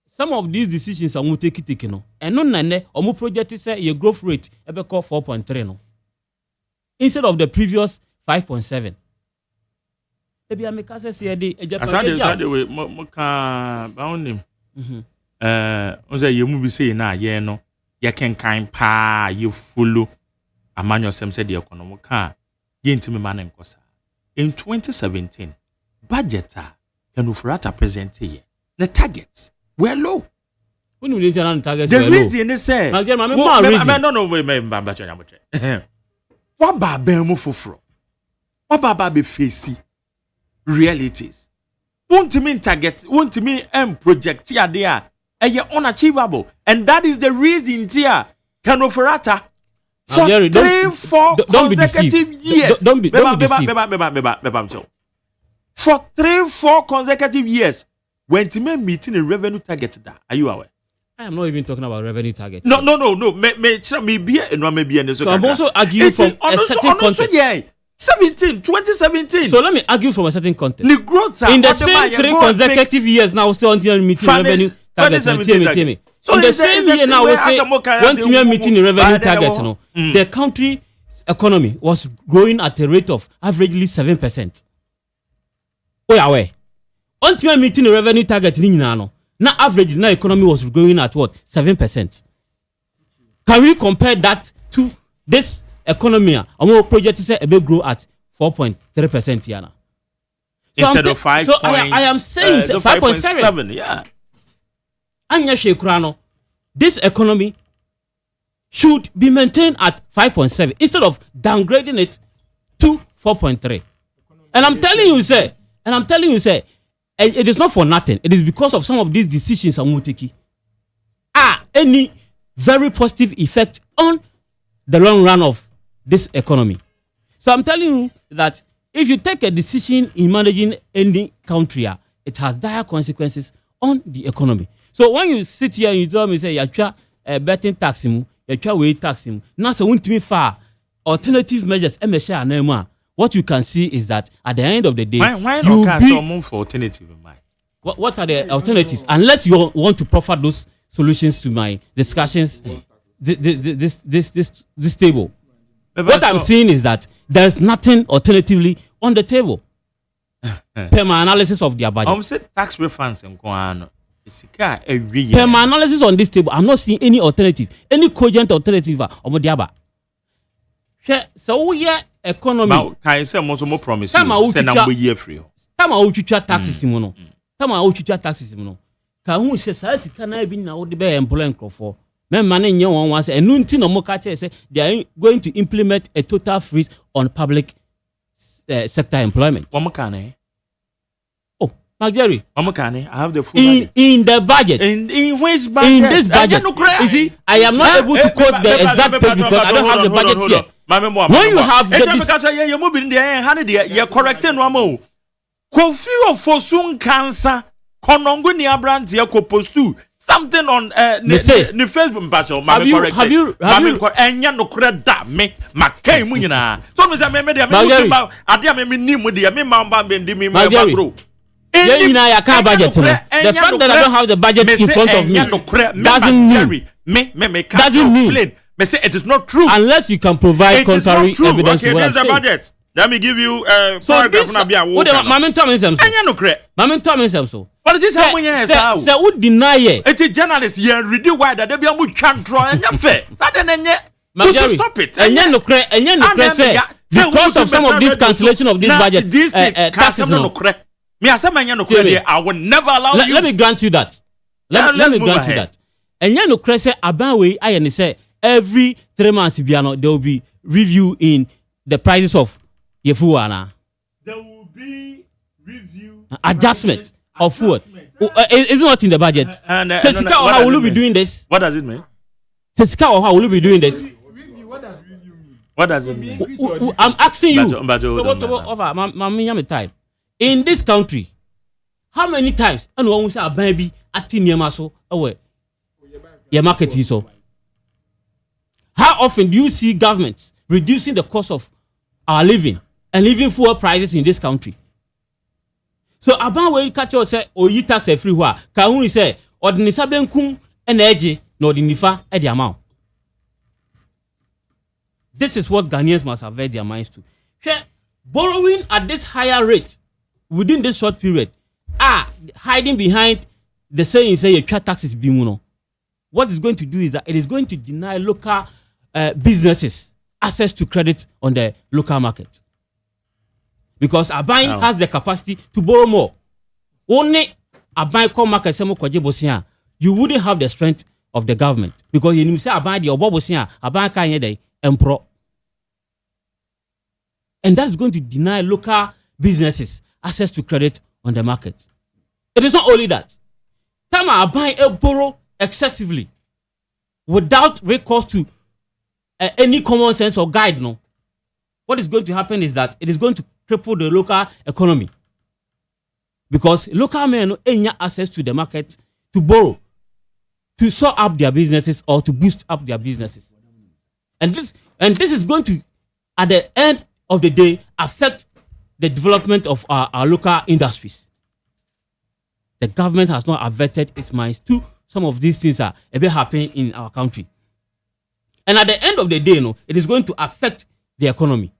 some of these decisions are take it and no nane omu project say your growth rate ebe call 4.3 instead of the previous 5.7. Asade we moka bound him. Oza yemu bi say na ye no ye kenkan pa ye follow amanyo sem said the economy ka ye ntimi ma na nkosa. In 2017 budget can Ufurata present here. The targets were low. When we didn't target the reason is say no wait what ba ben mu foforo what ba be face realities won't mean target won't mean project here there unachievable, and that is the reason here can Ufurata for Jerry, 3-4 consecutive years don't be for 3-4 consecutive years when to me meeting a revenue target that are you aware? I am not even talking about revenue target. No. Me be no me be so I'm also arguing from a certain context. 2017. So let me argue from a certain context. The growth in the same 3 consecutive years now still until meeting revenue target. So in the same year now we say when meeting the revenue target, the country economy was growing at a rate of averagely 7%. Oh yeah, where? Until meeting the revenue target, now average now economy was growing at what 7%. Can we compare that to this economy? Our project is a big grow at 4.3% here now. Instead of 5. So I am saying 5.7. Yeah. Anya Shekrano, this economy should be maintained at 5.7 instead of downgrading it to 4.3. And I'm telling you, say, it is not for nothing. It is because of some of these decisions I'm taking. Any very positive effect on the long run of this economy. So I'm telling you that if you take a decision in managing any country, it has dire consequences on the economy. So when you sit here and you tell me, say, you're betting tax him, you're way tax him, now so won't me far alternative measures, what you can see is that at the end of the day, why not someone for alternative in mind? What are the alternatives? Unless you want to proffer those solutions to my discussions, this table. What I'm saying is that there's nothing alternatively on the table. Per my analysis of their budget. I'm saying tax refunds and guano. Per my analysis on this table, I'm not seeing any alternative, any cogent alternative on Modiaba. So we economy. Can I say more promise? Say number year free. Tama uchucha taxes mono. Tama uchucha taxes mono. Ka hu se sa sika na bi na wo de be employ nkofo. Men man nye won wan say enu nti no mo ka say they are going to implement a total freeze on public sector employment. What can I? Oh, Jerry. What can I have the full in the budget. In which budget? In this budget. You see, I am not able to quote the exact page because I don't have the budget here. When you have you're correcting one Kofi of Fosun cancer, Konongo ni Abranti Kopostu, something on the Facebook battle. Have you Enya no credit me, Mackay Munina. So, Mr. Memedi, I me Mamba Bendi me, my bro. The fact that I don't have the budget in front of me doesn't mean me say it is not true unless you can provide contrary evidence. Okay, here's the budget. Let me give you paragraph na bia wo. Mama tell me something. Anya no kre. Mama tell me something. What is how many say? Say who deny it? It's a journalist here read why that they be am twan draw anya fair. That enye. Stop it. Anya no kre say because of some of this cancellation of this budget taxes no kre. Me asem anya no kre I will never allow you. Let me grant you that. Let me grant you that. Anya no kre say aban we aye say every 3 months there will be review in the prices of Yefuana. There will be review adjustment of food. It's not in the budget. How will you be doing this? What does it mean? How will you be doing this? What does review mean? What does it mean? I'm asking you. Time. In this country, how many times and one say a baby at Tinyamaso away? Your market is so. How often do you see governments reducing the cost of our living and living fuel prices in this country? So about when you catch us say or you tax everywhere, can only say or the nisaben kum energy no the nifa at the amount. This is what Ghanaians must have their minds to. Borrowing at this higher rate within this short period hiding behind the saying say your taxes bimuno. What it's going to do is that it is going to deny local businesses access to credit on the local market. Because Aban has the capacity to borrow more. Only Aban come market you wouldn't have the strength of the government. Because you say Aban the Obobosia, Aban Kanye the Emperor. And that's going to deny local businesses access to credit on the market. It is not only that. Tama Aban borrow excessively without recourse to any common sense or guide. No, what is going to happen is that it is going to cripple the local economy because local men have access to the market to borrow, to sort up their businesses or to boost up their businesses, and this is going to, at the end of the day, affect the development of our local industries. The government has not averted its minds to some of these things are a bit happening in our country. And at the end of the day, it is going to affect the economy.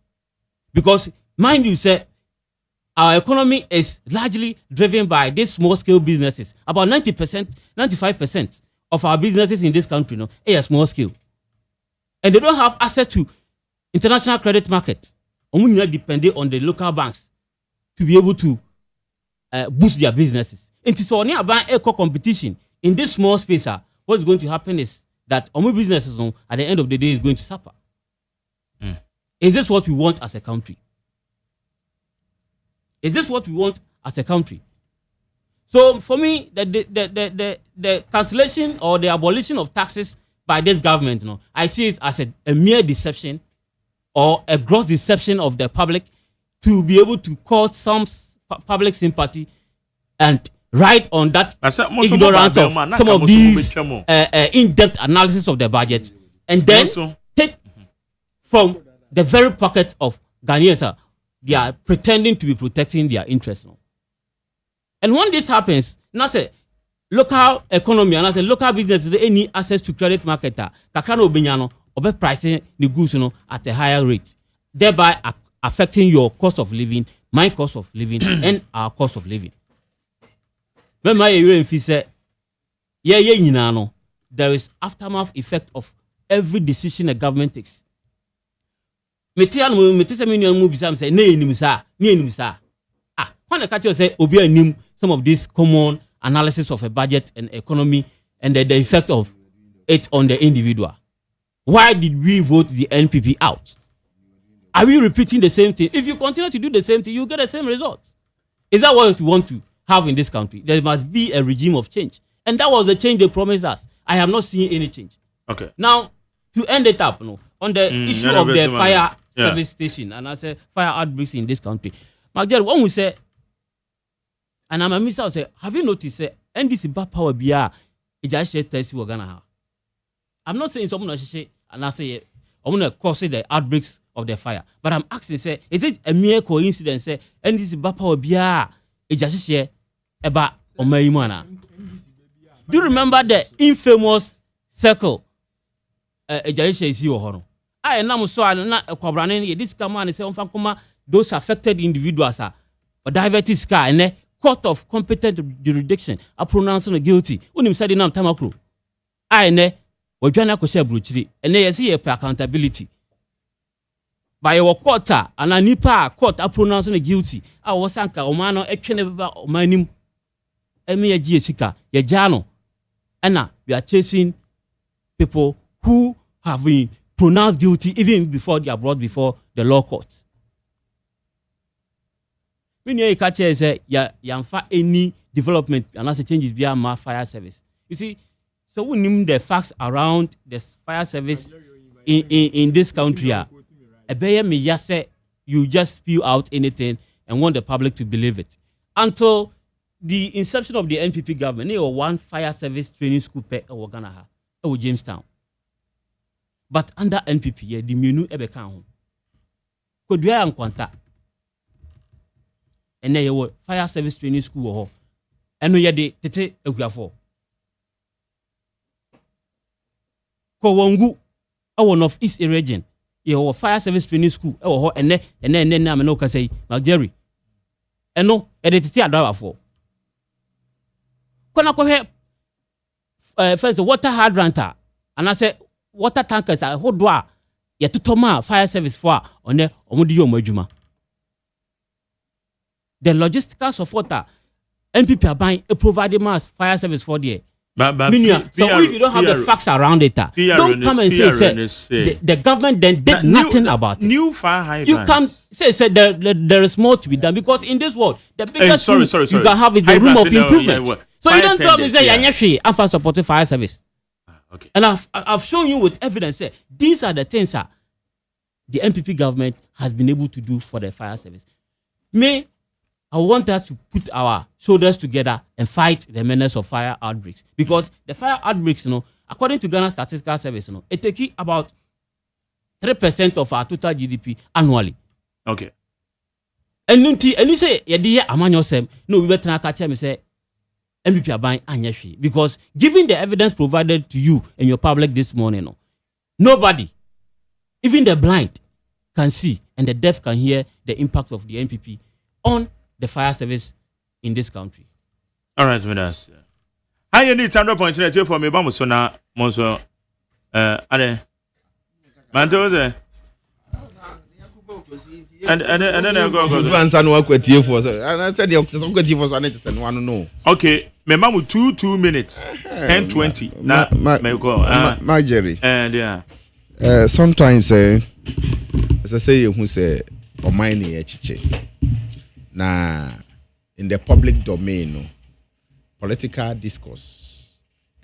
Because, mind you, sir, our economy is largely driven by these small-scale businesses. About 90%, 95% of our businesses in this country are small-scale. And they don't have access to international credit markets. Only dependent on the local banks to be able to boost their businesses. And so, about eco competition in this small space, what's going to happen is that our businesses at the end of the day is going to suffer. Is this what we want as a country? Is this what we want as a country? So for me, the cancellation or the abolition of taxes by this government, I see it as a mere deception or a gross deception of the public to be able to court some public sympathy and ride on that ignorance of some of these in-depth analysis of the budget and then take from the very pocket of Ghanaians, they are pretending to be protecting their interests. No? And when this happens, now say local economy and I say local businesses any access to credit market, kakano binyano, or pricing the goods at a higher rate, thereby affecting your cost of living, my cost of living, and our cost of living. When my UNF said, there is aftermath effect of every decision a government takes. When I catch you say, Obi some of this common analysis of a budget and economy and the effect of it on the individual. Why did we vote the NPP out? Are we repeating the same thing? If you continue to do the same thing, you get the same results. Is that what you want to have in this country? There must be a regime of change. And that was the change they promised us. I have not seen any change. Okay. Now, to end it up, on the issue of the fire service station, and I say fire outbreaks in this country. Magdalene, one will say, and I'm a minister, say, have you noticed, NDC bad power BR, it just says we're gonna have. I'm not saying someone say, and I say, I'm gonna cause the outbreaks of the fire. But I'm asking, say, is it a mere coincidence, say, NDC bad power BR, it just say about Omayimana? Do you remember the infamous circle? I am so this command is those affected individuals are diverted sky and court of competent jurisdiction are pronounced guilty. Unim said in Tamakru. I ne or Jana Kosha Bruchri, and they see accountability. By your quarter and a nipa court are pronounced guilty. I was Sanka Omano, a my name, Emia Jessica, Yajano. And now we are chasing people who have been pronounced guilty even before they are brought before the law courts. When you catch say any development and as a changes via my fire service. You see, so we name the facts around the fire service in this country. You just spew out anything and want the public to believe it. Until the inception of the NPP government, there was one fire service training school per Ghana, Jamestown. But under NPP, the menu ebe kan ho. Kodua and Kwanta. And there was fire service training school ho. And we de tete ekuafo. Ko Wongu, our North East region. There was fire service training school. Ho and then na me no ka say Magjerry. And no, e de tete adawa fo. Kona ko he first water hydrant and I say water tankers are whole door yet to toma fire service for on the omudio majuma. The logistical support NPP are buying a provided mass fire service for the so if you don't have the facts around it, don't come and say the government then did nothing about it. New fire hydrants. You can say there is more to be done because in this world the biggest room you can have is the room of improvement. So you don't tell me say I'm for supporting fire service. Okay. And I've shown you with evidence. These are the things the NPP government has been able to do for the fire service. I want us to put our shoulders together and fight the menace of fire outbreaks. Because the fire outbreaks, according to Ghana Statistical Service, it takes about 3% of our total GDP annually. Okay. And you say, no, we better not catch him and say, NPP are buying Anyashi. Because given the evidence provided to you and your public this morning, nobody, even the blind, can see and the deaf can hear the impact of the NPP on the fire service in this country. All right, with us. I need 100.3 for me, Bamusona, Monso. Ade. Mantoze. And then I go. Advance and work with you for. And I said, you're so good for Sanity and one know. Okay, me mamu 2 minutes and 20. Now, my Jerry. And yeah. Sometimes, as I say, who say, or mine now, in the public domain, political discourse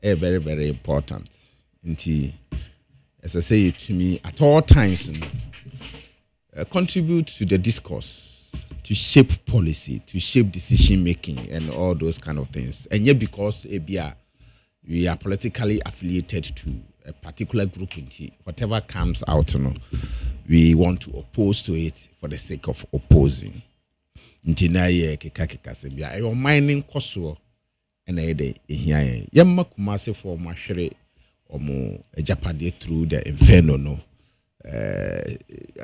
is very, very important. As I say to me, at all times, contribute to the discourse, to shape policy, to shape decision making, and all those kind of things. And yet, because we are politically affiliated to a particular group, whatever comes out, we want to oppose to it for the sake of opposing. Ntina ye keka sebia e mining koso na ye de ehia yemma kumase for mahwere omo ejapade through the inferno no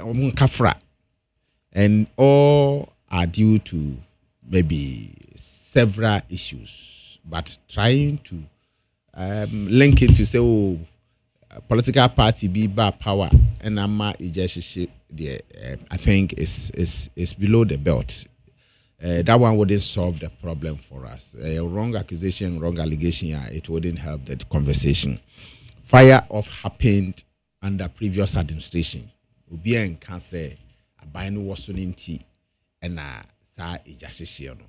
omo kafra, and all are due to maybe several issues, but trying to link it to say political party be bad power and ama ejeshi the I think is below the belt. That one wouldn't solve the problem for us. Wrong accusation, wrong allegation, it wouldn't help the conversation. Fire off happened under previous administration. Obi en can say abinu wasoninti and sa ejashishio no.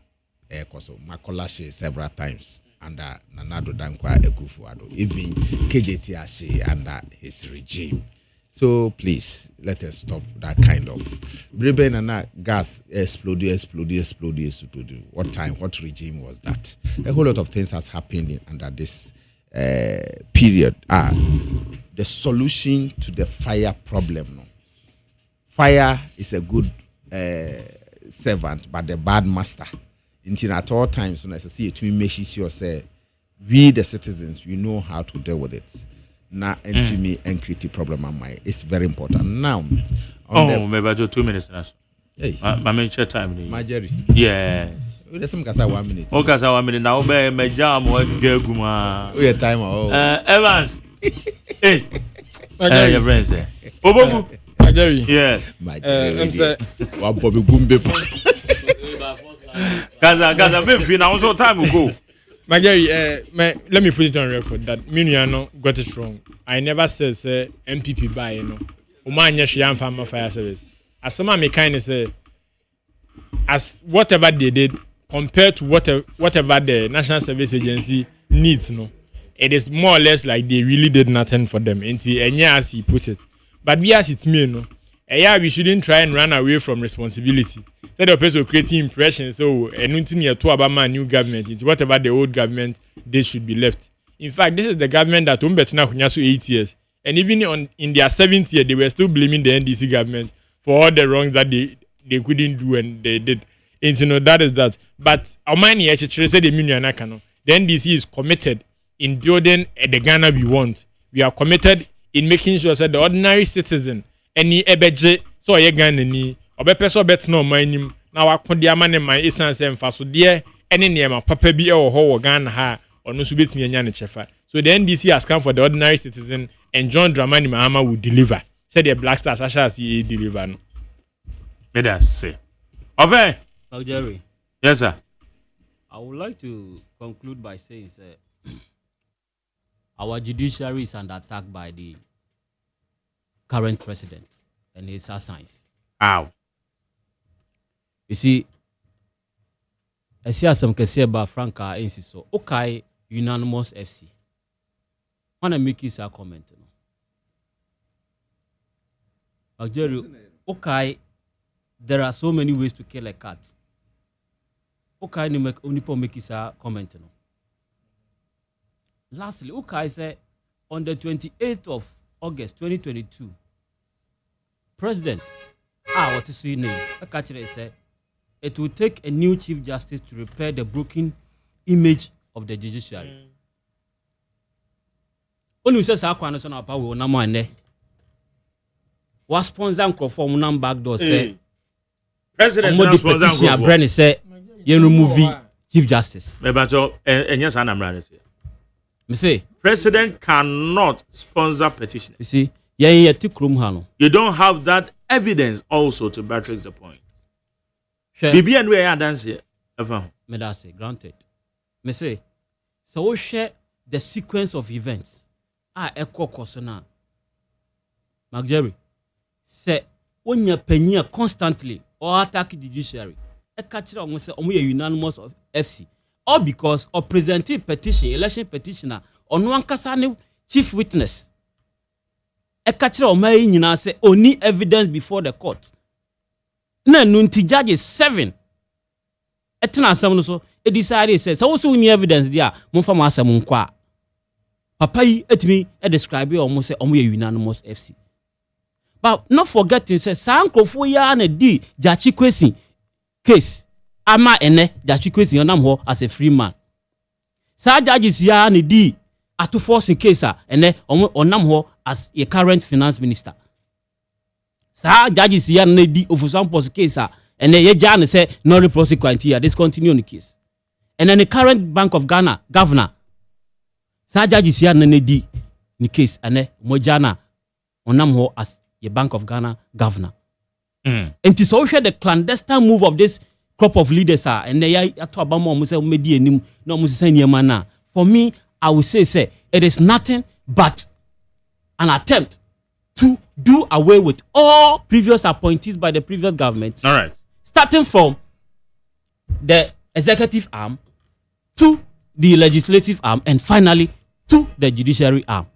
Koso makola several times under Nanado Dankwa Ekufuado, even KJT Ashe under his regime. So please, let us stop that kind of Breben and gas exploded. What time, what regime was that? A whole lot of things has happened under this period. The solution to the fire problem. No? Fire is a good servant, but the bad master. Until at all times, when I see it, we make sure say we the citizens we know how to deal with it. Now, me and create problem on my. It's very important now. Maybe just 2 minutes. Hey, my main share time. My Jerry. Yeah. There's some kasa 1 minute. Okay, kasa 1 minute. Now, me jam or guma. We have time. Evans. Hey. Your friends. Obogu. My Jerry. Yes. My Jerry. I'm saying. Wa Bobby Gumbe. Gaza, baby, now so time will go. My Gary, let me put it on record that Miniano got it wrong. I never said MPP buy, Umanya Shian Farmer Fire Service. As some of me kind of say, as whatever they did compared to whatever the National Service Agency needs, it is more or less like they really did nothing for them. And as he put it, but we as it's me, we shouldn't try and run away from responsibility. Instead of person creating impression, so anything here to about my new government, it's whatever the old government did should be left. In fact, this is the government that Umbetina Kunyasu 8 years, and even in their 7th year, they were still blaming the NDC government for all the wrongs that they couldn't do and they did. And that is that. But Omani actually said the NDC is committed in building the Ghana we want. We are committed in making sure that the ordinary citizen any ebeje so ye Ghana ni obepeso bet no manim na wakodi amane man essence emfaso de ene niema papa bi e wo ho wo Ghana ha ono so betumi anya ne chefa. So the NDC has come for the ordinary citizen, and John Dramani Mahama will deliver. Said the Black Stars Asha see deliver no. Let us say. Ove. Jerry. Yes sir. I would like to conclude by saying our judiciary is under attack by the current president and his assassins. Ow. You see, I see some can say about Franca and so okay, unanimous FC. When I make this a comment, Jerry, okay, there are so many ways to kill a cat. Okay, you make only for make this a comment. Lastly, okay, say on the 28th of August 2022, President, what is your name? Say it will take a new Chief Justice to repair the broken image of the judiciary. Only says our connection of power na mo ene. Was sponsor for one back door say President sponsor Brenny say you remove Chief Justice. Me bacho enya sa na mra me say President cannot sponsor petition. You see, you don't have that evidence also to buttress the point. Bibi and we are dancing. Me that say granted. Me say so we share the sequence of events. Echo kosona. Jerry say when you penny constantly or attack the judiciary. Catch it on say unanimous of FC. All because of presenting petition, election petitioner on one kasane chief witness. A catcher of my in say only evidence before the court. No, nunti judges 7. Etna someone so it decided says also any evidence there. Mufamasa munkwa. Papa yi etimi describe almost say omo unanimous FC. But not forgetting say sankrofo ya na di Jachi Kwesi case ama ene Jachi Kwesi onam ho as a free man. Sa judges ya na di atu force case ene onam ho as a current finance minister. Sa judges ya na di ofusan post case ene ye ja na say no prosecution here discontinue on the case. And then the current Bank of Ghana governor sa judges ya na di ni case ene mojana onam ho as the Bank of Ghana governor. And to so the clandestine move of this crop of leaders and they are to about more media no mana. For me, I would say it is nothing but an attempt to do away with all previous appointees by the previous government. All right. Starting from the executive arm to the legislative arm and finally to the judiciary arm.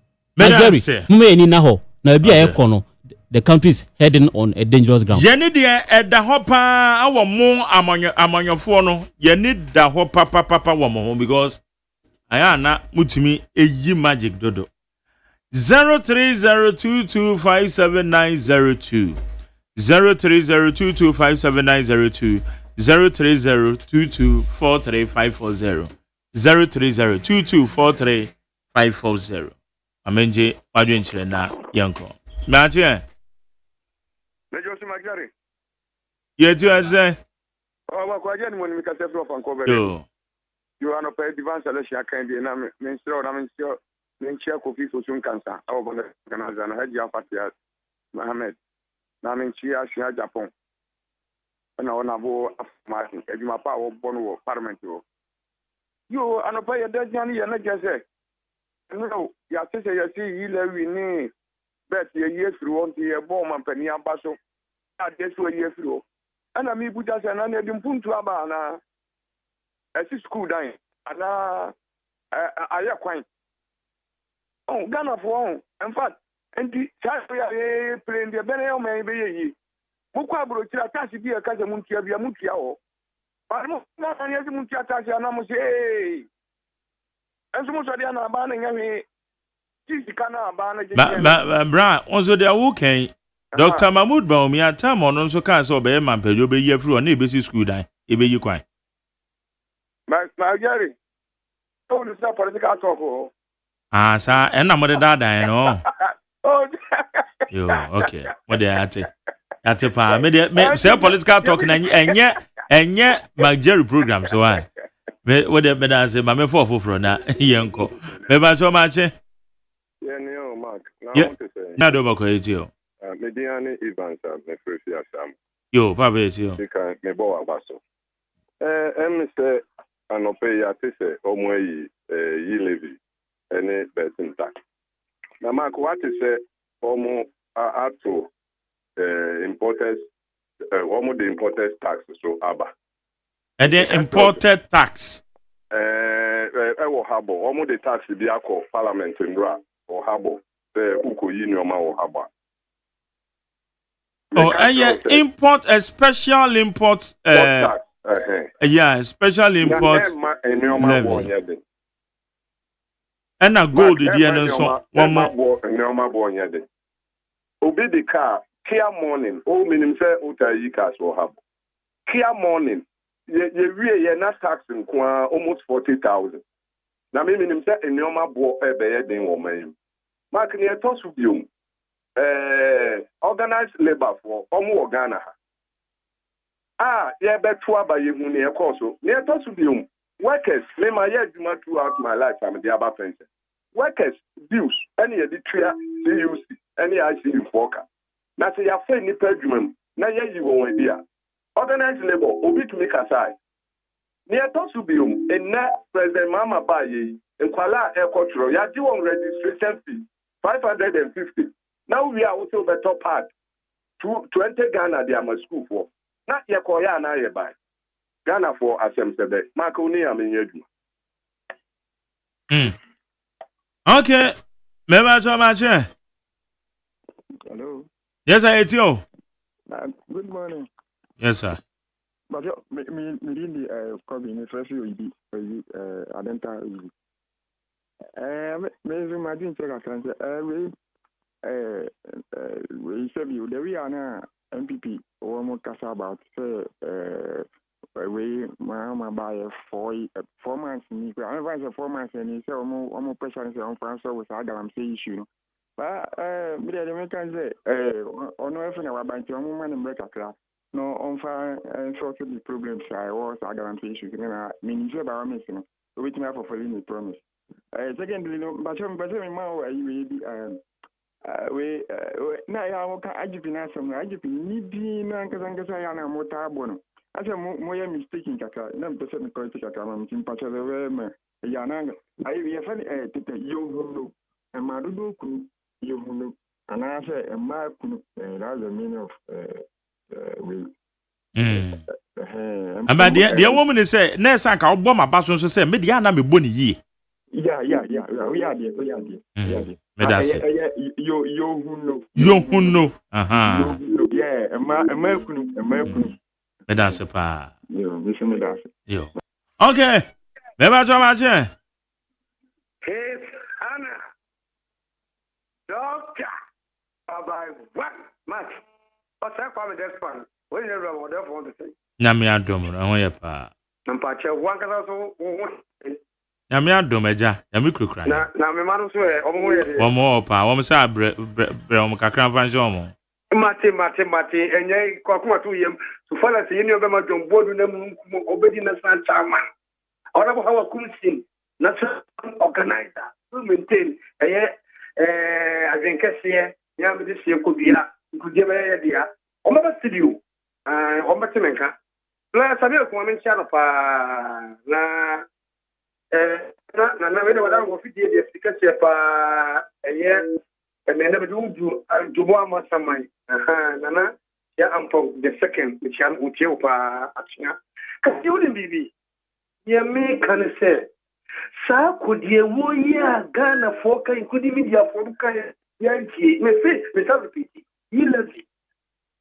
The country is heading on a dangerous ground. You need the hopper, our moon among your phone. You need the hopper, papa, woman, because I am not mutimi a ye magic dodo. 0302257902 0302257902 0302243540 0302243540 Amenje Adwenchire na yanko. Mathieu. Yeah, do I say? Oh, well, I get when we can set off and cover. You are not paid advance election candy, and I'm sure Coffee for soon cancer. I was going to head your party at Mohammed. Namin Chia, Japan. And I want to go Martin, and my power born parliament. You are not pay a dead Johnny, and I just say, no, your sister, you see, you let me need. Bet a year through on the bomb and penny ambassador. I guess a year through. And I mean, put us an annual point to Abana. As a school dying. And I quite. Oh, Ghana for in fact, and the child playing the Benel may be a ye. Mukabro, Tashi be a Casamuntia via Mutiao. But not any other Mutia Tashi and I must say, and so much of the Anna me. Bra, also the okay. Dr. Mahmoud Baumi at time on also can't so be a man, but you'll be here through a neighbor's school. Die, it be you quite. My Jerry, oh, this is political talk. Ah, sir, and I'm with that, I know. Oh, you okay? What they are at the pa, maybe say political talk and yet, my Jerry program. So I, what the better say, my for from that, young maybe so much. Mark. Yeah, not over Coetio. Mediani Evans, my first year, Sam. Yo, Papa, you can me bow a basso. Mr. Anopeya, Tisse, Omway, ye levy, any betting tax. Now, Mark, what is almost to importers, almost the importers tax, so Abba. And the imported tax. Almost the tax, the Biako Parliament in Bra. Or habo the uko yinoma or haba. Oh, and yeah, import a special import. Yeah, special import. And a gold the so one more. Obi the car Kia morning. Oh, minim say uta yikas or habo. Kia morning. Ye not taxing almost 40,000. Now, me minim say enyoma bo ebe den woman. Mark near Tosubium, organized labor for Omo Ghana. Yeah, bet to by you near Corso, near Tosubium. Workers, name my head throughout my life. I'm the Abba pension. Workers, bills, any editorial, CUC, any ICU worker. Now, say, you're saying the bedroom, now, you won't idea. Organized labor, obi to make aside. Near Tosubium, and now President Mama Baye, and Kuala Air Cultural, you are doing registration fee. 550. Now we are also the top part to enter Ghana. They are my school for not your Koya and I buy Ghana for Assembly. Marconi, I'm in your. Okay, maybe so much. Hello. Yes, I hate you. Good morning. Yes, sir. But me in the cabin, especially I don't Maybe my didn't check account. We said you the we are now MPP or more cast about we my buy 4 months. I advise 4 months and he said almost pressure on France with I'm saying issue. But me the Americans say on no everything about bank on woman and break a class. No on fire and sort of the problems I was I'm saying issue. Meaning about missing. Which me for fulfilling the promise. Secondly, but I'm we na ya woka ajipi na asem ajipi ni bi na nkasa ya na mota abono ase mo ya mistaking kaka na mpese me correct kaka ma mtim pacha we me ya na ayi ya fani tete yo hunu e ma dodo kunu yo hunu ana ase e ma kunu that's the meaning of we Amba the woman is say na say ka obo ma baso so say me dia na me boni yi. Yeah. We are there. Medase. Yo huno. Aha. Yeah, am kunu. Medase pa. Yo, mission medase. Yo. Okay. Beba to ma je. Hey, Anna. Doctor. About what much? What's that for me this one? When you run what for to say? Na me adom ro ye pa. Mpache wan kasa so na me adom eja na me krokra na me manu so e omo ye omo pa omo sa bre omo kakra vanjo omo mate enye kokuma tu yem so fala se yeni obema dom bodu na mu obedi na san chama ona bo hawa kumsin na organizer to maintain azenkese ya me dise ko bia kudie ba ya dia omo ba studio omo temenka la sabia ko men chano pa na na wele wala ngo fidie de efficace pa na be du mo amasamai na ya ampo the second which am utie pa atia kasi uli bibi ya me kan se sa kudie wo ya Ghana foka kudi media foka yanki me sa repeat yilazi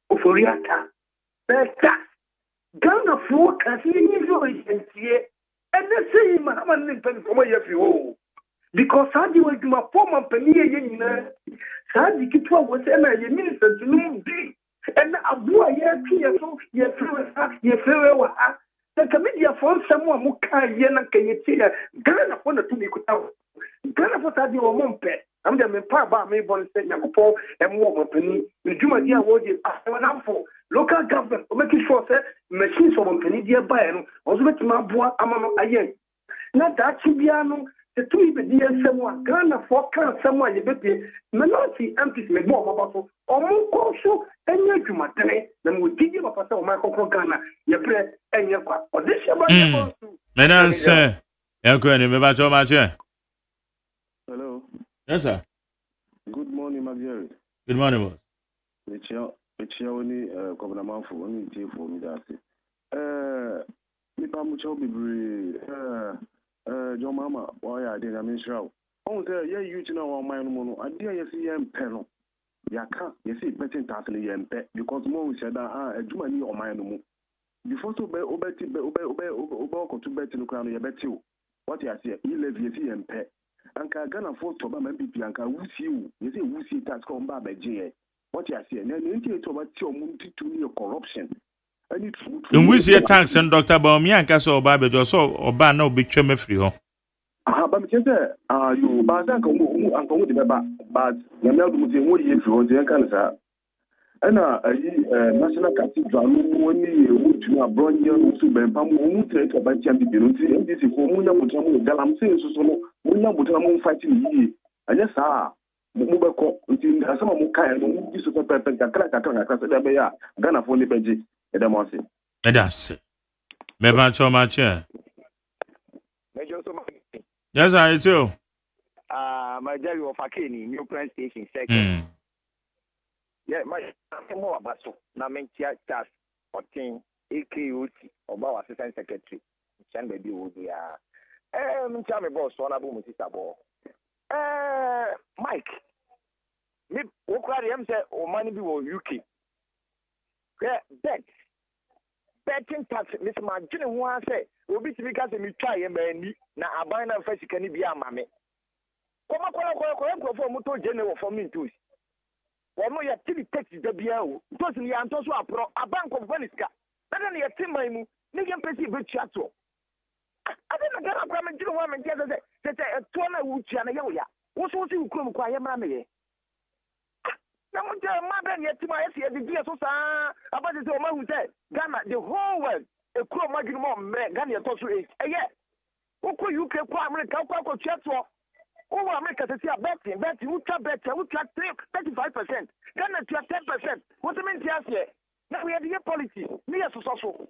oforiata beta Ghana foka si ni zo yanki and they say, Mahaman Nimpen from my FO. Because Sadi was my former penny, Sadi Kitwa was a minister to noon day. And Abu, ye feel the committee found someone who can't yet Ghana for the 2 weeks out. Ghana for Sadi or Mompe. I'm the Papa may born say Yapo and more penny. The Juma dear was for local government, making sure that machines of penny dear buy also make my boy among ayen. Not that Chibiano, the 2 dear someone, Ghana for can someone you baby, minority MPs make more about or more also, and yet you might then we give you a pastor of Michael Ghana, your bread and your quack. Or this about Medan sir, Yanko and Mebacho Mache. Hello. Yes, sir. Good morning, Maggie. Good morning, boss. It's only government for only tea for me. That's it. Mucho be your mama, why I didn't mean show. Oh, there, yeah, you know, my mono. I dear, you see, panel. Yaka, you see, betting tackling and pet because more said, a Jumani or my no. Before to obey to bet in the crown, you bet you. What you say, you live, you see, and pet. Anka Ghana for to Bama MPP anka wusi you say wusi tax come back by J. What you say? Na nti to ba ti omunti to ni corruption. Any true. In wusi tax and Dr. Baumi anka so oba be do so oba na obi twem afiri ho. Ba me say you ba san ko mu anka mu de ba but na me do mu say wo ye firi ho de anka sa. Ana national cathedral no woni wutu na bronye no su be pam mu tre to ba tiam bi no nti ndisi ko mu nya mutra mu galam say so no mu nya mutra mu fight ni anya sa mu be ko nti asama mu kan no mu diso pepe kakra se da be ya Ghana fo ni beji e da mo se medase me ba cho ma che yes I too my daddy of Akeni new plan station second yeah, my more about so now mentia task or thing AKOT or our assistant secretary. Chan baby would be tell me boss one abu mutisa bo. Mike. Me wokra am say o money be wo UK. Betting tax Miss Margin who say obi to because me try e ma ni na aban na fa sika ni bia ma me. Koma kola for moto general for me too. One more activity text the biao. Those in the Antoso Apro, a bank of Venisca. Then the Timamu, Nigan Pessi Vichato. I didn't get a problem to the woman the other day. That a Twana Wuchana Yoya. What was you come quiet, mammy? Now, mother, yet to my essay, the dear Sosa, about the woman who said, Ghana, the whole world, a crow margin more, Ghana, Tosu age. Yeah. Who could you keep America, Chatswa? Oh, America, they are betting, who trap better, who trap 35%. Ghana, 10%. What do you mean, here? Now we have the policy, near social.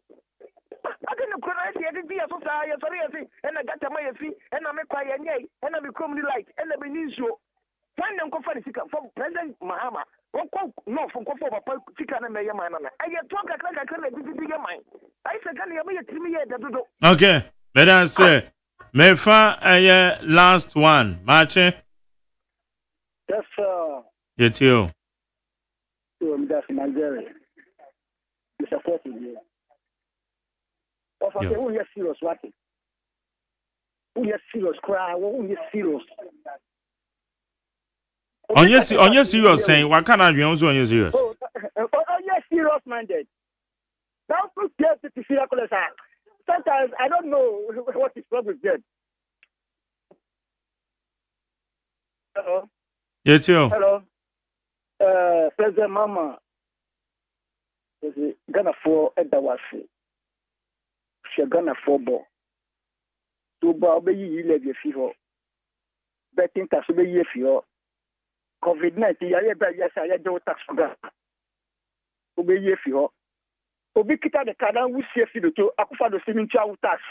I didn't cry the dear Sosa, and I got a my fee, and I make quiet, and I become the light, and I believe you. Find them from President Mahama. No, from okay, madam say, me fa last one, Marche. Yes, sir. It's you. That's Nigeria. You support me. Of course, who is serious? What? Who is serious? Cry. Who is serious? On your serious saying, what can I be on your serious? Oh, yes, serious minded. That's too scared to see sometimes I don't know what is wrong with them. Hello? Yes, you. Hello? President Mama is Ghana for Edawasi. She Ghana for Bo. To Bobby, you live your fever. Betting tax will be your fear. COVID-19, yes, I do tax for Ghana. Obey ye for Obi kita the Canada, we see if you to Akufa the swimming child tax.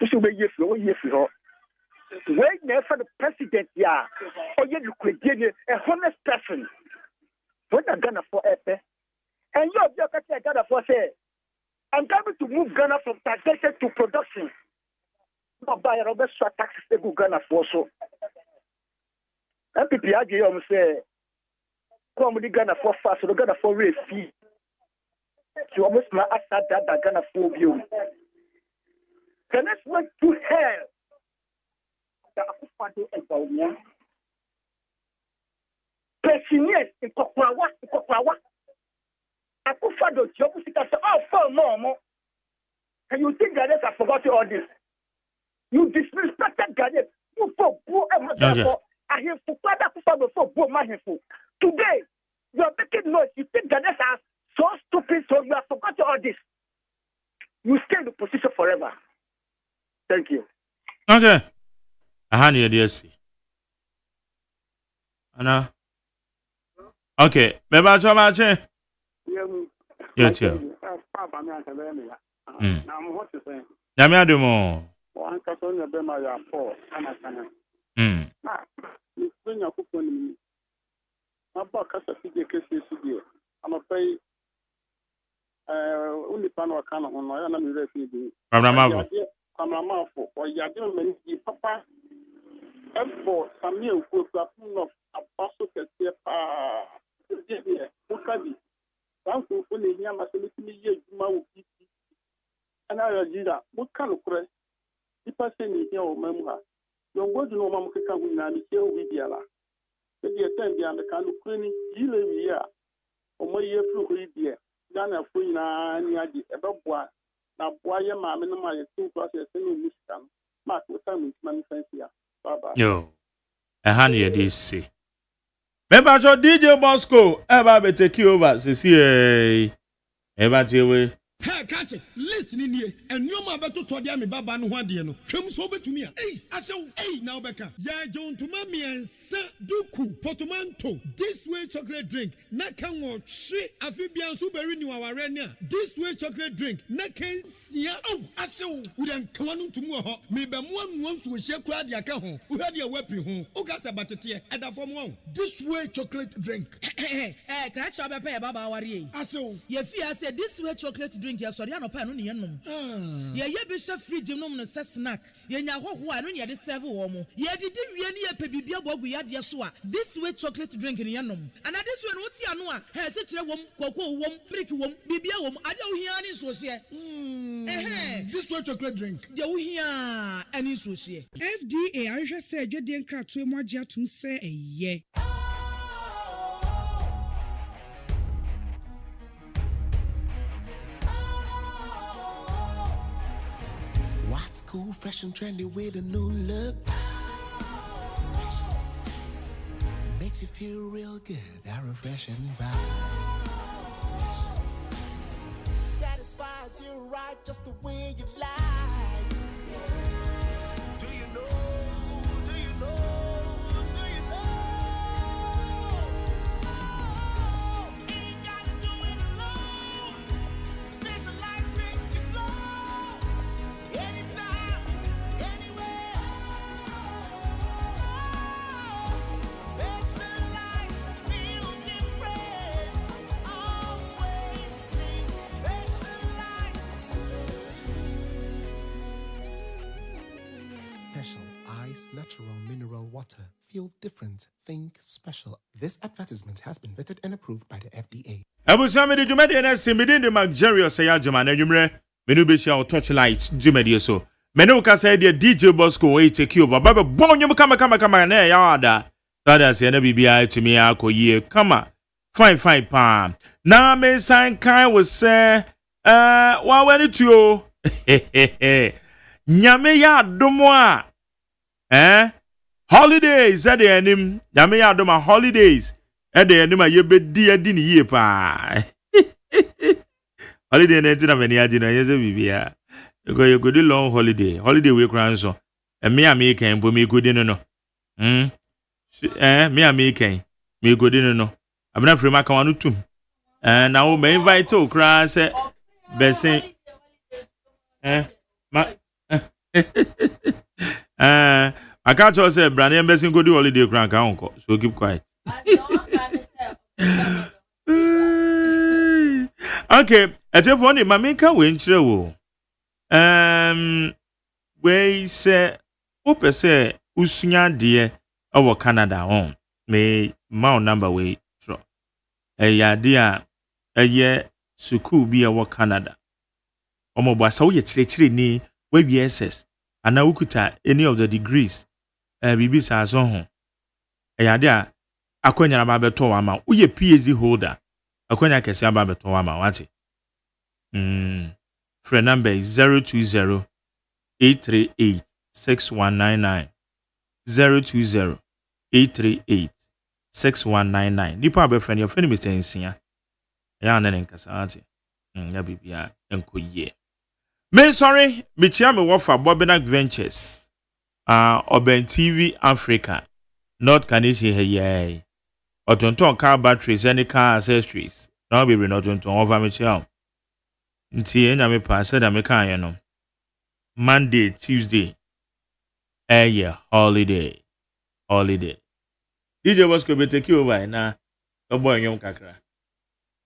This will be ye for Wait there for the president, yeah. Or you could give a honest person. What are Ghana for Epe? And you're Ghana for say, I'm coming to move Ghana from taxation to production. Not by Robert Swat taxes to go Ghana for so. MPP Agye say, come with Ghana for fast, so Ghana for race fee. So almost my assad that Ghana for view. The next one to hell. The Akufado Ebaumia. Pensioners in Kokrawa. Akufado job is all for more. And you think Ghanaians have forgotten all this? You disrespected Ghanaians. You for poor and I have to father before poor mahiful. Today, you are making noise. You think Ghanaians are so stupid, so you have forgotten all this. You stay in the position forever. Thank you. Okay. I hand you the Anna. Okay. Beba Chomache. Yes, you. Namia de mo. One person of them are poor. When you're cooking, I'm about to see I'm a pay only panel can on my own refugee. I'm a mouthful or Yadin, Papa. For some new cook of Apostle Cassia, Mukadi. Uncle Fully Yamassimi, and I did that. What kind of press? If I say me here, Mamma, your word no mamma can come with Nani here with Yala. But the attend the kind of cleaning, you live here. Or my year flew here. Ghana free na Niadi, about what? Now, why am I in my 2 classes in Michigan? Mark with some manifest here. Yo, a honey, this see. Remember, your DJ Bosco, ever take you over, see, ever do Hey, catch it. Listen in here. And no man better to me baba no one dear no. Come so to me. Hey, I say, hey, now Becca. Ya John to mammy and Saint Duku, Portomanto. This way chocolate drink. Nakan or shit. Amphibian super renew our arena. This way chocolate drink. Nakan, yeah. Oh, I say, we don't come on to more. Maybe one wants to share crowd your home. Who had your weapon home. Who got a battery at the form one. This way chocolate drink. Hey, catch up a pair, Baba Warrior. I say, your fear said this way chocolate drink. drink ya sorry anopa no ne yenom ye ye bi hye fridge nom no se snack ye nya hoho a no ne de serve wo mo ye didi wie ne ye pe bibia bogu ya de so a this way chocolate drink ne yenom and this way no ti ano a he se kire wom koko wom brick wom bibia wom ade wo hia ne so hye this way chocolate drink de wo hia ani so hye FDA ahwehwe se adwede nkratoe mo agye atum se eye What's cool, fresh and trendy with a new look? Makes you feel real good, that refreshing vibe. Satisfies you right just the way you like. Do you know? Do you know? Do you know? Ain't gotta do it alone. Specialized makes you flow. Anytime, anywhere. Specialized feel different. Always think specialized. Special Ice Natural Mineral Water. Feel different. Think special. This advertisement has been vetted and approved by the FDA. Abusame de Jumadi na simidin de Magjerio OSEI AGYEMAN enwumre menu be share Torchlight Jumadi so. Menu ka say de DJ Bosco we take you over. Baba bonyo kama na ya ada. Tada se na bibia tumi akoyie kama. Fine pa. Na me san kai was say wa wani tuo. Nyame ya domo a. Holidays at the enim. Nyame ya domo holidays. At the enim ye be di ni ye pa. Holiday na tina meni aji na yeze bibia. You go do long holiday. Holiday we kran so. Me American bo me go di no. Me American. Me go di no. Abna free maka wanu tum. Na wo me invite o kran se besen. I can't just say brand embassy go do holiday kran ka onko. So keep quiet. Okay, atefo ni mamika we nchire wo. We say ope say usunya de owo Canada on. Me ma number we tro. Ya de a eye school bi owo Canada. Omo bo asa wo ye chire ni we BSS ana ukuta any of the degrees bibi sa so ho. Ya de a akwanya na ba beto wa ma wo ye PhD holder. Akwanya kese aba beto wa ma wate. Phone number is 020-838-6199. 020-838-6199. Nipa be friend your friend Mr. Nsia. Ya na nkasa ate. Ya bibia enko ye. Me sorry, me chia me work for Bobenak Ventures. Oben TV Africa. North Canadian here. Otonton car batteries and car accessories. Now be not on over me chia. Nti enya me pa said I can you know. Monday, Tuesday. Holiday. DJ was going to take you over now. No boy young kakra.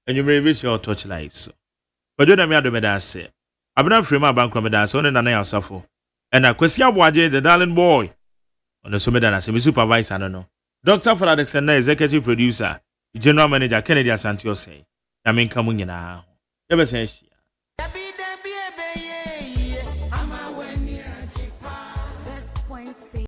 And you may wish your Torchlight so. But don't me do that say. I've been free my bank from that on and I suffer. And I question Waje the darling boy. On the summit and I say supervisor I don't know. Dr. For Alexander, executive producer, general manager Kennedy Asantio say. I mean come in now. Ever since